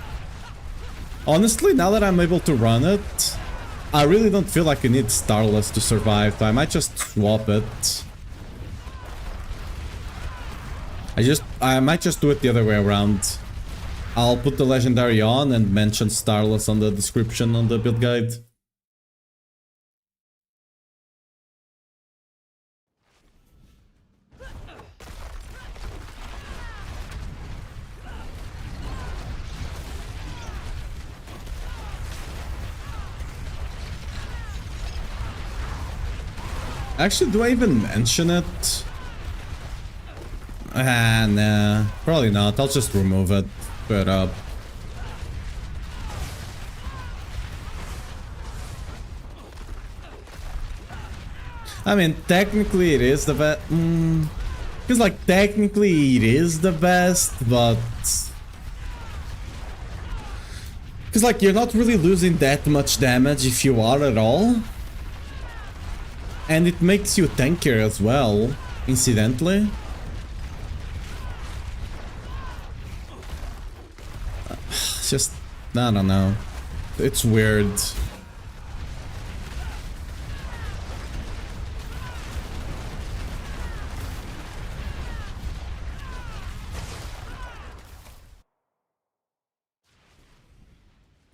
Honestly, now that I'm able to run it, I really don't feel like I need Starless to survive. I might just swap it. I might just do it the other way around. I'll put the legendary on and mention Starless on the description on the build guide. Actually, do I even mention it? Ah, nah. Probably not. I'll just remove it. Put it up. I mean, technically it is the best. Because, like, technically it is the best, but... Because, like, you're not really losing that much damage if you are at all. And it makes you tankier as well, incidentally. It's just... I don't know. It's weird.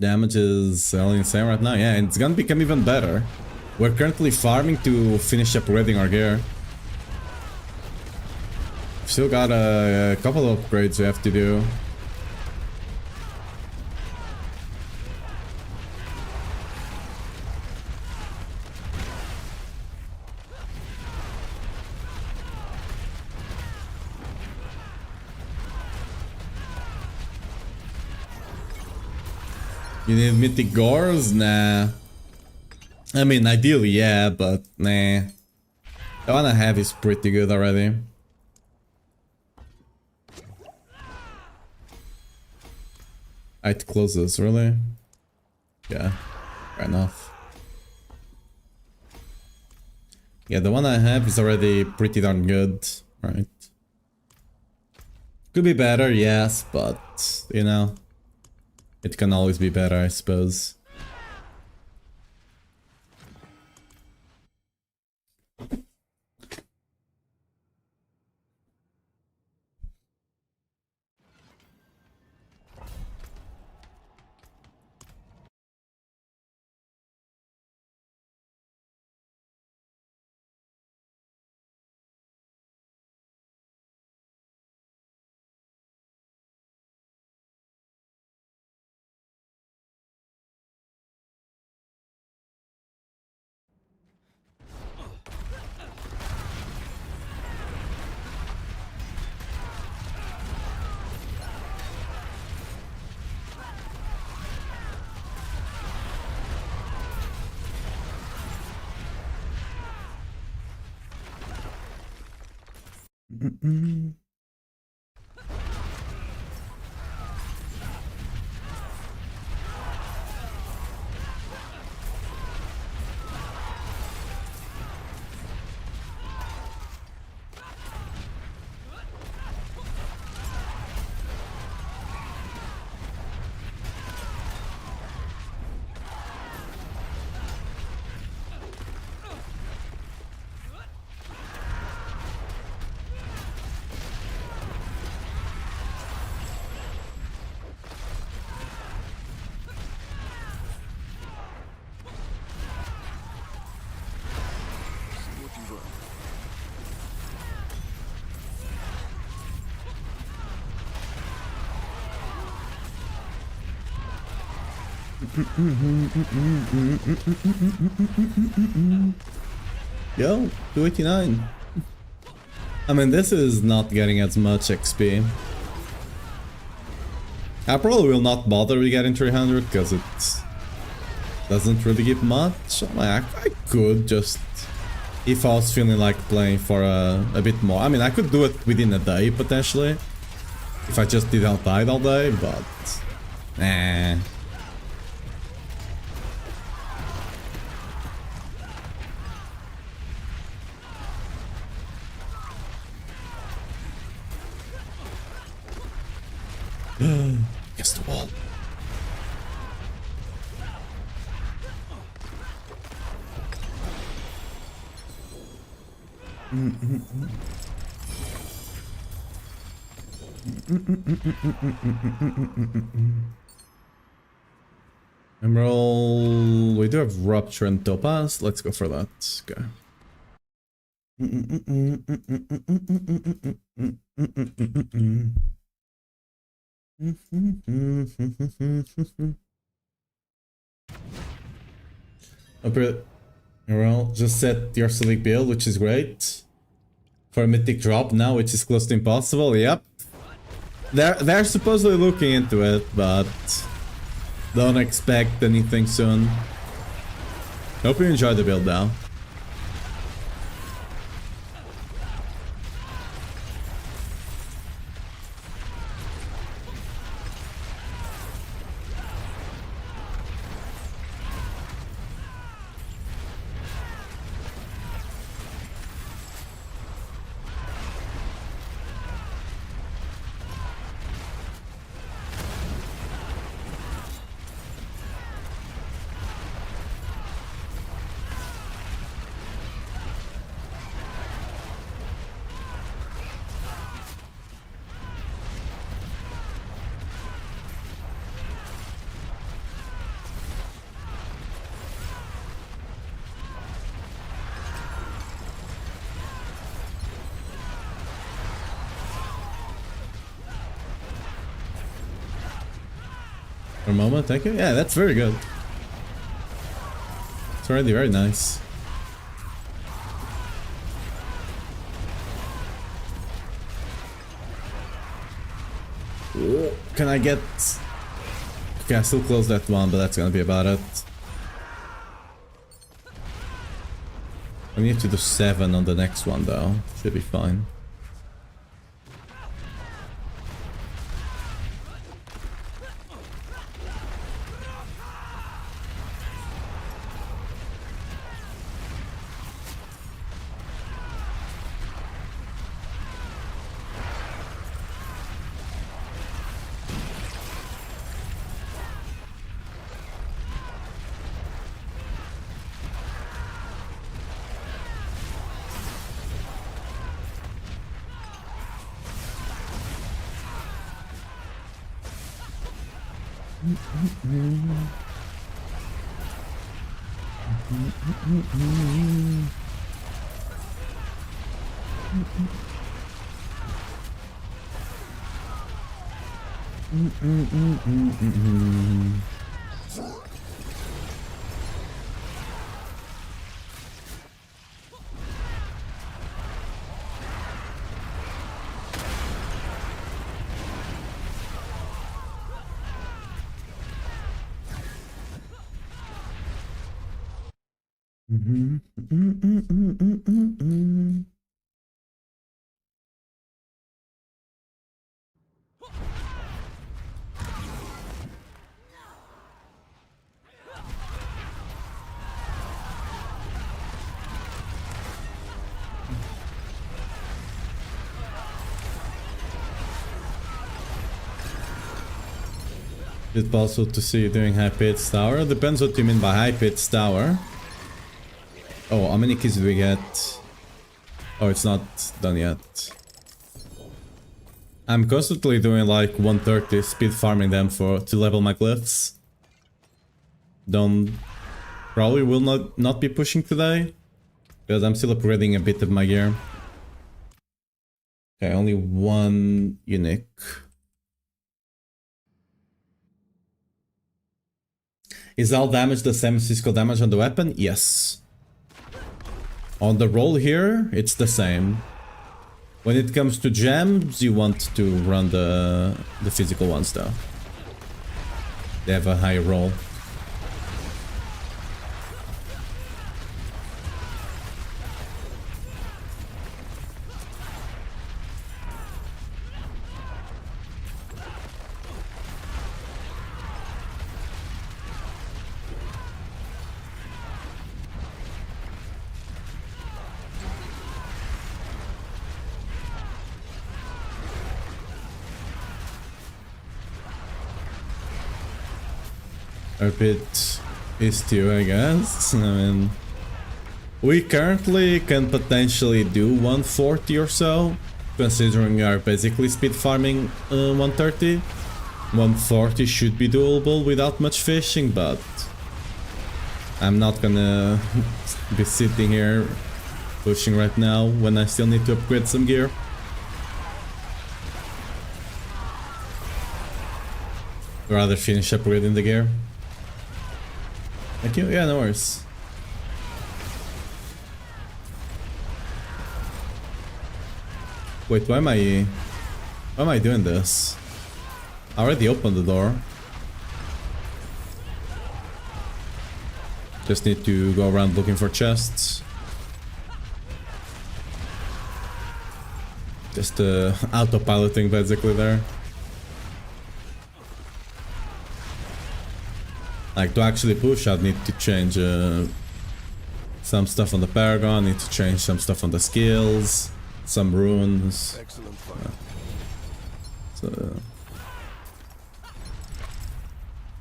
Damage is only insane right now, yeah, and it's gonna become even better. We're currently farming to finish upgrading our gear. Still got a couple of upgrades we have to do. You need mythic gores? Nah. I mean, ideally, yeah, but nah. The one I have is pretty good already. It closes, really? Yeah, fair enough. Yeah, the one I have is already pretty darn good, right? Could be better, yes, but, you know, it can always be better, I suppose. Yo, 289. I mean, this is not getting as much XP. I probably will not bother with getting 300 because it doesn't really give much. I could just, if I was feeling like playing for a bit more. I mean, I could do it within a day potentially, if I just did outside all day, but nah. Against the wall. Emerald. We do have Rupture and Topaz. Let's go for that. Okay. Well, just set your Selig build, which is great. For a mythic drop now, which is close to impossible. Yep. They're supposedly looking into it, but don't expect anything soon. Hope you enjoy the build now. For a moment, thank you. Yeah, that's very good. It's already very nice. Ooh, can I get... Okay, I still close that one, but that's gonna be about it. I need to do 7 on the next one though. Should be fine. Is it possible to see you doing high pitch tower? Depends what you mean by high pitch tower. Oh, how many keys do we get? Oh, it's not done yet. I'm constantly doing like 130 speed farming them to level my glyphs. Probably will not be pushing today because I'm still upgrading a bit of my gear. Okay, only one unique. Is all damage the same as physical damage on the weapon? Yes. On the roll here, it's the same. When it comes to gems, you want to run the physical ones though. They have a higher roll. A bit is too, I guess. I mean, we currently can potentially do 140 or so, considering we are basically speed farming 130. 140 should be doable without much fishing, but I'm not gonna be sitting here pushing right now when I still need to upgrade some gear. Rather finish upgrading the gear. Thank you. Yeah, no worries. Wait, why am I doing this? I already opened the door. Just need to go around looking for chests. Just autopiloting basically there. Like, to actually push, I'd need to change some stuff on the Paragon, need to change some stuff on the skills, some runes. Excellent fight. So,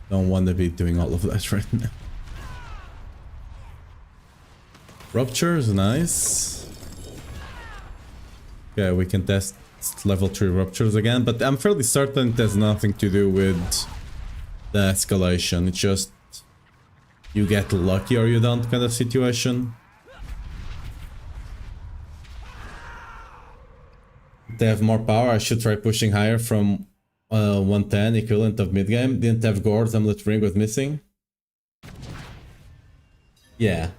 don't want to be doing all of that right now. Rupture is nice. Okay, we can test level 3 ruptures again, but I'm fairly certain it has nothing to do with the escalation. It's just you get lucky or you don't kind of situation. They have more power. I should try pushing higher from 110 equivalent of mid game. Didn't have Gore's Amulet Ring was missing. Yeah.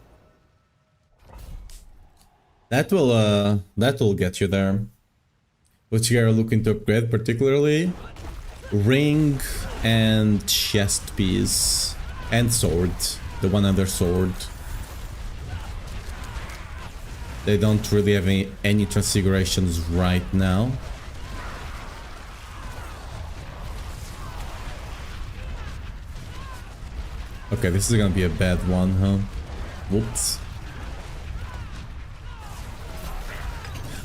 That will get you there. Which you are looking to upgrade particularly? Ring and chest piece and sword, the one under sword. They don't really have any transfigurations right now. Okay, this is gonna be a bad one, huh? Whoops.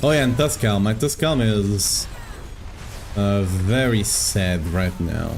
Oh yeah, and Tuskalm. My Tuskalm is very sad right now.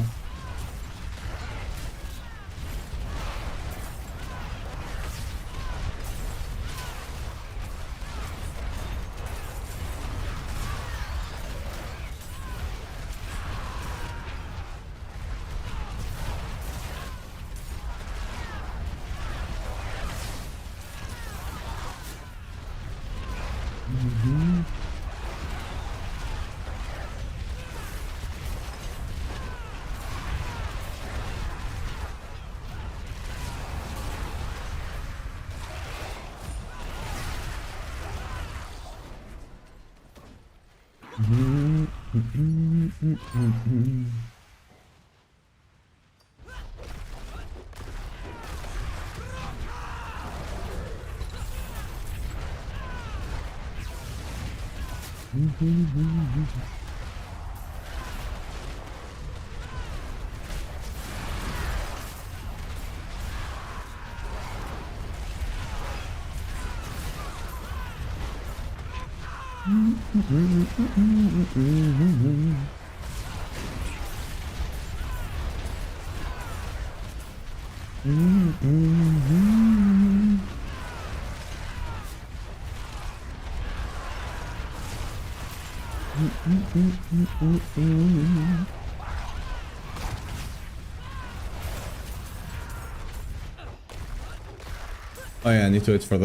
Oh yeah, I need to wait for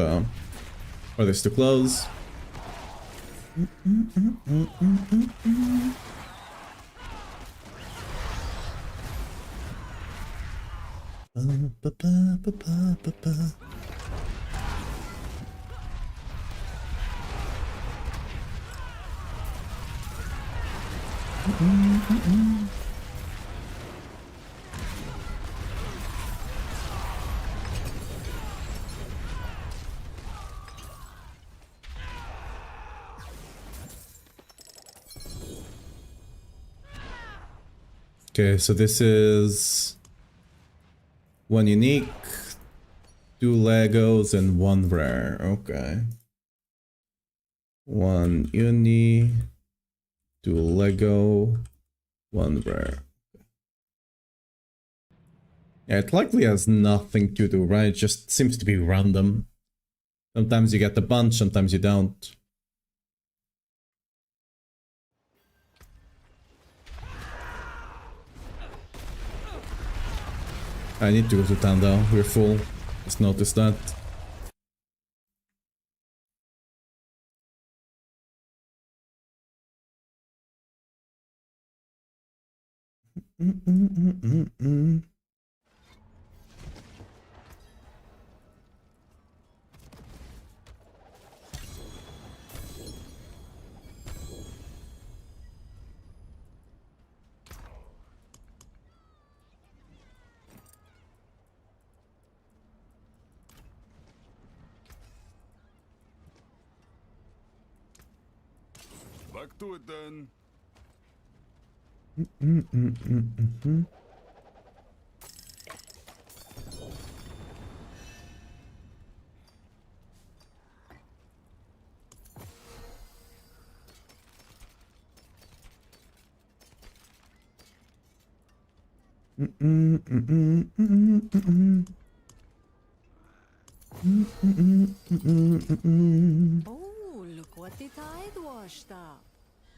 this to close. Okay, so this is 1 unique, 2 Legos, and 1 rare. Okay. 1 uni, 2 Lego, 1 rare. Yeah, it likely has nothing to do, right? It just seems to be random. Sometimes you get a bunch, sometimes you don't. I need to go to town though, we're full. Just noticed that. Back to it then. Oh, look what the tide washed up.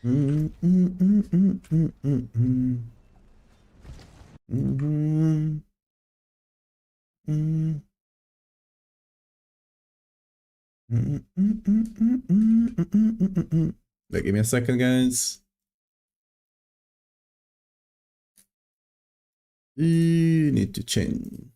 Wait, give me a second, guys. You need to change.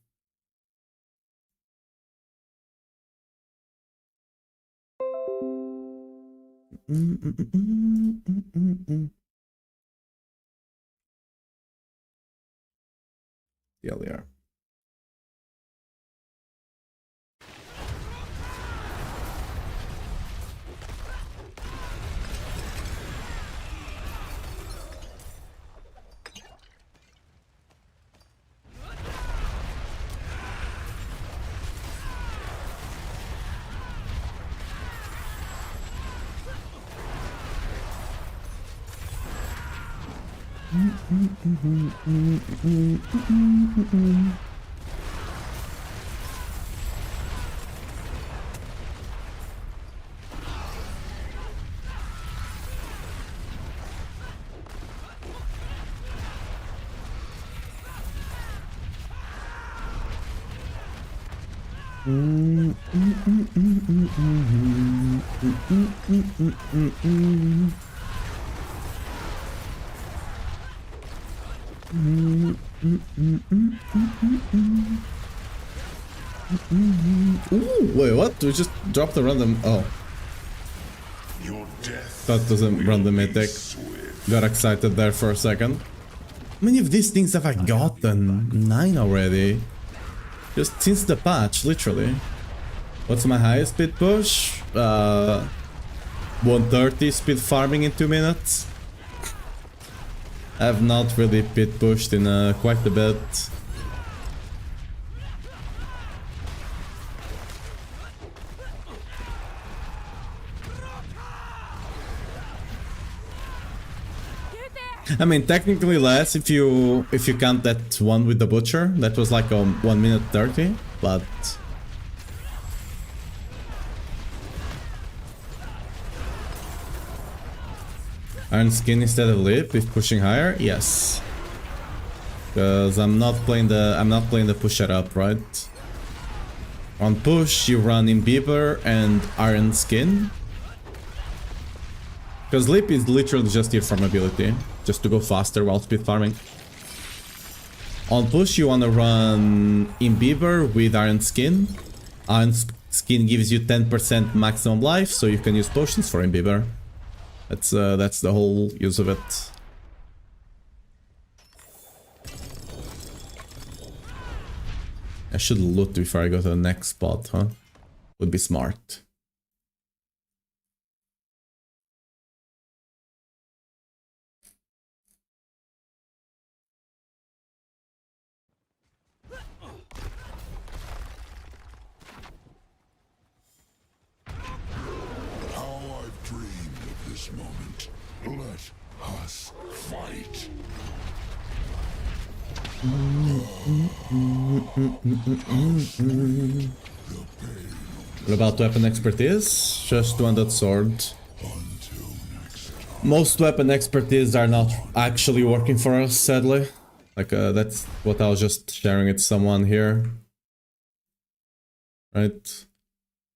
Yeah, they are. Ooh, wait, what? We just dropped a random. Oh, Your death. that was a random mythic. Got excited there for a second. How many of these things have I gotten? 9 already. Just since the patch, literally. What's my highest speed push? 130 speed farming in 2 minutes. I have not really pit pushed in quite a bit. I mean, technically less if you count that one with the butcher. That was like 1 minute 30, but Iron skin instead of lip if pushing higher, yes. Because I'm not playing the push it up, right? On push you run in beaver and iron skin. Because lip is literally just your farm ability, just to go faster while speed farming. On push, you want to run Imbiber with Iron Skin. Iron Skin gives you 10% maximum life, so you can use potions for Imbiber. That's the whole use of it. I should loot before I go to the next spot, huh? Would be smart. How I've dreamed of this moment. Let us fight. What about weapon expertise? Just one that sword. Most weapon expertise are not actually working for us, sadly. Like, that's what I was just sharing with someone here. Right?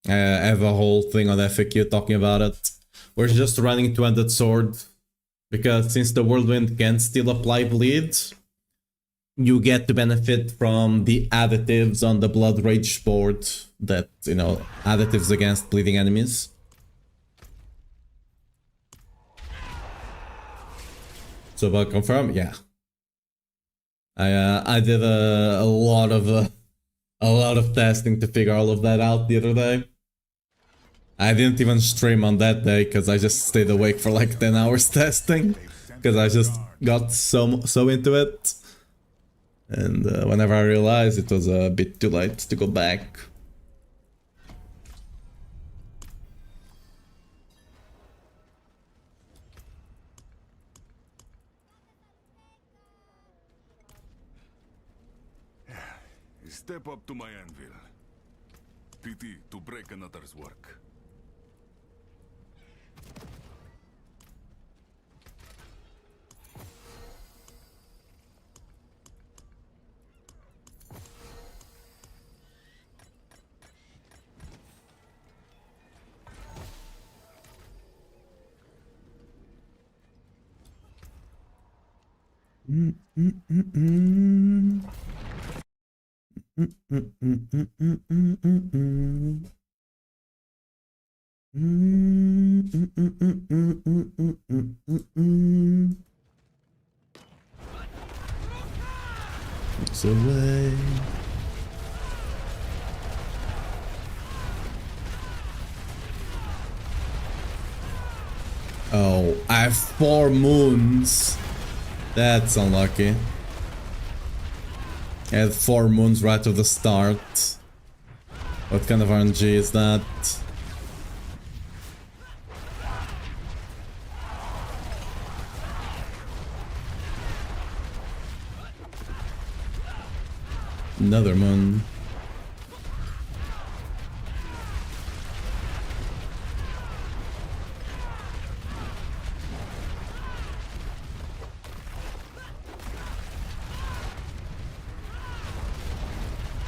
I have a whole thing on FAQ talking about it. We're just running two-handed sword. Because since the Whirlwind can still apply bleed, you get to benefit from the additives on the Blood Rage board that, you know, additives against bleeding enemies. So about confirm, yeah. I did a lot of testing to figure all of that out the other day. I didn't even stream on that day because I just stayed awake for like 10 hours testing because I just got so into it. And whenever I realized it was a bit too late to go back. Step up to my anvil. Pity to break another's work. It's away. Oh, I have 4 moons. That's unlucky. I had 4 moons right at the start. What kind of RNG is that? Another moon.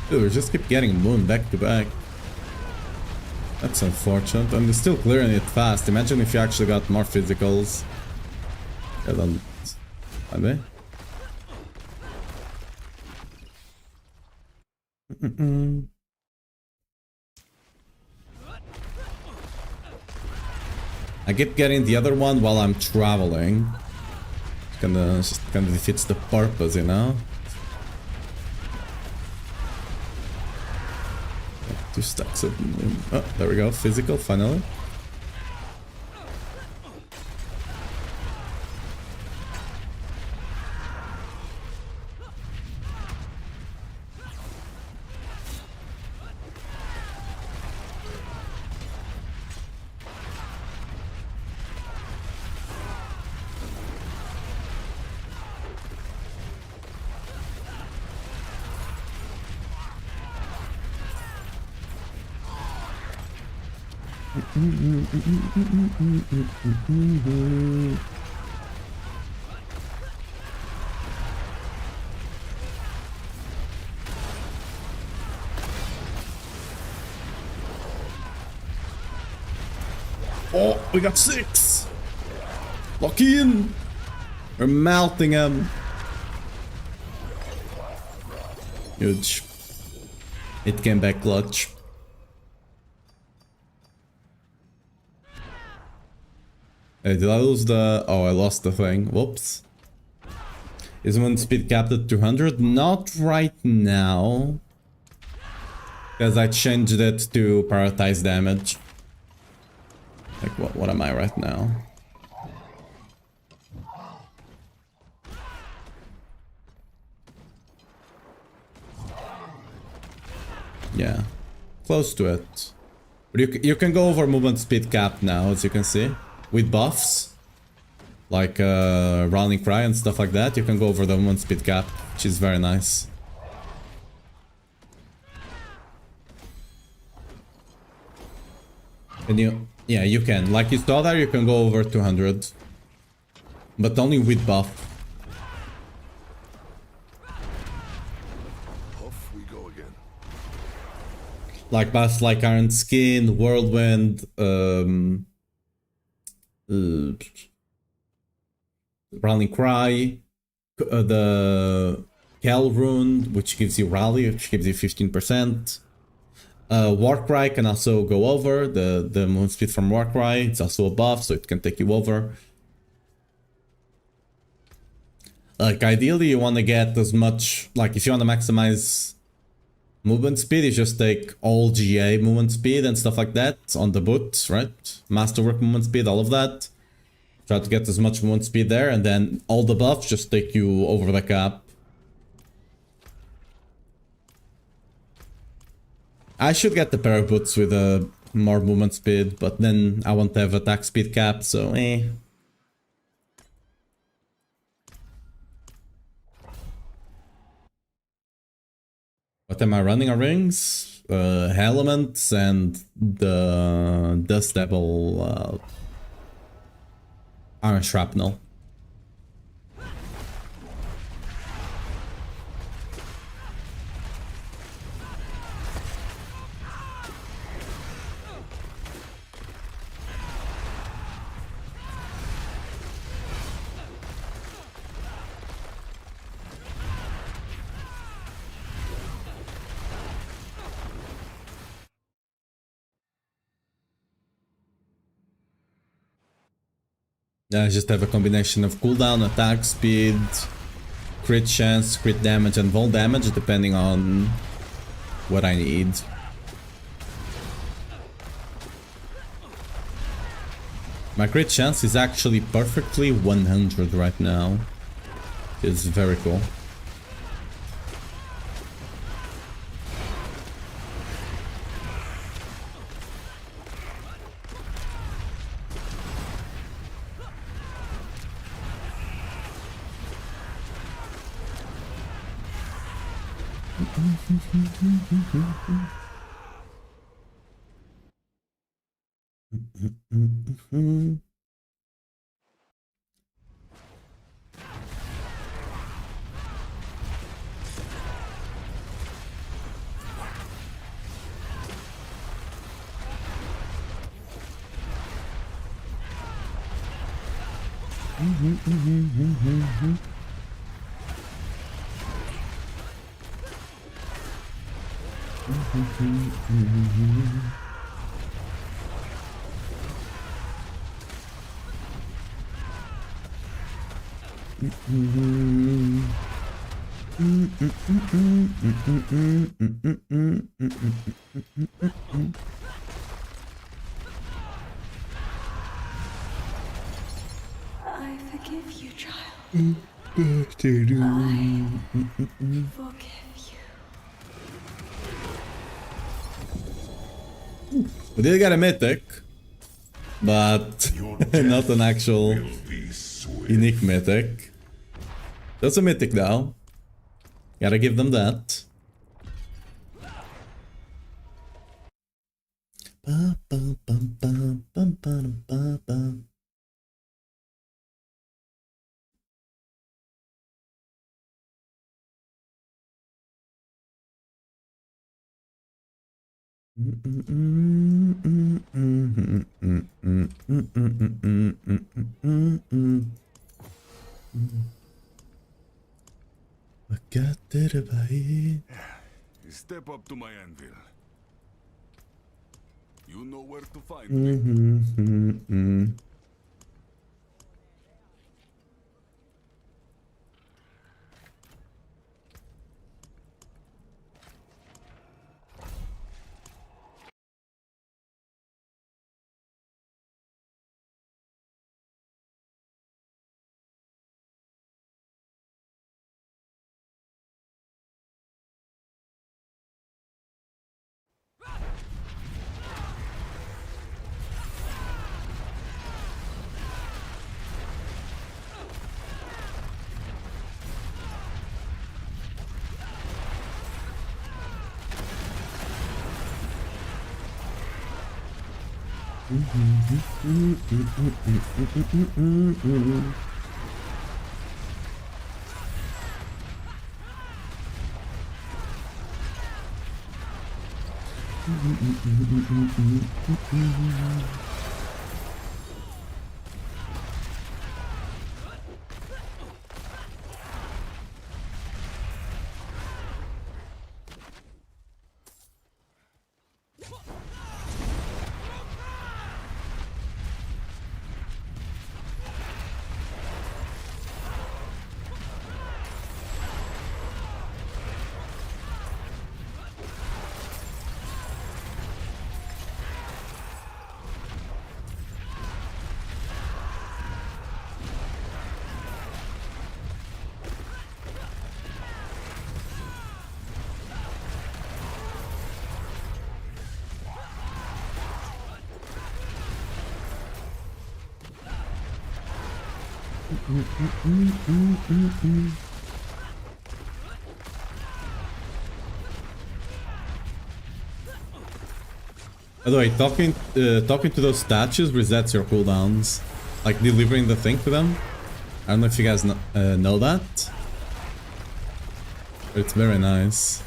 Dude, we just keep getting moon back to back. That's unfortunate. And they're still clearing it fast. Imagine if you actually got more physicals. Yeah, then... Are they? I keep getting the other one while I'm traveling. Kinda defeats the purpose, you know? 2 stacks of moon. Oh, there we go. Physical, finally. Oh, we got 6! Lock in! We're melting him. Huge. It came back clutch. Hey, did I lose the... Oh, I lost the thing. Whoops. Is movement speed capped at 200? Not right now. Because I changed it to prioritize damage. Like, what am I right now? Yeah. Close to it. But you can go over movement speed cap now, as you can see. With buffs. Like Rallying Cry and stuff like that. You can go over the movement speed cap, which is very nice. And you... Yeah, you can. Like you saw there, you can go over 200. But only with buff. Off we go again. Like buffs like Iron Skin, Whirlwind, Rallying Cry, the Kel Rune, which gives you Rally, which gives you 15%. Warcry can also go over, the movement speed from Warcry, it's also a buff, so it can take you over. Like, ideally you want to get as much, like if you want to maximize movement speed, you just take all GA movement speed and stuff like that on the boot, right? Masterwork movement speed, all of that. Try to get as much movement speed there, and then all the buffs just take you over the cap. I should get the pair of boots with more movement speed, but then I won't have attack speed cap, so eh. What am I running on rings? Elements and the Dust Devil Iron Shrapnel. Yeah, I just have a combination of cooldown, attack speed, crit chance, crit damage, and vol damage, depending on what I need. My crit chance is actually perfectly 100 right now. It's very cool. I forgive you, child. I forgive you. We did get a mythic, but not an actual unique mythic. That's a mythic though. Gotta give them that. step up to my anvil. You know where to find me. By the way, talking to those statues resets your cooldowns. Like delivering the thing to them. I don't know if you guys know that. But it's very nice.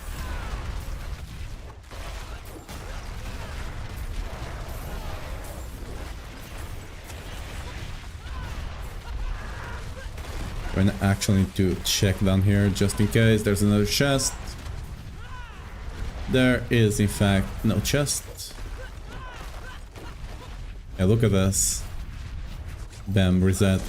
I actually need to check down here just in case there's another chest. There is in fact no chest. Yeah, look at this. Bam, reset.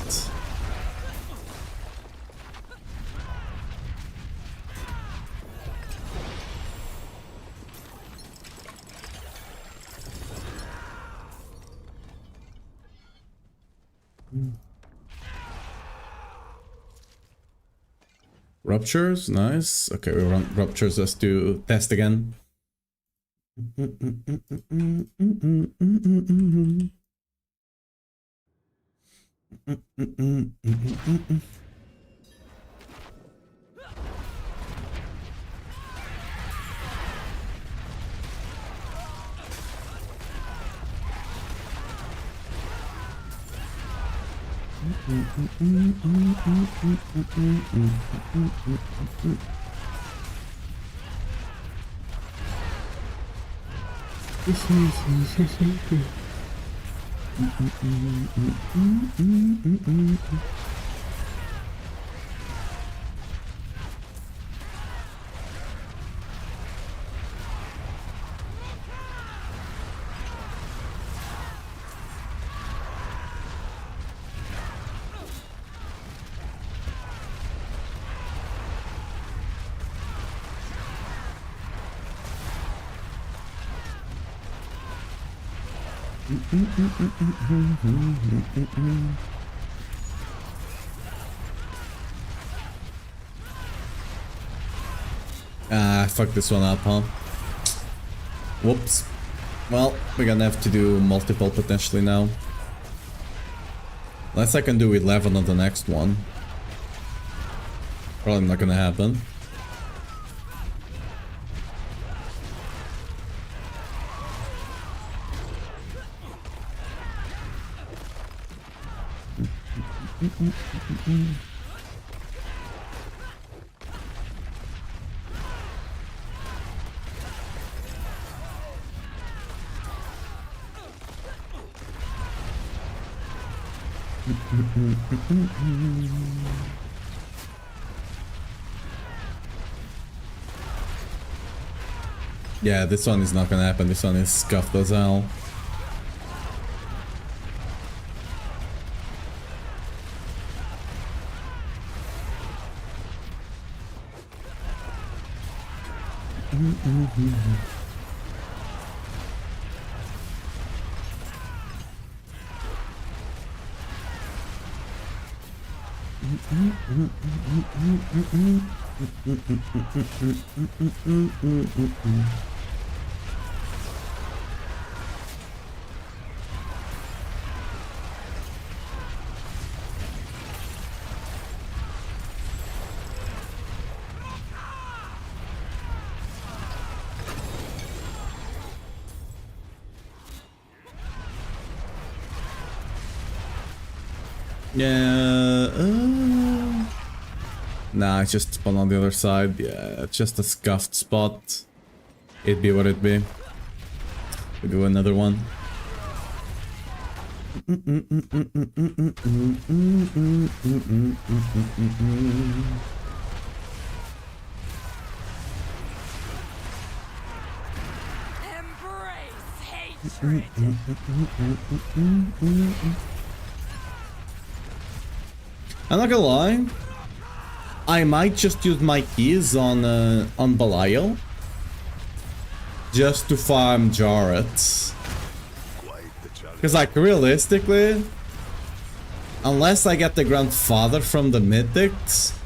Ruptures, nice. Okay, we run ruptures just to test again. Ah, fuck this one up, huh? Whoops. Well, we're gonna have to do multiple potentially now. Unless I can do 11 on the next one. Probably not gonna happen. Yeah, this one is not gonna happen. This one is scuffed as hell. Yeah. Nah, it's just spawn on the other side. Yeah, it's just a scuffed spot. It'd be what it'd be. We do another one. Embrace hatred. I'm not gonna lie. I might just use my keys on Belial. Just to farm Jarrett. Because like realistically, unless I get the grandfather from the mythics,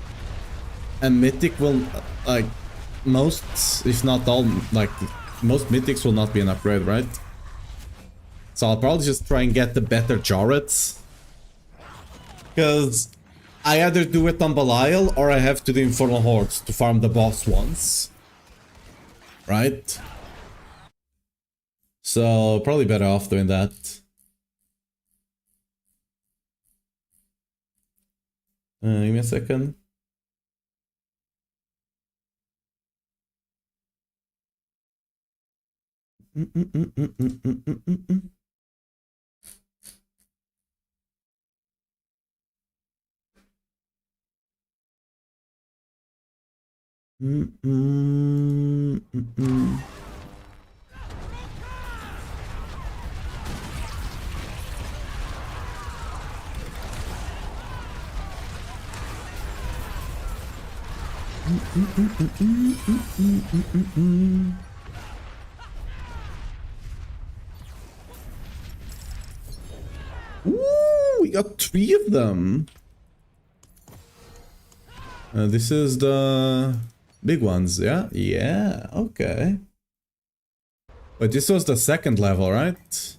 a mythic will like most, if not all, like most mythics will not be an upgrade, right? So I'll probably just try and get the better Jarrett. Because I either do it on Belial or I have to do Infernal Hordes to farm the boss once. Right? So probably better off doing that. Give me a second. Ooh, we got 3 of them. This is the big ones, yeah? Yeah, okay. But this was the second level, right?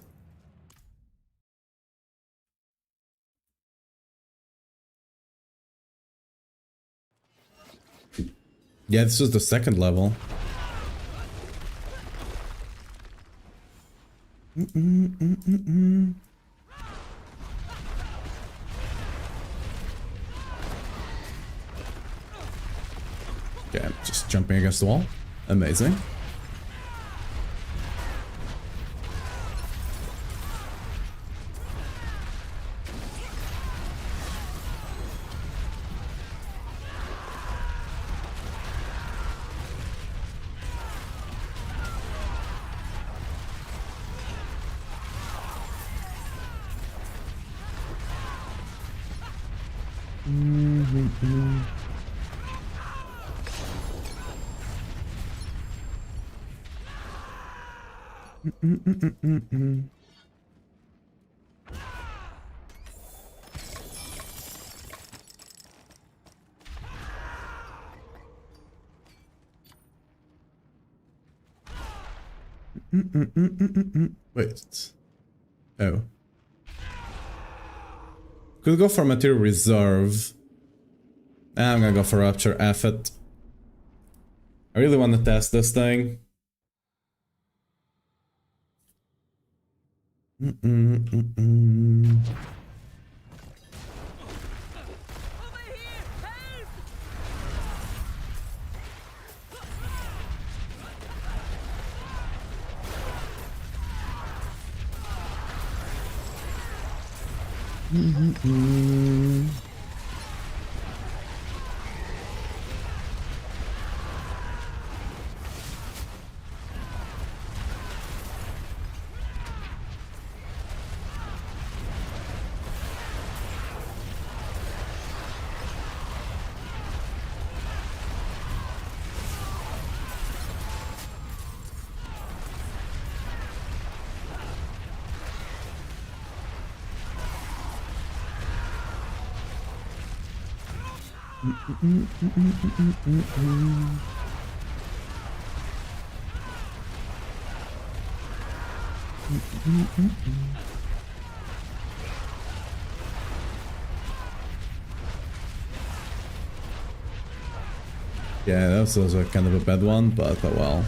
Yeah, this was the second level. Okay, I'm just jumping against the wall. Amazing. Wait. Oh. Could go for material reserve. I'm gonna go for Rupture Effort. I really want to test this thing. Yeah, that was also kind of a bad one, but oh well.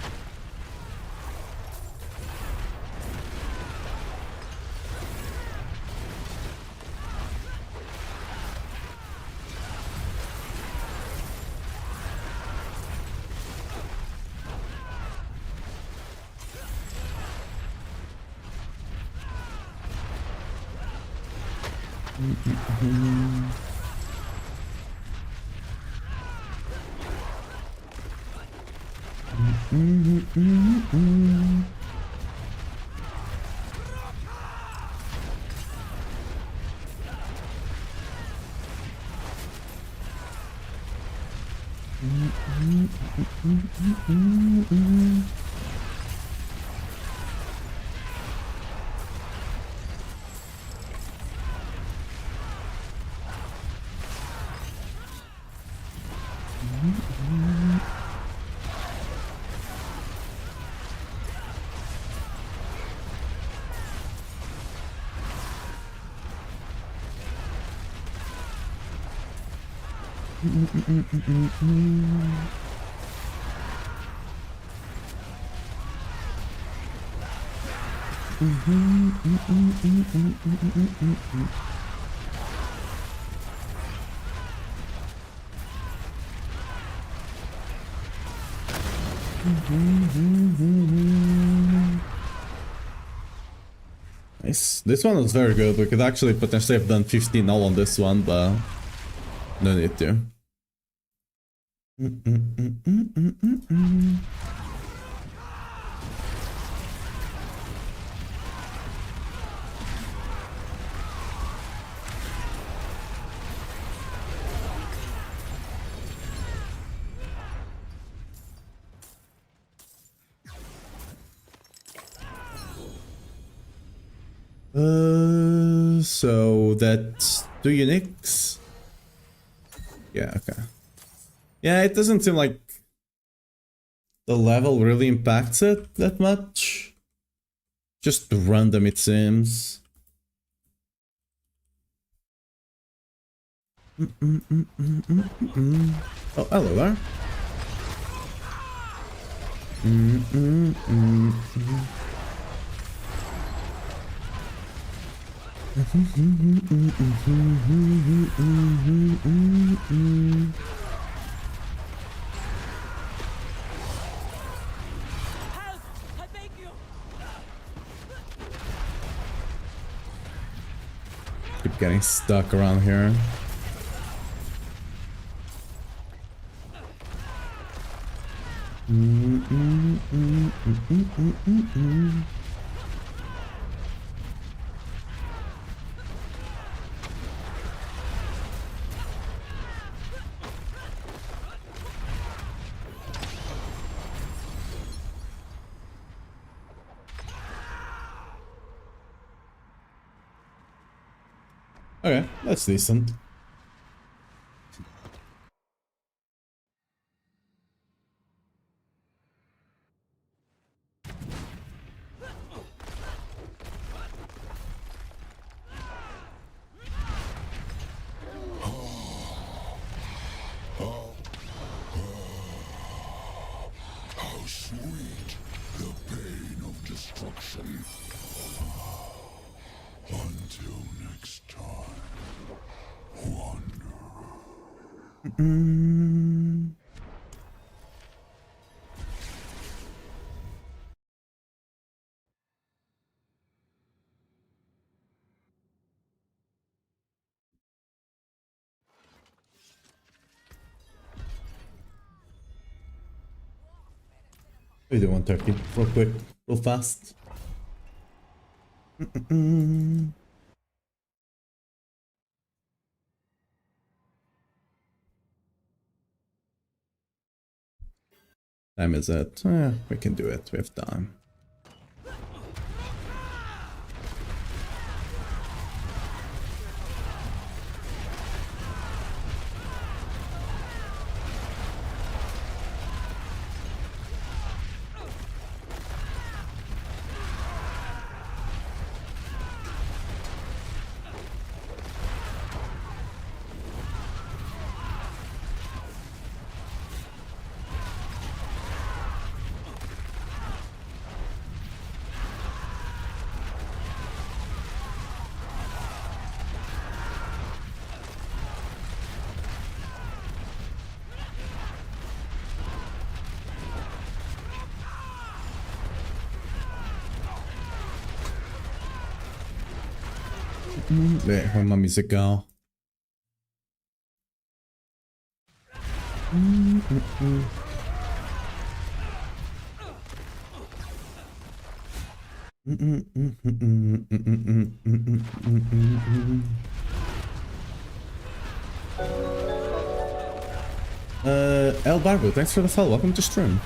Nice. This one was very good. We could actually potentially have done 15 all on this one, but no need to. So that's 2 uniques? Yeah, okay. Yeah, it doesn't seem like the level really impacts it that much. Just random, it seems. Oh, hello there. Keep getting stuck around here. Okay, that's decent. How sweet the pain of destruction. Until next time, wander. We do one turkey, real quick, real fast. Time is it? We can do it. We have time. Wait, where'd my music go? El Barbo, thanks for the follow. Welcome to stream.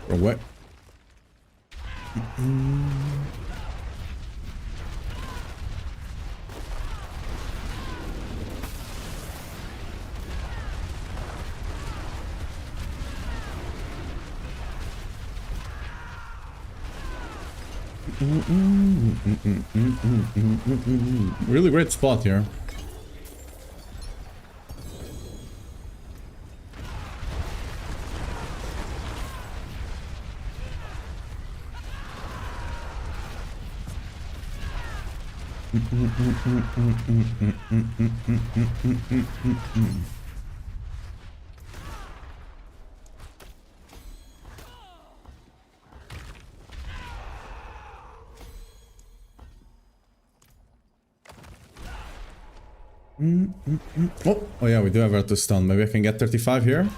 Or what? Really great spot here. Oh yeah, we do have Earth Stone. Maybe I can get 35 here?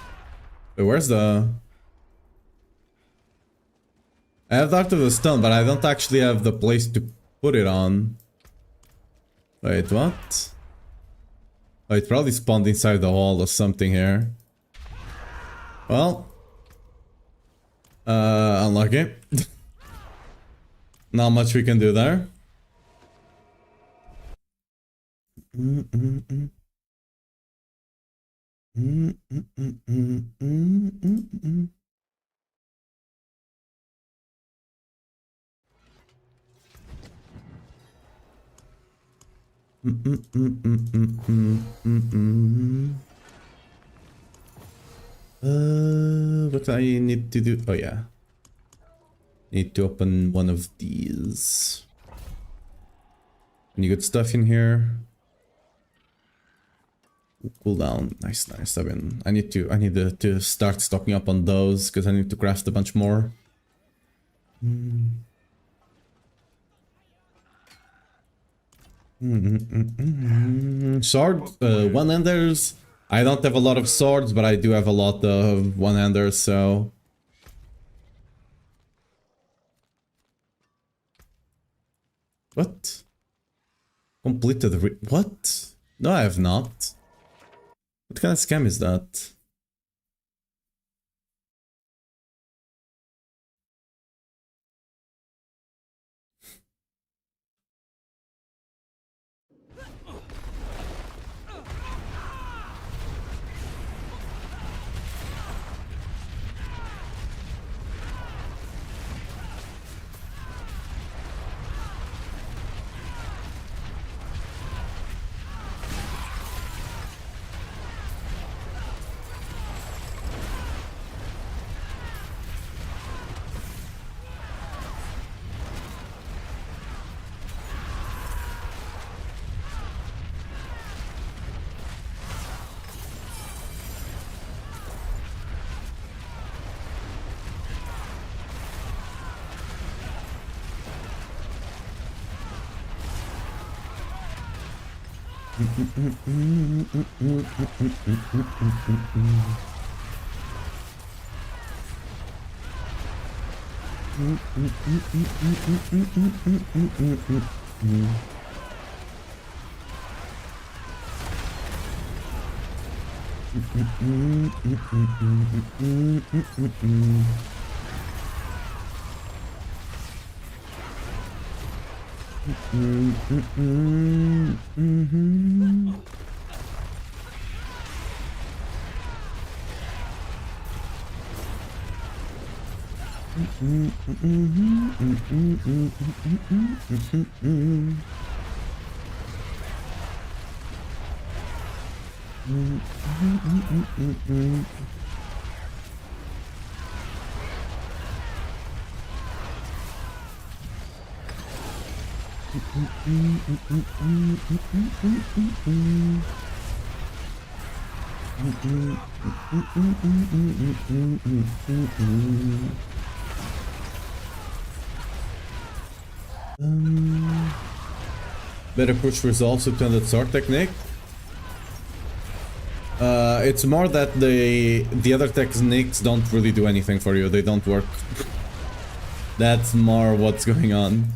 Wait, where's the... I have the Art of the Stone, but I don't actually have the place to put it on. Wait, what? Oh, it probably spawned inside the wall or something here. Well... unlucky. Not much we can do there. What I need to do? Oh yeah, need to open one of these. Any good stuff in here? Cooldown, nice. I need to start stocking up on those because I need to craft a bunch more. Sword, one-handers. I don't have a lot of swords, but I do have a lot of one-handers, so... What? Completed the what? No, I have not. What kind of scam is that? Better push results with the sword technique. It's more that the other techniques don't really do anything for you. They don't work. That's more what's going on.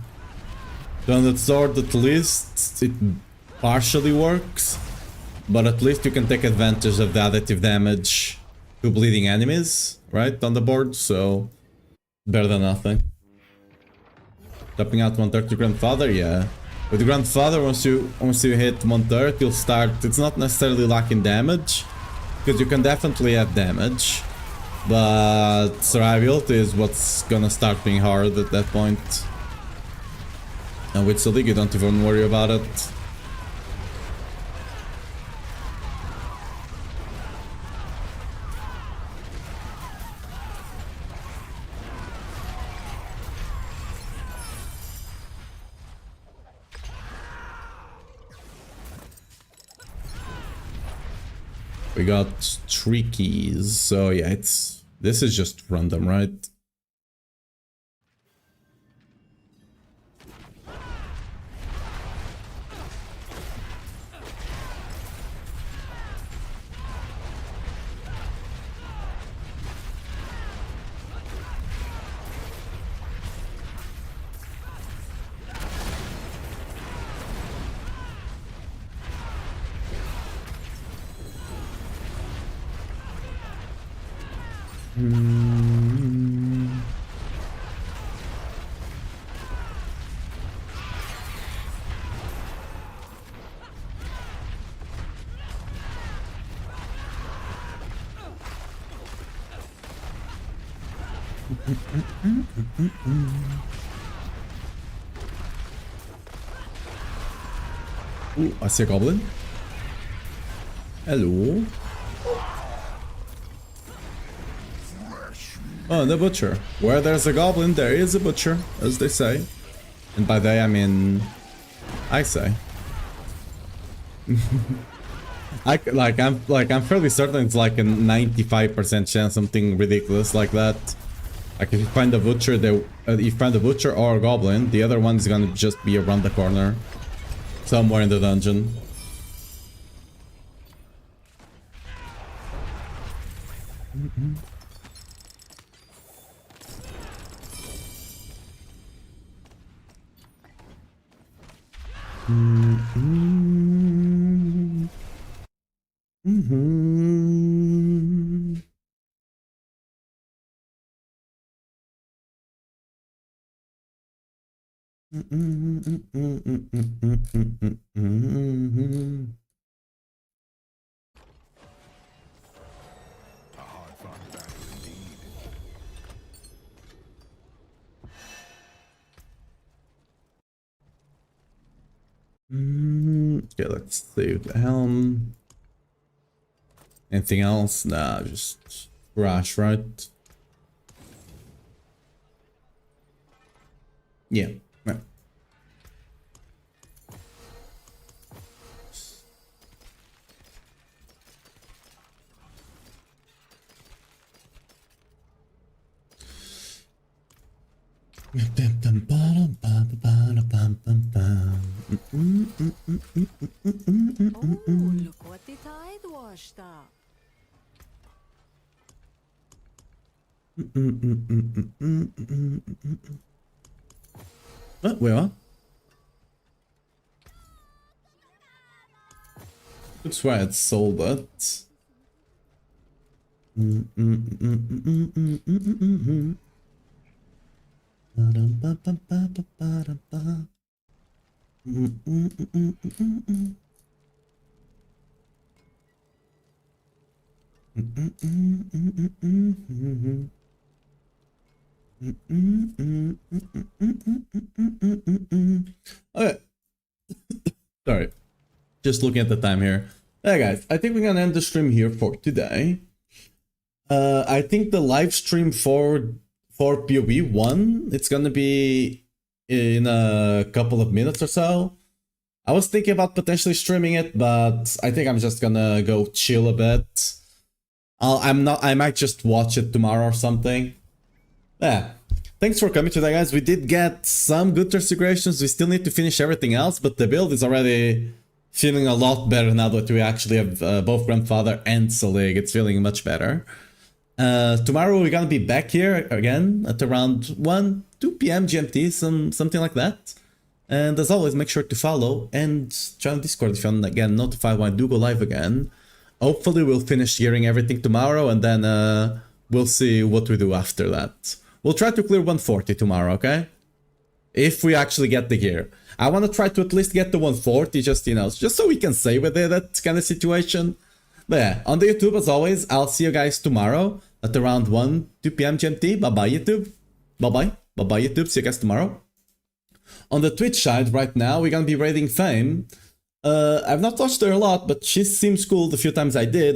On the sword, at least it partially works, but at least you can take advantage of the additive damage to bleeding enemies, right, on the board. So better than nothing. Tapping out 1/3 to Grandfather, yeah. With the Grandfather, once you hit 1/3, you'll start. It's not necessarily lacking damage, because you can definitely add damage, but survivability is what's gonna start being hard at that point. And with Selig, you don't even worry about it. We got 3 keys, so yeah, this is just random, right? Ooh, I see a goblin. Hello. Oh, the butcher. Where there's a goblin, there is a butcher, as they say. And by they, I mean... I say. I'm fairly certain it's like a 95% chance, something ridiculous like that. Like if you find a butcher, or a goblin, the other one's gonna just be around the corner, somewhere in the dungeon. Okay, let's save the helm. Anything else? Nah, just crash, right? Yeah. Right. Oh, look what the tide washed up. Oh, where are? That's why it sold that. Okay. Sorry. Just looking at the time here. Hey guys, I think we're gonna end the stream here for today. I think the live stream for PoE 1, it's gonna be in a couple of minutes or so. I was thinking about potentially streaming it, but I think I'm just gonna go chill a bit. I might just watch it tomorrow or something. Yeah. Thanks for coming today, guys. We did get some good integrations. We still need to finish everything else, but the build is already feeling a lot better now that we actually have both Grandfather and Selig. It's feeling much better. Tomorrow we're gonna be back here again at around 2 p.m. GMT, something like that. And as always, make sure to follow and join Discord if you want to get notified when I do go live again. Hopefully we'll finish gearing everything tomorrow, and then we'll see what we do after that. We'll try to clear 140 tomorrow, okay? If we actually get the gear. I want to try to at least get the 140, just, you know, just so we can save with it, that kind of situation. But yeah, on the YouTube, as always, I'll see you guys tomorrow at around 2 p.m. GMT. Bye-bye, YouTube. Bye-bye. Bye-bye, YouTube. See you guys tomorrow. On the Twitch side, right now, we're gonna be raiding Fame. I've not watched her a lot, but she seems cool the few times I did. And